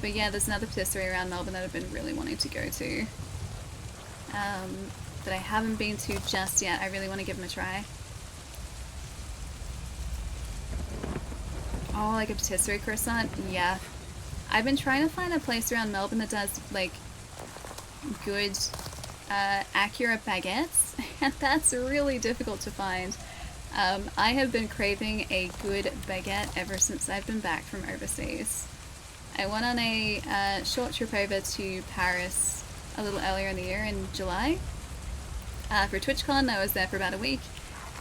But yeah, there's another patisserie around Melbourne that I've been really wanting to go to. That I haven't been to just yet. I really want to give them a try. Oh, like a patisserie croissant? Yeah. I've been trying to find a place around Melbourne that does, like, good, accurate baguettes, and that's really difficult to find. I have been craving a good baguette ever since I've been back from overseas. I went on a short trip over to Paris a little earlier in the year, in July, for TwitchCon. I was there for about a week,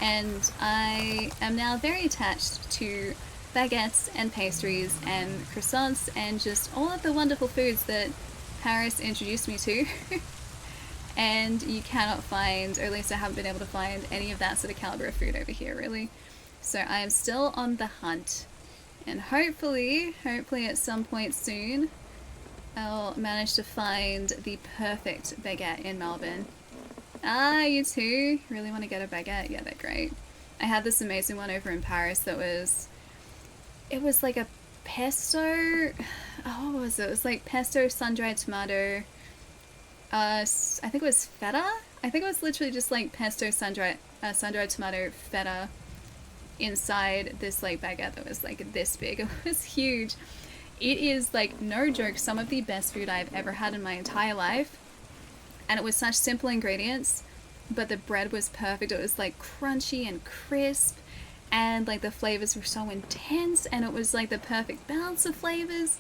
and I am now very attached to baguettes and pastries and croissants and just all of the wonderful foods that Paris introduced me to. And you cannot find, or at least I haven't been able to find, any of that sort of caliber of food over here, really. So I am still on the hunt, and hopefully at some point soon I'll manage to find the perfect baguette in Melbourne. Ah, you too? Really want to get a baguette? Yeah, they're great. I had this amazing one over in Paris that was, it was like a pesto, oh, what was it? It was like pesto, sun-dried tomato, I think it was feta? I think it was literally just like pesto, sun-dried tomato, feta inside this like baguette that was like this big. It was huge. It is, like, no joke, some of the best food I've ever had in my entire life. And it was such simple ingredients, but the bread was perfect. It was like crunchy and crisp, and like the flavors were so intense, and it was like the perfect balance of flavors.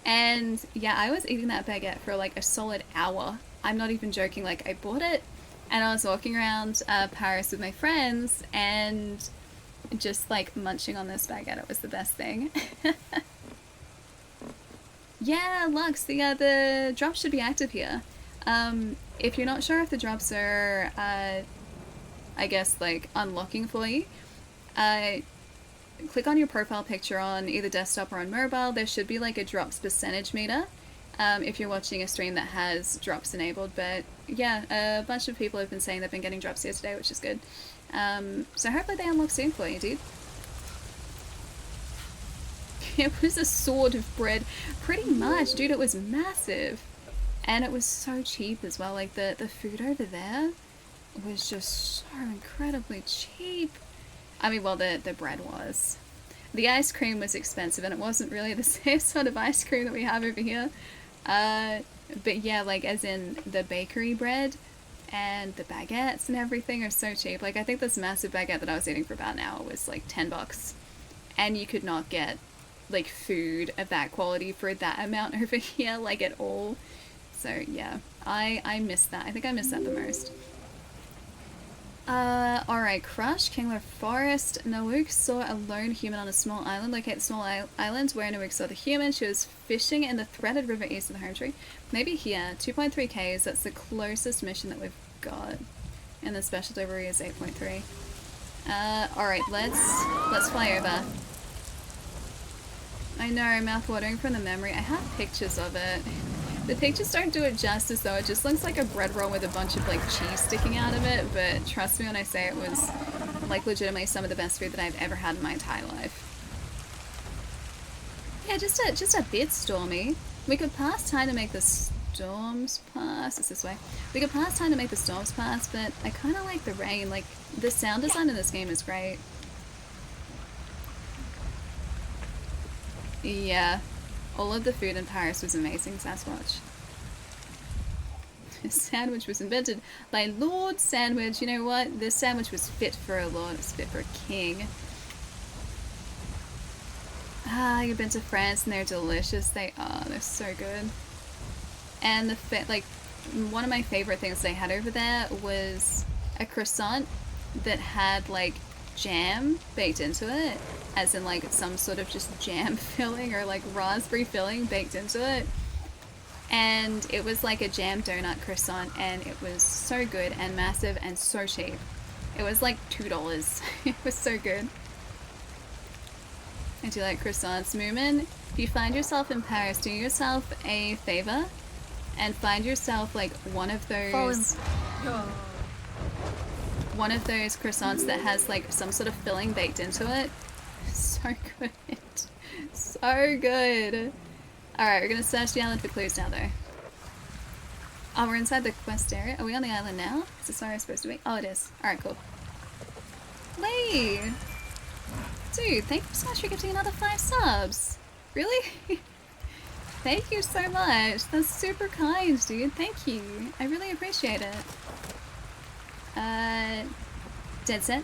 And yeah, I was eating that baguette for like a solid hour. I'm not even joking. Like, I bought it and I was walking around Paris with my friends and just like munching on this baguette. It was the best thing. Yeah, Lux, the drops should be active here. If you're not sure if the drops are, I guess, like, unlocking for you, click on your profile picture on either desktop or on mobile. There should be, like, a drops percentage meter, if you're watching a stream that has drops enabled. But, yeah, a bunch of people have been saying they've been getting drops here today, which is good. So hopefully they unlock soon for you, dude. It was a sword of bread. Pretty much, dude, it was massive. And it was so cheap as well. Like, the food over there was just so incredibly cheap. I mean, well, the bread was. The ice cream was expensive, and it wasn't really the same sort of ice cream that we have over here. But yeah, like, as in the bakery bread and the baguettes and everything are so cheap. Like, I think this massive baguette that I was eating for about an hour was like $10. And you could not get, like, food of that quality for that amount over here, like, at all. So yeah, I missed that. I think I missed that the most. Alright, Crush, Kingler Forest. Nawook saw a lone human on a small island. Locate the small island where Nawook saw the human. She was fishing in the threaded river east of the home tree. Maybe here. 2.3 Ks, that's the closest mission that we've got. And the special delivery is 8.3. Alright, let's fly over. I know, mouth-watering from the memory. I have pictures of it. The pictures don't do it justice though, it just looks like a bread roll with a bunch of like cheese sticking out of it, but trust me when I say it was like legitimately some of the best food that I've ever had in my entire life. Yeah, just a bit stormy. We could pass time to make the storms pass. It's this way. We could pass time to make the storms pass, but I kind of like the rain. Like, the sound design in this game is great. Yeah. All of the food in Paris was amazing, Sasquatch. Sandwich was invented by Lord Sandwich. You know what? This sandwich was fit for a lord. It was fit for a king. Ah, you've been to France and they're delicious. They are. They're so good. And like, one of my favorite things they had over there was a croissant that had like jam baked into it, as in like some sort of just jam filling or like raspberry filling baked into it, and it was like a jam donut croissant, and it was so good and massive and so cheap. It was like $2. It was so good. I do like croissants. Moomin, if you find yourself in Paris, do yourself a favor and find yourself like one of those one of those croissants that has like some sort of filling baked into it. So good. So good. Alright, we're gonna search the island for clues now though. Oh, we're inside the quest area. Are we on the island now? Is this where I'm supposed to be? Oh, it is. Alright, cool. Lee! Dude, thank you so much for gifting another 5 subs. Really? Thank you so much. That's super kind, dude. Thank you. I really appreciate it. Dead Set,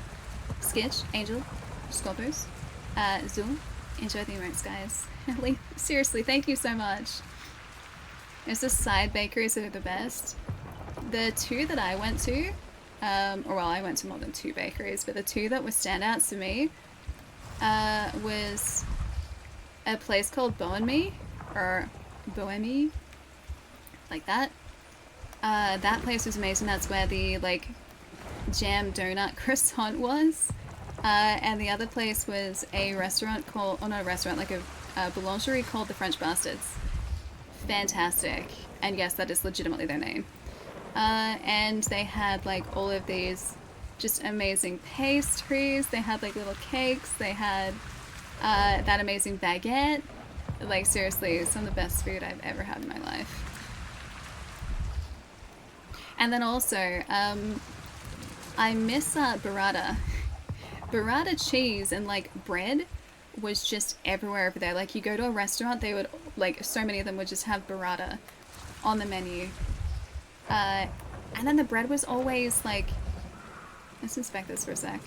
Skitch, Angel, Scorpus, Zoom. Enjoy the emotes, guys. Lee, seriously, thank you so much. It's the side bakeries that are the best. The 2 that I went to, or well, I went to more than 2 bakeries, but the 2 that were standouts to me was a place called Bohemi, or Bohemi, like that. That place was amazing. That's where the like jam donut croissant was. And the other place was a restaurant called, oh not a restaurant, like a boulangerie called the French Bastards. Fantastic. And yes, that is legitimately their name. And they had like all of these just amazing pastries. They had like little cakes. They had that amazing baguette. Like seriously, some of the best food I've ever had in my life. And then also, I miss burrata. Burrata cheese and like bread was just everywhere over there. Like you go to a restaurant, they would, like so many of them would just have burrata on the menu. And then the bread was always like, let's inspect this for a sec.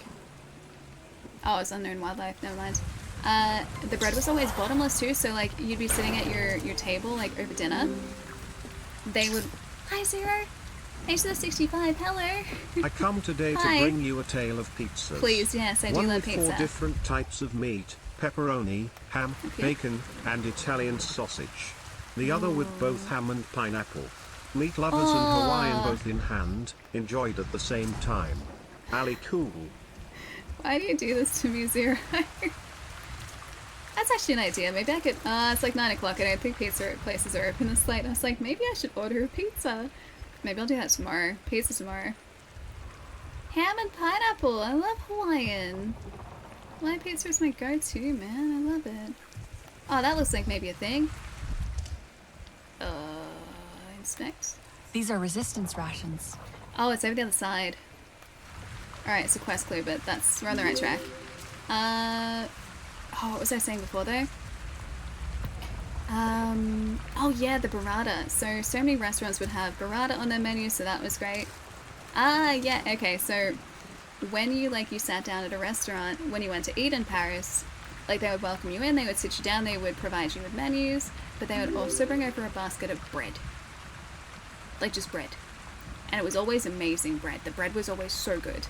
Oh, it's unknown wildlife, never mind. The bread was always bottomless too, so like you'd be sitting at your table like over dinner. They would, hi Zero, H to the 65, hello. I come today to Hi. bring you a tale of pizzas. Please, yes, I do One love with pizza. 4 different types of meat, pepperoni, ham, bacon, and Italian sausage. The other with both ham and pineapple. Meat lovers and Hawaiian both in hand, enjoyed at the same time. Ali cool. Why do you do this to me, Zero? That's actually an idea. Maybe I could, it's like 9 o'clock. I don't think pizza places are open this late. I was like, maybe I should order a pizza. Maybe I'll do that tomorrow. Pizza tomorrow. Ham and pineapple. I love Hawaiian. Hawaiian pizza is my go-to, man. I love it. Oh, that looks like maybe a thing. Inspect. These are resistance rations. Oh, it's over the other side. Alright, it's a quest clue, but we're on the right track. Oh, what was I saying before though? Oh yeah, the burrata. So many restaurants would have burrata on their menu, so that was great. Yeah, okay, so when you sat down at a restaurant, when you went to eat in Paris, like they would welcome you in, they would sit you down, they would provide you with menus, but they would also bring over a basket of bread. Like just bread. And it was always amazing bread. The bread was always so good.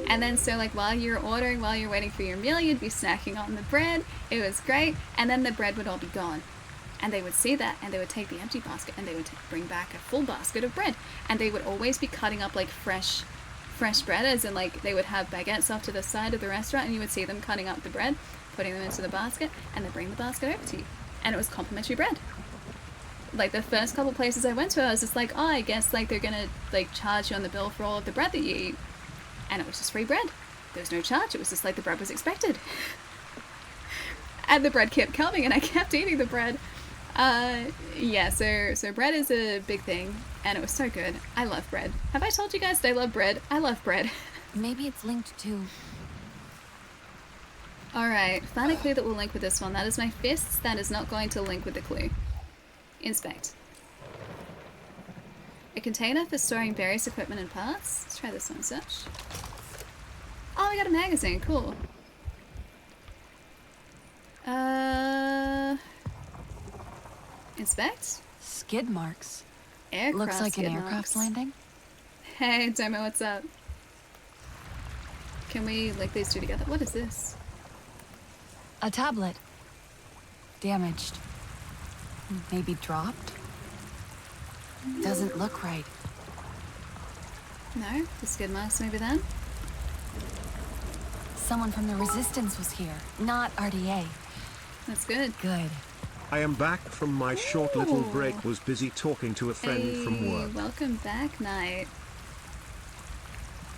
And then so like while you're ordering, while you're waiting for your meal, you'd be snacking on the bread. It was great. And then the bread would all be gone. And they would see that and they would take the empty basket and they would bring back a full basket of bread. And they would always be cutting up like fresh bread, as in like they would have baguettes off to the side of the restaurant and you would see them cutting up the bread, putting them into the basket, and they bring the basket over to you. And it was complimentary bread. Like the first couple places I went to, I was just like, oh, I guess like they're gonna like charge you on the bill for all of the bread that you eat. And it was just free bread. There was no charge. It was just like the bread was expected. And the bread kept coming and I kept eating the bread. Yeah, so bread is a big thing and it was so good. I love bread. Have I told you guys that I love bread? I love bread. Maybe it's linked to... Alright, find a clue that will link with this one. That is my fists. That is not going to link with the clue. Inspect. A container for storing various equipment and parts. Let's try this one, search. Oh, we got a magazine, cool. Inspect? Skid marks. Aircraft Looks like an skid aircraft marks. landing. Hey, Domo, what's up? Can we link these two together? What is this? A tablet. Damaged. Maybe dropped? Doesn't look right. No? The skid marks maybe then? Someone from the Resistance was here, not RDA. That's good. Good. I am back from my short little break. Was busy talking to a friend from work. Welcome back, Knight.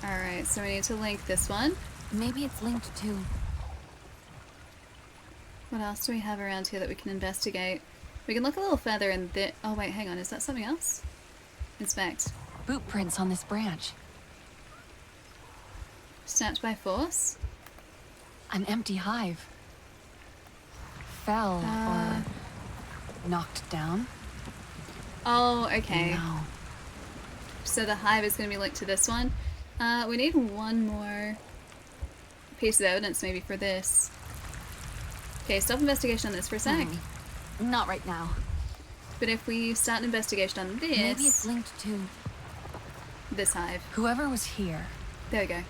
Alright, so we need to link this one. Maybe it's linked to... What else do we have around here that we can investigate? We can look a little further in the... Oh wait, hang on, is that something else? Inspect. Boot prints on this branch. Snapped by force? An empty hive. Fell or knocked down. Oh, okay. No. So the hive is going to be linked to this one. We need one more piece of evidence maybe for this. Okay, stop investigation on this for a sec. Not right now. But if we start an investigation on this... Maybe it's linked to... this hive. Whoever was here. There we go.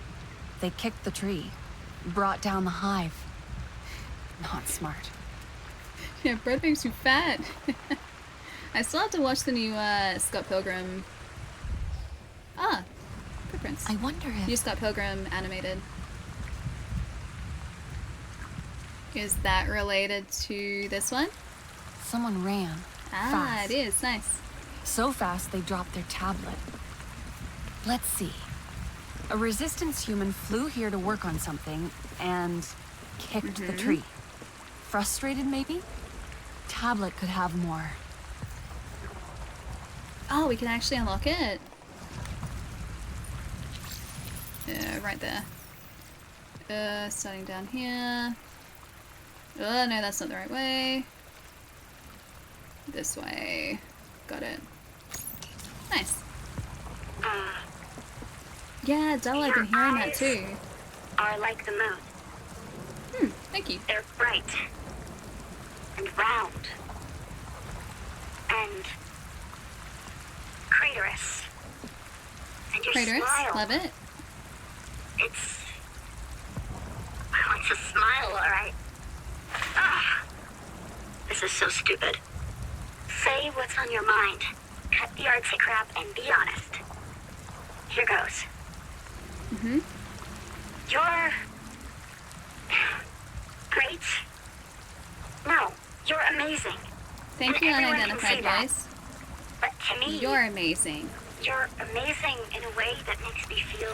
They kicked the tree. Brought down the hive. Not smart. Yeah, bread makes you fat. I still have to watch the new Scott Pilgrim... Ah! Footprints. I wonder if... New Scott Pilgrim animated. Is that related to this one? Someone ran. Ah, fast. It is. Nice. So fast they dropped their tablet. Let's see. A resistance human flew here to work on something and kicked the tree. Frustrated, maybe? Tablet could have more. Oh, we can actually unlock it. Right there. Starting down here. Oh, no, that's not the right way. This way. Got it. Nice. Yeah, Della, I've been hearing that too. Are like the moon. Thank you. They're bright and round and craterous. And your Craterous, smile, love it. It's a smile, all right. Ah, this is so stupid. Say what's on your mind. Cut the artsy crap and be honest. Here goes. You're great. No, you're amazing. Thank And you, everyone can unidentified see that. voice. But to me, You're amazing. you're amazing in a way that makes me feel...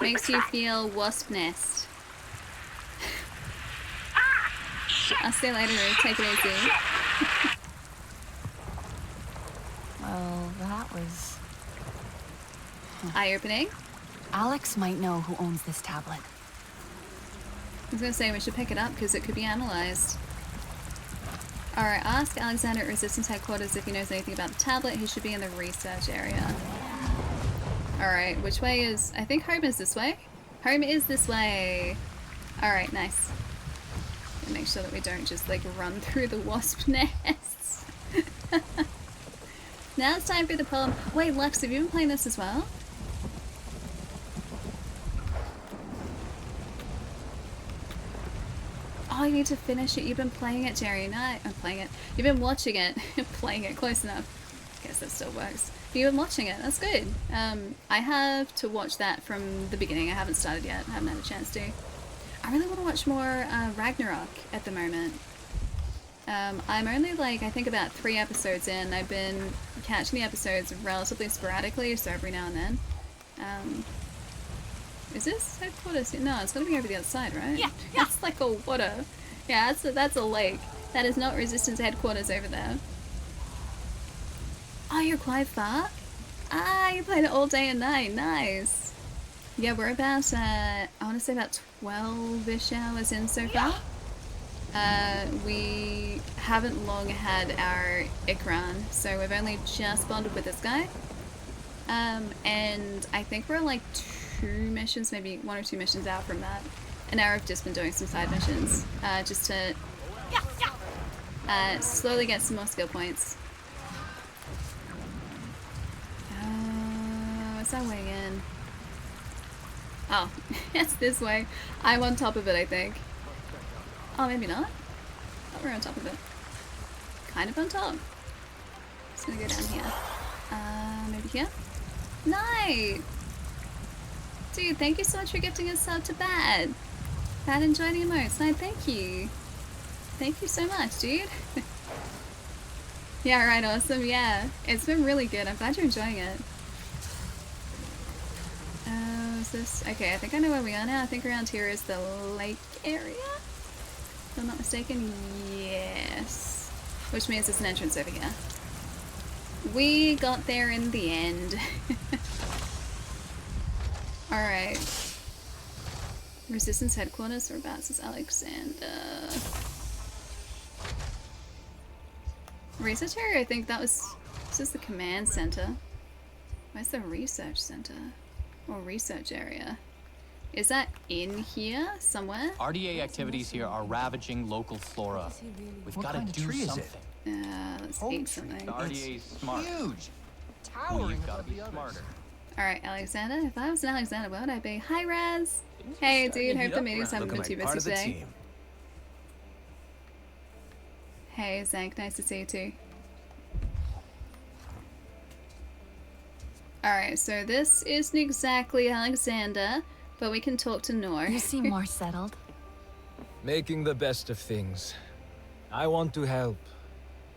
Makes you feel wasp nest. I'll see you later, Ruth. Take it easy. Well, that was... Eye-opening. Alex might know who owns this tablet. I was gonna say we should pick it up because it could be analyzed. Alright, ask Alexander at Resistance Headquarters if he knows anything about the tablet. He should be in the research area. Alright, which way is... I think home is this way. Home is this way. Alright, nice. And make sure that we don't just like run through the wasp nests. Now it's time for the poem. Wait, Lux, have you been playing this as well? Oh, you need to finish it. You've been playing it, Jerry. No, I'm playing it. You've been watching it. Playing it, close enough. Guess that still works. You've been watching it. That's good. I have to watch that from the beginning. I haven't started yet. I haven't had a chance to. I really want to watch more Ragnarok at the moment. I'm only like, I think about 3 episodes in. I've been catching the episodes relatively sporadically, so every now and then. Is this headquarters? No, it's gonna be over the other side, right? Yeah. That's like a water. Yeah, that's a lake. That is not Resistance headquarters over there. Oh, you're quite far? Ah, you played it all day and night. Nice. Yeah, we're about, I want to say about 12-ish hours in so far. We haven't long had our Ikran, so we've only just bonded with this guy. And I think we're like 2 missions, maybe 1 or 2 missions out from that. And now I've just been doing some side missions, just to slowly get some more skill points. What's our way in? Oh, it's this way. I'm on top of it, I think. Oh, maybe not. Oh, we're on top of it. Kind of on top. Just gonna go down here. Maybe here? Nice! Dude, thank you so much for gifting us sub to Bad. Bad and joining emotes. Nice, thank you. Thank you so much, dude. Yeah, right, awesome, yeah. It's been really good. I'm glad you're enjoying it. Is this... Okay, I think I know where we are now. I think around here is the lake area? If I'm not mistaken, yes. Which means there's an entrance over here. We got there in the end. Alright. Resistance headquarters, whereabouts is Alexander? Research area, I think that was... This is the command center. Where's the research center? Or research area? Is that in here somewhere? RDA activities here are ravaging local flora. We've got to do something. Let's eat something. The RDA's smart. Huge. Well, Towering you've got to above be the smarter. Alright, Alexander. If I was an Alexander, where would I be? Hi, Raz! Hey, dude. Hope the meetings haven't been too busy today. Hey, Zank. Nice to see you too. Alright, so this isn't exactly Alexander, but we can talk to Nor. You seem more settled. Making the best of things. I want to help.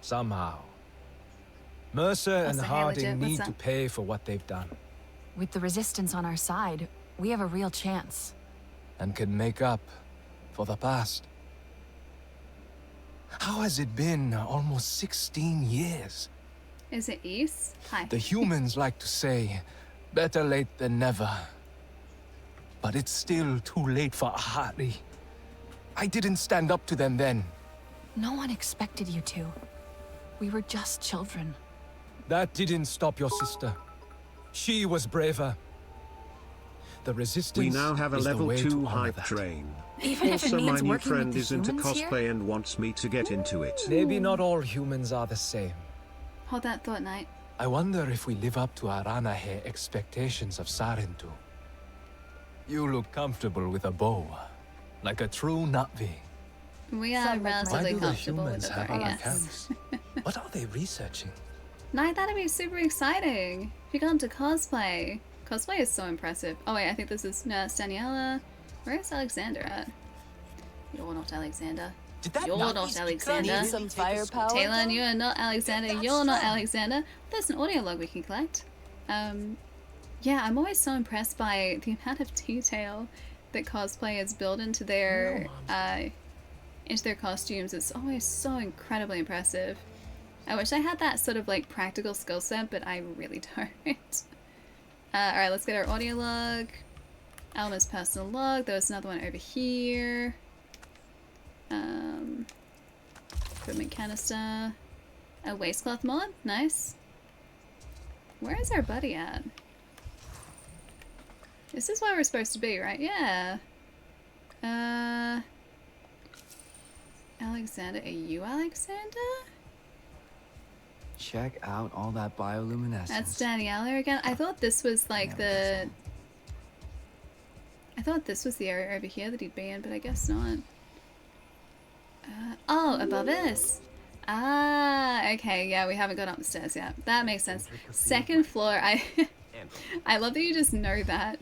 Somehow. Mercer and Hey, Harding legit, what's need to up? pay for what they've done. With the Resistance on our side, we have a real chance. And can make up for the past. How has it been almost 16 years? Is it East? Hi. The humans like to say, better late than never. But it's still too late for Ahari. I didn't stand up to them then. No one expected you to. We were just children. That didn't stop your sister. She was braver. The resistance We now have a is the level way 2 to honor hype that. train. Even if it Also, my means new working with friend the is into humans here? cosplay and wants me to get into it. Maybe not all humans are the same. Hold that thought, Knight. I wonder if we live up to our Anahe expectations of Sarentu. You look comfortable with a bow, like a true Na'vi. We are relatively comfortable with it, have though, our yes. camps? What are they researching? Knight, that'd be super exciting. If you got into cosplay. Cosplay is so impressive. Oh wait, I think this is Daniela. Where is Alexander at? You're not Alexander. You're not Alexander. Need some firepower? Talon, you are not Alexander. You're not Alexander. There's an audio log we can collect. Yeah, I'm always so impressed by the amount of detail that cosplayers build into their costumes. It's always so incredibly impressive. I wish I had that sort of like practical skill set, but I really don't. Alright, let's get our audio log. Alma's personal log. There was another one over here. Equipment canister. A waistcloth mod. Nice. Where is our buddy at? This is where we're supposed to be, right? Yeah. Alexander. Are you Alexander? Check out all that bioluminescence. That's Daniela again. I thought this was like the... I thought this was the area over here that he'd be in, but I guess not. Oh, above us. Ah, okay. Yeah, we haven't gone up the stairs yet. That makes sense. Second floor. I love that you just know that.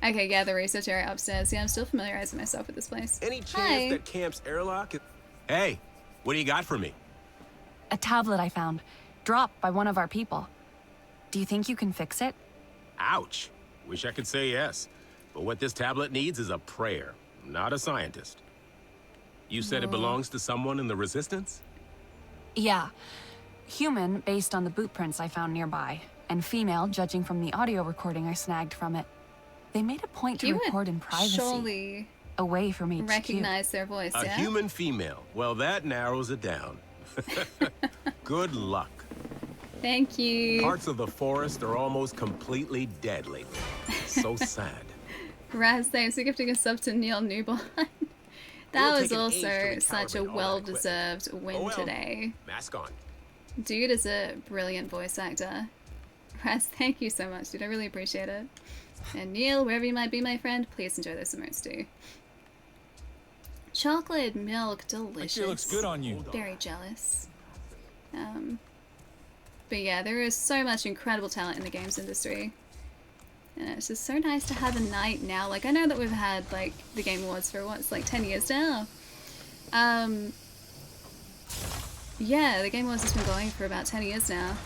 Okay, yeah, the research area upstairs. Yeah, I'm still familiarizing myself with this place. Any chance Hi. that camp's airlock is... Hey, what do you got for me? A tablet I found, dropped by one of our people. Do you think you can fix it? Ouch. Wish I could say yes. But what this tablet needs is a prayer, not a scientist. You said it belongs to someone in the Resistance? Yeah. Human, based on the boot prints I found nearby, and female, judging from the audio recording I snagged from it. They made a point to You would record in privacy, surely away from HQ. recognize their voice, A yeah? human female. Well, that narrows it down. Good luck. Thank you. Parts of the forest are almost completely dead lately. So sad. Raz, thanks for gifting a sub to Neil Newborn. That We'll was take an age also to such a recalibrate all that well-deserved win Oh well. today. Mask on. Dude is a brilliant voice actor. Raz, thank you so much, dude. I really appreciate it. And Neil, wherever you might be, my friend, please enjoy those emotes too. Chocolate milk, delicious. Actually looks good on you. Very jealous. But yeah, there is so much incredible talent in the games industry. And it's just so nice to have a night now. Like, I know that we've had, like, the Game Awards for, what, it's like 10 years now? yeah, the Game Awards has been going for about 10 years now.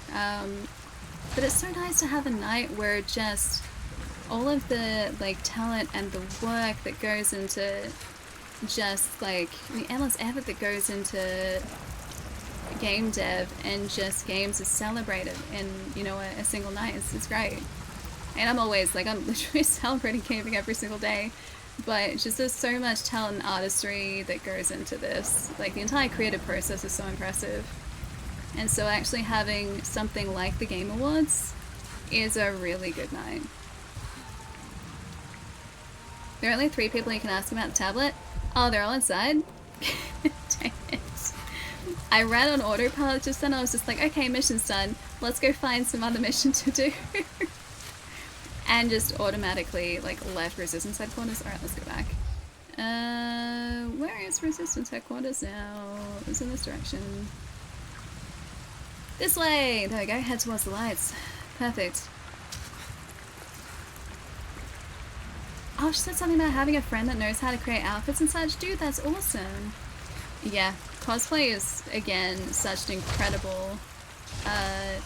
But it's so nice to have a night where just all of the like talent and the work that goes into just like the endless effort that goes into game dev and just games is celebrated in, you know, a single night. It's great. And I'm always like, I'm literally celebrating gaming every single day. But just there's so much talent and artistry that goes into this. Like the entire creative process is so impressive. And so actually having something like the Game Awards is a really good night. There are only 3 people you can ask about the tablet. Oh, they're all inside? Dang it. I ran on autopilot just then. I was just like, okay, mission's done. Let's go find some other mission to do. And just automatically like left Resistance headquarters. Alright, let's go back. Where is Resistance headquarters now? It's in this direction. This way! There we go, head towards the lights. Perfect. Oh, she said something about having a friend that knows how to create outfits and such. Dude, that's awesome. Yeah, cosplay is, again, such an incredible...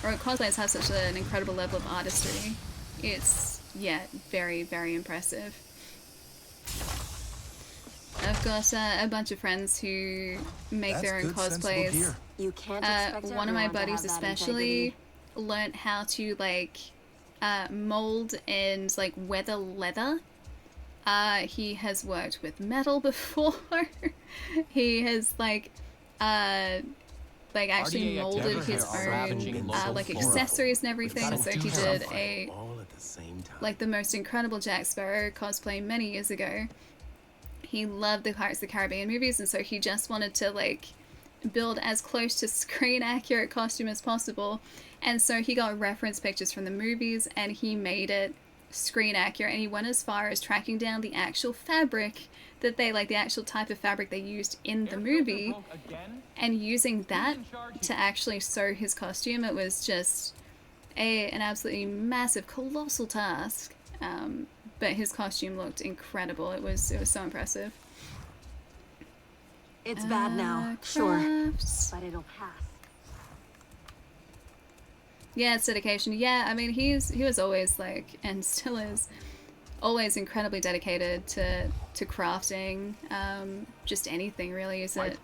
or cosplayers have such an incredible level of artistry. It's, yeah, very, very impressive. I've got a bunch of friends who make their own cosplays. You can't expect One of my everyone to buddies have that especially integrity. learnt how to like mold and like weather leather. He has worked with metal before. He has like actually molded his own like accessories and everything. So he did a like the most incredible Jack Sparrow cosplay many years ago. He loved the Pirates of the Caribbean movies, and so he just wanted to like build as close to screen accurate costume as possible. And so he got reference pictures from the movies and he made it screen accurate, and he went as far as tracking down the actual fabric that they like, the actual type of fabric they used in the movie, and using that to actually sew his costume. It was just an absolutely massive, colossal task. But his costume looked incredible. It was so impressive. It's bad now, sure, but it'll pass. Yeah, it's dedication. Yeah, I mean, he was always like, and still is, always incredibly dedicated to crafting, just anything really. Is it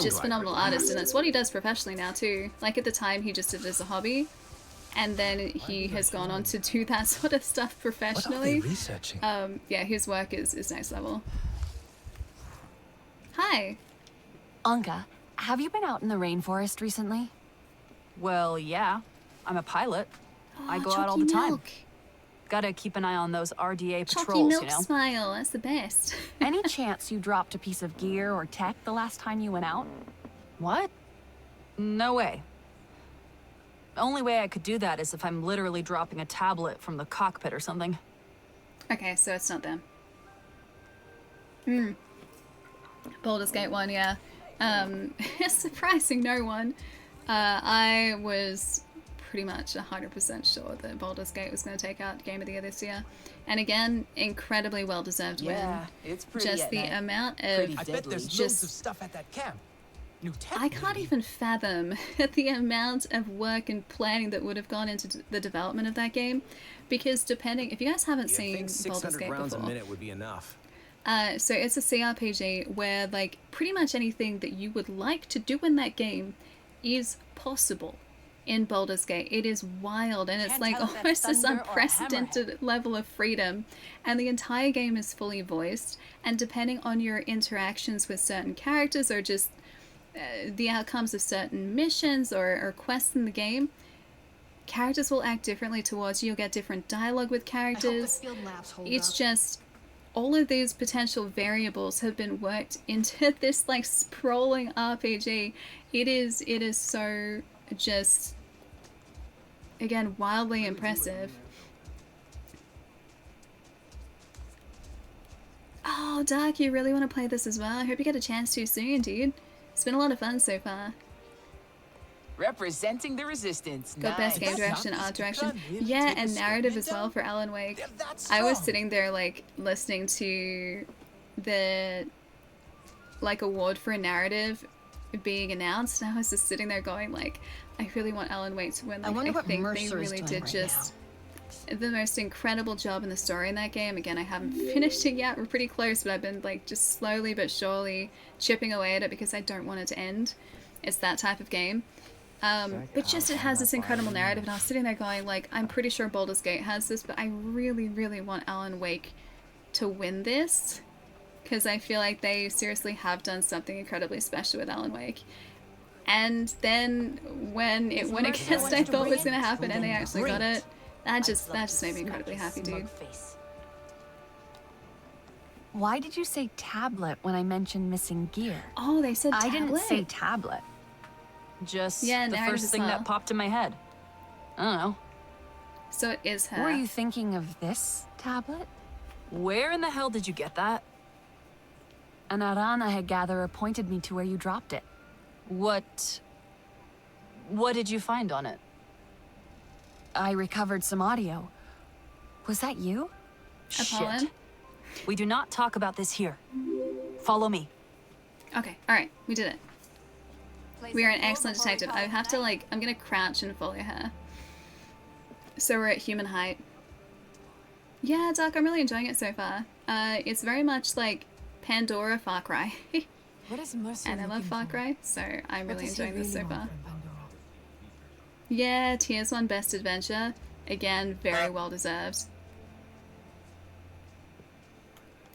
just phenomenal artist, and that's what he does professionally now too. Like at the time, he just did it as a hobby, and then he has gone on to do that sort of stuff professionally. What are they researching? Yeah, his work is next level. Hi. Anka, have you been out in the rainforest recently? Well, yeah. I'm a pilot. I go out all the time. Gotta keep an eye on those RDA patrols, milk you know? Smile, that's the best. Any chance you dropped a piece of gear or tech the last time you went out? What? No way. The only way I could do that is if I'm literally dropping a tablet from the cockpit or something. Okay, so it's not them. Baldur's Gate 1, yeah. Surprising no one. I was pretty much 100% sure that Baldur's Gate was going to take out Game of the Year this year. And again, incredibly well-deserved win. It's pretty just the amount of I bet there's loads of stuff at that camp. New tech, I can't even fathom the amount of work and planning that would have gone into the development of that game, because depending, if you guys haven't seen Baldur's Gate rounds before, a minute would be enough. so it's a CRPG where like pretty much anything that you would like to do in that game is possible in Baldur's Gate. It is wild, and it's like almost this unprecedented level of freedom, and the entire game is fully voiced, and depending on your interactions with certain characters or just the outcomes of certain missions or quests in the game, characters will act differently towards you. You'll get different dialogue with characters. It's just all of these potential variables have been worked into this like sprawling RPG. It is so just, again, wildly impressive. Oh, Dark, you really want to play this as well? I hope you get a chance to soon, dude. It's been a lot of fun so far. Representing the resistance. Got best game direction, art direction. Yeah, and narrative as well for Alan Wake. I was sitting there like listening to the like award for a narrative being announced, and I was just sitting there going like, I really want Alan Wake to win. Like, I wonder what think Mercer they is really doing did right just the most incredible job in the story in that game. Again, I haven't finished it yet. We're pretty close, but I've been like just slowly but surely chipping away at it because I don't want it to end. It's that type of game. But just it has this incredible narrative, and I was sitting there going like, I'm pretty sure Baldur's Gate has this, but I really, really want Alan Wake to win this because I feel like they seriously have done something incredibly special with Alan Wake. And then when it went against I thought was going to happen and they actually got it, that just made me incredibly happy, dude. Why did you say tablet when I mentioned missing gear? Oh, they said tablet? I didn't say tablet. Just Yeah, the narrative first as thing well. that popped in my head. I don't know. So it is her. Were you thinking of this tablet? Where in the hell did you get that? An Arana gatherer pointed me to where you dropped it. What did you find on it? I recovered some audio. Was that you? Apollon? Shit. We do not talk about this here. Follow me. Okay, alright, we did it. We are an excellent detective. I have to like, I'm gonna crouch and follow her. So we're at human height. Yeah, Doc, I'm really enjoying it so far. It's very much like Pandora Far Cry. What is Mercer And I love looking Far for? Cry, so I'm What really does he enjoying this so really far. want from Pandora? Yeah, Tiers 1 Best Adventure. Again, very well deserved.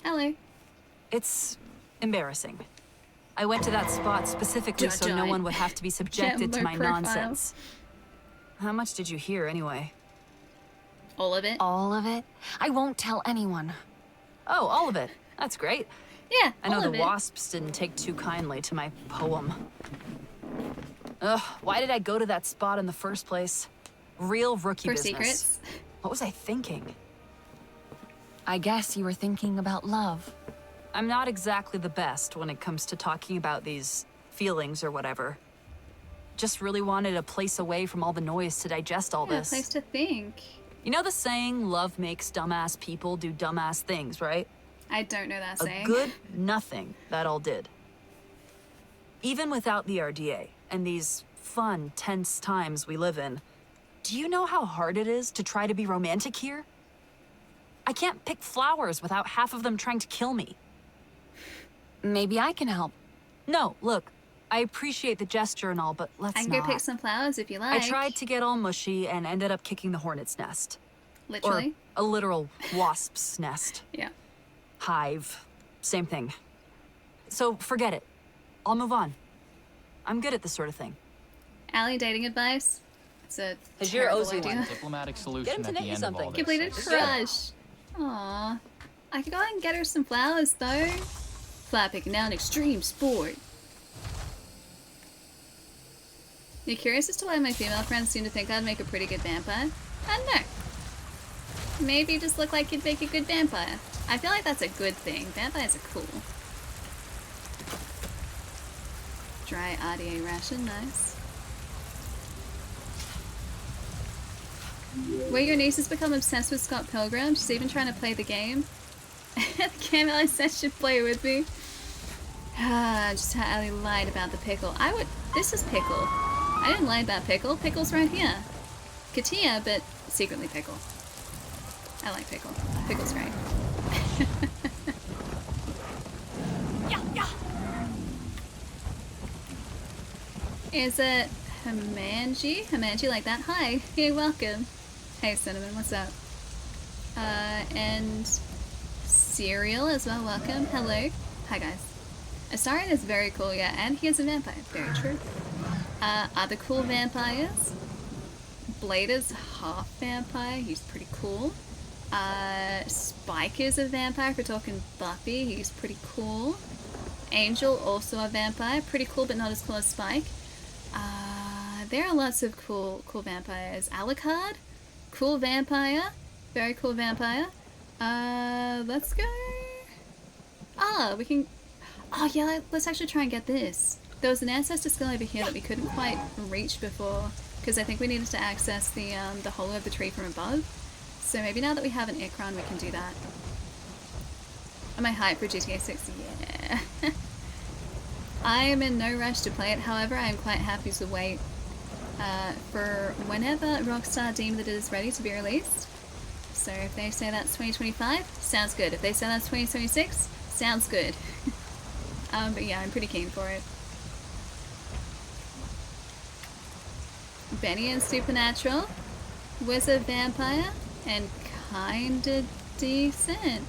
Hello. It's embarrassing. I went to that spot specifically so no one would have to be subjected to low my profile. nonsense. How much did you hear anyway? All of it? All of it? I won't tell anyone. Oh, all of it. That's great. Yeah, I know all the of it. wasps didn't take too kindly to my poem. Ugh, why did I go to that spot in the first place? Real rookie For business. secrets? What was I thinking? I guess you were thinking about love. I'm not exactly the best when it comes to talking about these feelings or whatever. Just really wanted a place away from all the noise to digest all Yeah, a this. place to think. You know the saying, love makes dumbass people do dumbass things, right? I don't know that saying. A good nothing, that all did. Even without the RDA and these fun, tense times we live in, do you know how hard it is to try to be romantic here? I can't pick flowers without half of them trying to kill me. Maybe I can help. No, look, I appreciate the gesture and all, but let's I can not. go pick some flowers if you like. I tried to get all mushy and ended up kicking the hornet's nest. Literally? Or a literal wasp's nest. Yeah. Hive. Same thing. So forget it. I'll move on. I'm good at this sort of thing. Allie, dating advice? It's a Has your terrible Ozu idea. one Diplomatic Get solution him to at knit the you end of all something. this. Completed I guess. crush. Aww. I could go out and get her some flowers though. Flower picking now an extreme sport. You're curious as to why my female friends seem to think I'd make a pretty good vampire? I don't know. Maybe you just look like you'd make a good vampire. I feel like that's a good thing. Vampires are cool. Dry RDA ration, nice. Where your niece has become obsessed with Scott Pilgrim, she's even trying to play the game. The game Ellie said she'd play with me. Just how Ellie lied about the pickle. This is pickle. I didn't lie about pickle. Pickle's right here. Katia, but secretly pickle. I like pickle. Pickle's great. Is it Hamanji? Hamanji like that? Hi. Hey, welcome. Hey, Cinnamon, what's up? And Cereal as well, welcome. Hello. Hi, guys. Astarion is very cool, yeah, and he is a vampire. Very true. Other cool vampires. Blade is half vampire. He's pretty cool. Spike is a vampire. If we're talking Buffy, he's pretty cool. Angel, also a vampire. Pretty cool, but not as cool as Spike. There are lots of cool vampires. Alucard, cool vampire. Very cool vampire. Let's go. We can... Oh, yeah, let's actually try and get this. There was an ancestor skull over here that we couldn't quite reach before, because I think we needed to access the hollow of the tree from above. So maybe now that we have an Ikron, we can do that. Am I hyped for GTA 6? Yeah. I am in no rush to play it, however I am quite happy to wait for whenever Rockstar deem that it is ready to be released. So if they say that's 2025, sounds good. If they say that's 2026, sounds good. But yeah, I'm pretty keen for it. Benny and Supernatural was a vampire and kinda decent.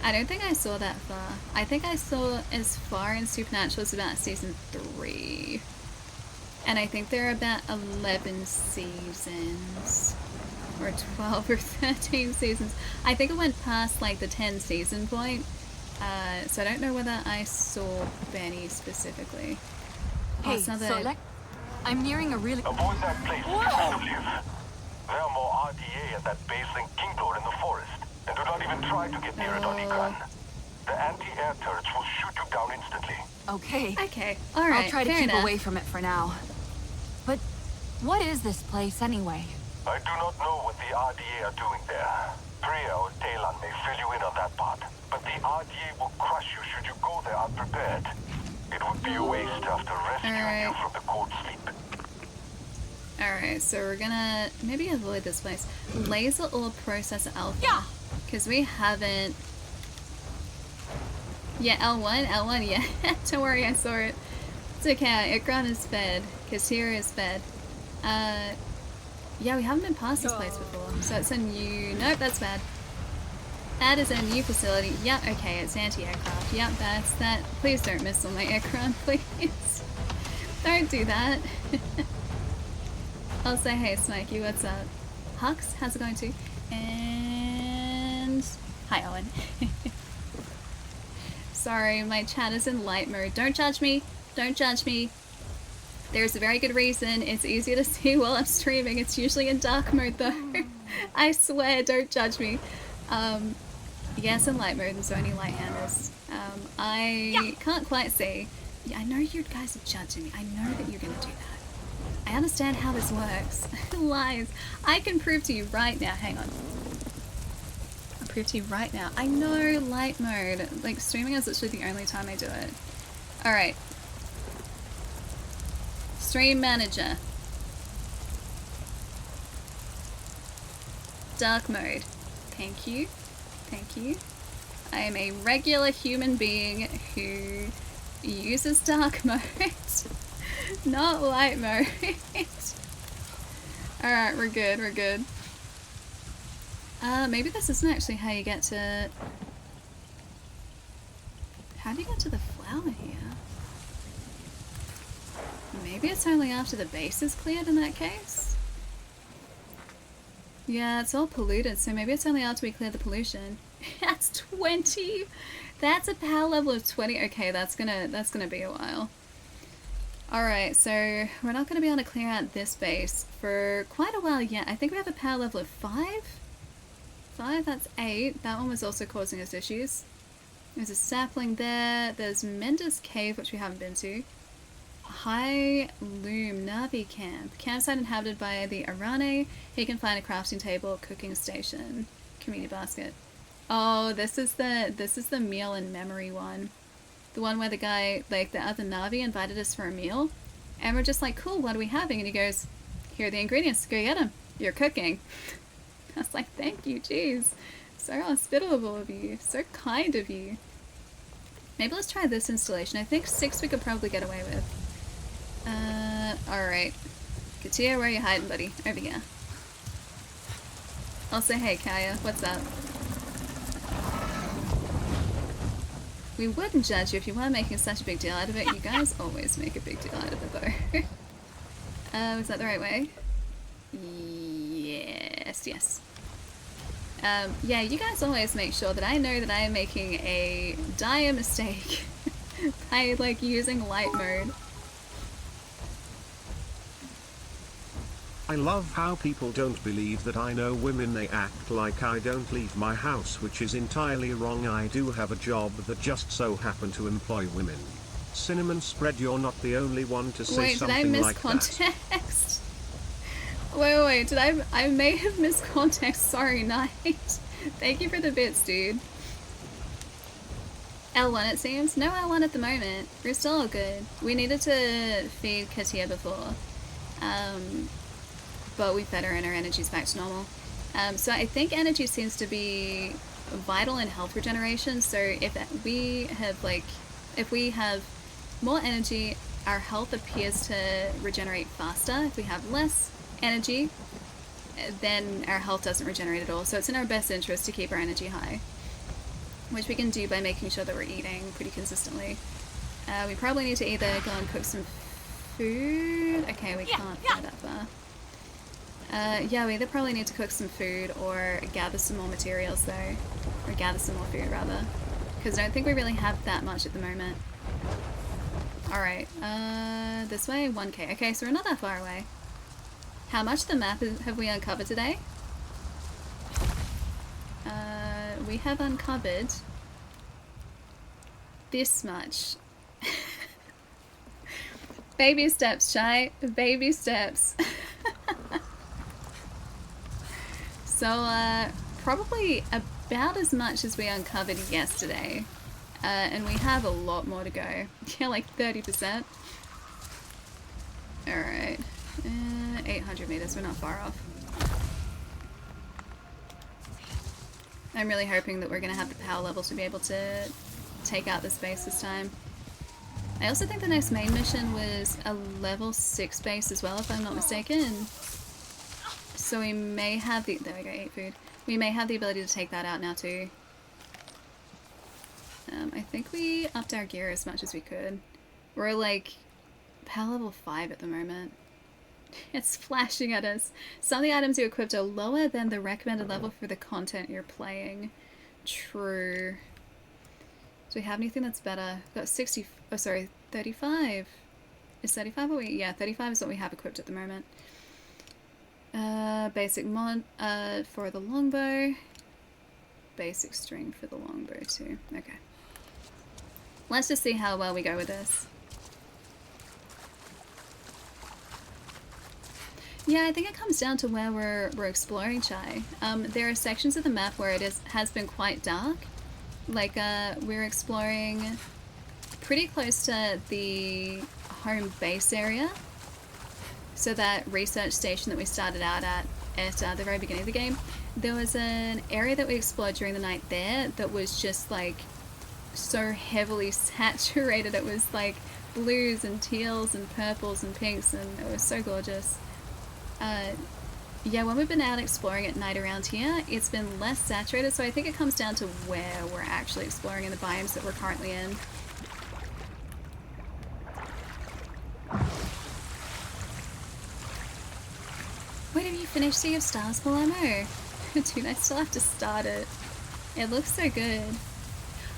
I don't think I saw that far. I think I saw as far in Supernatural as about season 3. And I think there are about 11 seasons. Or 12 or 13 seasons. I think it went past like the 10 season point. So I don't know whether I saw Benny specifically. Hey, I'm nearing a really... Avoid that place if you want to live. There are more RDA at that base than Kinglor in the forest. And do not even try to get near it on Ikran. The anti-air turrets will shoot you down instantly. Okay. Okay, alright, I'll try to fair keep enough. away from it for now. But what is this place anyway? I do not know what the RDA are doing there. Priya or Talon may fill you in on that part. But the RDA will crush you should you go there unprepared. It would be a waste after rescuing you from the cold sleep. Alright, so we're gonna maybe avoid this place. Laser or processor alpha? Yeah! Because we haven't... Yeah, L1, yeah. Don't worry, I saw it. It's okay, Ikran is fed. Kasira is fed. Yeah, we haven't been past this place before. So it's a new... Nope, that's bad. That is a new facility. Yep, okay, it's anti-aircraft. Yep, that's that. Please don't missile my aircraft, please. Don't do that. I'll say, hey, Smokey, what's up? Hux, how's it going too? And... Hi, Owen. Sorry, my chat is in light mode. Don't judge me. Don't judge me. There's a very good reason. It's easier to see while I'm streaming. It's usually in dark mode though. I swear, don't judge me. Yes, in light mode, and so only light hammers. I can't quite see. Yeah, I know you guys are judging me. I know that you're gonna do that. I understand how this works. Lies. I can prove to you right now. Hang on. I'll prove to you right now. I know light mode. Like, streaming is literally the only time I do it. Alright. Stream manager. Dark mode. Thank you. Thank you. I am a regular human being who uses dark mode. Not light mode. Alright, we're good, we're good. Maybe this isn't actually how you get to... How do you get to the flower here? Maybe it's only after the base is cleared in that case? Yeah, it's all polluted, so maybe it's only after we clear the pollution. That's 20! That's a power level of 20. Okay, that's gonna be a while. Alright, so we're not gonna be able to clear out this base for quite a while yet. I think we have a power level of 5? 5, that's 8. That one was also causing us issues. There's a sapling there. There's Mendes Cave, which we haven't been to. High Loom Navi Camp. Campsite inhabited by the Arane. He can find a crafting table, cooking station, community basket. Oh, this is the meal and memory one. The one where the guy, like the other Navi, invited us for a meal. And we're just like, cool, what are we having? And he goes, here are the ingredients, go get them. You're cooking. I was like, thank you, jeez. So hospitable of you. So kind of you. Maybe let's try this installation. I think 6 we could probably get away with. Alright. Katia, where are you hiding, buddy? Over here. I'll say, hey, Kaya, what's up? We wouldn't judge you if you weren't making such a big deal out of it. You guys always make a big deal out of it, though. Is that the right way? Yes, yes. Yeah, you guys always make sure that I know that I am making a dire mistake by, like, using light mode. I love how people don't believe that I know women. They act like I don't leave my house, which is entirely wrong. I do have a job that just so happen to employ women. Cinnamon Spread, you're not the only one to say Wait, something did I miss like context? Wait, did I may have missed context. Sorry, Knight. Thank you for the bits, dude. L1 it seems. No L1 at the moment. We're still all good. We needed to feed Katia before. But we fed her and her energy's back to normal. So I think energy seems to be vital in health regeneration. So if we have more energy, our health appears to regenerate faster. If we have less energy, then our health doesn't regenerate at all. So it's in our best interest to keep our energy high, which we can do by making sure that we're eating pretty consistently. We probably need to either go and cook some food. Okay, we can't fly that far. Yeah, we either probably need to cook some food or gather some more materials though. Or gather some more food rather. Because I don't think we really have that much at the moment. Alright, this way, 1k. Okay, so we're not that far away. How much of the map have we uncovered today? We have uncovered this much. Baby steps, Shy. Baby steps. So, probably about as much as we uncovered yesterday. And we have a lot more to go. Yeah, like 30%. Alright. 800 meters, we're not far off. I'm really hoping that we're going to have the power level to be able to take out this base this time. I also think the next main mission was a level 6 base as well, if I'm not mistaken. So we may have the... There we go, 8 food. We may have the ability to take that out now too. I think we upped our gear as much as we could. We're like power level 5 at the moment. It's flashing at us. Some of the items you equipped are lower than the recommended level for the content you're playing. True. Do we have anything that's better? We've got 60... Oh, sorry, 35. Is 35 what we... Yeah, 35 is what we have equipped at the moment. Basic mod for the longbow. Basic string for the longbow too. Okay. Let's just see how well we go with this. Yeah, I think it comes down to where we're exploring, Chai. There are sections of the map where it has been quite dark. Like, we're exploring pretty close to the home base area. So that research station that we started out at the very beginning of the game. There was an area that we explored during the night there that was just like so heavily saturated. It was like blues and teals and purples and pinks, and it was so gorgeous. Yeah, when we've been out exploring at night around here, it's been less saturated, so I think it comes down to where we're actually exploring in the biomes that we're currently in. Wait, have you finished Sea of Stars, Palermo? Dude, I still have to start it. It looks so good.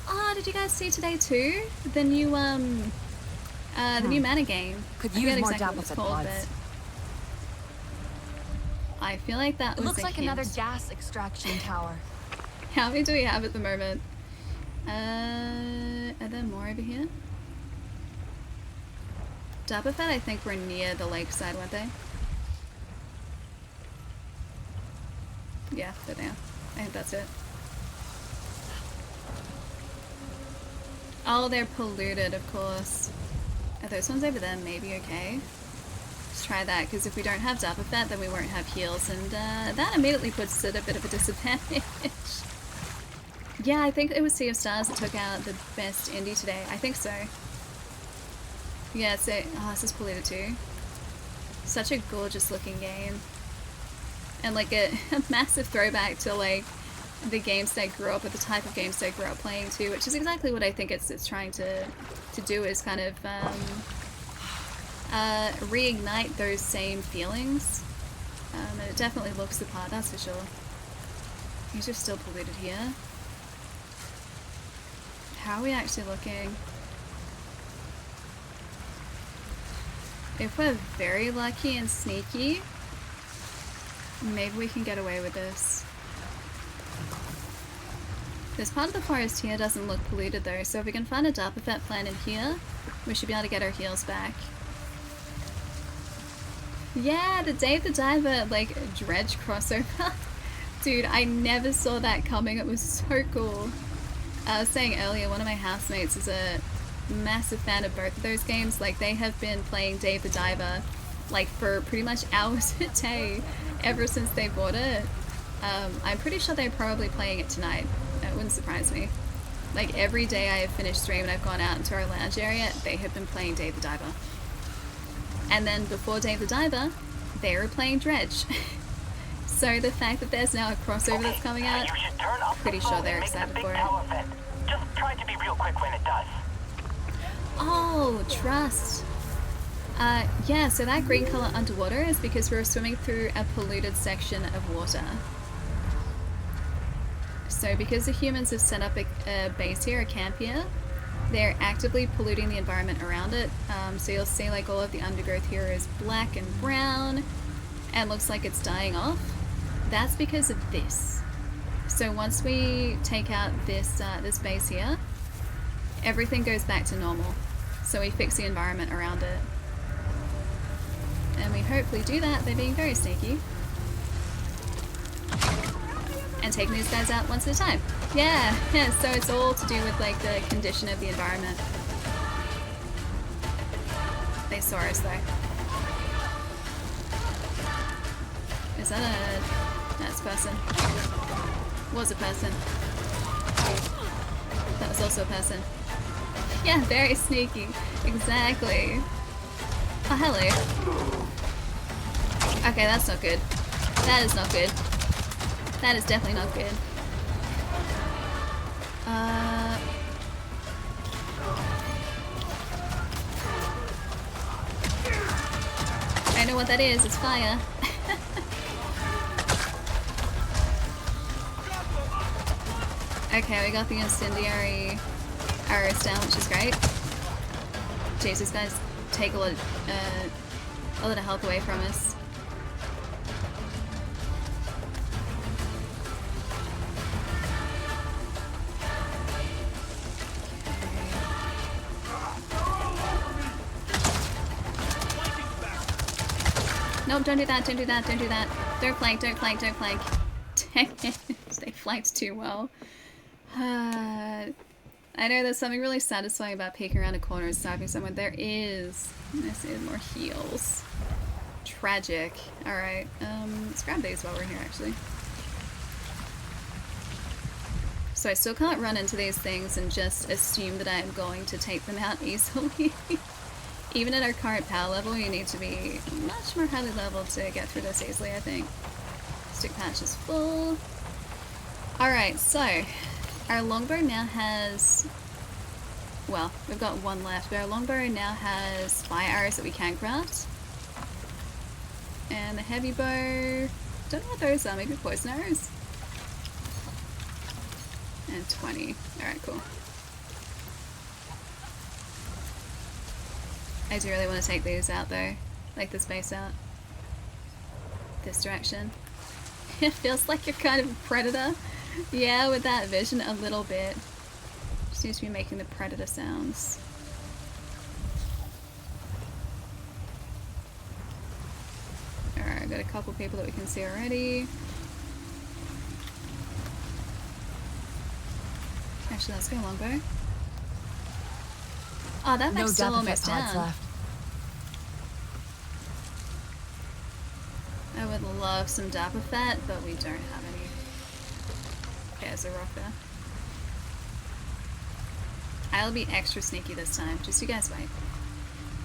Oh, did you guys see today too? The new, the new mana game. Could I use forget more exactly what it's called, but I feel like that was looks like hint. another gas extraction tower. How many do we have at the moment? Are there more over here? Dabafet, I think we're near the lakeside, weren't they? Yeah, there they are. I think that's it. Oh, they're polluted, of course. Are those ones over there maybe okay? Let's try that, because if we don't have Dabafet, then we won't have heals, and that immediately puts us at a bit of a disadvantage. Yeah, I think it was Sea of Stars that took out the best indie today. I think so. Yeah, so... Oh, this is polluted too. Such a gorgeous looking game. And like a massive throwback to like the games that I grew up with, the type of games that I grew up playing too, which is exactly what I think it's trying to do, is kind of reignite those same feelings. And it definitely looks the part, that's for sure. These are still polluted here. How are we actually looking? If we're very lucky and sneaky, maybe we can get away with this. This part of the forest here doesn't look polluted though, so if we can find a Dabafet plant in here, we should be able to get our heals back. Yeah, the Dave the Diver, like, dredge crossover. Dude, I never saw that coming, it was so cool. I was saying earlier, one of my housemates is a massive fan of both of those games. Like, they have been playing Dave the Diver, like, for pretty much hours a day ever since they bought it. I'm pretty sure they're probably playing it tonight. That wouldn't surprise me. Like, every day I have finished stream and I've gone out into our lounge area, they have been playing Dave the Diver. And then before Dave the Diver, they were playing Dredge. So the fact that there's now a crossover that's coming out, pretty sure they're excited for it. Just try to be real quick when it does. Oh, trust. Yeah, so that green color underwater is because we're swimming through a polluted section of water. So because the humans have set up a base here, a camp here, they're actively polluting the environment around it. So you'll see like all of the undergrowth here is black and brown and looks like it's dying off. That's because of this. So once we take out this this base here, everything goes back to normal. So we fix the environment around it. And we hopefully do that by being very sneaky. And taking these guys out once at a time. Yeah, so it's all to do with like the condition of the environment. They saw us though. Is that a... that's a person. Was a person. That was also a person. Yeah, very sneaky. Exactly. Oh, hello. Okay, that's not good. That is not good. That is definitely not good. I know what that is. It's fire. Okay, we got the incendiary arrows down, which is great. Jeez, these guys take a lot of health away from us. Nope, don't do that, don't do that, don't do that. Don't flank, don't flank, don't flank. Dang it, they flanked too well. I know there's something really satisfying about peeking around a corner and sniping someone. There is. I see more heals. Tragic. Alright, let's grab these while we're here actually. So I still can't run into these things and just assume that I am going to take them out easily. Even at our current power level, you need to be much more highly leveled to get through this easily, I think. Stick patch is full. Alright, so our longbow now has, well, we've got one left, but our longbow now has fire arrows that we can craft. And the heavy bow, don't know what those are, maybe poison arrows? And 20. Alright, cool. I do really want to take these out though, like this base out. This direction. It feels like you're kind of a predator. Yeah, with that vision a little bit. Seems to be making the predator sounds. Alright, I've got a couple people that we can see already. Actually, let's go longbow. Oh, that map's still almost down. Left. I would love some Dapper Fat, but we don't have any. Okay, there's a rock there. I'll be extra sneaky this time. Just you guys wait.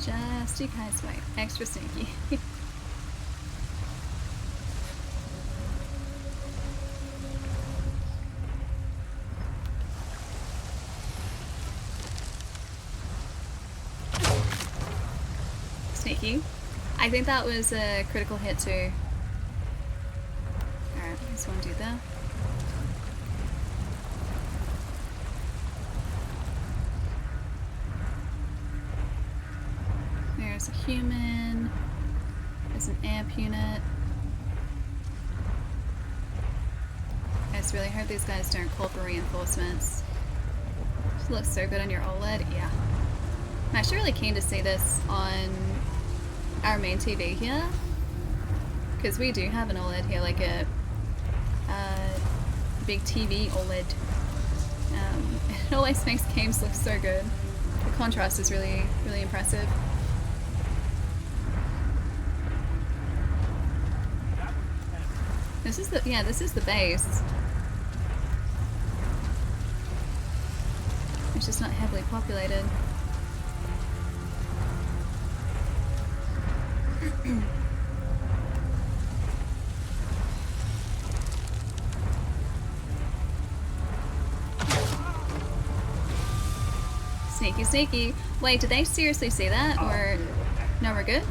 Just you guys wait. Extra sneaky. Sneaky. I think that was a critical hit too. Alright, there's one dude there. There's a human. There's an amp unit. I just really hope these guys don't call for reinforcements. This looks so good on your OLED. Yeah. I'm actually really keen to see this on our main TV here, because we do have an OLED here, like a big TV OLED. It always makes games look so good. The contrast is really, really impressive. This is the base. It's just not heavily populated. Sneaky, sneaky. Wait, did they seriously see that? Or... No, we're good?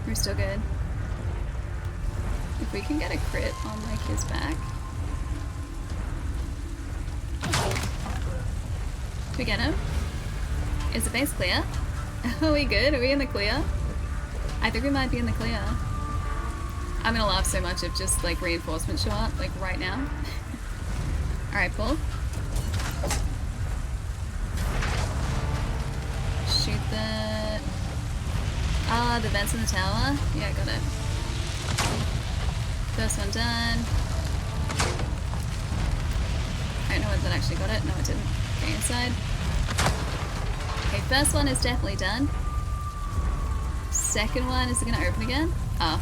We're still good. If we can get a crit on, like, his back. Did we get him? Is the base clear? Are we good? Are we in the clear? I think we might be in the clear. I'm gonna laugh so much if just, like, reinforcements show up, like, right now. Alright, pull. Shoot the... Ah, the vents in the tower? Yeah, got it. First one done. I don't know whether that actually got it. No, it didn't. Okay, inside. Okay, first one is definitely done. Second one, is it gonna open again? Oh.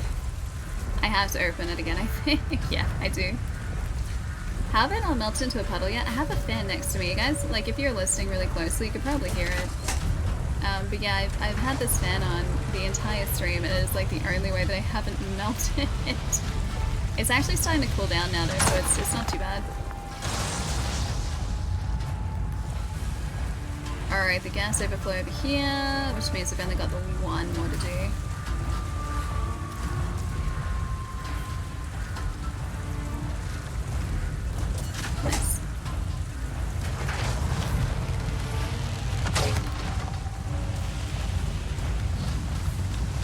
I have to open it again, I think. Yeah, I do. Have it all melted into a puddle yet? I have a fan next to me, you guys. Like, if you're listening really closely, you could probably hear it. But yeah, I've had this fan on the entire stream, and it is like the only way that I haven't melted it. It's actually starting to cool down now though, so it's not too bad. Alright, the gas overflow over here, which means we've only got the one more to do. Nice.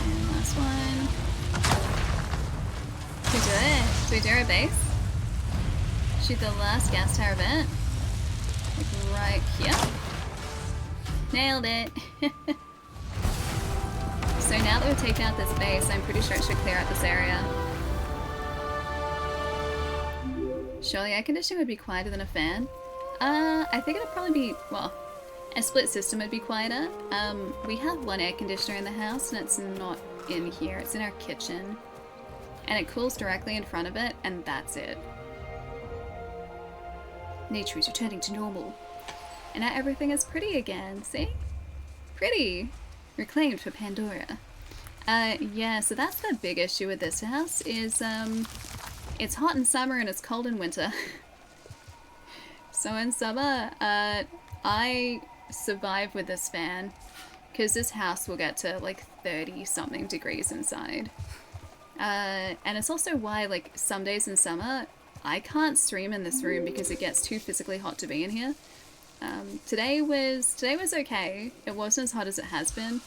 And last one. Did we do it? Did we do our base? Shoot the last gas tower vent. Like right here. Nailed it! So now that we've taken out this base, I'm pretty sure it should clear out this area. Surely air conditioning would be quieter than a fan. I think it'd probably be, well, a split system would be quieter. We have one air conditioner in the house and it's not in here, it's in our kitchen. And it cools directly in front of it, and that's it. Nature is returning to normal. And now everything is pretty again, see? Pretty! Reclaimed for Pandora. Yeah, so that's the big issue with this house, is, it's hot in summer and it's cold in winter. So in summer, I survive with this fan, because this house will get to, like, 30-something degrees inside. And it's also why, like, some days in summer, I can't stream in this room because it gets too physically hot to be in here. Today was okay. It wasn't as hot as it has been.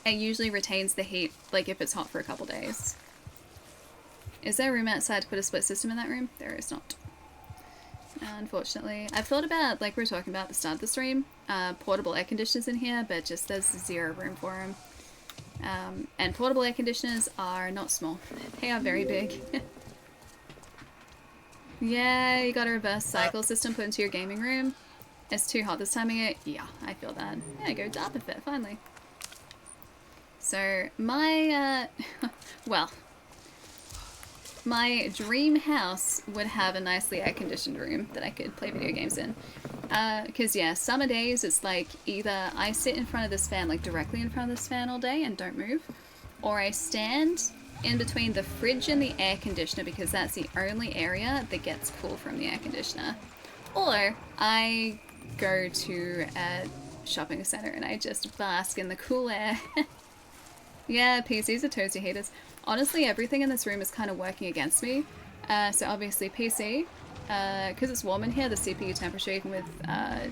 It usually retains the heat, like if it's hot for a couple days. Is there a room outside to put a split system in that room? There is not. Unfortunately. I've thought about, like we were talking about at the start of the stream, portable air conditioners in here, but just there's zero room for them. And portable air conditioners are not small. They are very big. Yeah, you got a reverse cycle system put into your gaming room. It's too hot this time of year. Yeah, I feel that. Yeah, go dark a bit, finally. So, my, well, my dream house would have a nicely air-conditioned room that I could play video games in. Because, yeah, summer days, it's like either I sit in front of this fan, like directly in front of this fan all day and don't move, or I stand in between the fridge and the air conditioner because that's the only area that gets cool from the air conditioner. Or I go to a shopping center and I just bask in the cool air. Yeah, PCs are toasty haters. Honestly, everything in this room is kind of working against me. So obviously PC, because it's warm in here, the CPU temperature even with the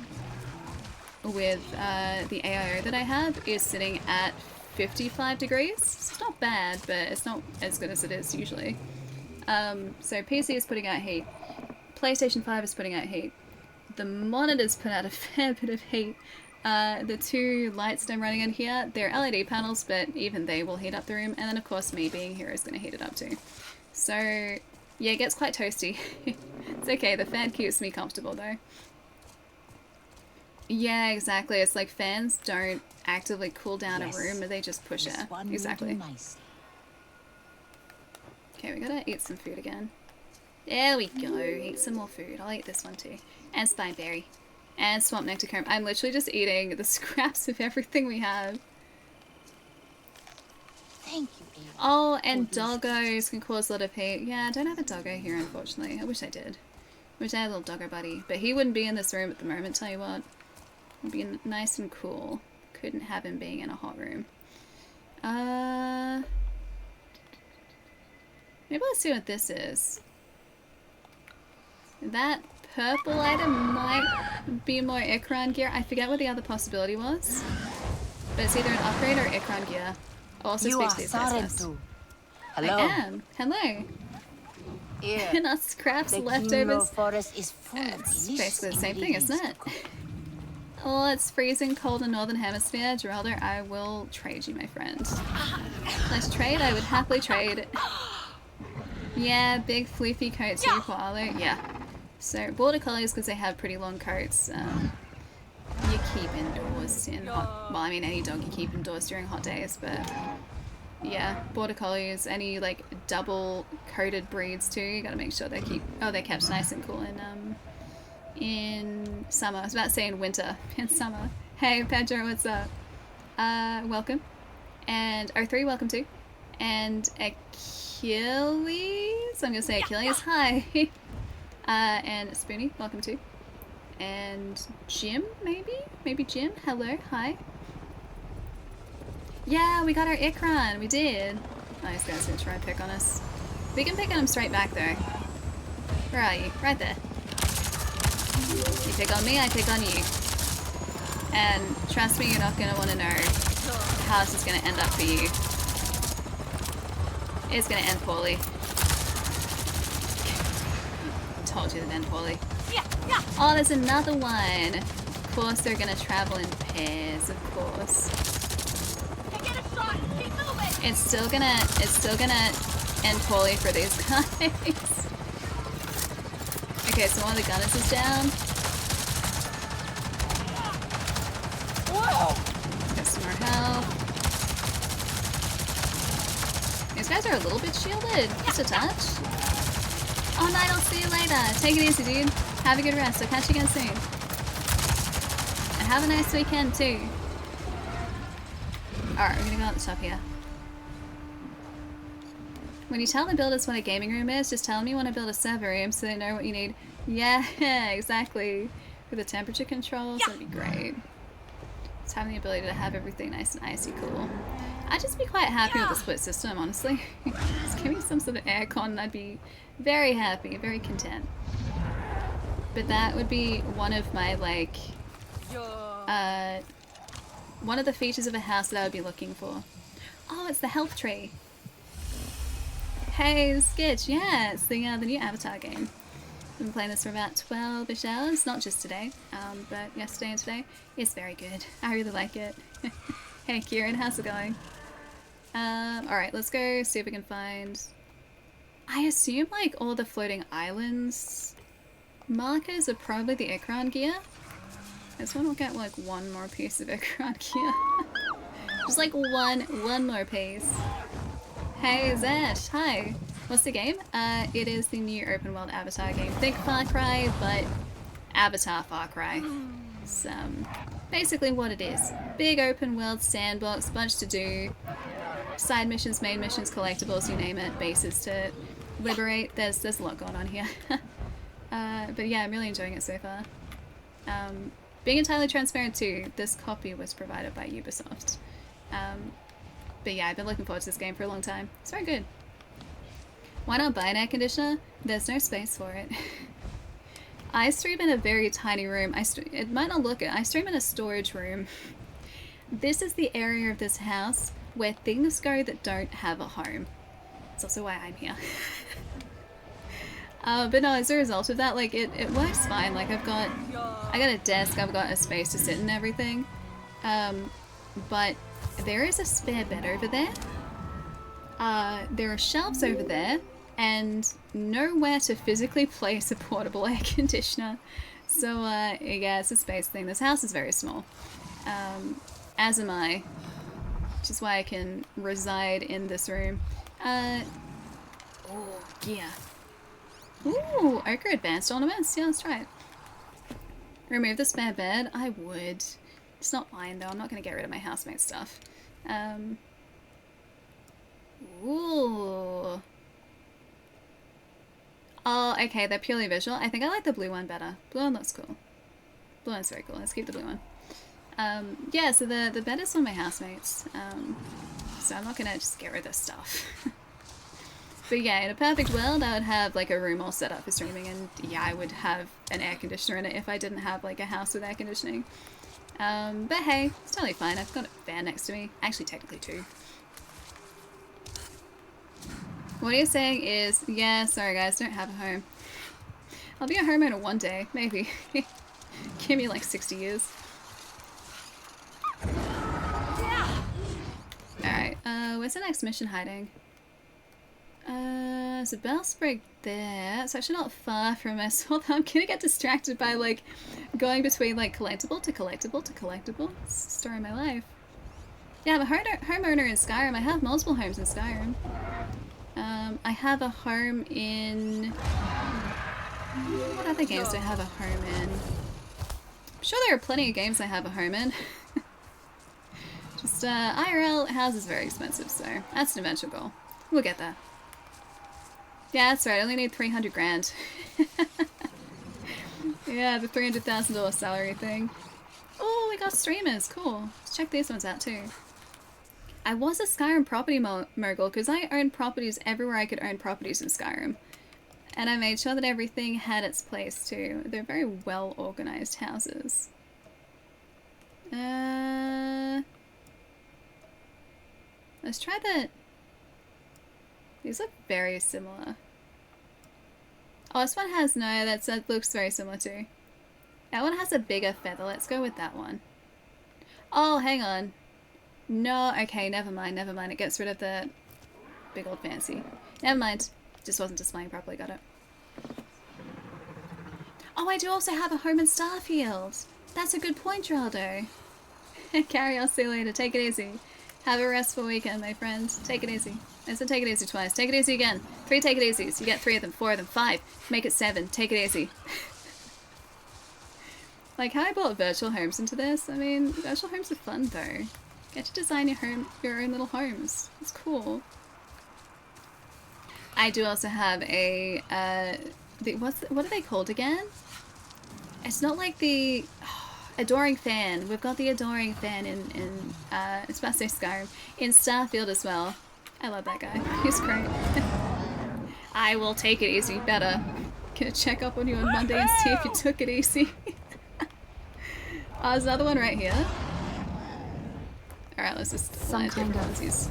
AIO that I have is sitting at 55 degrees. So it's not bad, but it's not as good as it is usually. So PC is putting out heat. PlayStation 5 is putting out heat. The monitors put out a fair bit of heat. The two lights that I'm running in here, they're LED panels, but even they will heat up the room. And then of course me being here is going to heat it up too. So yeah, it gets quite toasty. It's okay, the fan keeps me comfortable though. Yeah, exactly. It's like fans don't actively cool down a room, but they just push it. Exactly. Okay, we gotta eat some food again. There we go. Eat some more food. I'll eat this one too. And spineberry. And swamp nectar comb. I'm literally just eating the scraps of everything we have. Thank you, Ava. Oh, and doggos can cause a lot of heat. Yeah, I don't have a doggo here, unfortunately. I wish I did. Wish I had a little doggo buddy. But he wouldn't be in this room at the moment, tell you what. It'd be nice and cool. Couldn't have him being in a hot room. Maybe let's see what this is. That purple item might be more Ikran gear. I forget what the other possibility was. But it's either an upgrade or Ikran gear. I'll also speak to these guys first. Hello. I am. Hello. Here. And our scraps, The leftovers. forest is full of It's delicious basically the same thing, isn't it? Oh, it's freezing cold in Northern Hemisphere. Geraldo, I will trade you, my friend. Let's trade. I would happily trade. Yeah, big floofy coat too, koala. Yeah. So, border collies, because they have pretty long coats, you keep indoors in hot... Well, I mean, any dog you keep indoors during hot days, but... Yeah, border collies, any, like, double-coated breeds too, you gotta make sure they keep... Oh, they're kept nice and cool in summer. I was about to say in winter. In summer. Hey, Pedro, what's up? Welcome. And O3, welcome too. And Achilles? I'm gonna say Achilles. Hi. And Spoonie, welcome too. And Jim, maybe? Maybe Jim? Hello, hi. Yeah, we got our Ikran. We did. Oh, this guy's gonna try and pick on us. We can pick on him straight back though. Where are you? Right there. You pick on me, I pick on you. And trust me, you're not gonna want to know how this is gonna end up for you. It's gonna end poorly. I told you it'd end poorly. Oh, there's another one. Of course, they're gonna travel in pairs. Of course. It's still gonna end poorly for these guys. Okay, so one of the gunners is down. Whoa! Get some more health. These guys are a little bit shielded. Just a touch. Oh, night, I'll see you later. Take it easy, dude. Have a good rest. I'll catch you again soon. And have a nice weekend, too. Alright, we're gonna go up the top here. When you tell the builders what a gaming room is, just tell them you want to build a server room so they know what you need. Yeah, exactly. For the temperature controls, that'd be great. Just having the ability to have everything nice and icy cool. I'd just be quite happy with the split system, honestly. Just give me some sort of aircon and I'd be very happy, very content. But that would be one of my, like, one of the features of a house that I would be looking for. Oh, it's the health tree. Hey, Sketch, yeah, it's the new Avatar game. I've been playing this for about 12-ish hours, not just today, but yesterday and today. It's very good. I really like it. Hey, Kieran, how's it going? Alright, let's go see if we can find... I assume, like, all the floating islands markers are probably the Ikran gear. I just want to get, like, one more piece of Ikran gear. Just, like, one more piece. Hey, Zesh, hi. What's the game? It is the new open world Avatar game. Think Far Cry, but Avatar Far Cry. It's, basically what it is. Big open world sandbox, bunch to do. Side missions, main missions, collectibles, you name it. Bases to liberate. There's a lot going on here. But yeah, I'm really enjoying it so far. Being entirely transparent too, this copy was provided by Ubisoft. But yeah, I've been looking forward to this game for a long time. It's very good. Why not buy an air conditioner? There's no space for it. I stream in a very tiny room. It might not look it. I stream in a storage room. This is the area of this house where things go that don't have a home. It's also why I'm here. But no, as a result of that, like, it works fine. Like, I got a desk, I've got a space to sit and everything. But there is a spare bed over there. There are shelves over there, and nowhere to physically place a portable air conditioner. So, yeah, it's a space thing. This house is very small, as am I, which is why I can reside in this room. Oh, yeah. Ooh, ochre advanced ornaments. Yeah, let's try it. Remove the spare bed. I would. It's not mine, though. I'm not going to get rid of my housemate stuff. Ooh. Oh, okay, they're purely visual. I think I like the blue one better. Blue one looks cool. Blue one's very cool. Let's keep the blue one. Yeah, so the bed is on my housemates. So I'm not gonna just get rid of this stuff. But yeah, in a perfect world, I would have like a room all set up for streaming, and yeah, I would have an air conditioner in it if I didn't have like a house with air conditioning. But hey, it's totally fine. I've got a fan next to me. Actually, technically two. What you're saying is, yeah, sorry guys, don't have a home. I'll be a homeowner one day, maybe. Give me like 60 years. Alright, where's the next mission hiding? There's a bell sprig there. It's actually not far from us. Although I'm gonna get distracted by like going between like collectible to collectible to collectible. It's the story of my life. Yeah, I'm a homeowner in Skyrim. I have multiple homes in Skyrim. I have a home in... What other games do I have a home in? I'm sure there are plenty of games I have a home in. Just, IRL house is very expensive, so that's an eventual goal. We'll get there. Yeah, that's right, I only need 300 grand. Yeah, the $300,000 salary thing. Oh, we got streamers, cool. Let's check these ones out too. I was a Skyrim property mogul because I owned properties everywhere I could own properties in Skyrim. And I made sure that everything had its place too. They're very well organized houses. Let's try that. These look very similar. Oh, this one has, no, that looks very similar too. That one has a bigger feather. Let's go with that one. Oh, hang on. No, okay, never mind. It gets rid of the big old fancy. Never mind. Just wasn't displaying properly, got it. Oh, I do also have a home in Starfield. That's a good point, Geraldo. Carrie, I'll see you later. Take it easy. Have a restful weekend, my friend. Take it easy. I said take it easy twice. Take it easy again. 3 take it easies. You get 3 of them, 4 of them, 5. Make it 7. Take it easy. Like how I brought virtual homes into this. I mean, virtual homes are fun though. Get to design your own little homes. It's cool. I do also have a what are they called again? It's not like the adoring fan. We've got the adoring fan in it's about to say Skyrim. In Starfield as well. I love that guy. He's great. I will take it easy. Better. Gonna check up on you on Monday and see if you took it easy. There's another one right here. Alright, let's just Some kind of these.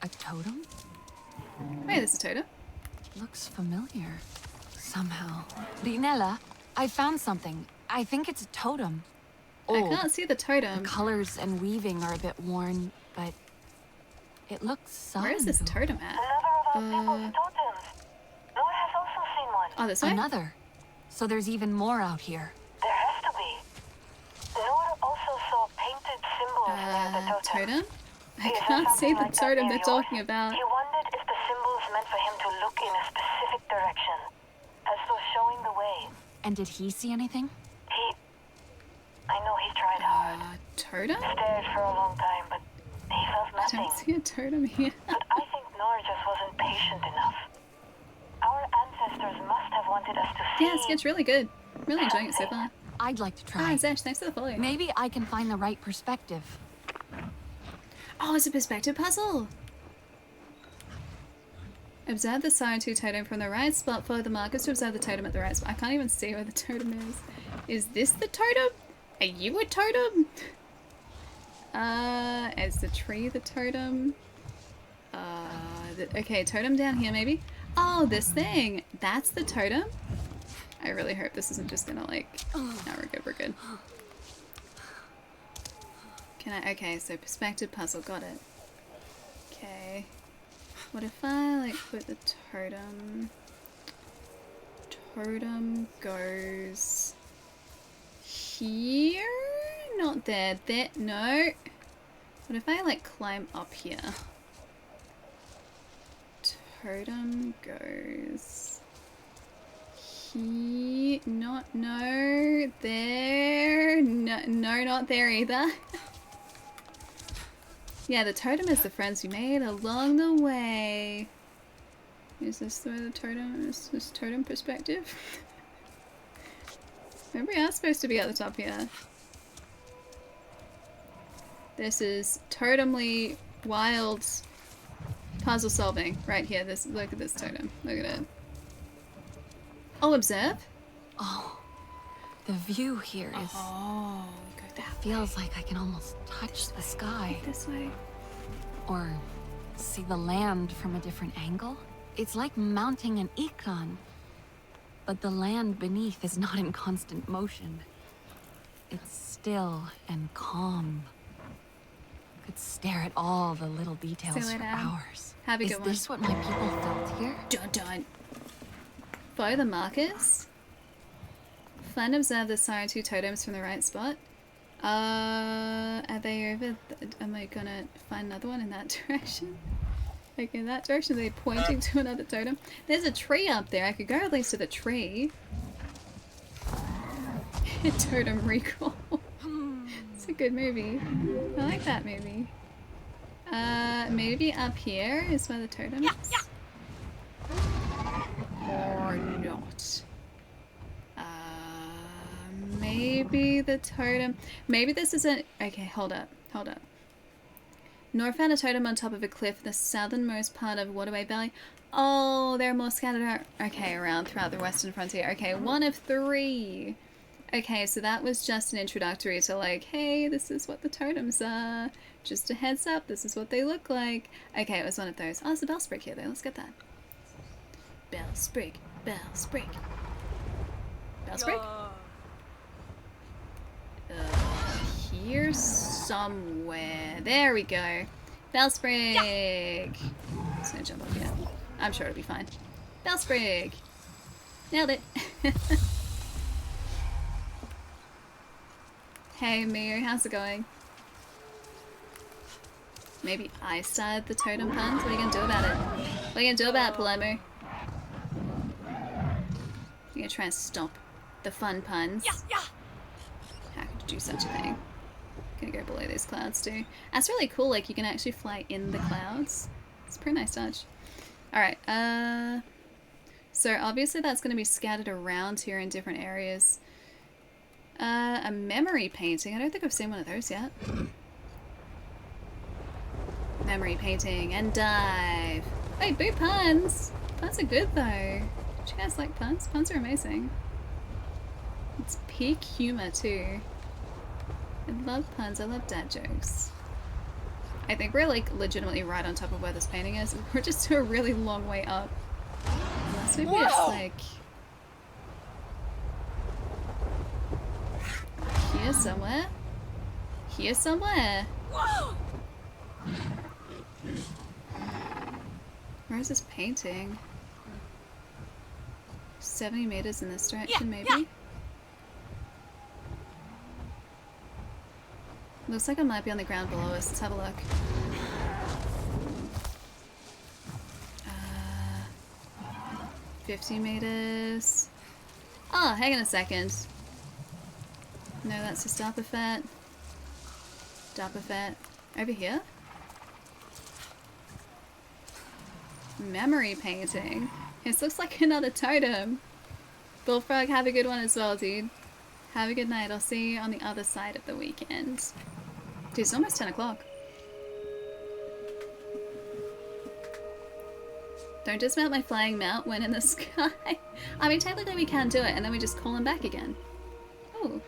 a totem? Wait, there's a totem? Looks familiar. Somehow. Dinella, I found something. I think it's a totem. I can't see the totem. The colors and weaving are a bit worn, but it looks solid. Where is this totem at? Totems. Noah has also seen one. Oh, this way? Another. So there's even more out here. There has to be. Noah also saw painted symbols near the totem. Totem? I can't see the totem they're talking about. He wondered if the symbols meant for him to look in a specific direction, as though showing the way. And did he see anything? I know he tried hard. Totem? Stared for a long time, but he felt I nothing. don't see a totem here. But I think Nora just wasn't patient enough. Our ancestors must have wanted us to see. Yeah, this gets really good. Really enjoying it so far. I'd like to try. Ah, Zesh, thanks for the follow. Maybe I can find the right perspective. Oh, it's a perspective puzzle! Observe the Siren 2 totem from the right spot. Follow the markers to observe the totem at the right spot. I can't even see where the totem is. Is this the totem? Are you a totem? Is the tree the totem? Okay, totem down here maybe? Oh, this thing! That's the totem? I really hope this isn't just gonna like... No, we're good. Can I... Okay, so perspective puzzle, got it. Okay. What if I like put the totem? Totem goes here? Not there. There. No. What if I like climb up here? Totem goes here. Not. No. There. No. No. Not there either. Yeah, the totem is the friends we made along the way. Is this where the totem is? This totem perspective? Maybe we are supposed to be at the top here. This is totemly wild puzzle solving right here. This, look at this totem. Look at it. Oh, observe? Oh, the view here is... Oh, go that feels like I can almost touch the sky. This way. Or see the land from a different angle. It's like mounting an icon, but the land beneath is not in constant motion. It's still and calm. Could stare at all the little details for hours. Have a good Is one. this what my people felt here? Dun dun. Follow the markers. Find and observe the siren 2 totems from the right spot. Are they over? Am I gonna find another one in that direction? Like in that direction, are they pointing to another totem? There's a tree up there. I could go at least to the tree. Totem Recall. It's a good movie. I like that movie. Maybe up here is where the totem is? Or not. Maybe the totem... Maybe this isn't... Okay, hold up. Hold up. Nor found a totem on top of a cliff in the southernmost part of Waterway Valley. Oh, they're more scattered out. Okay, around throughout the western frontier. Okay, 1 of 3. Okay, so that was just an introductory to like, hey, this is what the totems are. Just a heads up, this is what they look like. Okay, it was 1 of those. Oh, there's a bell sprig here though. Let's get that. Bell sprig. Bell sprig. Bell sprig? Here somewhere. There we go. Bell sprig. Just gonna jump up here. I'm sure it'll be fine. Bell sprig. Nailed it. Hey Mio, how's it going? Maybe I started the totem puns? What are you gonna do about it? What are you gonna do about it, Palermo? You're gonna try and stop the fun puns? How could you do such a thing? Gonna go below these clouds too. That's really cool, like you can actually fly in the clouds. It's a pretty nice touch. Alright, so obviously that's gonna be scattered around here in different areas. A memory painting. I don't think I've seen one of those yet. Memory painting and dive. Wait, boo puns! Puns are good though. Do you guys like puns? Puns are amazing. It's peak humor too. I love puns. I love dad jokes. I think we're like legitimately right on top of where this painting is. We're just a really long way up. Unless maybe it's like here somewhere. Here somewhere. Where is this painting? 70 meters in this direction, maybe? Looks like it might be on the ground below us. Let's have a look. 50 meters. Oh, hang on a second. No, that's just Darpafet. Darpafet. Over here? Memory painting. This looks like another totem. Bullfrog, have a good one as well, dude. Have a good night. I'll see you on the other side of the weekend. Dude, it's almost 10 o'clock. Don't dismount my flying mount when in the sky. I mean, technically we can do it, and then we just call him back again. Oh.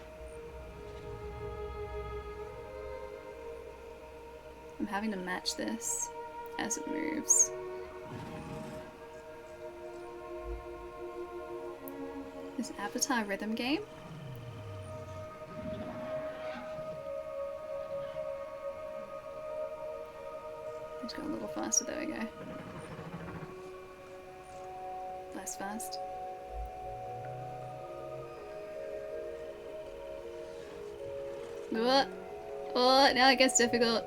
I'm having to match this as it moves. Is Avatar rhythm game? Let's go a little faster, there we go. X fast. Oh, oh, now it gets difficult.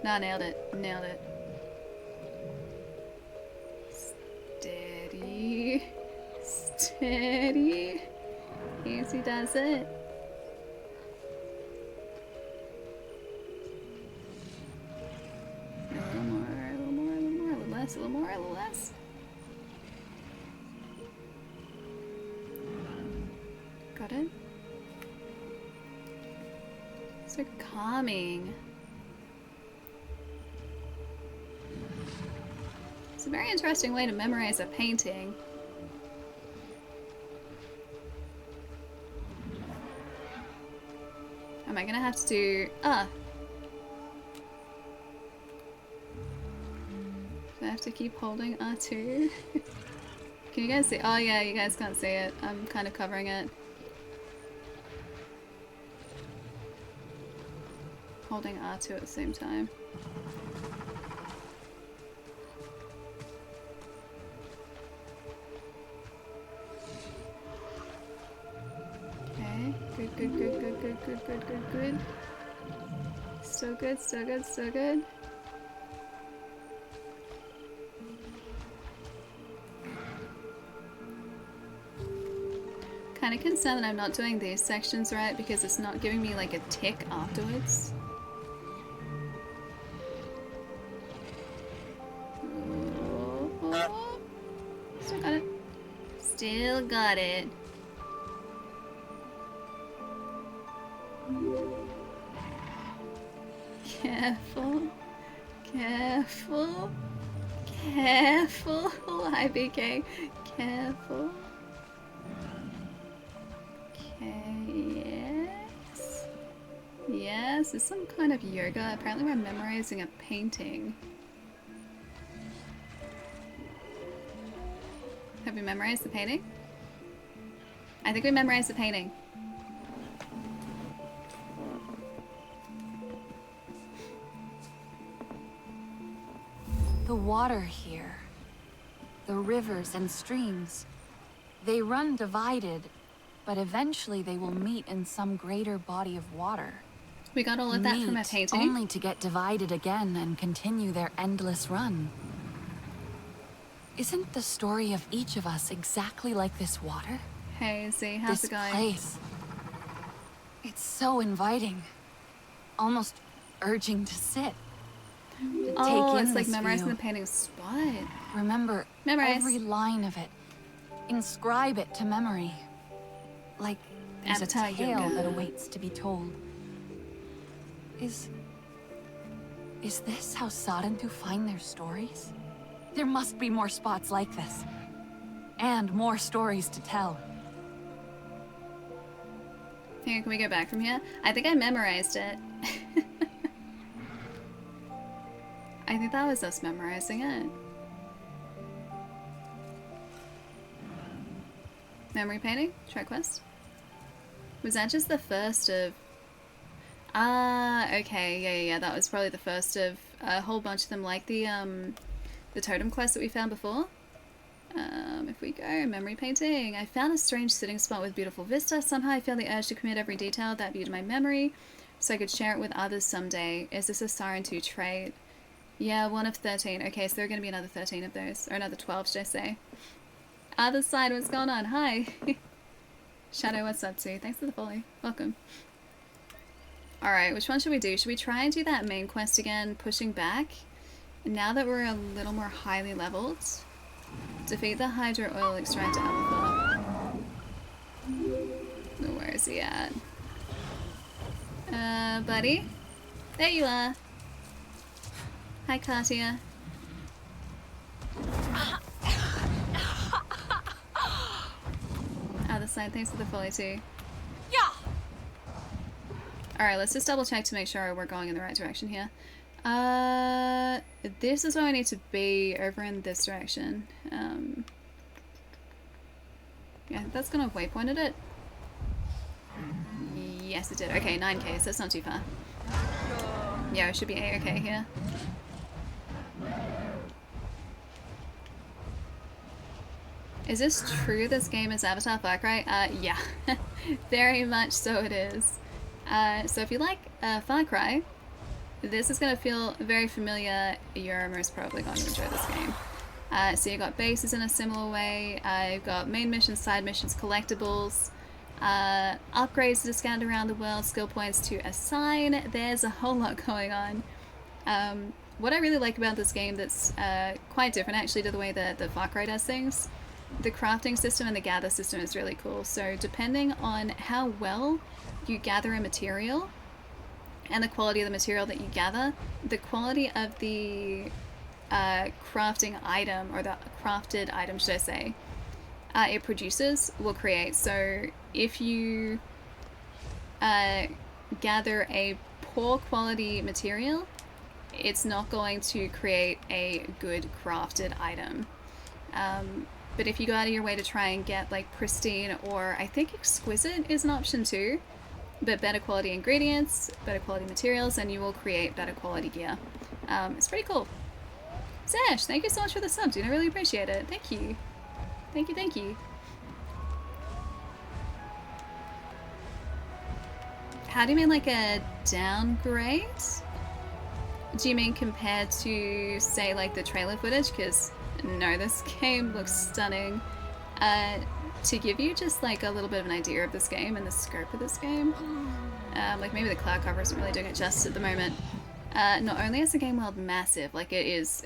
No, nailed it. Nailed it. Steady. Steady. Easy does it. A little more, a little more, a little more, a little less, a little more, a little less. Got it? So calming. It's a very interesting way to memorize a painting. Am I gonna have to do... Do I have to keep holding R2? Can you guys see? Oh yeah, you guys can't see it. I'm kind of covering it. Holding R2 at the same time. Okay, good, good, good, good, good, good, good, good, good. Still good, still good, still good. Kind of concerned that I'm not doing these sections right because it's not giving me like a tick afterwards. Oh. Still got it. Still got it. Careful. Careful. Careful. Hi, BK. Careful. Okay, yes. Yes, it's some kind of yoga. Apparently we're memorizing a painting. Have we memorized the painting? I think we memorized the painting. The water here, the rivers and streams, they run divided, but eventually they will meet in some greater body of water. We got all of that from a painting? Only to get divided again and continue their endless run. Isn't the story of each of us exactly like this water? Hey, Z, how's it going? This place. It's so inviting. Almost urging to sit. To Oh, take in it's like this memorizing view. the painting spot. Remember Memorize. every line of it. Inscribe it to memory. Like there's Avatar a tale yoga. that awaits to be told. Is this how Sarentu find their stories? There must be more spots like this. And more stories to tell. Here, can we go back from here? I think I memorized it. I think that was us memorizing it. Memory painting? Try quest? Was that just the first of... Ah, okay, yeah, that was probably the first of a whole bunch of them, like the totem quest that we found before. If we go, memory painting. I found a strange sitting spot with beautiful vista. Somehow I feel the urge to commit every detail of that view to my memory, so I could share it with others someday. Is this a Siren 2 trait? Yeah, 1 of 13. Okay, so there are going to be another 13 of those. Or another 12, should I say. Other side, what's going on? Hi! Shadow, what's up too? Thanks for the follow. Welcome. Alright, which one should we do? Should we try and do that main quest again, pushing back? And now that we're a little more highly leveled, defeat the Hydro Oil Extractor Alpha. Oh, where is he at? Buddy? There you are. Hi, Katia. Other side, thanks for the follow too. Yeah. Alright, let's just double check to make sure we're going in the right direction here. This is where I need to be, over in this direction. Yeah, that's gonna waypointed it. Yes, it did. Okay, 9k, so that's not too far. Yeah, it should be A-okay here. Is this true? This game is Avatar Far Cry? Yeah. Very much so it is. So if you like Far Cry, this is going to feel very familiar. You're most probably going to enjoy this game. So you've got bases in a similar way. You've got main missions, side missions, collectibles, upgrades to scan around the world, skill points to assign. There's a whole lot going on. What I really like about this game that's quite different actually to the way that the Far Cry does things, the crafting system and the gather system is really cool. So depending on how well you gather a material and the quality of the material that you gather, the quality of the crafting item, or the crafted item should I say, it produces will create. So if you gather a poor quality material, it's not going to create a good crafted item. But if you go out of your way to try and get like pristine, or I think exquisite is an option too, but better quality ingredients, better quality materials, then you will create better quality gear. It's pretty cool. Sash, thank you so much for the sub, dude. I really appreciate it. Thank you. Thank you, thank you. How do you mean like a downgrade? Do you mean compared to, say, like the trailer footage? Because no, this game looks stunning. To give you just like a little bit of an idea of this game and the scope of this game, like maybe the cloud cover isn't really doing it justice at the moment. Not only is the game world massive, like it's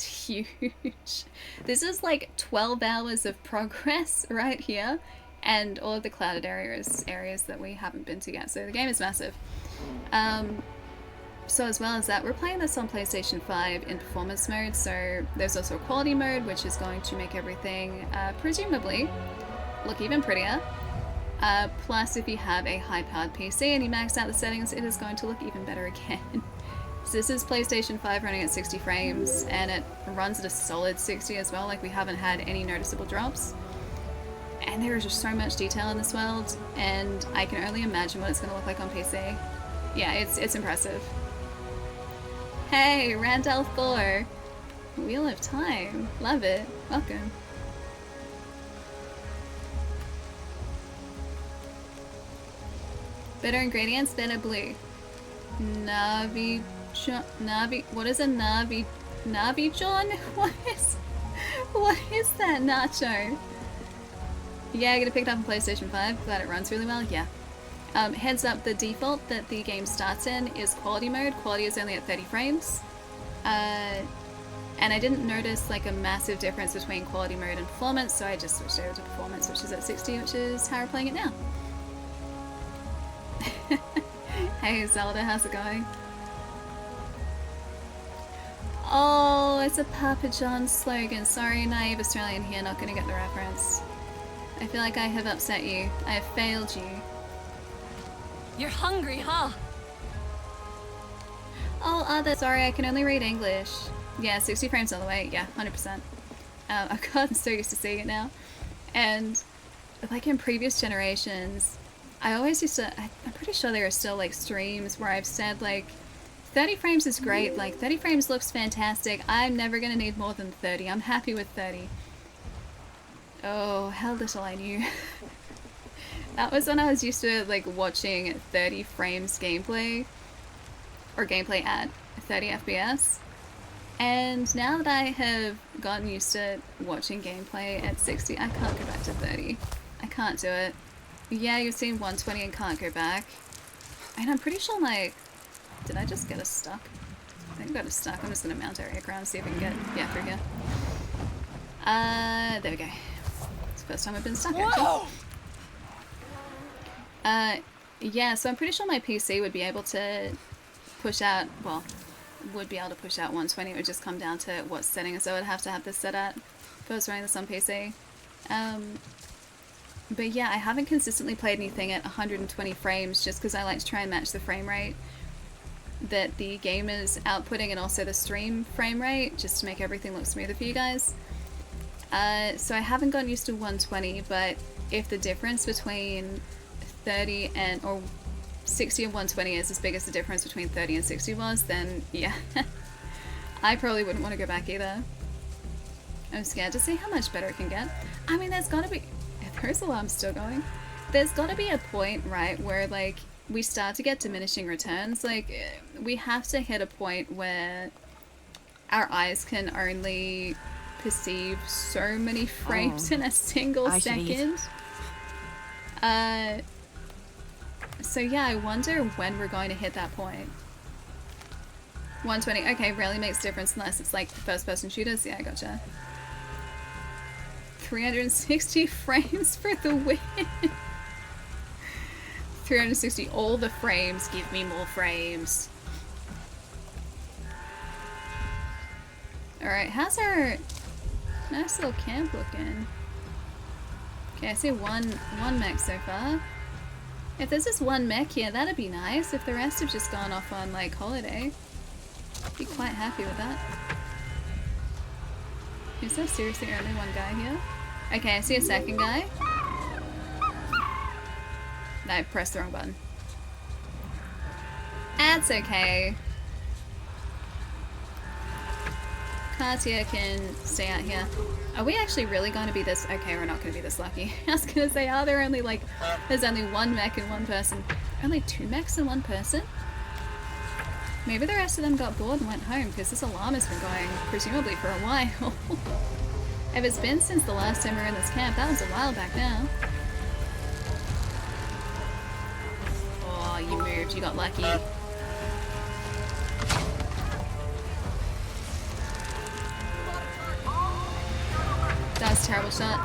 huge. This is like 12 hours of progress right here, and all of the clouded areas that we haven't been to yet. So the game is massive. So as well as that, we're playing this on PlayStation 5 in performance mode, so there's also a quality mode, which is going to make everything, presumably, look even prettier. Plus, if you have a high-powered PC and you max out the settings, it is going to look even better again. So this is PlayStation 5 running at 60 frames, and it runs at a solid 60 as well, like we haven't had any noticeable drops. And there is just so much detail in this world, and I can only imagine what it's going to look like on PC. Yeah, it's impressive. Hey, Randall 4. Wheel of Time. Love it. Welcome. Better ingredients, better blue. Navi... What is a Navi... Navi John? What is that, Nacho? Yeah, I get it picked up on PlayStation 5. Glad it runs really well. Yeah. Heads up, the default that the game starts in is quality mode. Quality is only at 30 frames. And I didn't notice like a massive difference between quality mode and performance, so I just switched over to performance, which is at 60, which is how we're playing it now. Hey Zelda, how's it going? Oh, it's a Papa John slogan. Sorry, naive Australian here, not gonna get the reference. I feel like I have upset you. I have failed you. You're hungry, huh? Oh, sorry, I can only read English. Yeah, 60 frames all the way. Yeah, 100%. I've gotten so used to seeing it now. And, like in previous generations, I always used to... I'm pretty sure there are still, like, streams where I've said, like, 30 frames is great. Like, 30 frames looks fantastic. I'm never gonna need more than 30. I'm happy with 30. Oh, how little I knew. That was when I was used to like watching 30 frames gameplay, or gameplay at 30 FPS, and now that I have gotten used to watching gameplay at 60, I can't go back to 30. I can't do it. Yeah, you've seen 120 and can't go back. And I'm pretty sure like, did I just get us stuck? I think I got us stuck. I'm just gonna mount our aircraft and see if we can get, yeah, through here. There we go. It's the first time I've been stuck actually. Yeah, so I'm pretty sure my PC would be able to push out, well, would be able to push out 120. It would just come down to what settings I would have to have this set at if I was running this on PC. But yeah, I haven't consistently played anything at 120 frames just because I like to try and match the frame rate that the game is outputting and also the stream frame rate, just to make everything look smoother for you guys. So I haven't gotten used to 120, but if the difference between 30 and, or 60 and 120 is as big as the difference between 30 and 60 was, then yeah, I probably wouldn't want to go back either. I'm scared to see how much better it can get. I mean, there's gotta be... If those alarms still going, there's gotta be a point, right, where, like, we start to get diminishing returns. Like, we have to hit a point where our eyes can only perceive so many frames in a single second. So yeah, I wonder when we're going to hit that point. 120, okay, rarely makes difference unless it's like first-person shooters. Yeah, I gotcha. 360 frames for the win. 360, all the frames, give me more frames. Alright, how's our nice little camp looking? Okay, I see one mech so far. If there's just one mech here, that'd be nice. If the rest have just gone off on, like, holiday, be quite happy with that. Is there seriously only one guy here? Okay, I see a second guy. No, I pressed the wrong button. That's okay. Cartier can stay out here. Are we actually really going to be this? Okay, we're not going to be this lucky. I was going to say, are there only like, there's only one mech and one person. Only two mechs and one person? Maybe the rest of them got bored and went home because this alarm has been going presumably for a while. If it's been since the last time we were in this camp, that was a while back now. Oh, you moved, you got lucky. That was a terrible shot.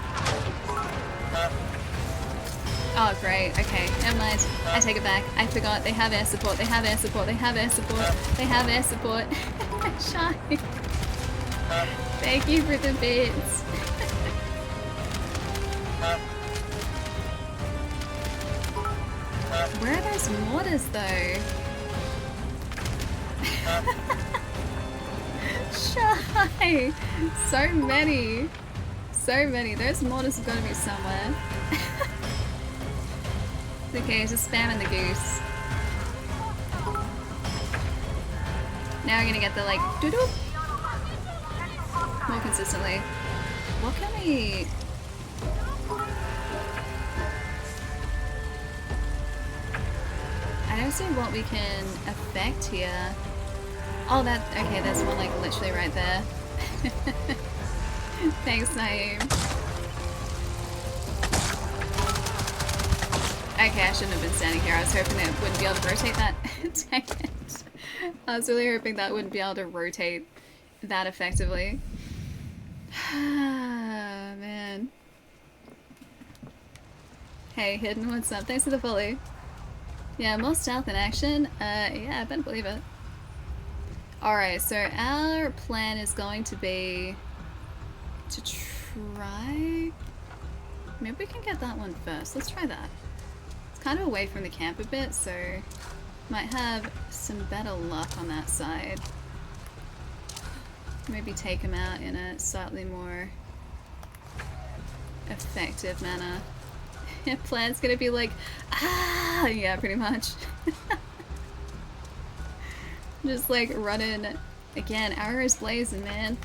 Oh, great. Okay, never mind. I take it back. I forgot. They have air support. They have air support. They have air support. They have air support. Shy. Thank you for the bits. Where are those mortars, though? Shy. So many. So many. Those mortars have got to be somewhere. Okay, just spamming the goose. Now we're gonna get the like doo-doo more consistently. What can we? I don't see what we can affect here. Oh, that okay. There's one like literally right there. Thanks, Naeem. Okay, I shouldn't have been standing here. I was hoping that it wouldn't be able to rotate that. Dang it. I was really hoping that wouldn't be able to rotate that effectively. Ah, man. Hey, Hidden, what's up? Thanks for the follow. Yeah, more stealth in action. Yeah, I better believe it. Alright, so our plan is going to be to try... Maybe we can get that one first. Let's try that. Kind of away from the camp a bit, so might have some better luck on that side. Maybe take him out in a slightly more effective manner. Plan's gonna be like, ah, yeah, pretty much. Just like running again, arrows blazing, man.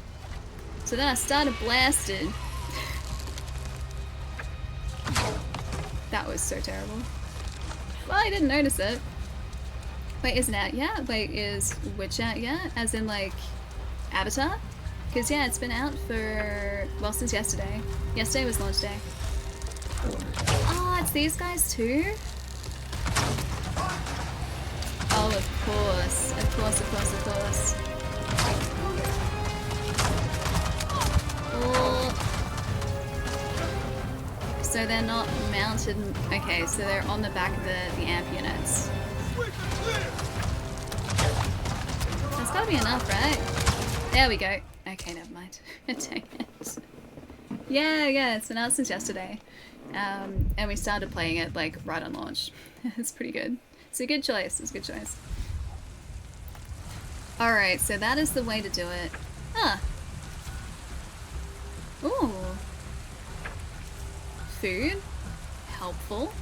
So then I started blasting. That was so terrible. Well, I didn't notice it. Wait, is it out yet? Wait, is Witch out yet? As in, like, Avatar? Because, yeah, it's been out for, well, since yesterday. Yesterday was launch day. Oh, it's these guys too? Oh, of course. Of course, of course, of course. Oh. So they're not mounted. Okay, so they're on the back of the amp units. That's gotta be enough, right? There we go. Okay, never mind. Dang it. Yeah, it's been out since yesterday. And we started playing it like right on launch. It's pretty good. It's a good choice. It's a good choice. Alright, so that is the way to do it. Ah. Ooh. Food. Helpful.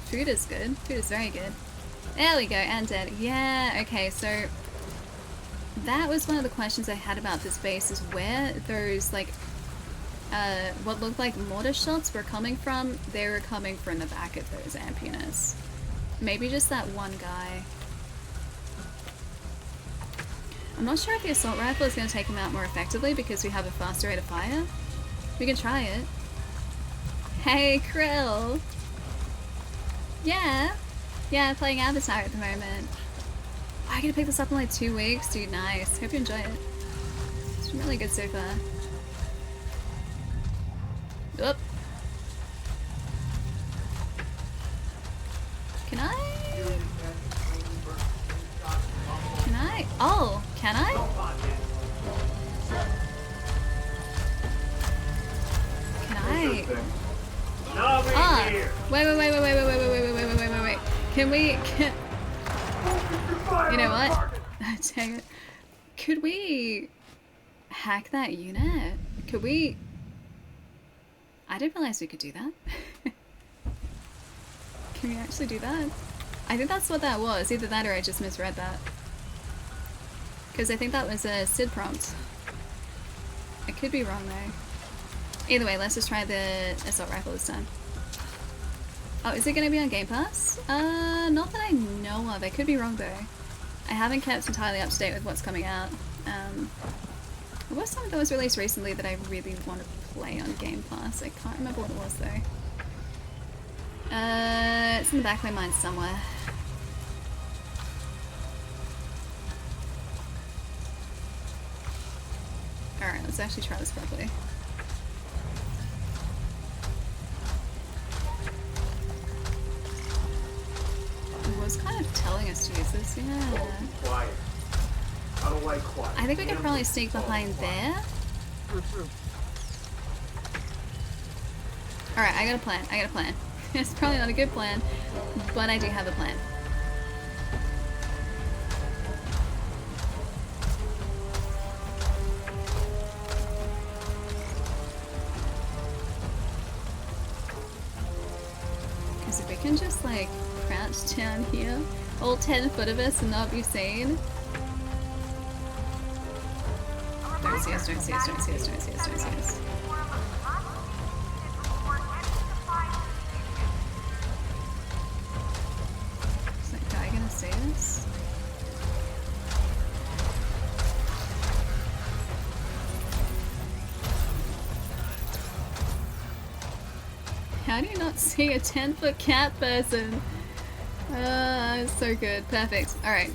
Food is good. Food is very good. There we go, and dead. Yeah, okay, so that was one of the questions I had about this base, is where those, like, what looked like mortar shots were coming from, they were coming from the back of those amp units. Maybe just that one guy. I'm not sure if the assault rifle is going to take him out more effectively because we have a faster rate of fire. We can try it. Hey, Krill! Yeah! Yeah, playing Avatar at the moment. I get to pick this up in like 2 weeks, dude, nice. Hope you enjoy it. It's been really good so far. Oop. Can I? Can I? Oh, can I? Can I? Ah, wait. Can we, you know what? Dang it. Could we hack that unit? Could we? I didn't realize we could do that. Can we actually do that? I think that's what that was. Either that or I just misread that. Because I think that was a SID prompt. I could be wrong though. Either way, let's just try the assault rifle this time. Oh, is it going to be on Game Pass? Not that I know of. I could be wrong though. I haven't kept entirely up to date with what's coming out. There was something that was released recently that I really want to play on Game Pass. I can't remember what it was though. It's in the back of my mind somewhere. Alright, let's actually try this properly. It was kind of telling us to use this, yeah. Quiet. I don't like quiet. I think we could probably sneak behind there. Alright, I got a plan. It's probably not a good plan, but I do have a plan. Because if we can just like crouch down here, all 10 foot of us and not be seen. Don't see us, don't see us, don't see us, don't see us, don't see us. Is that guy gonna see us? How do you not see a 10-foot cat person? It's so good. Perfect. Alright.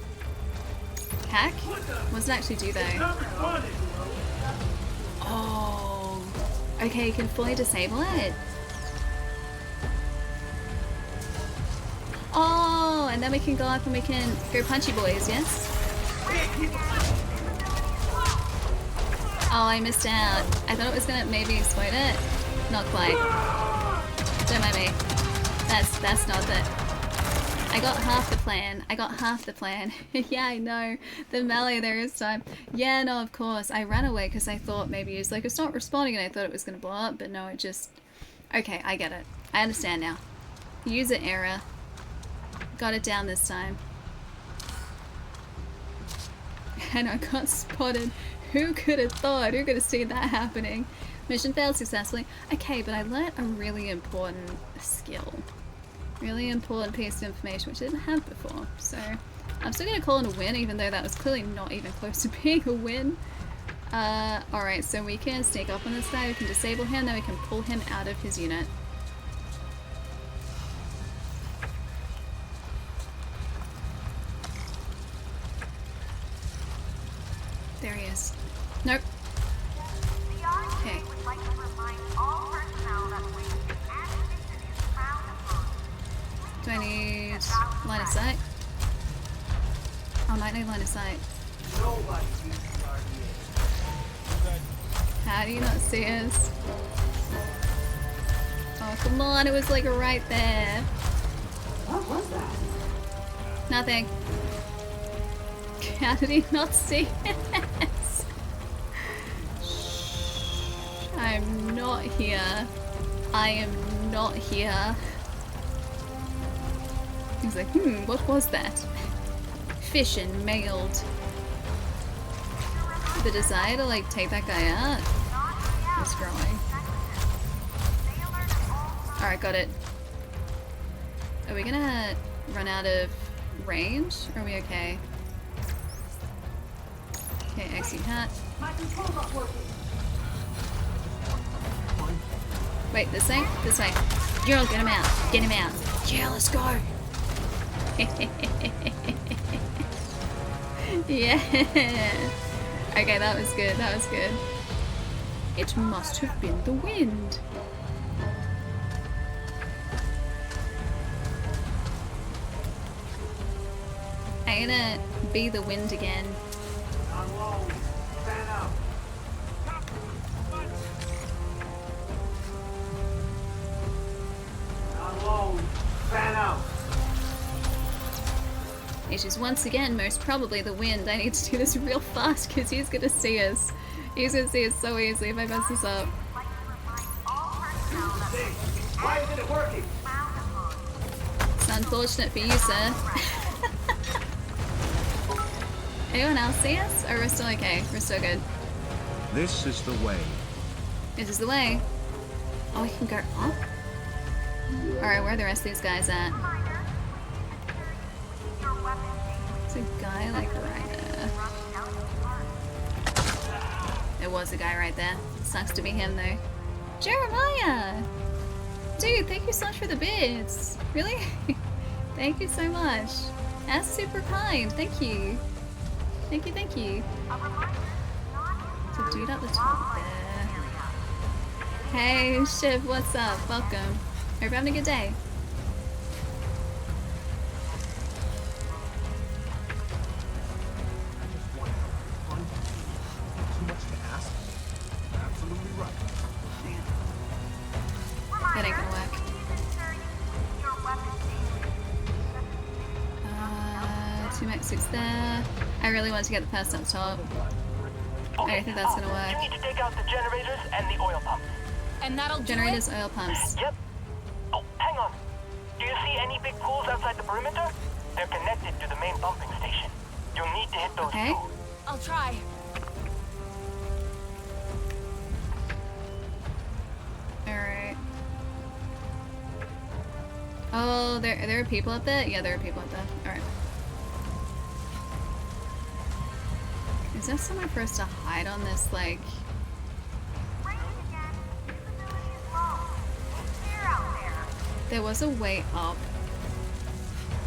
Hack? What does it actually do though? Oh. Okay, you can fully disable it. Oh, and then we can go up and we can go punchy boys, yes? Oh, I missed out. I thought it was gonna maybe explode it. Not quite. Don't mind me. That's not it. I got half the plan. Yeah, I know. The melee there is time. Yeah, no, of course. I ran away because I thought maybe it was like, it's not responding and I thought it was going to blow up, but no, it just... Okay, I get it. I understand now. User error. Got it down this time. And I got spotted. Who could have thought? Who could have seen that happening? Mission failed successfully. Okay, but I learnt a really important skill. Really important piece of information which I didn't have before. So I'm still gonna call it a win, even though that was clearly not even close to being a win. Alright, so we can sneak up on this guy, we can disable him, then we can pull him out of his unit. There he is. Nope. Okay. Do I need line of sight? I might need line of sight. How do you not see us? Oh, come on, it was like right there. What was that? Nothing. How did he not see us? I'm not here. I am not here. He's like, what was that? Fission mailed. The desire to like take that guy out is growing. Alright, got it. Are we gonna run out of range? Or are we okay? Okay, exit hat. Wait, this way? This way. Girl, get him out. Get him out. Yeah, let's go. Yeah. Okay, that was good. That was good. It must have been the wind. I'm gonna be the wind again. It is once again most probably the wind. I need to do this real fast because he's gonna see us. He's gonna see us so easily if I mess this up. Why isn't it working? It's unfortunate for you, sir. Anyone else see us? Or we're still okay? We're still good. This is the way. This is the way. Oh, we can go up? Alright, where are the rest of these guys at? There's a guy like right there. There was a guy right there. Sucks to be him though. Jeremiah! Dude, thank you so much for the bits. Really? Thank you so much. That's super kind. Thank you. Thank you, thank you. There's a dude at the top there. Hey, Shiv, what's up? Welcome. Hope you're having a good day. That ain't gonna work. Two Mexics there. I really want to get the person up top. I don't think that's gonna work. You need to take out the generators and the oil pumps. And that'll Generators, oil pumps. Yep. Oh, hang on. Do you see any big pools outside the perimeter? They're connected to the main pumping station. You'll need to hit those Okay. too. I'll try. Alright. Oh, there are people up there? Yeah, there are people up there. Alright. Is there somewhere for us to hide on this, like... There was a way up.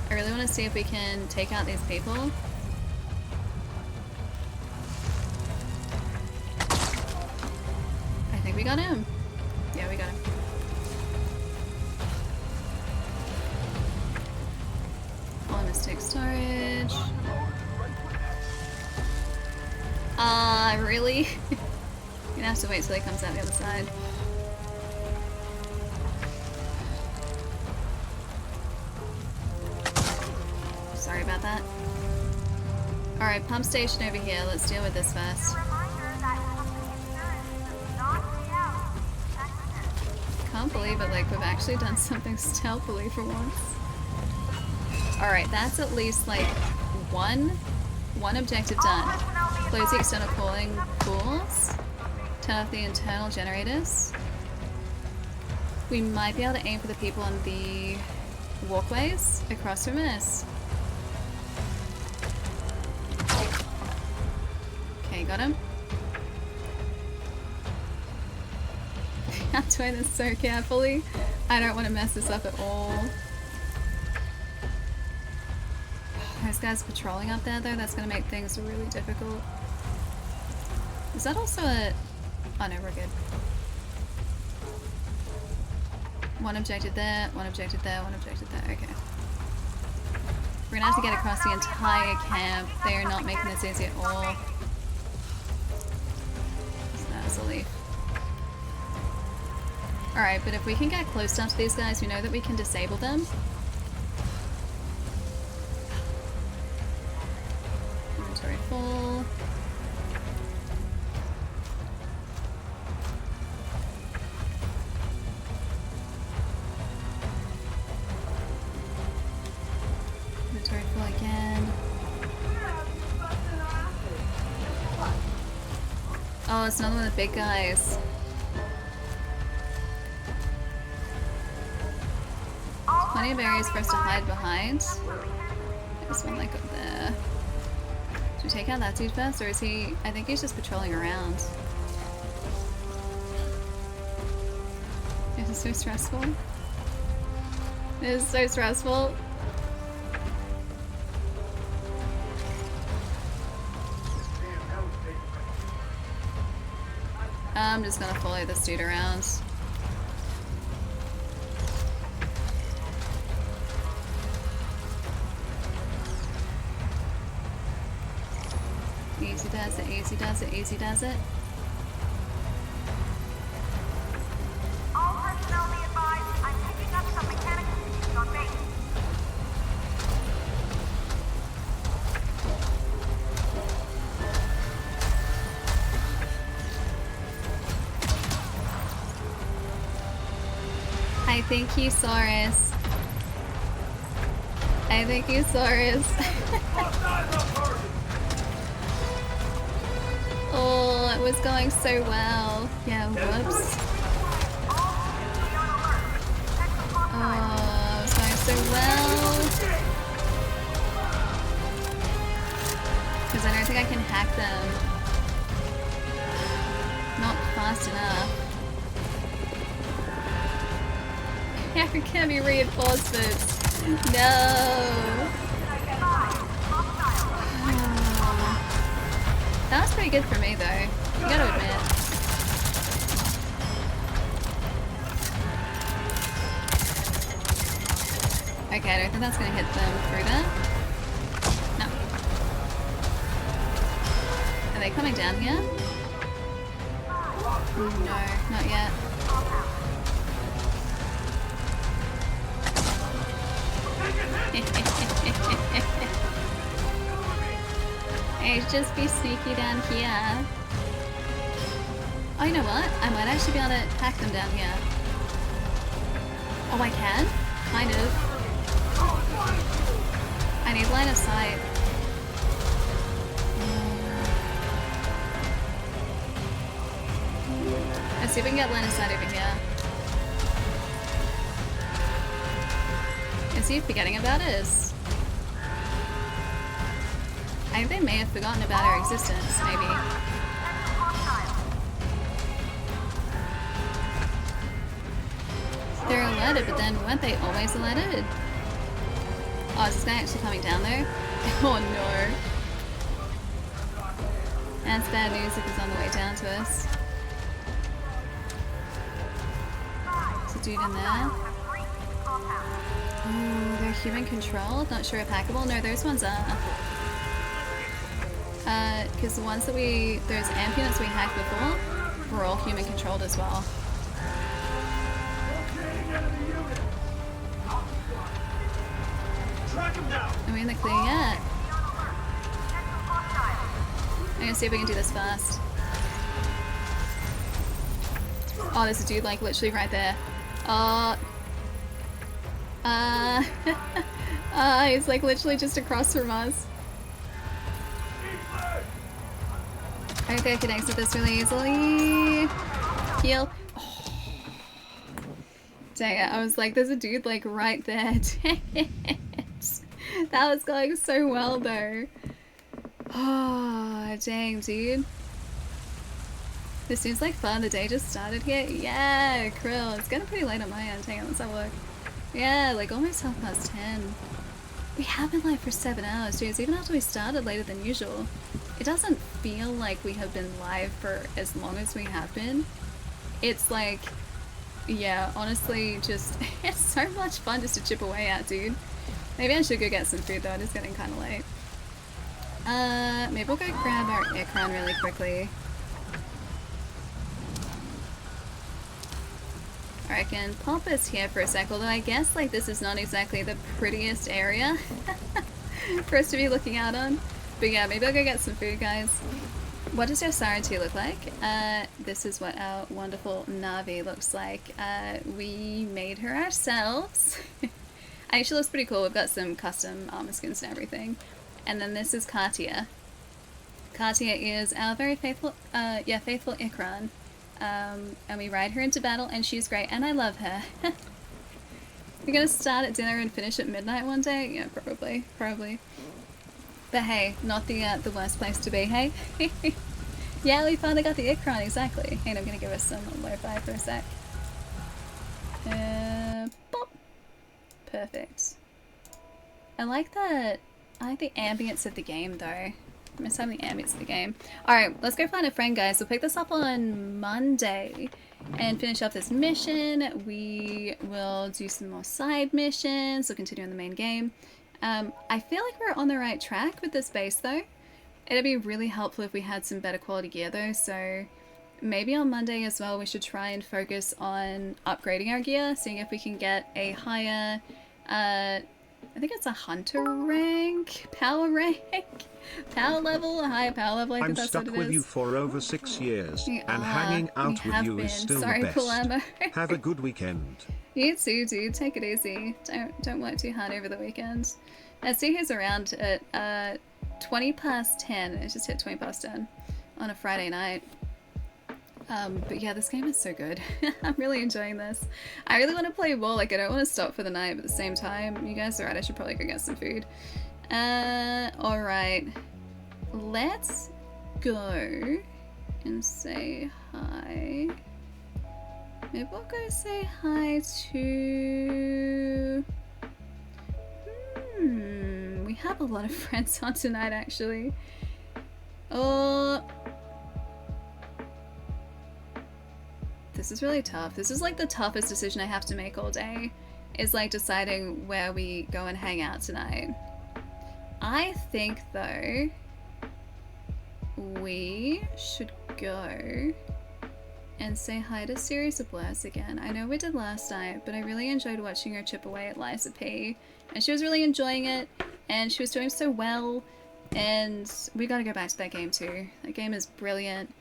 I really want to see if we can take out these people. I think we got him. Yeah, we got him. All mistake storage. Really? You're gonna have to wait till he comes out the other side. Sorry about that. Alright, pump station over here. Let's deal with this first. Can't believe it, like, we've actually done something stealthily for once. Alright, that's at least, like, one objective done. Close the external cooling pools. Turn off the internal generators. We might be able to aim for the people on the walkways across from us. Okay, got him. I'm doing this so carefully. I don't want to mess this up at all. Those guys patrolling up there though, that's going to make things really difficult. Is that also a... Oh no, we're good. One objective there, one objective there, one objective there, okay. We're gonna have to get across the entire camp. They are not making this easy at all. So that was a leaf. Alright, but if we can get close down to these guys, we know that we can disable them. Inventory full. Inventory full again. Oh, it's another one of the big guys. plenty of areas for us to hide behind. There's one like up there. Should we take out that dude first, or is he... I think he's just patrolling around. This is so stressful. This is so stressful. I'm just gonna follow this dude around. Easy does it, easy does it, easy does it. All personnel be advised, I'm picking up some mechanical issues on base. I think you saw us. I think you saw us. Oh, it was going so well. Yeah, whoops. Oh, it was going so well. Because I don't think I can hack them. Not fast enough. Yeah, there can't be reinforcements. No. That was pretty good for me, though. You gotta admit. Okay, I don't think that's gonna hit them through there. No. Are they coming down here? No, not yet. Hey, just be sneaky down here. Oh, you know what? I might actually be able to hack them down here. Oh, I can? Kind of. I need line of sight. Let's see if we can get line of sight over here. Is he forgetting about us? I think they may have forgotten about our existence, maybe. They're alerted, but then weren't they always alerted? Oh, is this guy actually coming down there? Oh no. That's bad news if he's on the way down to us. There's a dude in there. Ooh, they're human controlled? Not sure if hackable? No, those ones are. Because the ones that those amp units we hacked before were all human controlled as well. Are we in the clear yet? I'm gonna see if we can do this fast. Oh, there's a dude like literally right there. He's like literally just across from us. Okay, I can exit this really easily. Heal. Oh. Dang it, I was like, there's a dude like right there. Dang it. That was going so well though. Oh, dang, dude. This seems like fun. The day just started here. Yeah, Krill. It's getting pretty late on my end. Hang on, let's have a look. Yeah, like almost 10:30. We have been live for 7 hours, dude. Even after we started later than usual. It doesn't feel like we have been live for as long as we have been. It's like, yeah, honestly, just, it's so much fun just to chip away at, dude. Maybe I should go get some food though, it is getting kind of late. Maybe we'll go grab our Ikran really quickly. I can pop us here for a sec, although I guess like this is not exactly the prettiest area for us to be looking out on. But yeah, maybe I'll go get some food, guys. What does your Siren 2 look like? This is what our wonderful Navi looks like. We made her ourselves. And she looks pretty cool. We've got some custom armor skins and everything. And then this is Katia. Katia is our very faithful Ikran. And we ride her into battle, and she's great, and I love her. We're gonna start at dinner and finish at midnight one day? Yeah, probably. Probably. But hey, not the worst place to be, hey? Yeah, we finally got the Ikron, exactly. And I'm gonna give us some lo-fi for a sec. Pop. Perfect. I like that. I like the ambience of the game, though. I miss having the ambience of the game. Alright, let's go find a friend, guys. We'll pick this up on Monday and finish up this mission. We will do some more side missions. We'll continue on the main game. I feel like we're on the right track with this base, though. It'd be really helpful if we had some better quality gear, though, so maybe on Monday as well we should try and focus on upgrading our gear, seeing if we can get a higher, I think it's a hunter rank, power rank, power level, a higher power level, I think I'm that's stuck what it with is. you for over 6 years, You and are. hanging out You with have you been. is still Sorry, the best. Palermo. Have a good weekend. You too, dude. Take it easy. Don't work too hard over the weekend. Let's see who's around at 20 past 10. It just hit 20 past 10 on a Friday night. But yeah, this game is so good. I'm really enjoying this. I really want to play more. Like, I don't want to stop for the night, but at the same time, you guys are right. I should probably go get some food. Alright. Let's go and say hi. Maybe we'll go say hi to... we have a lot of friends on tonight, actually. Oh... This is really tough. This is like the toughest decision I have to make all day. Is like deciding where we go and hang out tonight. I think, though, we should go and say hi to Series of Blurs again. I know we did last night, but I really enjoyed watching her chip away at Liza P. And she was really enjoying it, and she was doing so well, and we gotta go back to that game too. That game is brilliant.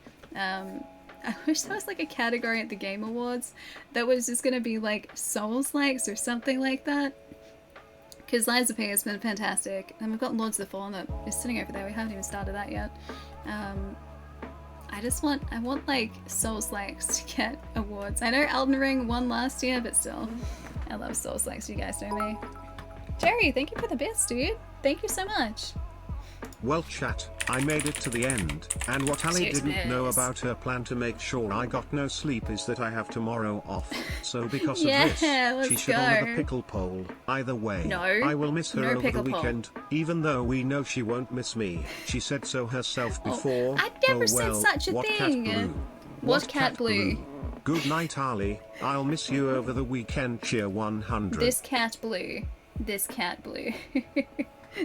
I wish there was like a category at the Game Awards that was just gonna be like Souls-likes or something like that. Because Liza P has been fantastic. And we've got Lords of the Fallen that is sitting over there. We haven't even started that yet. I want like Souls-likes to get awards. I know Elden Ring won last year, but still. I love Souls-likes, you guys know me. Jerry, thank you for the bits, dude. Thank you so much. Well, chat, I made it to the end, and what Ali Cheers, didn't know miss. about her plan to make sure I got no sleep is that I have tomorrow off. So because Yeah, of this, let's she should honor go. the pickle pole. Either way, No, I will miss her no over the pickle pole. weekend, even though we know she won't miss me. She said so herself before. I never said well, such a what thing. Cat blue? What cat blue? Good night, Ali. I'll miss you over the weekend. Cheer 100. This cat blue. This cat blue.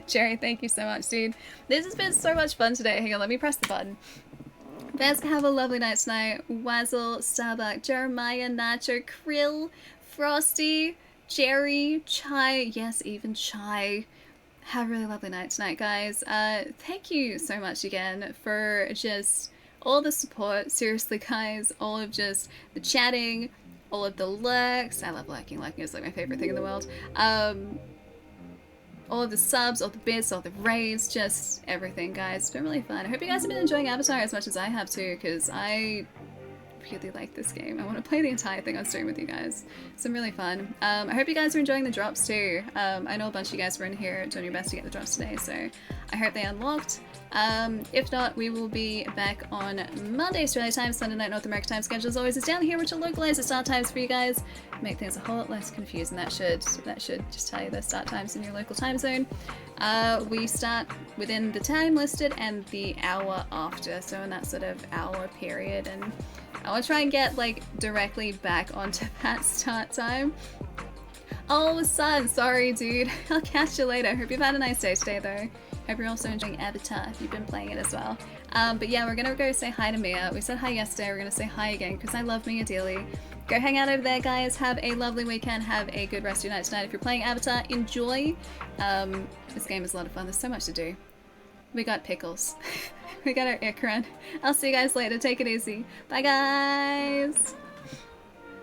Jerry, thank you so much, dude. This has been so much fun today. Hang on, let me press the button. Guys, have a lovely night tonight. Wazzle, Starbuck, Jeremiah, Nacho, Krill, Frosty, Jerry, Chai, yes, even Chai. Have a really lovely night tonight, guys. Thank you so much again for just all the support. Seriously, guys, all of just the chatting, all of the lurks. I love lurking. Lurking is like my favorite thing in the world. All of the subs, all the bits, all the raids, just everything, guys. It's been really fun. I hope you guys have been enjoying Avatar as much as I have too, because I really like this game. I want to play the entire thing on stream with you guys. It's been really fun. I hope you guys are enjoying the drops too. I know a bunch of you guys were in here doing your best to get the drops today, so I hope they unlocked. If not, we will be back on Monday Australia time, Sunday night North America time. Schedule as always is down here, which will localize the start times for you guys, make things a whole lot less confusing. That should just tell you the start times in your local time zone. We start within the time listed and the hour after, so in that sort of hour period, and I want to try and get like directly back onto that start time. Oh, son, sorry, dude. I'll catch you later. Hope you've had a nice day today, though. Hope you're also enjoying Avatar if you've been playing it as well. But yeah, we're gonna go say hi to Mia. We said hi yesterday, we're gonna say hi again because I love Mia dearly. Go hang out over there, guys. Have a lovely weekend. Have a good rest of your night tonight. If you're playing Avatar, enjoy. This game is a lot of fun. There's so much to do. We got pickles. We got our Ikran. I'll see you guys later. Take it easy. Bye, guys.